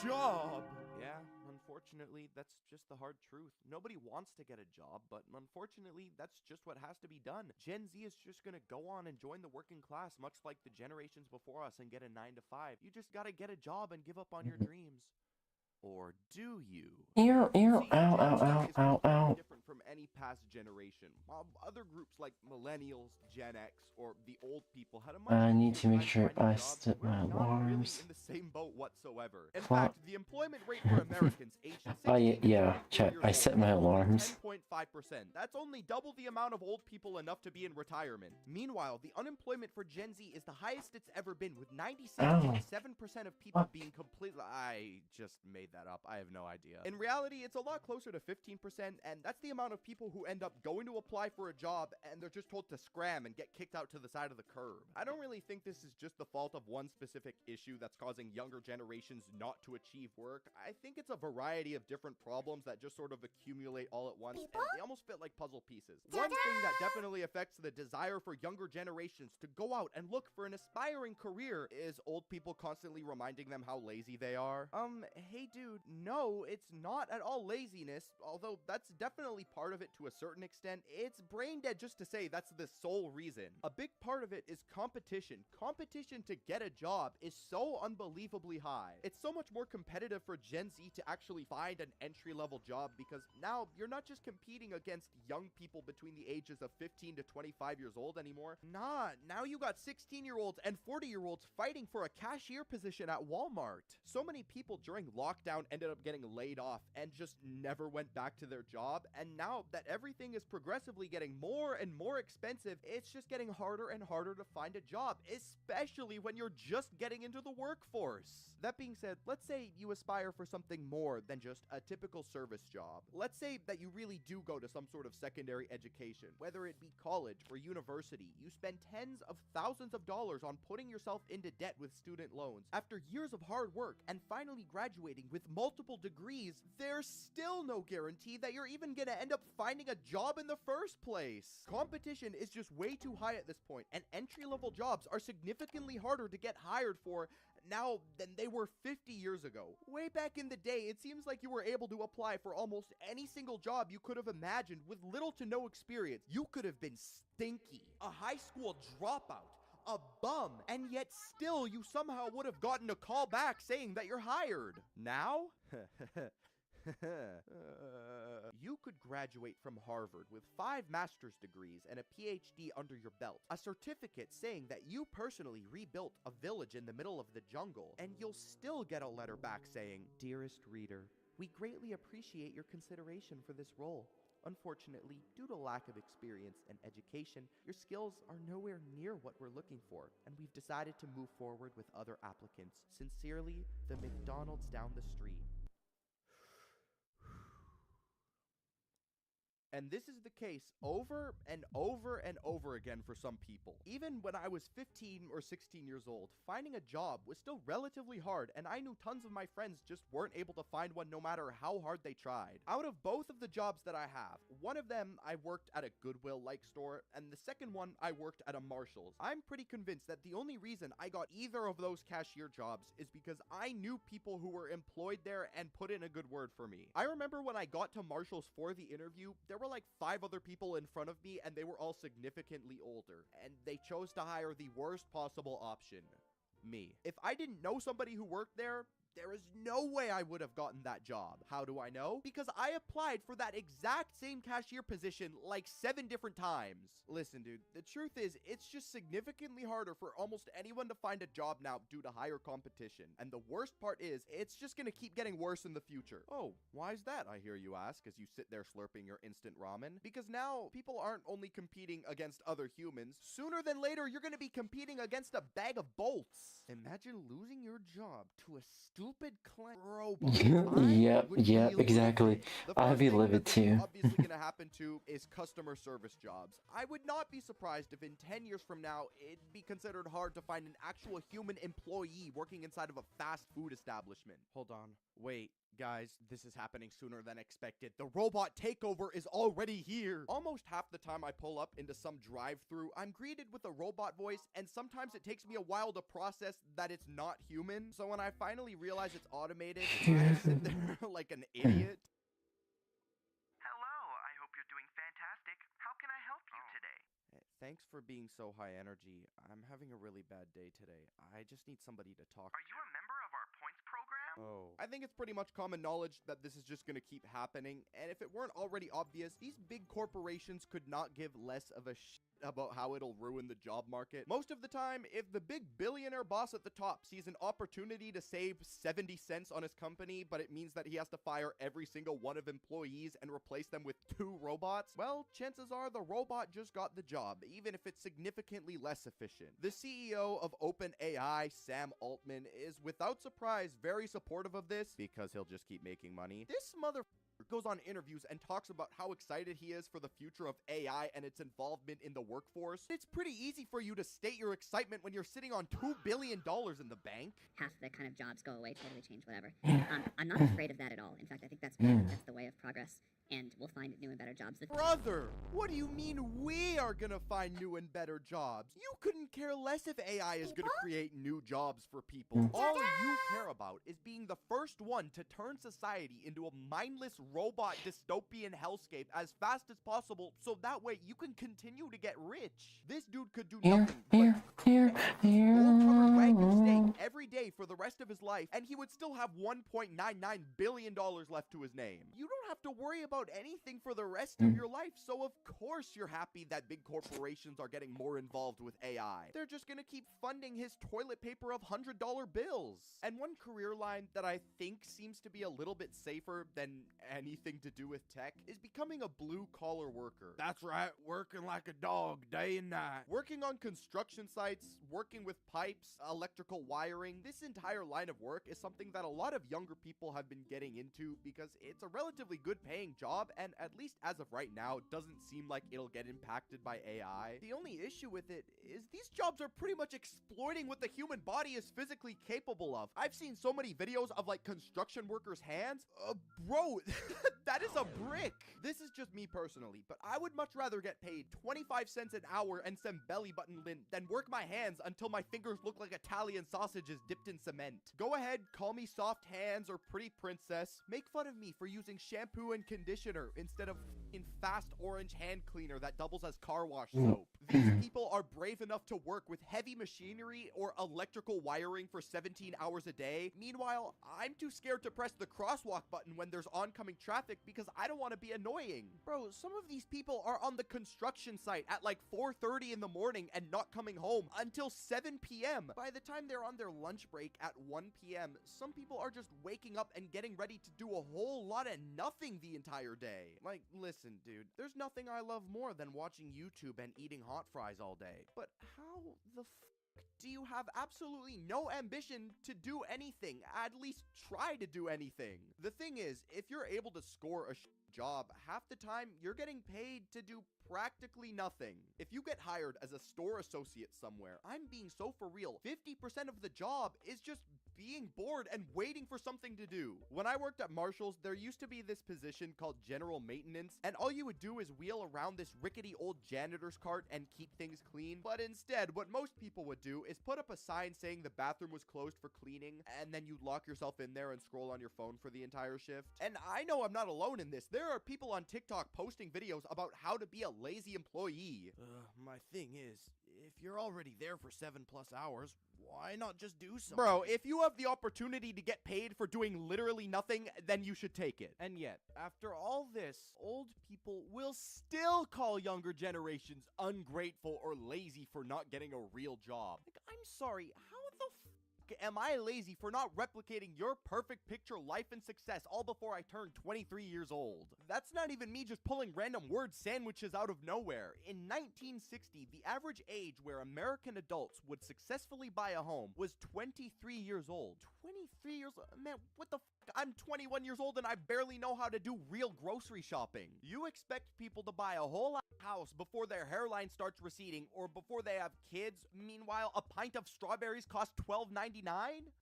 job! Yeah, unfortunately, that's just the hard truth. Nobody wants to get a job, but unfortunately, that's just what has to be done. Gen Z is just gonna go on and join the working class, much like the generations before us, and get a 9 to 5. You just gotta get a job and give up on your dreams. Or do you? Ow, See, ow, Gen ow, Z ow, is ow, completely ow. different from any past generation. Other groups like millennials, Gen X, or the old people had a much I need to easier make time sure finding I jobs. set We're my not really alarms. in the same boat whatsoever. In Fuck. fact, the employment rate for Americans aged 16 Oh yeah, to 24 chat. years I old set my is only alarms. 10.5%. That's only double the amount of old people enough to be in retirement. Meanwhile, the unemployment for Gen Z is the highest it's ever been, with 96.7% of people being completely... I just made that up. I have no idea. In reality, it's a lot closer to 15%, and that's the amount of people who end up going to apply for a job, and they're just told to scram and get kicked out to the side of the curb. I don't really think this is just the fault of one specific issue that's causing younger generations not to achieve work. I think it's a variety of different problems that just sort of accumulate all at once, and they almost fit like puzzle pieces. One thing that definitely affects the desire for younger generations to go out and look for an aspiring career is old people constantly reminding them how lazy they are. Hey dude, no, it's not at all laziness, although that's definitely part of it to a certain extent. It's brain dead just to say that's the sole reason. A big part of it is competition. Competition to get a job is so unbelievably high. It's so much more competitive for Gen Z to actually find an entry-level job, because now you're not just competing against young people between the ages of 15 to 25 years old anymore. Nah, now you got 16-year-olds and 40-year-olds fighting for a cashier position at Walmart. So many people during lockdown ended up getting laid off and just never went back to their job, and now that everything is progressively getting more and more expensive, it's just getting harder and harder to find a job, especially when you're just getting into the workforce. That being said, let's say you aspire for something more than just a typical service job. Let's say that you really do go to some sort of secondary education, whether it be college or university. You spend tens of thousands of dollars on putting yourself into debt with student loans. After years of hard work and finally graduating with multiple degrees, there's still no guarantee that you're even gonna end up finding a job in the first place. Competition is just way too high at this point, and entry-level jobs are significantly harder to get hired for now than they were 50 years ago. Way back in the day, it seems like you were able to apply for almost any single job you could have imagined with little to no experience. You could have been stinky, a high school dropout, a bum, and yet still you somehow would have gotten a call back saying that you're hired. Now? You could graduate from Harvard with 5 master's degrees and a PhD under your belt, a certificate saying that you personally rebuilt a village in the middle of the jungle, and you'll still get a letter back saying, "Dearest reader, we greatly appreciate your consideration for this role. Unfortunately, due to lack of experience and education, your skills are nowhere near what we're looking for, and we've decided to move forward with other applicants. Sincerely, the McDonald's down the street." And this is the case over and over and over again for some people. Even when I was 15 or 16 years old, finding a job was still relatively hard, and I knew tons of my friends just weren't able to find one no matter how hard they tried. Out of both of the jobs that I have, one of them I worked at a Goodwill-like store, and the second one I worked at a Marshall's. I'm pretty convinced that the only reason I got either of those cashier jobs is because I knew people who were employed there and put in a good word for me. I remember when I got to Marshall's for the interview, there were like 5 other people in front of me, and they were all significantly older, and they chose to hire the worst possible option: me. If I didn't know somebody who worked there, there is no way I would have gotten that job. How do I know? Because I applied for that exact same cashier position like 7 different times. Listen, dude, the truth is, it's just significantly harder for almost anyone to find a job now due to higher competition. And the worst part is, it's just gonna keep getting worse in the future. Oh, why is that, I hear you ask, as you sit there slurping your instant ramen? Because now, people aren't only competing against other humans. Sooner than later, you're gonna be competing against a bag of bolts. Imagine losing your job to a stupid robot. Yep, exactly. I'd be livid too. Obviously gonna happen to is customer service jobs. I would not be surprised if in 10 years from now, it'd be considered hard to find an actual human employee working inside of a fast food establishment. Hold on. Wait. Guys, this is happening sooner than expected. The robot takeover is already here. Almost half the time I pull up into some drive-thru, I'm greeted with a robot voice, and sometimes it takes me a while to process that it's not human. So when I finally realize it's automated, I sit there like an idiot. Hello, I hope you're doing fantastic. How can I help you today? Thanks for being so high energy. I'm having a really bad day today. I just need somebody to talk to. Are you a member of our points program? Oh. I think it's pretty much common knowledge that this is just gonna keep happening, and if it weren't already obvious, these big corporations could not give less of a shit about how it'll ruin the job market. Most of the time, if the big billionaire boss at the top sees an opportunity to save 70 cents on his company, but it means that he has to fire every single one of employees and replace them with 2 robots, well, chances are the robot just got the job, even if it's significantly less efficient. The CEO of OpenAI, Sam Altman, is without surprise very supportive of this because he'll just keep making money. This mother goes on interviews and talks about how excited he is for the future of AI and its involvement in the workforce. It's pretty easy for you to state your excitement when you're sitting on $2 billion in the bank. Half the kind of jobs go away, totally change, whatever. I'm not afraid of that at all. In fact, I think that's the way of progress, and we'll find new and better jobs. Brother, what do you mean we are gonna find new and better jobs? You couldn't care less if AI is gonna create new jobs for people. All you care about is being the first one to turn society into a mindless robot dystopian hellscape as fast as possible, so that way you can continue to get rich. This dude could do nothing but wagon steak every day for the rest of his life, and he would still have $1.99 billion left to his name. You don't have to worry about anything for the rest of your life, so of course you're happy that big corporations are getting more involved with AI. They're just gonna keep funding his toilet paper of $100 bills. And one career line that I think seems to be a little bit safer than anything to do with tech is becoming a blue-collar worker. That's right, working like a dog day and night. Working on construction sites, working with pipes, electrical wiring, this entire line of work is something that a lot of younger people have been getting into because it's a relatively good paying job, and at least as of right now, it doesn't seem like it'll get impacted by AI. The only issue with it is these jobs are pretty much exploiting what the human body is physically capable of. I've seen so many videos of like construction workers' hands. Bro, that is a brick. This is just me personally, but I would much rather get paid 25 cents an hour and some belly button lint than work my hands until my fingers look like Italian sausages dipped in cement. Go ahead, call me soft hands or pretty princess. Make fun of me for using shampoo and conditioner instead of fast orange hand cleaner that doubles as car wash soap. These people are brave enough to work with heavy machinery or electrical wiring for 17 hours a day. Meanwhile, I'm too scared to press the crosswalk button when there's oncoming traffic because I don't want to be annoying. Bro, some of these people are on the construction site at like 4:30 in the morning and not coming home until 7 p.m. By the time they're on their lunch break at 1 p.m., some people are just waking up and getting ready to do a whole lot of nothing the entire day. Like, listen, dude, there's nothing I love more than watching YouTube and eating hot fries all day. But how the do you have absolutely no ambition to do anything? At least try to do anything. The thing is, if you're able to score a job, half the time you're getting paid to do practically nothing. If you get hired as a store associate somewhere, I'm being so for real, 50% of the job is just being bored and waiting for something to do. When I worked at Marshall's, there used to be this position called general maintenance, and all you would do is wheel around this rickety old janitor's cart and keep things clean. But instead, what most people would do is put up a sign saying the bathroom was closed for cleaning, and then you'd lock yourself in there and scroll on your phone for the entire shift. And I know I'm not alone in this. There are people on TikTok posting videos about how to be a lazy employee. My thing is, if you're already there for 7+ hours, why not just do something? Bro, if you have the opportunity to get paid for doing literally nothing, then you should take it. And yet, after all this, old people will still call younger generations ungrateful or lazy for not getting a real job. Like, I'm sorry, how the f am I lazy for not replicating your perfect picture life and success all before I turned 23 years old? That's not even me just pulling random word sandwiches out of nowhere. In 1960, the average age where American adults would successfully buy a home was 23 years old. 23 years old? Man, what the f? I'm 21 years old and I barely know how to do real grocery shopping. You expect people to buy a whole house before their hairline starts receding or before they have kids? Meanwhile, a pint of strawberries costs $12.99?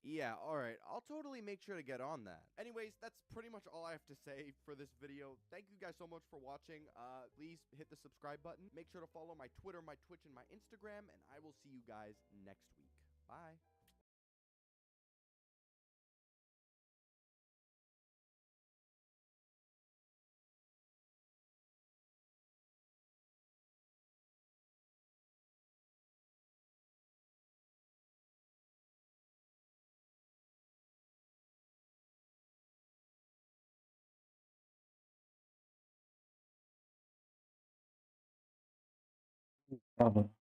Yeah, alright. I'll totally make sure to get on that. Anyways, that's pretty much all I have to say for this video. Thank you guys so much for watching. Please hit the subscribe button. Make sure to follow my Twitter, my Twitch, and my Instagram, and I will see you guys next week. Bye.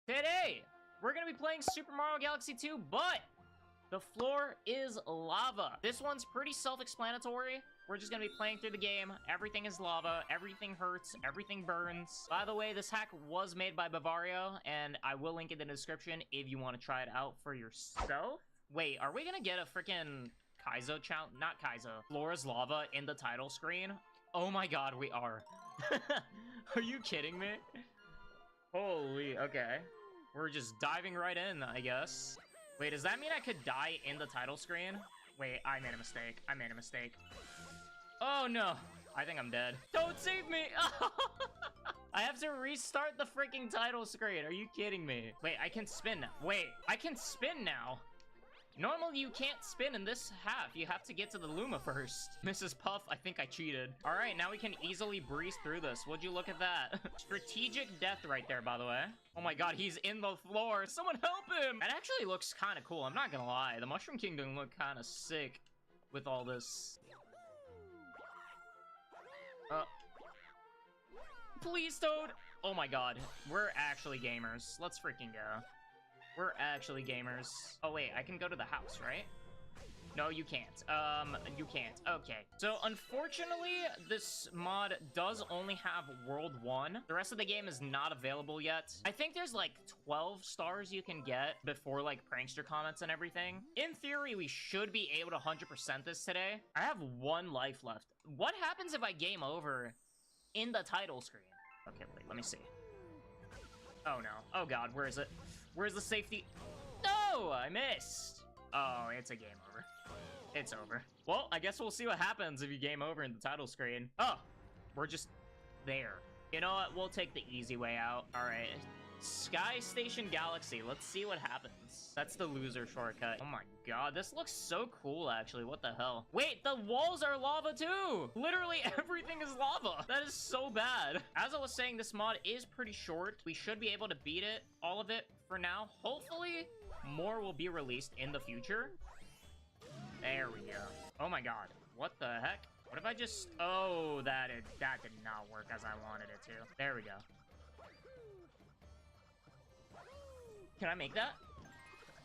Today, we're gonna be playing Super Mario Galaxy 2, but the floor is lava. This one's pretty self-explanatory. We're just gonna be playing through the game. Everything is lava, everything hurts, everything burns. By the way, this hack was made by Bavario, and I will link it in the description if you want to try it out for yourself. Wait, are we gonna get a freaking Kaizo challenge? Not Kaizo. Floor is lava in the title screen? Oh my god, we are. Are you kidding me? Holy, okay. We're just diving right in, I guess. Wait, does that mean I could die in the title screen? Wait, I made a mistake. I made a mistake. Oh no. I think I'm dead. Don't save me! I have to restart the freaking title screen. Are you kidding me? Wait, I can spin now. Wait, I can spin now. Normally, you can't spin in this half. You have to get to the Luma first. Mrs. Puff, I think I cheated. All right, now we can easily breeze through this. Would you look at that? Strategic death right there, by the way. Oh my god, he's in the floor. Someone help him! That actually looks kind of cool. I'm not gonna lie. The Mushroom Kingdom look kind of sick with all this. Please, Toad! Oh my god. We're actually gamers. Let's freaking go. We're actually gamers. Oh, wait, I can go to the house, right? No, you can't. You can't. Okay. So, unfortunately, this mod does only have World 1. The rest of the game is not available yet. I think there's, like, 12 stars you can get before, like, prankster comments and everything. In theory, we should be able to 100% this today. I have 1 life left. What happens if I game over in the title screen? Okay, wait, let me see. Oh, no. Oh, God, where is it? Where's the safety? No, I missed. Oh, it's a game over. It's over. Well, I guess we'll see what happens if you game over in the title screen. Oh, we're just there. You know what? We'll take the easy way out. All right. Sky Station Galaxy. Let's see what happens. That's the loser shortcut. Oh my god, this looks so cool, actually. What the hell? Wait, the walls are lava too! Literally everything is lava. That is so bad. As I was saying, this mod is pretty short. We should be able to beat it, all of it, for now. Hopefully, more will be released in the future. There we go. Oh my god. What the heck? What if I just... Oh, that did not work as I wanted it to. There we go. Can I make that?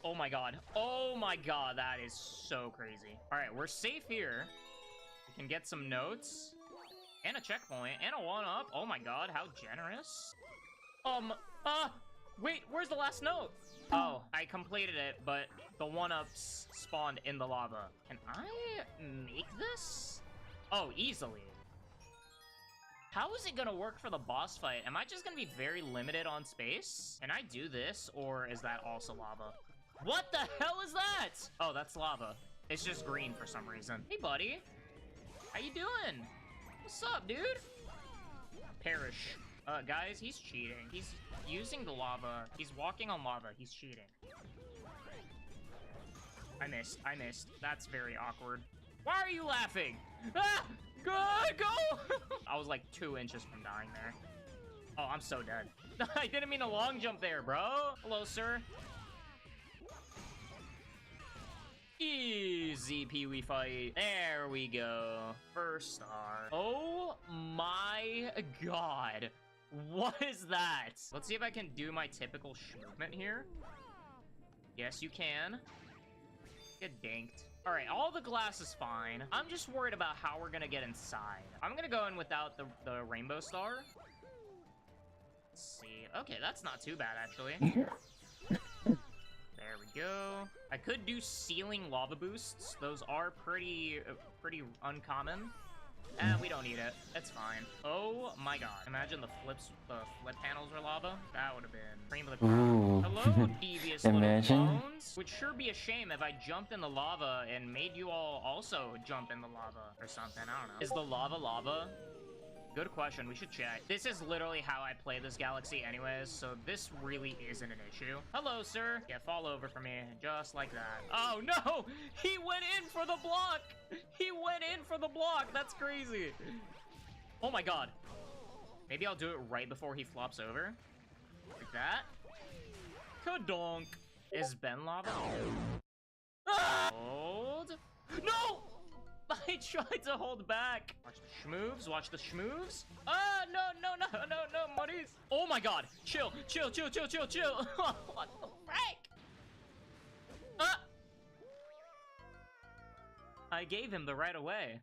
Oh my god. Oh my god, that is so crazy. All right, we're safe here. We can get some notes. And a checkpoint. And a 1-up. Oh my god, how generous. Wait, where's the last note? Oh, I completed it, but the 1-ups spawned in the lava. Can I make this? Oh, easily. How is it gonna work for the boss fight? Am I just gonna be very limited on space? Can I do this, or is that also lava? What the hell is that? Oh, that's lava. It's just green for some reason. Hey, buddy. How you doing? What's up, dude? Perish. Guys, he's cheating. He's using the lava. He's walking on lava. He's cheating. I missed. I missed. That's very awkward. Why are you laughing? Ah! Go! I was like 2 inches from dying there. Oh, I'm so dead. I didn't mean a long jump there, bro. Hello, sir. Easy Pee-wee fight. There we go. First star. Oh my god. What is that? Let's see if I can do my typical movement here. Yes, you can. Get dinked. All right, all the glass is fine. I'm just worried about how we're gonna get inside. I'm gonna go in without the rainbow star. Let's see. Okay, that's not too bad, actually. There we go. I could do ceiling lava boosts. Those are pretty uncommon. We don't need it. It's fine. Oh my god. Imagine the flip panels were lava. That would have been cream of the crop. Hello, devious little clones. Would sure be a shame if I jumped in the lava and made you all also jump in the lava or something. I don't know. Is the lava? Good question. We should check. This is literally how I play this galaxy anyways, so this really isn't an issue. Hello, sir. Yeah, fall over for me. Just like that. Oh, no! He went in for the block! He went in for the block! That's crazy. Oh, my God. Maybe I'll do it right before he flops over. Like that. Kadonk. Is Ben lava? Ah! Hold. No! I tried to hold back. Watch the schmoves. Watch the schmoves. Ah, no, muddies. Oh my god. Chill. What the frick? Ah! I gave him the right away.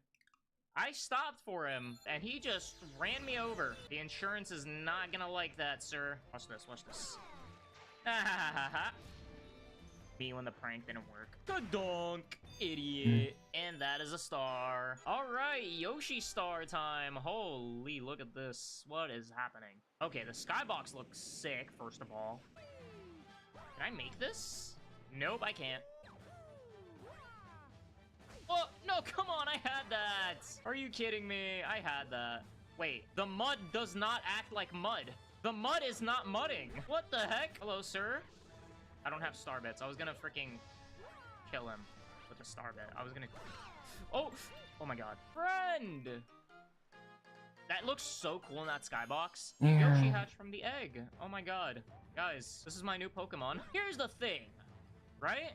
I stopped for him, and he just ran me over. The insurance is not gonna like that, sir. Watch this. Me when the prank didn't work. Kadonk, idiot. And that is a star. All right, Yoshi star time. Holy, look at this. What is happening? Okay, the skybox looks sick, first of all. Can I make this? Nope, I can't. Oh, no, come on, I had that. Are you kidding me? I had that. Wait, the mud does not act like mud. The mud is not mudding. What the heck? Hello, sir. I don't have star bits. I was gonna freaking kill him with a star bit. I was gonna... Oh my god. Friend! That looks so cool in that skybox. Yeah. Yoshi hatched from the egg. Oh my god. Guys, this is my new Pokemon. Here's the thing, right?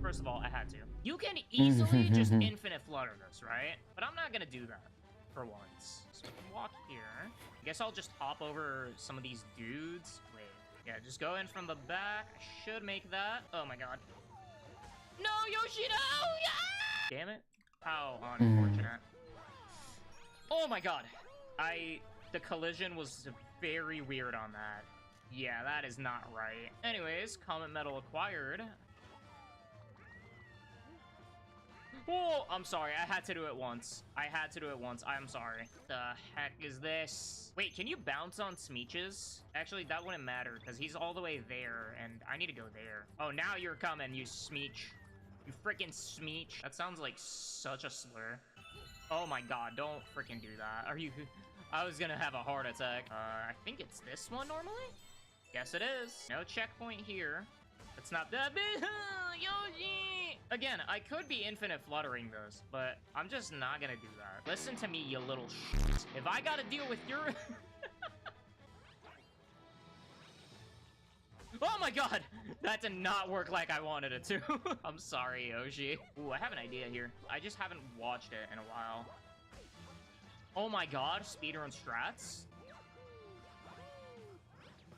First of all, I had to. You can easily just infinite flutter this, right? But I'm not gonna do that for once. So we can walk here. I guess I'll just hop over some of these dudes. Wait. Yeah, just go in from the back. I should make that. Oh my god. No, Yoshi, no! Yeah! Damn it. How unfortunate. Oh my god. The collision was very weird on that. Yeah, that is not right. Anyways, Comet Medal acquired. Oh, I'm sorry. I had to do it once. I'm sorry. The heck is this? Wait, can you bounce on Smeeches? Actually, that wouldn't matter because he's all the way there and I need to go there. Oh, now you're coming, you Smeech. You freaking Smeech. That sounds like such a slur. Oh my god, don't freaking do that. Are you... I was gonna have a heart attack. I think it's this one normally? Yes, it is. No checkpoint here. It's not that big. Yoshi! Again, I could be infinite fluttering this, but I'm just not gonna do that. Listen to me, you little shit. If I gotta deal with your... Oh my god! That did not work like I wanted it to. I'm sorry, Yoshi. Ooh, I have an idea here. I just haven't watched it in a while. Oh my god, speedrun strats?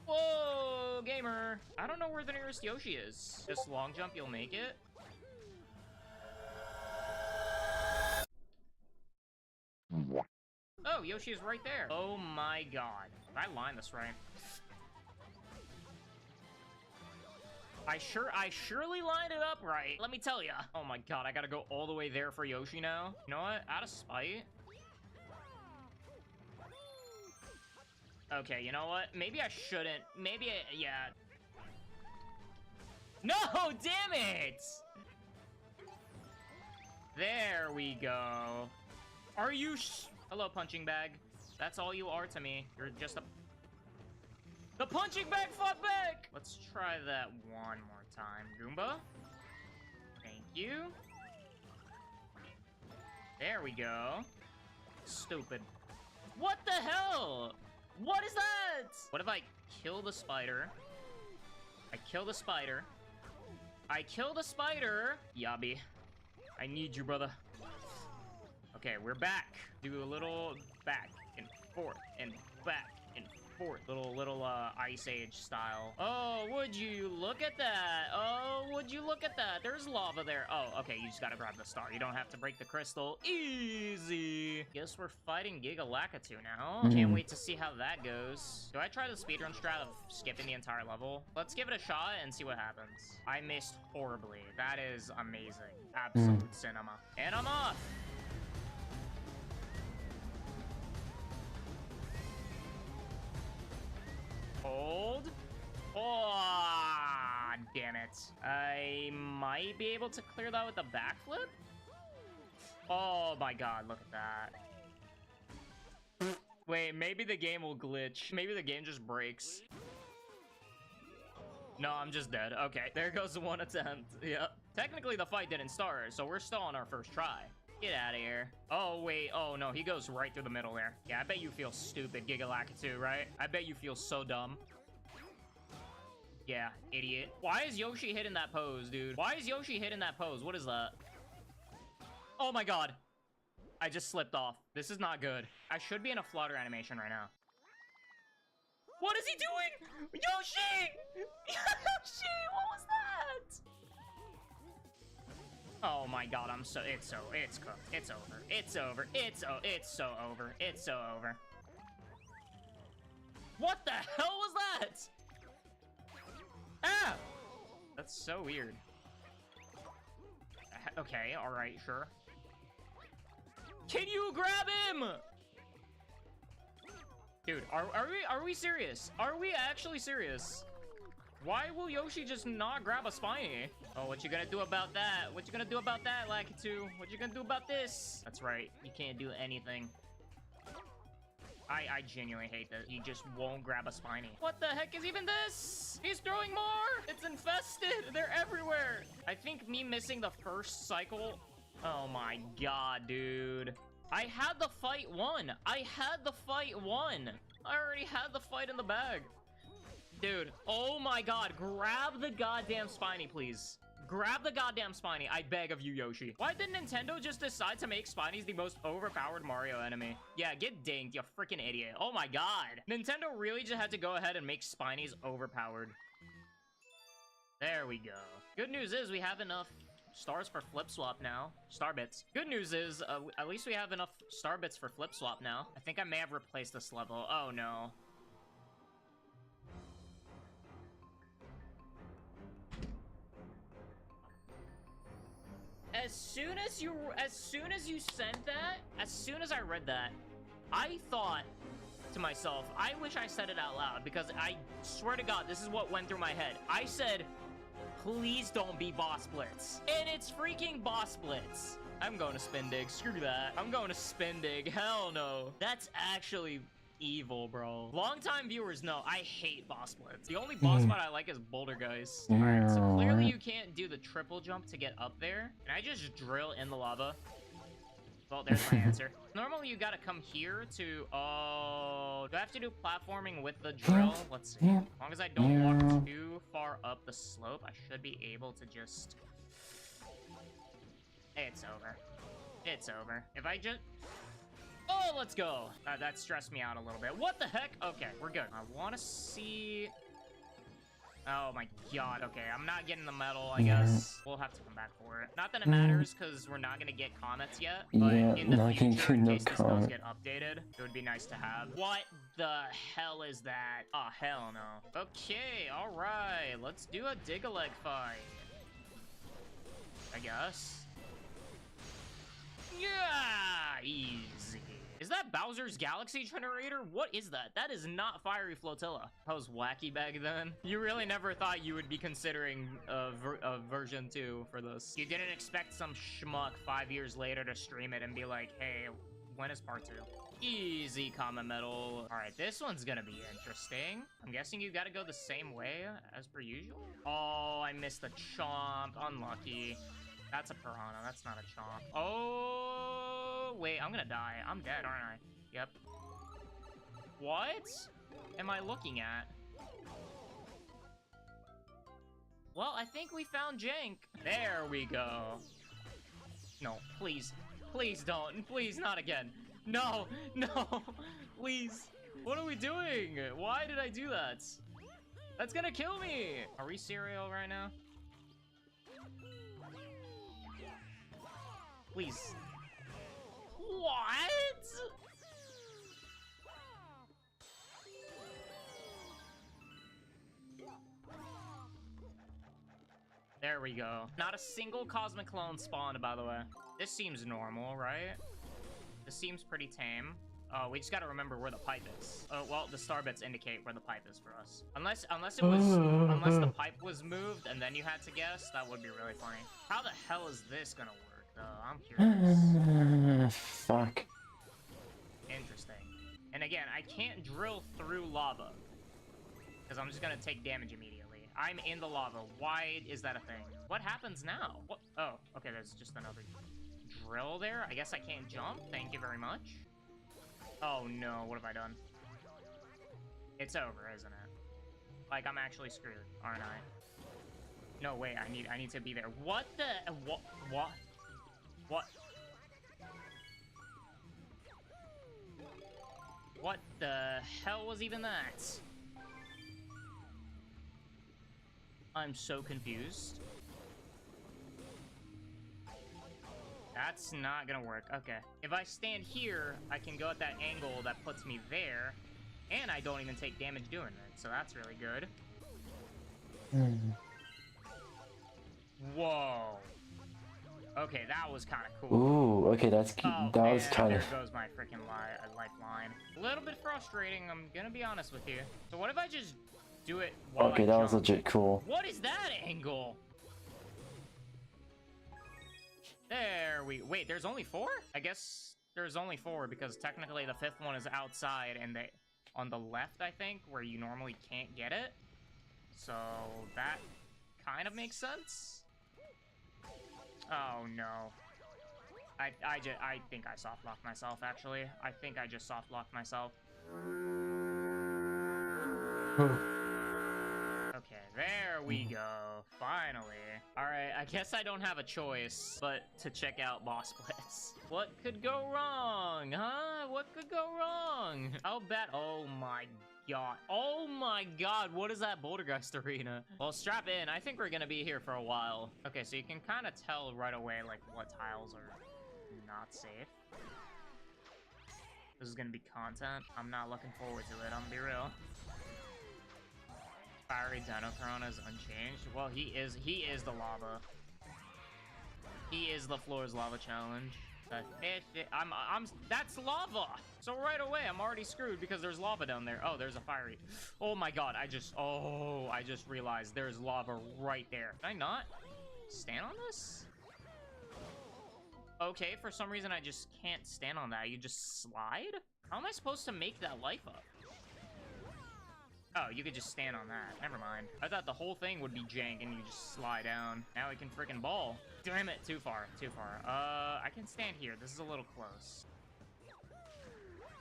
Whoa, gamer. I don't know where the nearest Yoshi is. This long jump, you'll make it? Oh, Yoshi is right there. Oh my god. Did I line this right? I surely lined it up right. Let me tell ya. Oh my god, I gotta go all the way there for Yoshi now. You know what? Out of spite. Okay, you know what? Maybe I shouldn't. Maybe yeah. No, damn it! There we go. Are you Hello, punching bag. That's all you are to me. You're just a... The punching bag fought back! Let's try that one more time. Goomba? Thank you. There we go. Stupid. What the hell? What is that? What if I kill the spider? I kill the spider. I kill the spider. Yabi. I need you, brother. Okay, we're back. Do a little back and forth and back and forth. Little Ice Age style. Oh, would you look at that? Oh, would you look at that? There's lava there. Oh, okay, you just gotta grab the star. You don't have to break the crystal. Easy. Guess we're fighting 𝙂𝙚 now. Can't wait to see how that goes. Do I try the speedrun strat of skipping the entire level? Let's give it a shot and see what happens. I missed horribly. That is amazing. Absolute cinema. And I'm off. Hold. Oh, damn it. I might be able to clear that with a backflip? Oh my god, look at that. Wait, maybe the game will glitch. Maybe the game just breaks. No, I'm just dead. Okay, there goes one attempt. Yep. Technically, the fight didn't start, so we're still on our first try. Get out of here. Oh, wait. Oh, no. He goes right through the middle there. Yeah, I bet you feel stupid, 𝙂𝙚, right? I bet you feel so dumb. Yeah, idiot. Why is Yoshi hitting that pose, dude? Why is Yoshi hitting that pose? What is that? Oh, my God. I just slipped off. This is not good. I should be in a flutter animation right now. What is he doing? Yoshi! Yoshi, what was that? Oh my god, it's cooked. It's over. It's so over. It's so over. What the hell was that? Ah! That's so weird. Okay, alright, sure. Can you grab him? Dude, are we serious? Are we actually serious? Why will Yoshi just not grab a spiny? Oh, what you gonna do about that? What you gonna do about that, 𝙂𝙚? What you gonna do about this? That's right, you can't do anything. I genuinely hate that he just won't grab a spiny. What the heck is even this? He's throwing more! It's infested! They're everywhere! I think me missing the first cycle... Oh my god, dude. I had the fight won. I had the fight won. I already had the fight in the bag. Dude, oh my god, grab the goddamn spiny, please. Grab the goddamn spiny, I beg of you, Yoshi. Why did Nintendo just decide to make spinies the most overpowered Mario enemy? Yeah, get dinged, you freaking idiot. Oh my god. Nintendo really just had to go ahead and make spinies overpowered. There we go. Good news is we have enough stars for flip swap now. Star bits. Good news is, at least we have enough star bits for flip swap now. I think I may have replaced this level. Oh no. As soon as you sent that, as soon as I read that, I thought to myself, I wish I said it out loud, because I swear to God, this is what went through my head. I said, please don't be boss blitz. And it's freaking boss blitz. I'm going to spin dig. Screw that. I'm going to spin dig. Hell no. That's actually evil, bro. Longtime viewers know I hate boss blitz. The only boss fight I like is Bouldergeist. Alright, so clearly you can't do the triple jump to get up there. Can I just drill in the lava? Well, there's my answer. Normally, you gotta come here to... Oh... Do I have to do platforming with the drill? Let's see. As long as I don't walk too far up the slope, I should be able to just... It's over. It's over. If I just... Oh, let's go. That stressed me out a little bit. What the heck? Okay, we're good. I want to see... Oh my god, okay, I'm not getting the medal, I guess. We'll have to come back for it. Not that it matters, because we're not gonna get comments yet, but in the future, in case this does get updated, it would be nice to have. What the hell is that? Oh, hell no. Okay, alright, let's do a dig-a-leg fight. I guess. Yeah, easy. Is that Bowser's Galaxy Generator? What is that? That is not Fiery Flotilla. I was wacky back then. You really never thought you would be considering a version 2 for this. You didn't expect some schmuck 5 years later to stream it and be like, hey, when is part 2? Easy common medal. All right, this one's gonna be interesting. I'm guessing you gotta go the same way as per usual. Oh, I missed the chomp. Unlucky. That's a piranha. That's not a chomp. Oh, wait. I'm gonna die. I'm dead, aren't I? Yep. What am I looking at? Well, I think we found jank. There we go. No, please. Please don't. Please, not again. No. No. Please. What are we doing? Why did I do that? That's gonna kill me. Are we serial right now? Please. What? There we go. Not a single cosmic clone spawned, by the way. This seems normal, right? This seems pretty tame. Oh, we just gotta remember where the pipe is. Oh, well, the star bits indicate where the pipe is for us. Unless the pipe was moved and then you had to guess, that would be really funny. How the hell is this gonna work? I'm curious. Fuck. Interesting. And again, I can't drill through lava because I'm just gonna take damage immediately. I'm in the lava. Why is that a thing? What happens now? What? Oh, okay, there's just another drill there. I guess I can't jump. Thank you very much. Oh no, what have I done? It's over, isn't it? Like, I'm actually screwed, aren't I? No, wait, I need to be there. What the? What? What? What the hell was even that? I'm so confused. That's not gonna work. Okay. If I stand here, I can go at that angle that puts me there, and I don't even take damage doing it, so that's really good. Whoa. Okay, that was kind of cool. Ooh, okay, that was kind of... There goes my freaking lifeline. A little bit frustrating, I'm gonna be honest with you. So what if I just do it while Okay, that was legit cool. What is that angle? There we... Wait, there's only 4? I guess there's only 4 because technically the 5th one is outside and on the left, I think, where you normally can't get it. So that kind of makes sense. Oh no. I think I soft locked myself, actually. I think I just soft locked myself. Okay, there we go. Finally. Alright, I guess I don't have a choice but to check out boss splits. What could go wrong, huh? What could go wrong? I'll bet. Oh my god. Oh my god, what is that Bouldergeist arena? Well, strap in. I think we're gonna be here for a while. Okay, so you can kind of tell right away, like, what tiles are not safe. This is gonna be content. I'm not looking forward to it, I'm gonna be real. Fiery Denocron is unchanged. Well, he is the lava. He is the floor's lava challenge. That's lava! So right away, I'm already screwed because there's lava down there. Oh, there's a fiery. Oh my god, I just realized there's lava right there. Can I not stand on this? Okay, for some reason, I just can't stand on that. You just slide? How am I supposed to make that life up? Oh, you could just stand on that. Never mind. I thought the whole thing would be jank and you just slide down. Now we can freaking ball. Damn it, too far, too far. I can stand here. This is a little close.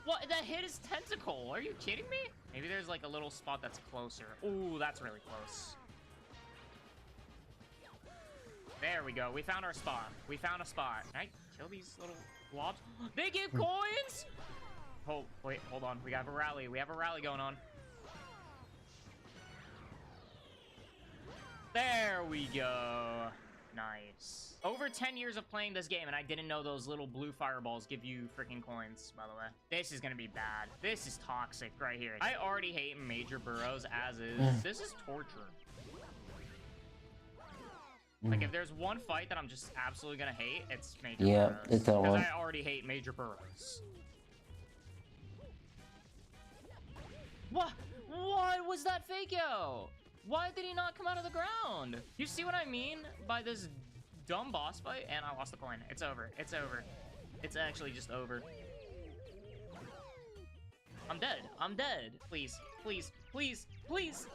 What? That hit his tentacle. Are you kidding me? Maybe there's like a little spot that's closer. Ooh, that's really close. There we go. We found our spot. We found a spot. Can I kill these little blobs? They give coins? Oh, wait, hold on. We have a rally. We have a rally going on. There we go. Nice. Over 10 years of playing this game, and I didn't know those little blue fireballs give you freaking coins, by the way. This is gonna be bad. This is toxic right here. I already hate major burrows as is. This is torture. Like, if there's one fight that I'm just absolutely gonna hate, it's major burrows. It's that one. Because I already hate major burrows. What? What was that fake out? Why did he not come out of the ground? You see what I mean by this dumb boss fight? And I lost the coin. It's over. It's over. It's actually just over. I'm dead. I'm dead. Please, please, please, please.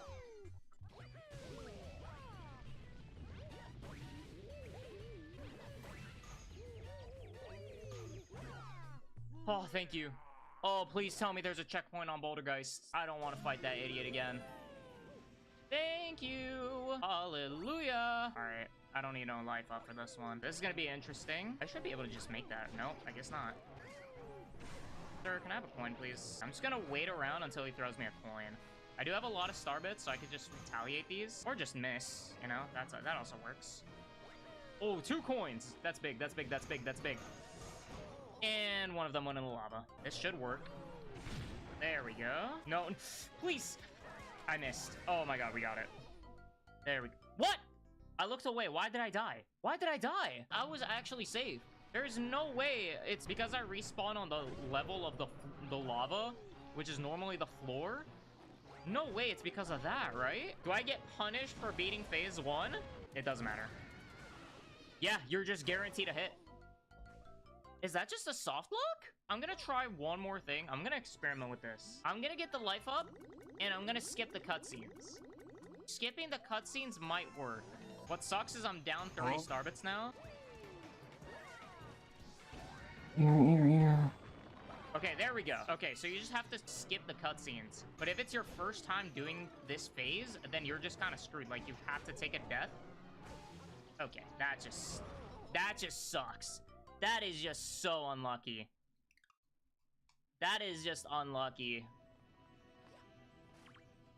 Oh, thank you. Oh, please tell me there's a checkpoint on Bouldergeist. I don't want to fight that idiot again. Thank you. Hallelujah. All right. I don't need no life up for this one. This is going to be interesting. I should be able to just make that. Nope, I guess not. Sir, can I have a coin, please? I'm just going to wait around until he throws me a coin. I do have a lot of star bits, so I could just retaliate these. Or just miss, you know? That also works. Oh, 2 coins. That's big, that's big, that's big, that's big. And one of them went in the lava. This should work. There we go. No, please. I missed. Oh my god, we got it. There we go. What? I looked away. Why did I die? Why did I die? I was actually safe. There's no way it's because I respawn on the level of the lava, which is normally the floor. No way it's because of that, right? Do I get punished for beating phase 1? It doesn't matter. Yeah, you're just guaranteed a hit. Is that just a soft lock? I'm gonna try one more thing. I'm gonna experiment with this. I'm gonna get the life up, and I'm gonna skip the cutscenes. Skipping the cutscenes might work. What sucks is I'm down 30 star bits now. Okay, there we go. Okay, so you just have to skip the cutscenes. But if it's your first time doing this phase, then you're just kind of screwed. Like, you have to take a death. Okay, that just sucks. That is just so unlucky. That is just unlucky.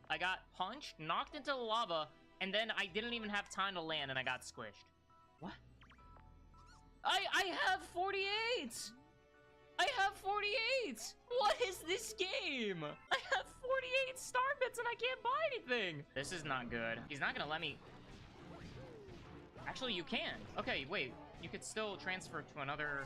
I got punched, knocked into the lava, and then I didn't even have time to land, and I got squished. What? I have 48! I have 48! What is this game? I have 48 star bits and I can't buy anything! This is not good. He's not gonna let me... Actually, you can. Okay, wait. You could still transfer to another...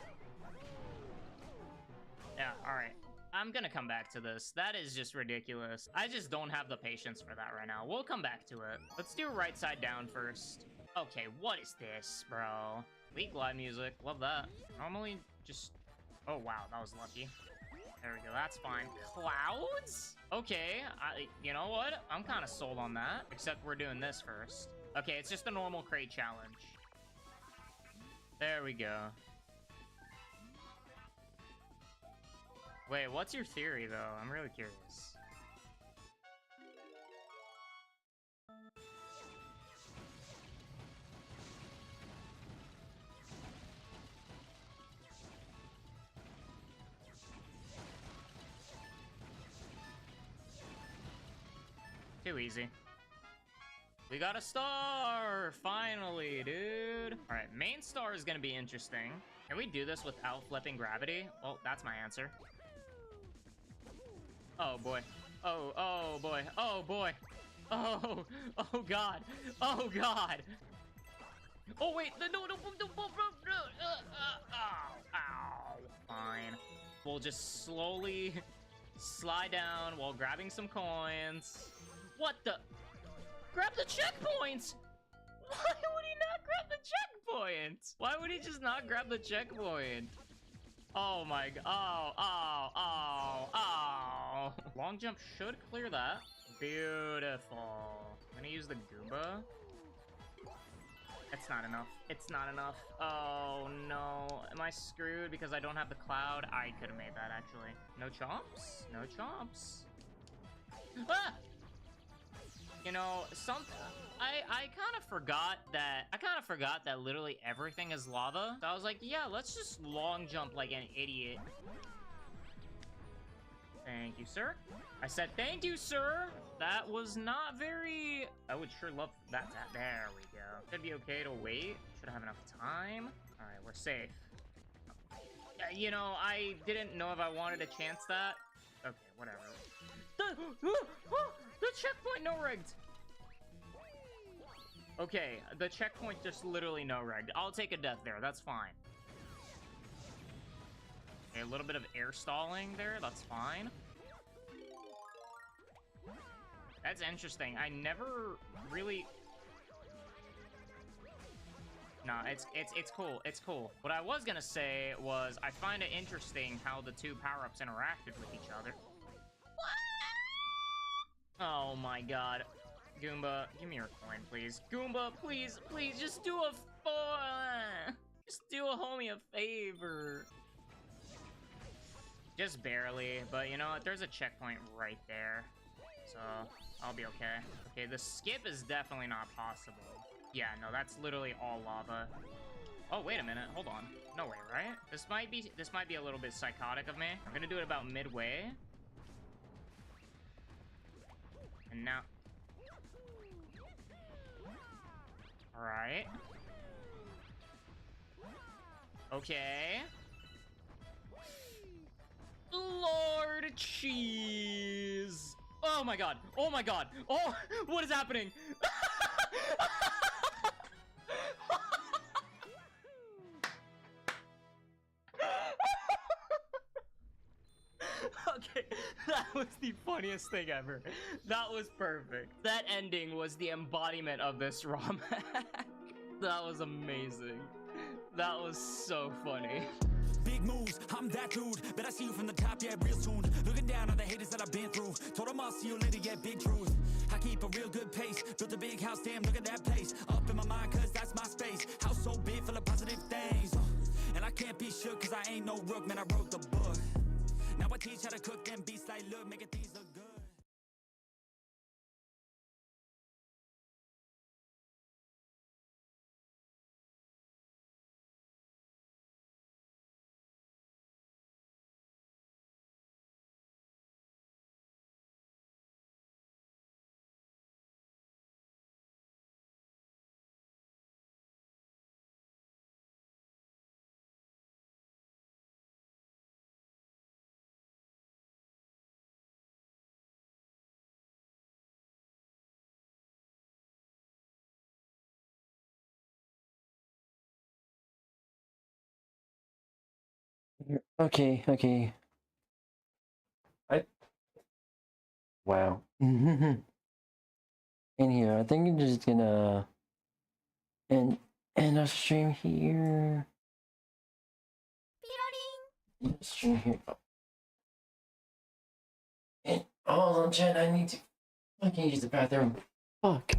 Yeah, alright. I'm gonna come back to this. That is just ridiculous. I just don't have the patience for that right now. We'll come back to it. Let's do right side down first. Okay, what is this, bro? League glide music. Love that. Normally, just... Oh, wow. That was lucky. There we go. That's fine. Clouds? Okay. You know what? I'm kind of sold on that. Except we're doing this first. Okay, it's just a normal crate challenge. There we go. Wait, what's your theory, though? I'm really curious. Too easy. We got a star! Finally, dude! Alright, main star is gonna be interesting. Can we do this without flipping gravity? Well, that's my answer. Oh boy. Oh boy. Oh boy. Oh god. Oh god. Oh wait, no. Ow. Fine. We'll just slowly slide down while grabbing some coins. What the? Grab the checkpoints! Why would he not grab the checkpoint? Why would he just not grab the checkpoint? Oh my god. Oh. Long jump should clear that. Beautiful. I'm gonna use the Goomba. It's not enough. It's not enough. Oh no. Am I screwed because I don't have the cloud? I could have made that actually. No chomps? No chomps. Ah! You know, I kind of forgot that literally everything is lava. So I was like, yeah, let's just long jump like an idiot. Thank you, sir. I said, thank you, sir. That was not very... I would sure love that. There we go. Should be okay to wait. Should have enough time. All right, we're safe. You know, I didn't know if I wanted to chance that. Okay, whatever. The checkpoint no-rigged! Okay, the checkpoint just literally no-rigged. I'll take a death there, that's fine. Okay, a little bit of air stalling there, that's fine. That's interesting. I never really... No, it's cool. It's cool. What I was gonna say was I find it interesting how the two power-ups interacted with each other. Oh my god. Goomba, give me your coin, please. Goomba, please, please, just do a just do a homie a favor. Just barely, but you know what? There's a checkpoint right there. So, I'll be okay. Okay, the skip is definitely not possible. Yeah, no, that's literally all lava. Oh, wait a minute. Hold on. No way, right? This might be a little bit psychotic of me. I'm gonna do it about midway. And now... Alright. Okay. Lord cheese. Oh my god. Oh my god. Oh, what is happening? Okay, that was the funniest thing ever. That was perfect. That ending was the embodiment of this ROM hack. That was amazing. That was so funny. Big moves, I'm that dude. Bet I see you from the top, yeah, real soon. Looking down on the haters that I've been through. Told them I'll see you later, yeah, big truth. I keep a real good pace. Built a big house, damn, look at that place. Up in my mind, cause that's my space. House so big, full of positive things. And I can't be shook, cause I ain't no rook, man, I wrote the book. Now I teach how to cook them beats like, look, making things look good. Okay, okay. Wow. In here, I think I'm just gonna end our stream here. Stream here. And hold on, chat. I need to fucking use the bathroom. Fuck.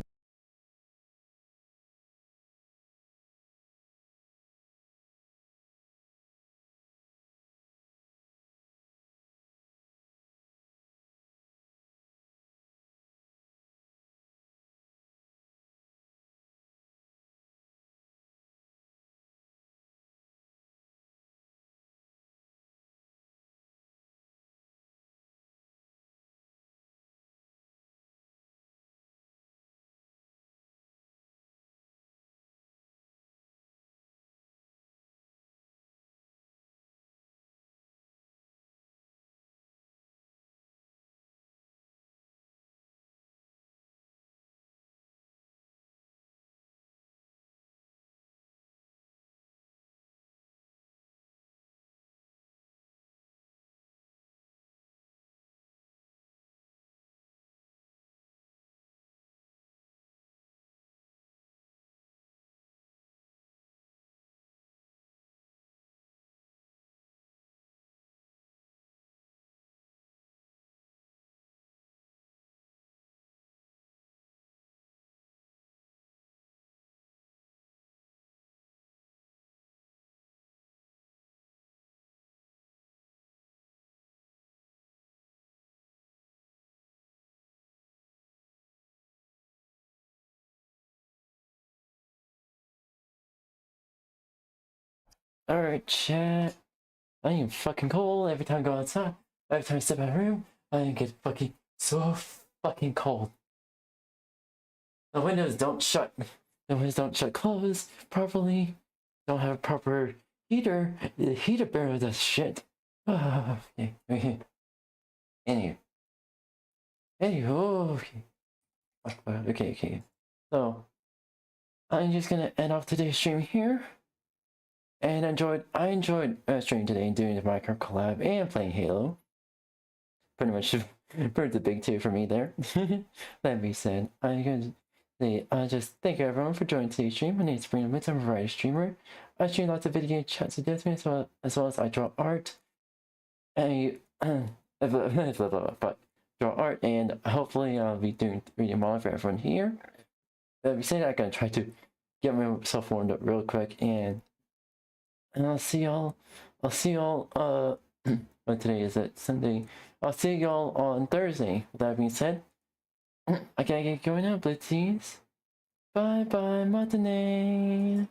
Alright, chat. I am fucking cold every time I go outside. Every time I step out of the room, I get fucking so fucking cold. The windows don't shut. The windows don't shut closed properly. Don't have a proper heater. The heater barely does shit. Okay, okay. Anyway. Okay. Okay, okay. So, I'm just gonna end off today's stream here. And I enjoyed streaming today and doing the Minecraft collab and playing Halo. Pretty much For the big two for me there. That being said, I'm going to say, just thank you everyone for joining today's stream. My name is 𝙂𝙚𝙣𝙚 𝘼𝙗, I'm a variety streamer. I stream lots of video game chats and deathmatch as well as I draw art. But draw art, and hopefully I'll be doing 3D modeling for everyone here. That being said, I'm going to try to get myself warmed up real quick, and I'll see y'all, what today is it? Sunday. I'll see y'all on Thursday. With that being said, I gotta get going now, Blitzies. Bye bye, matinee.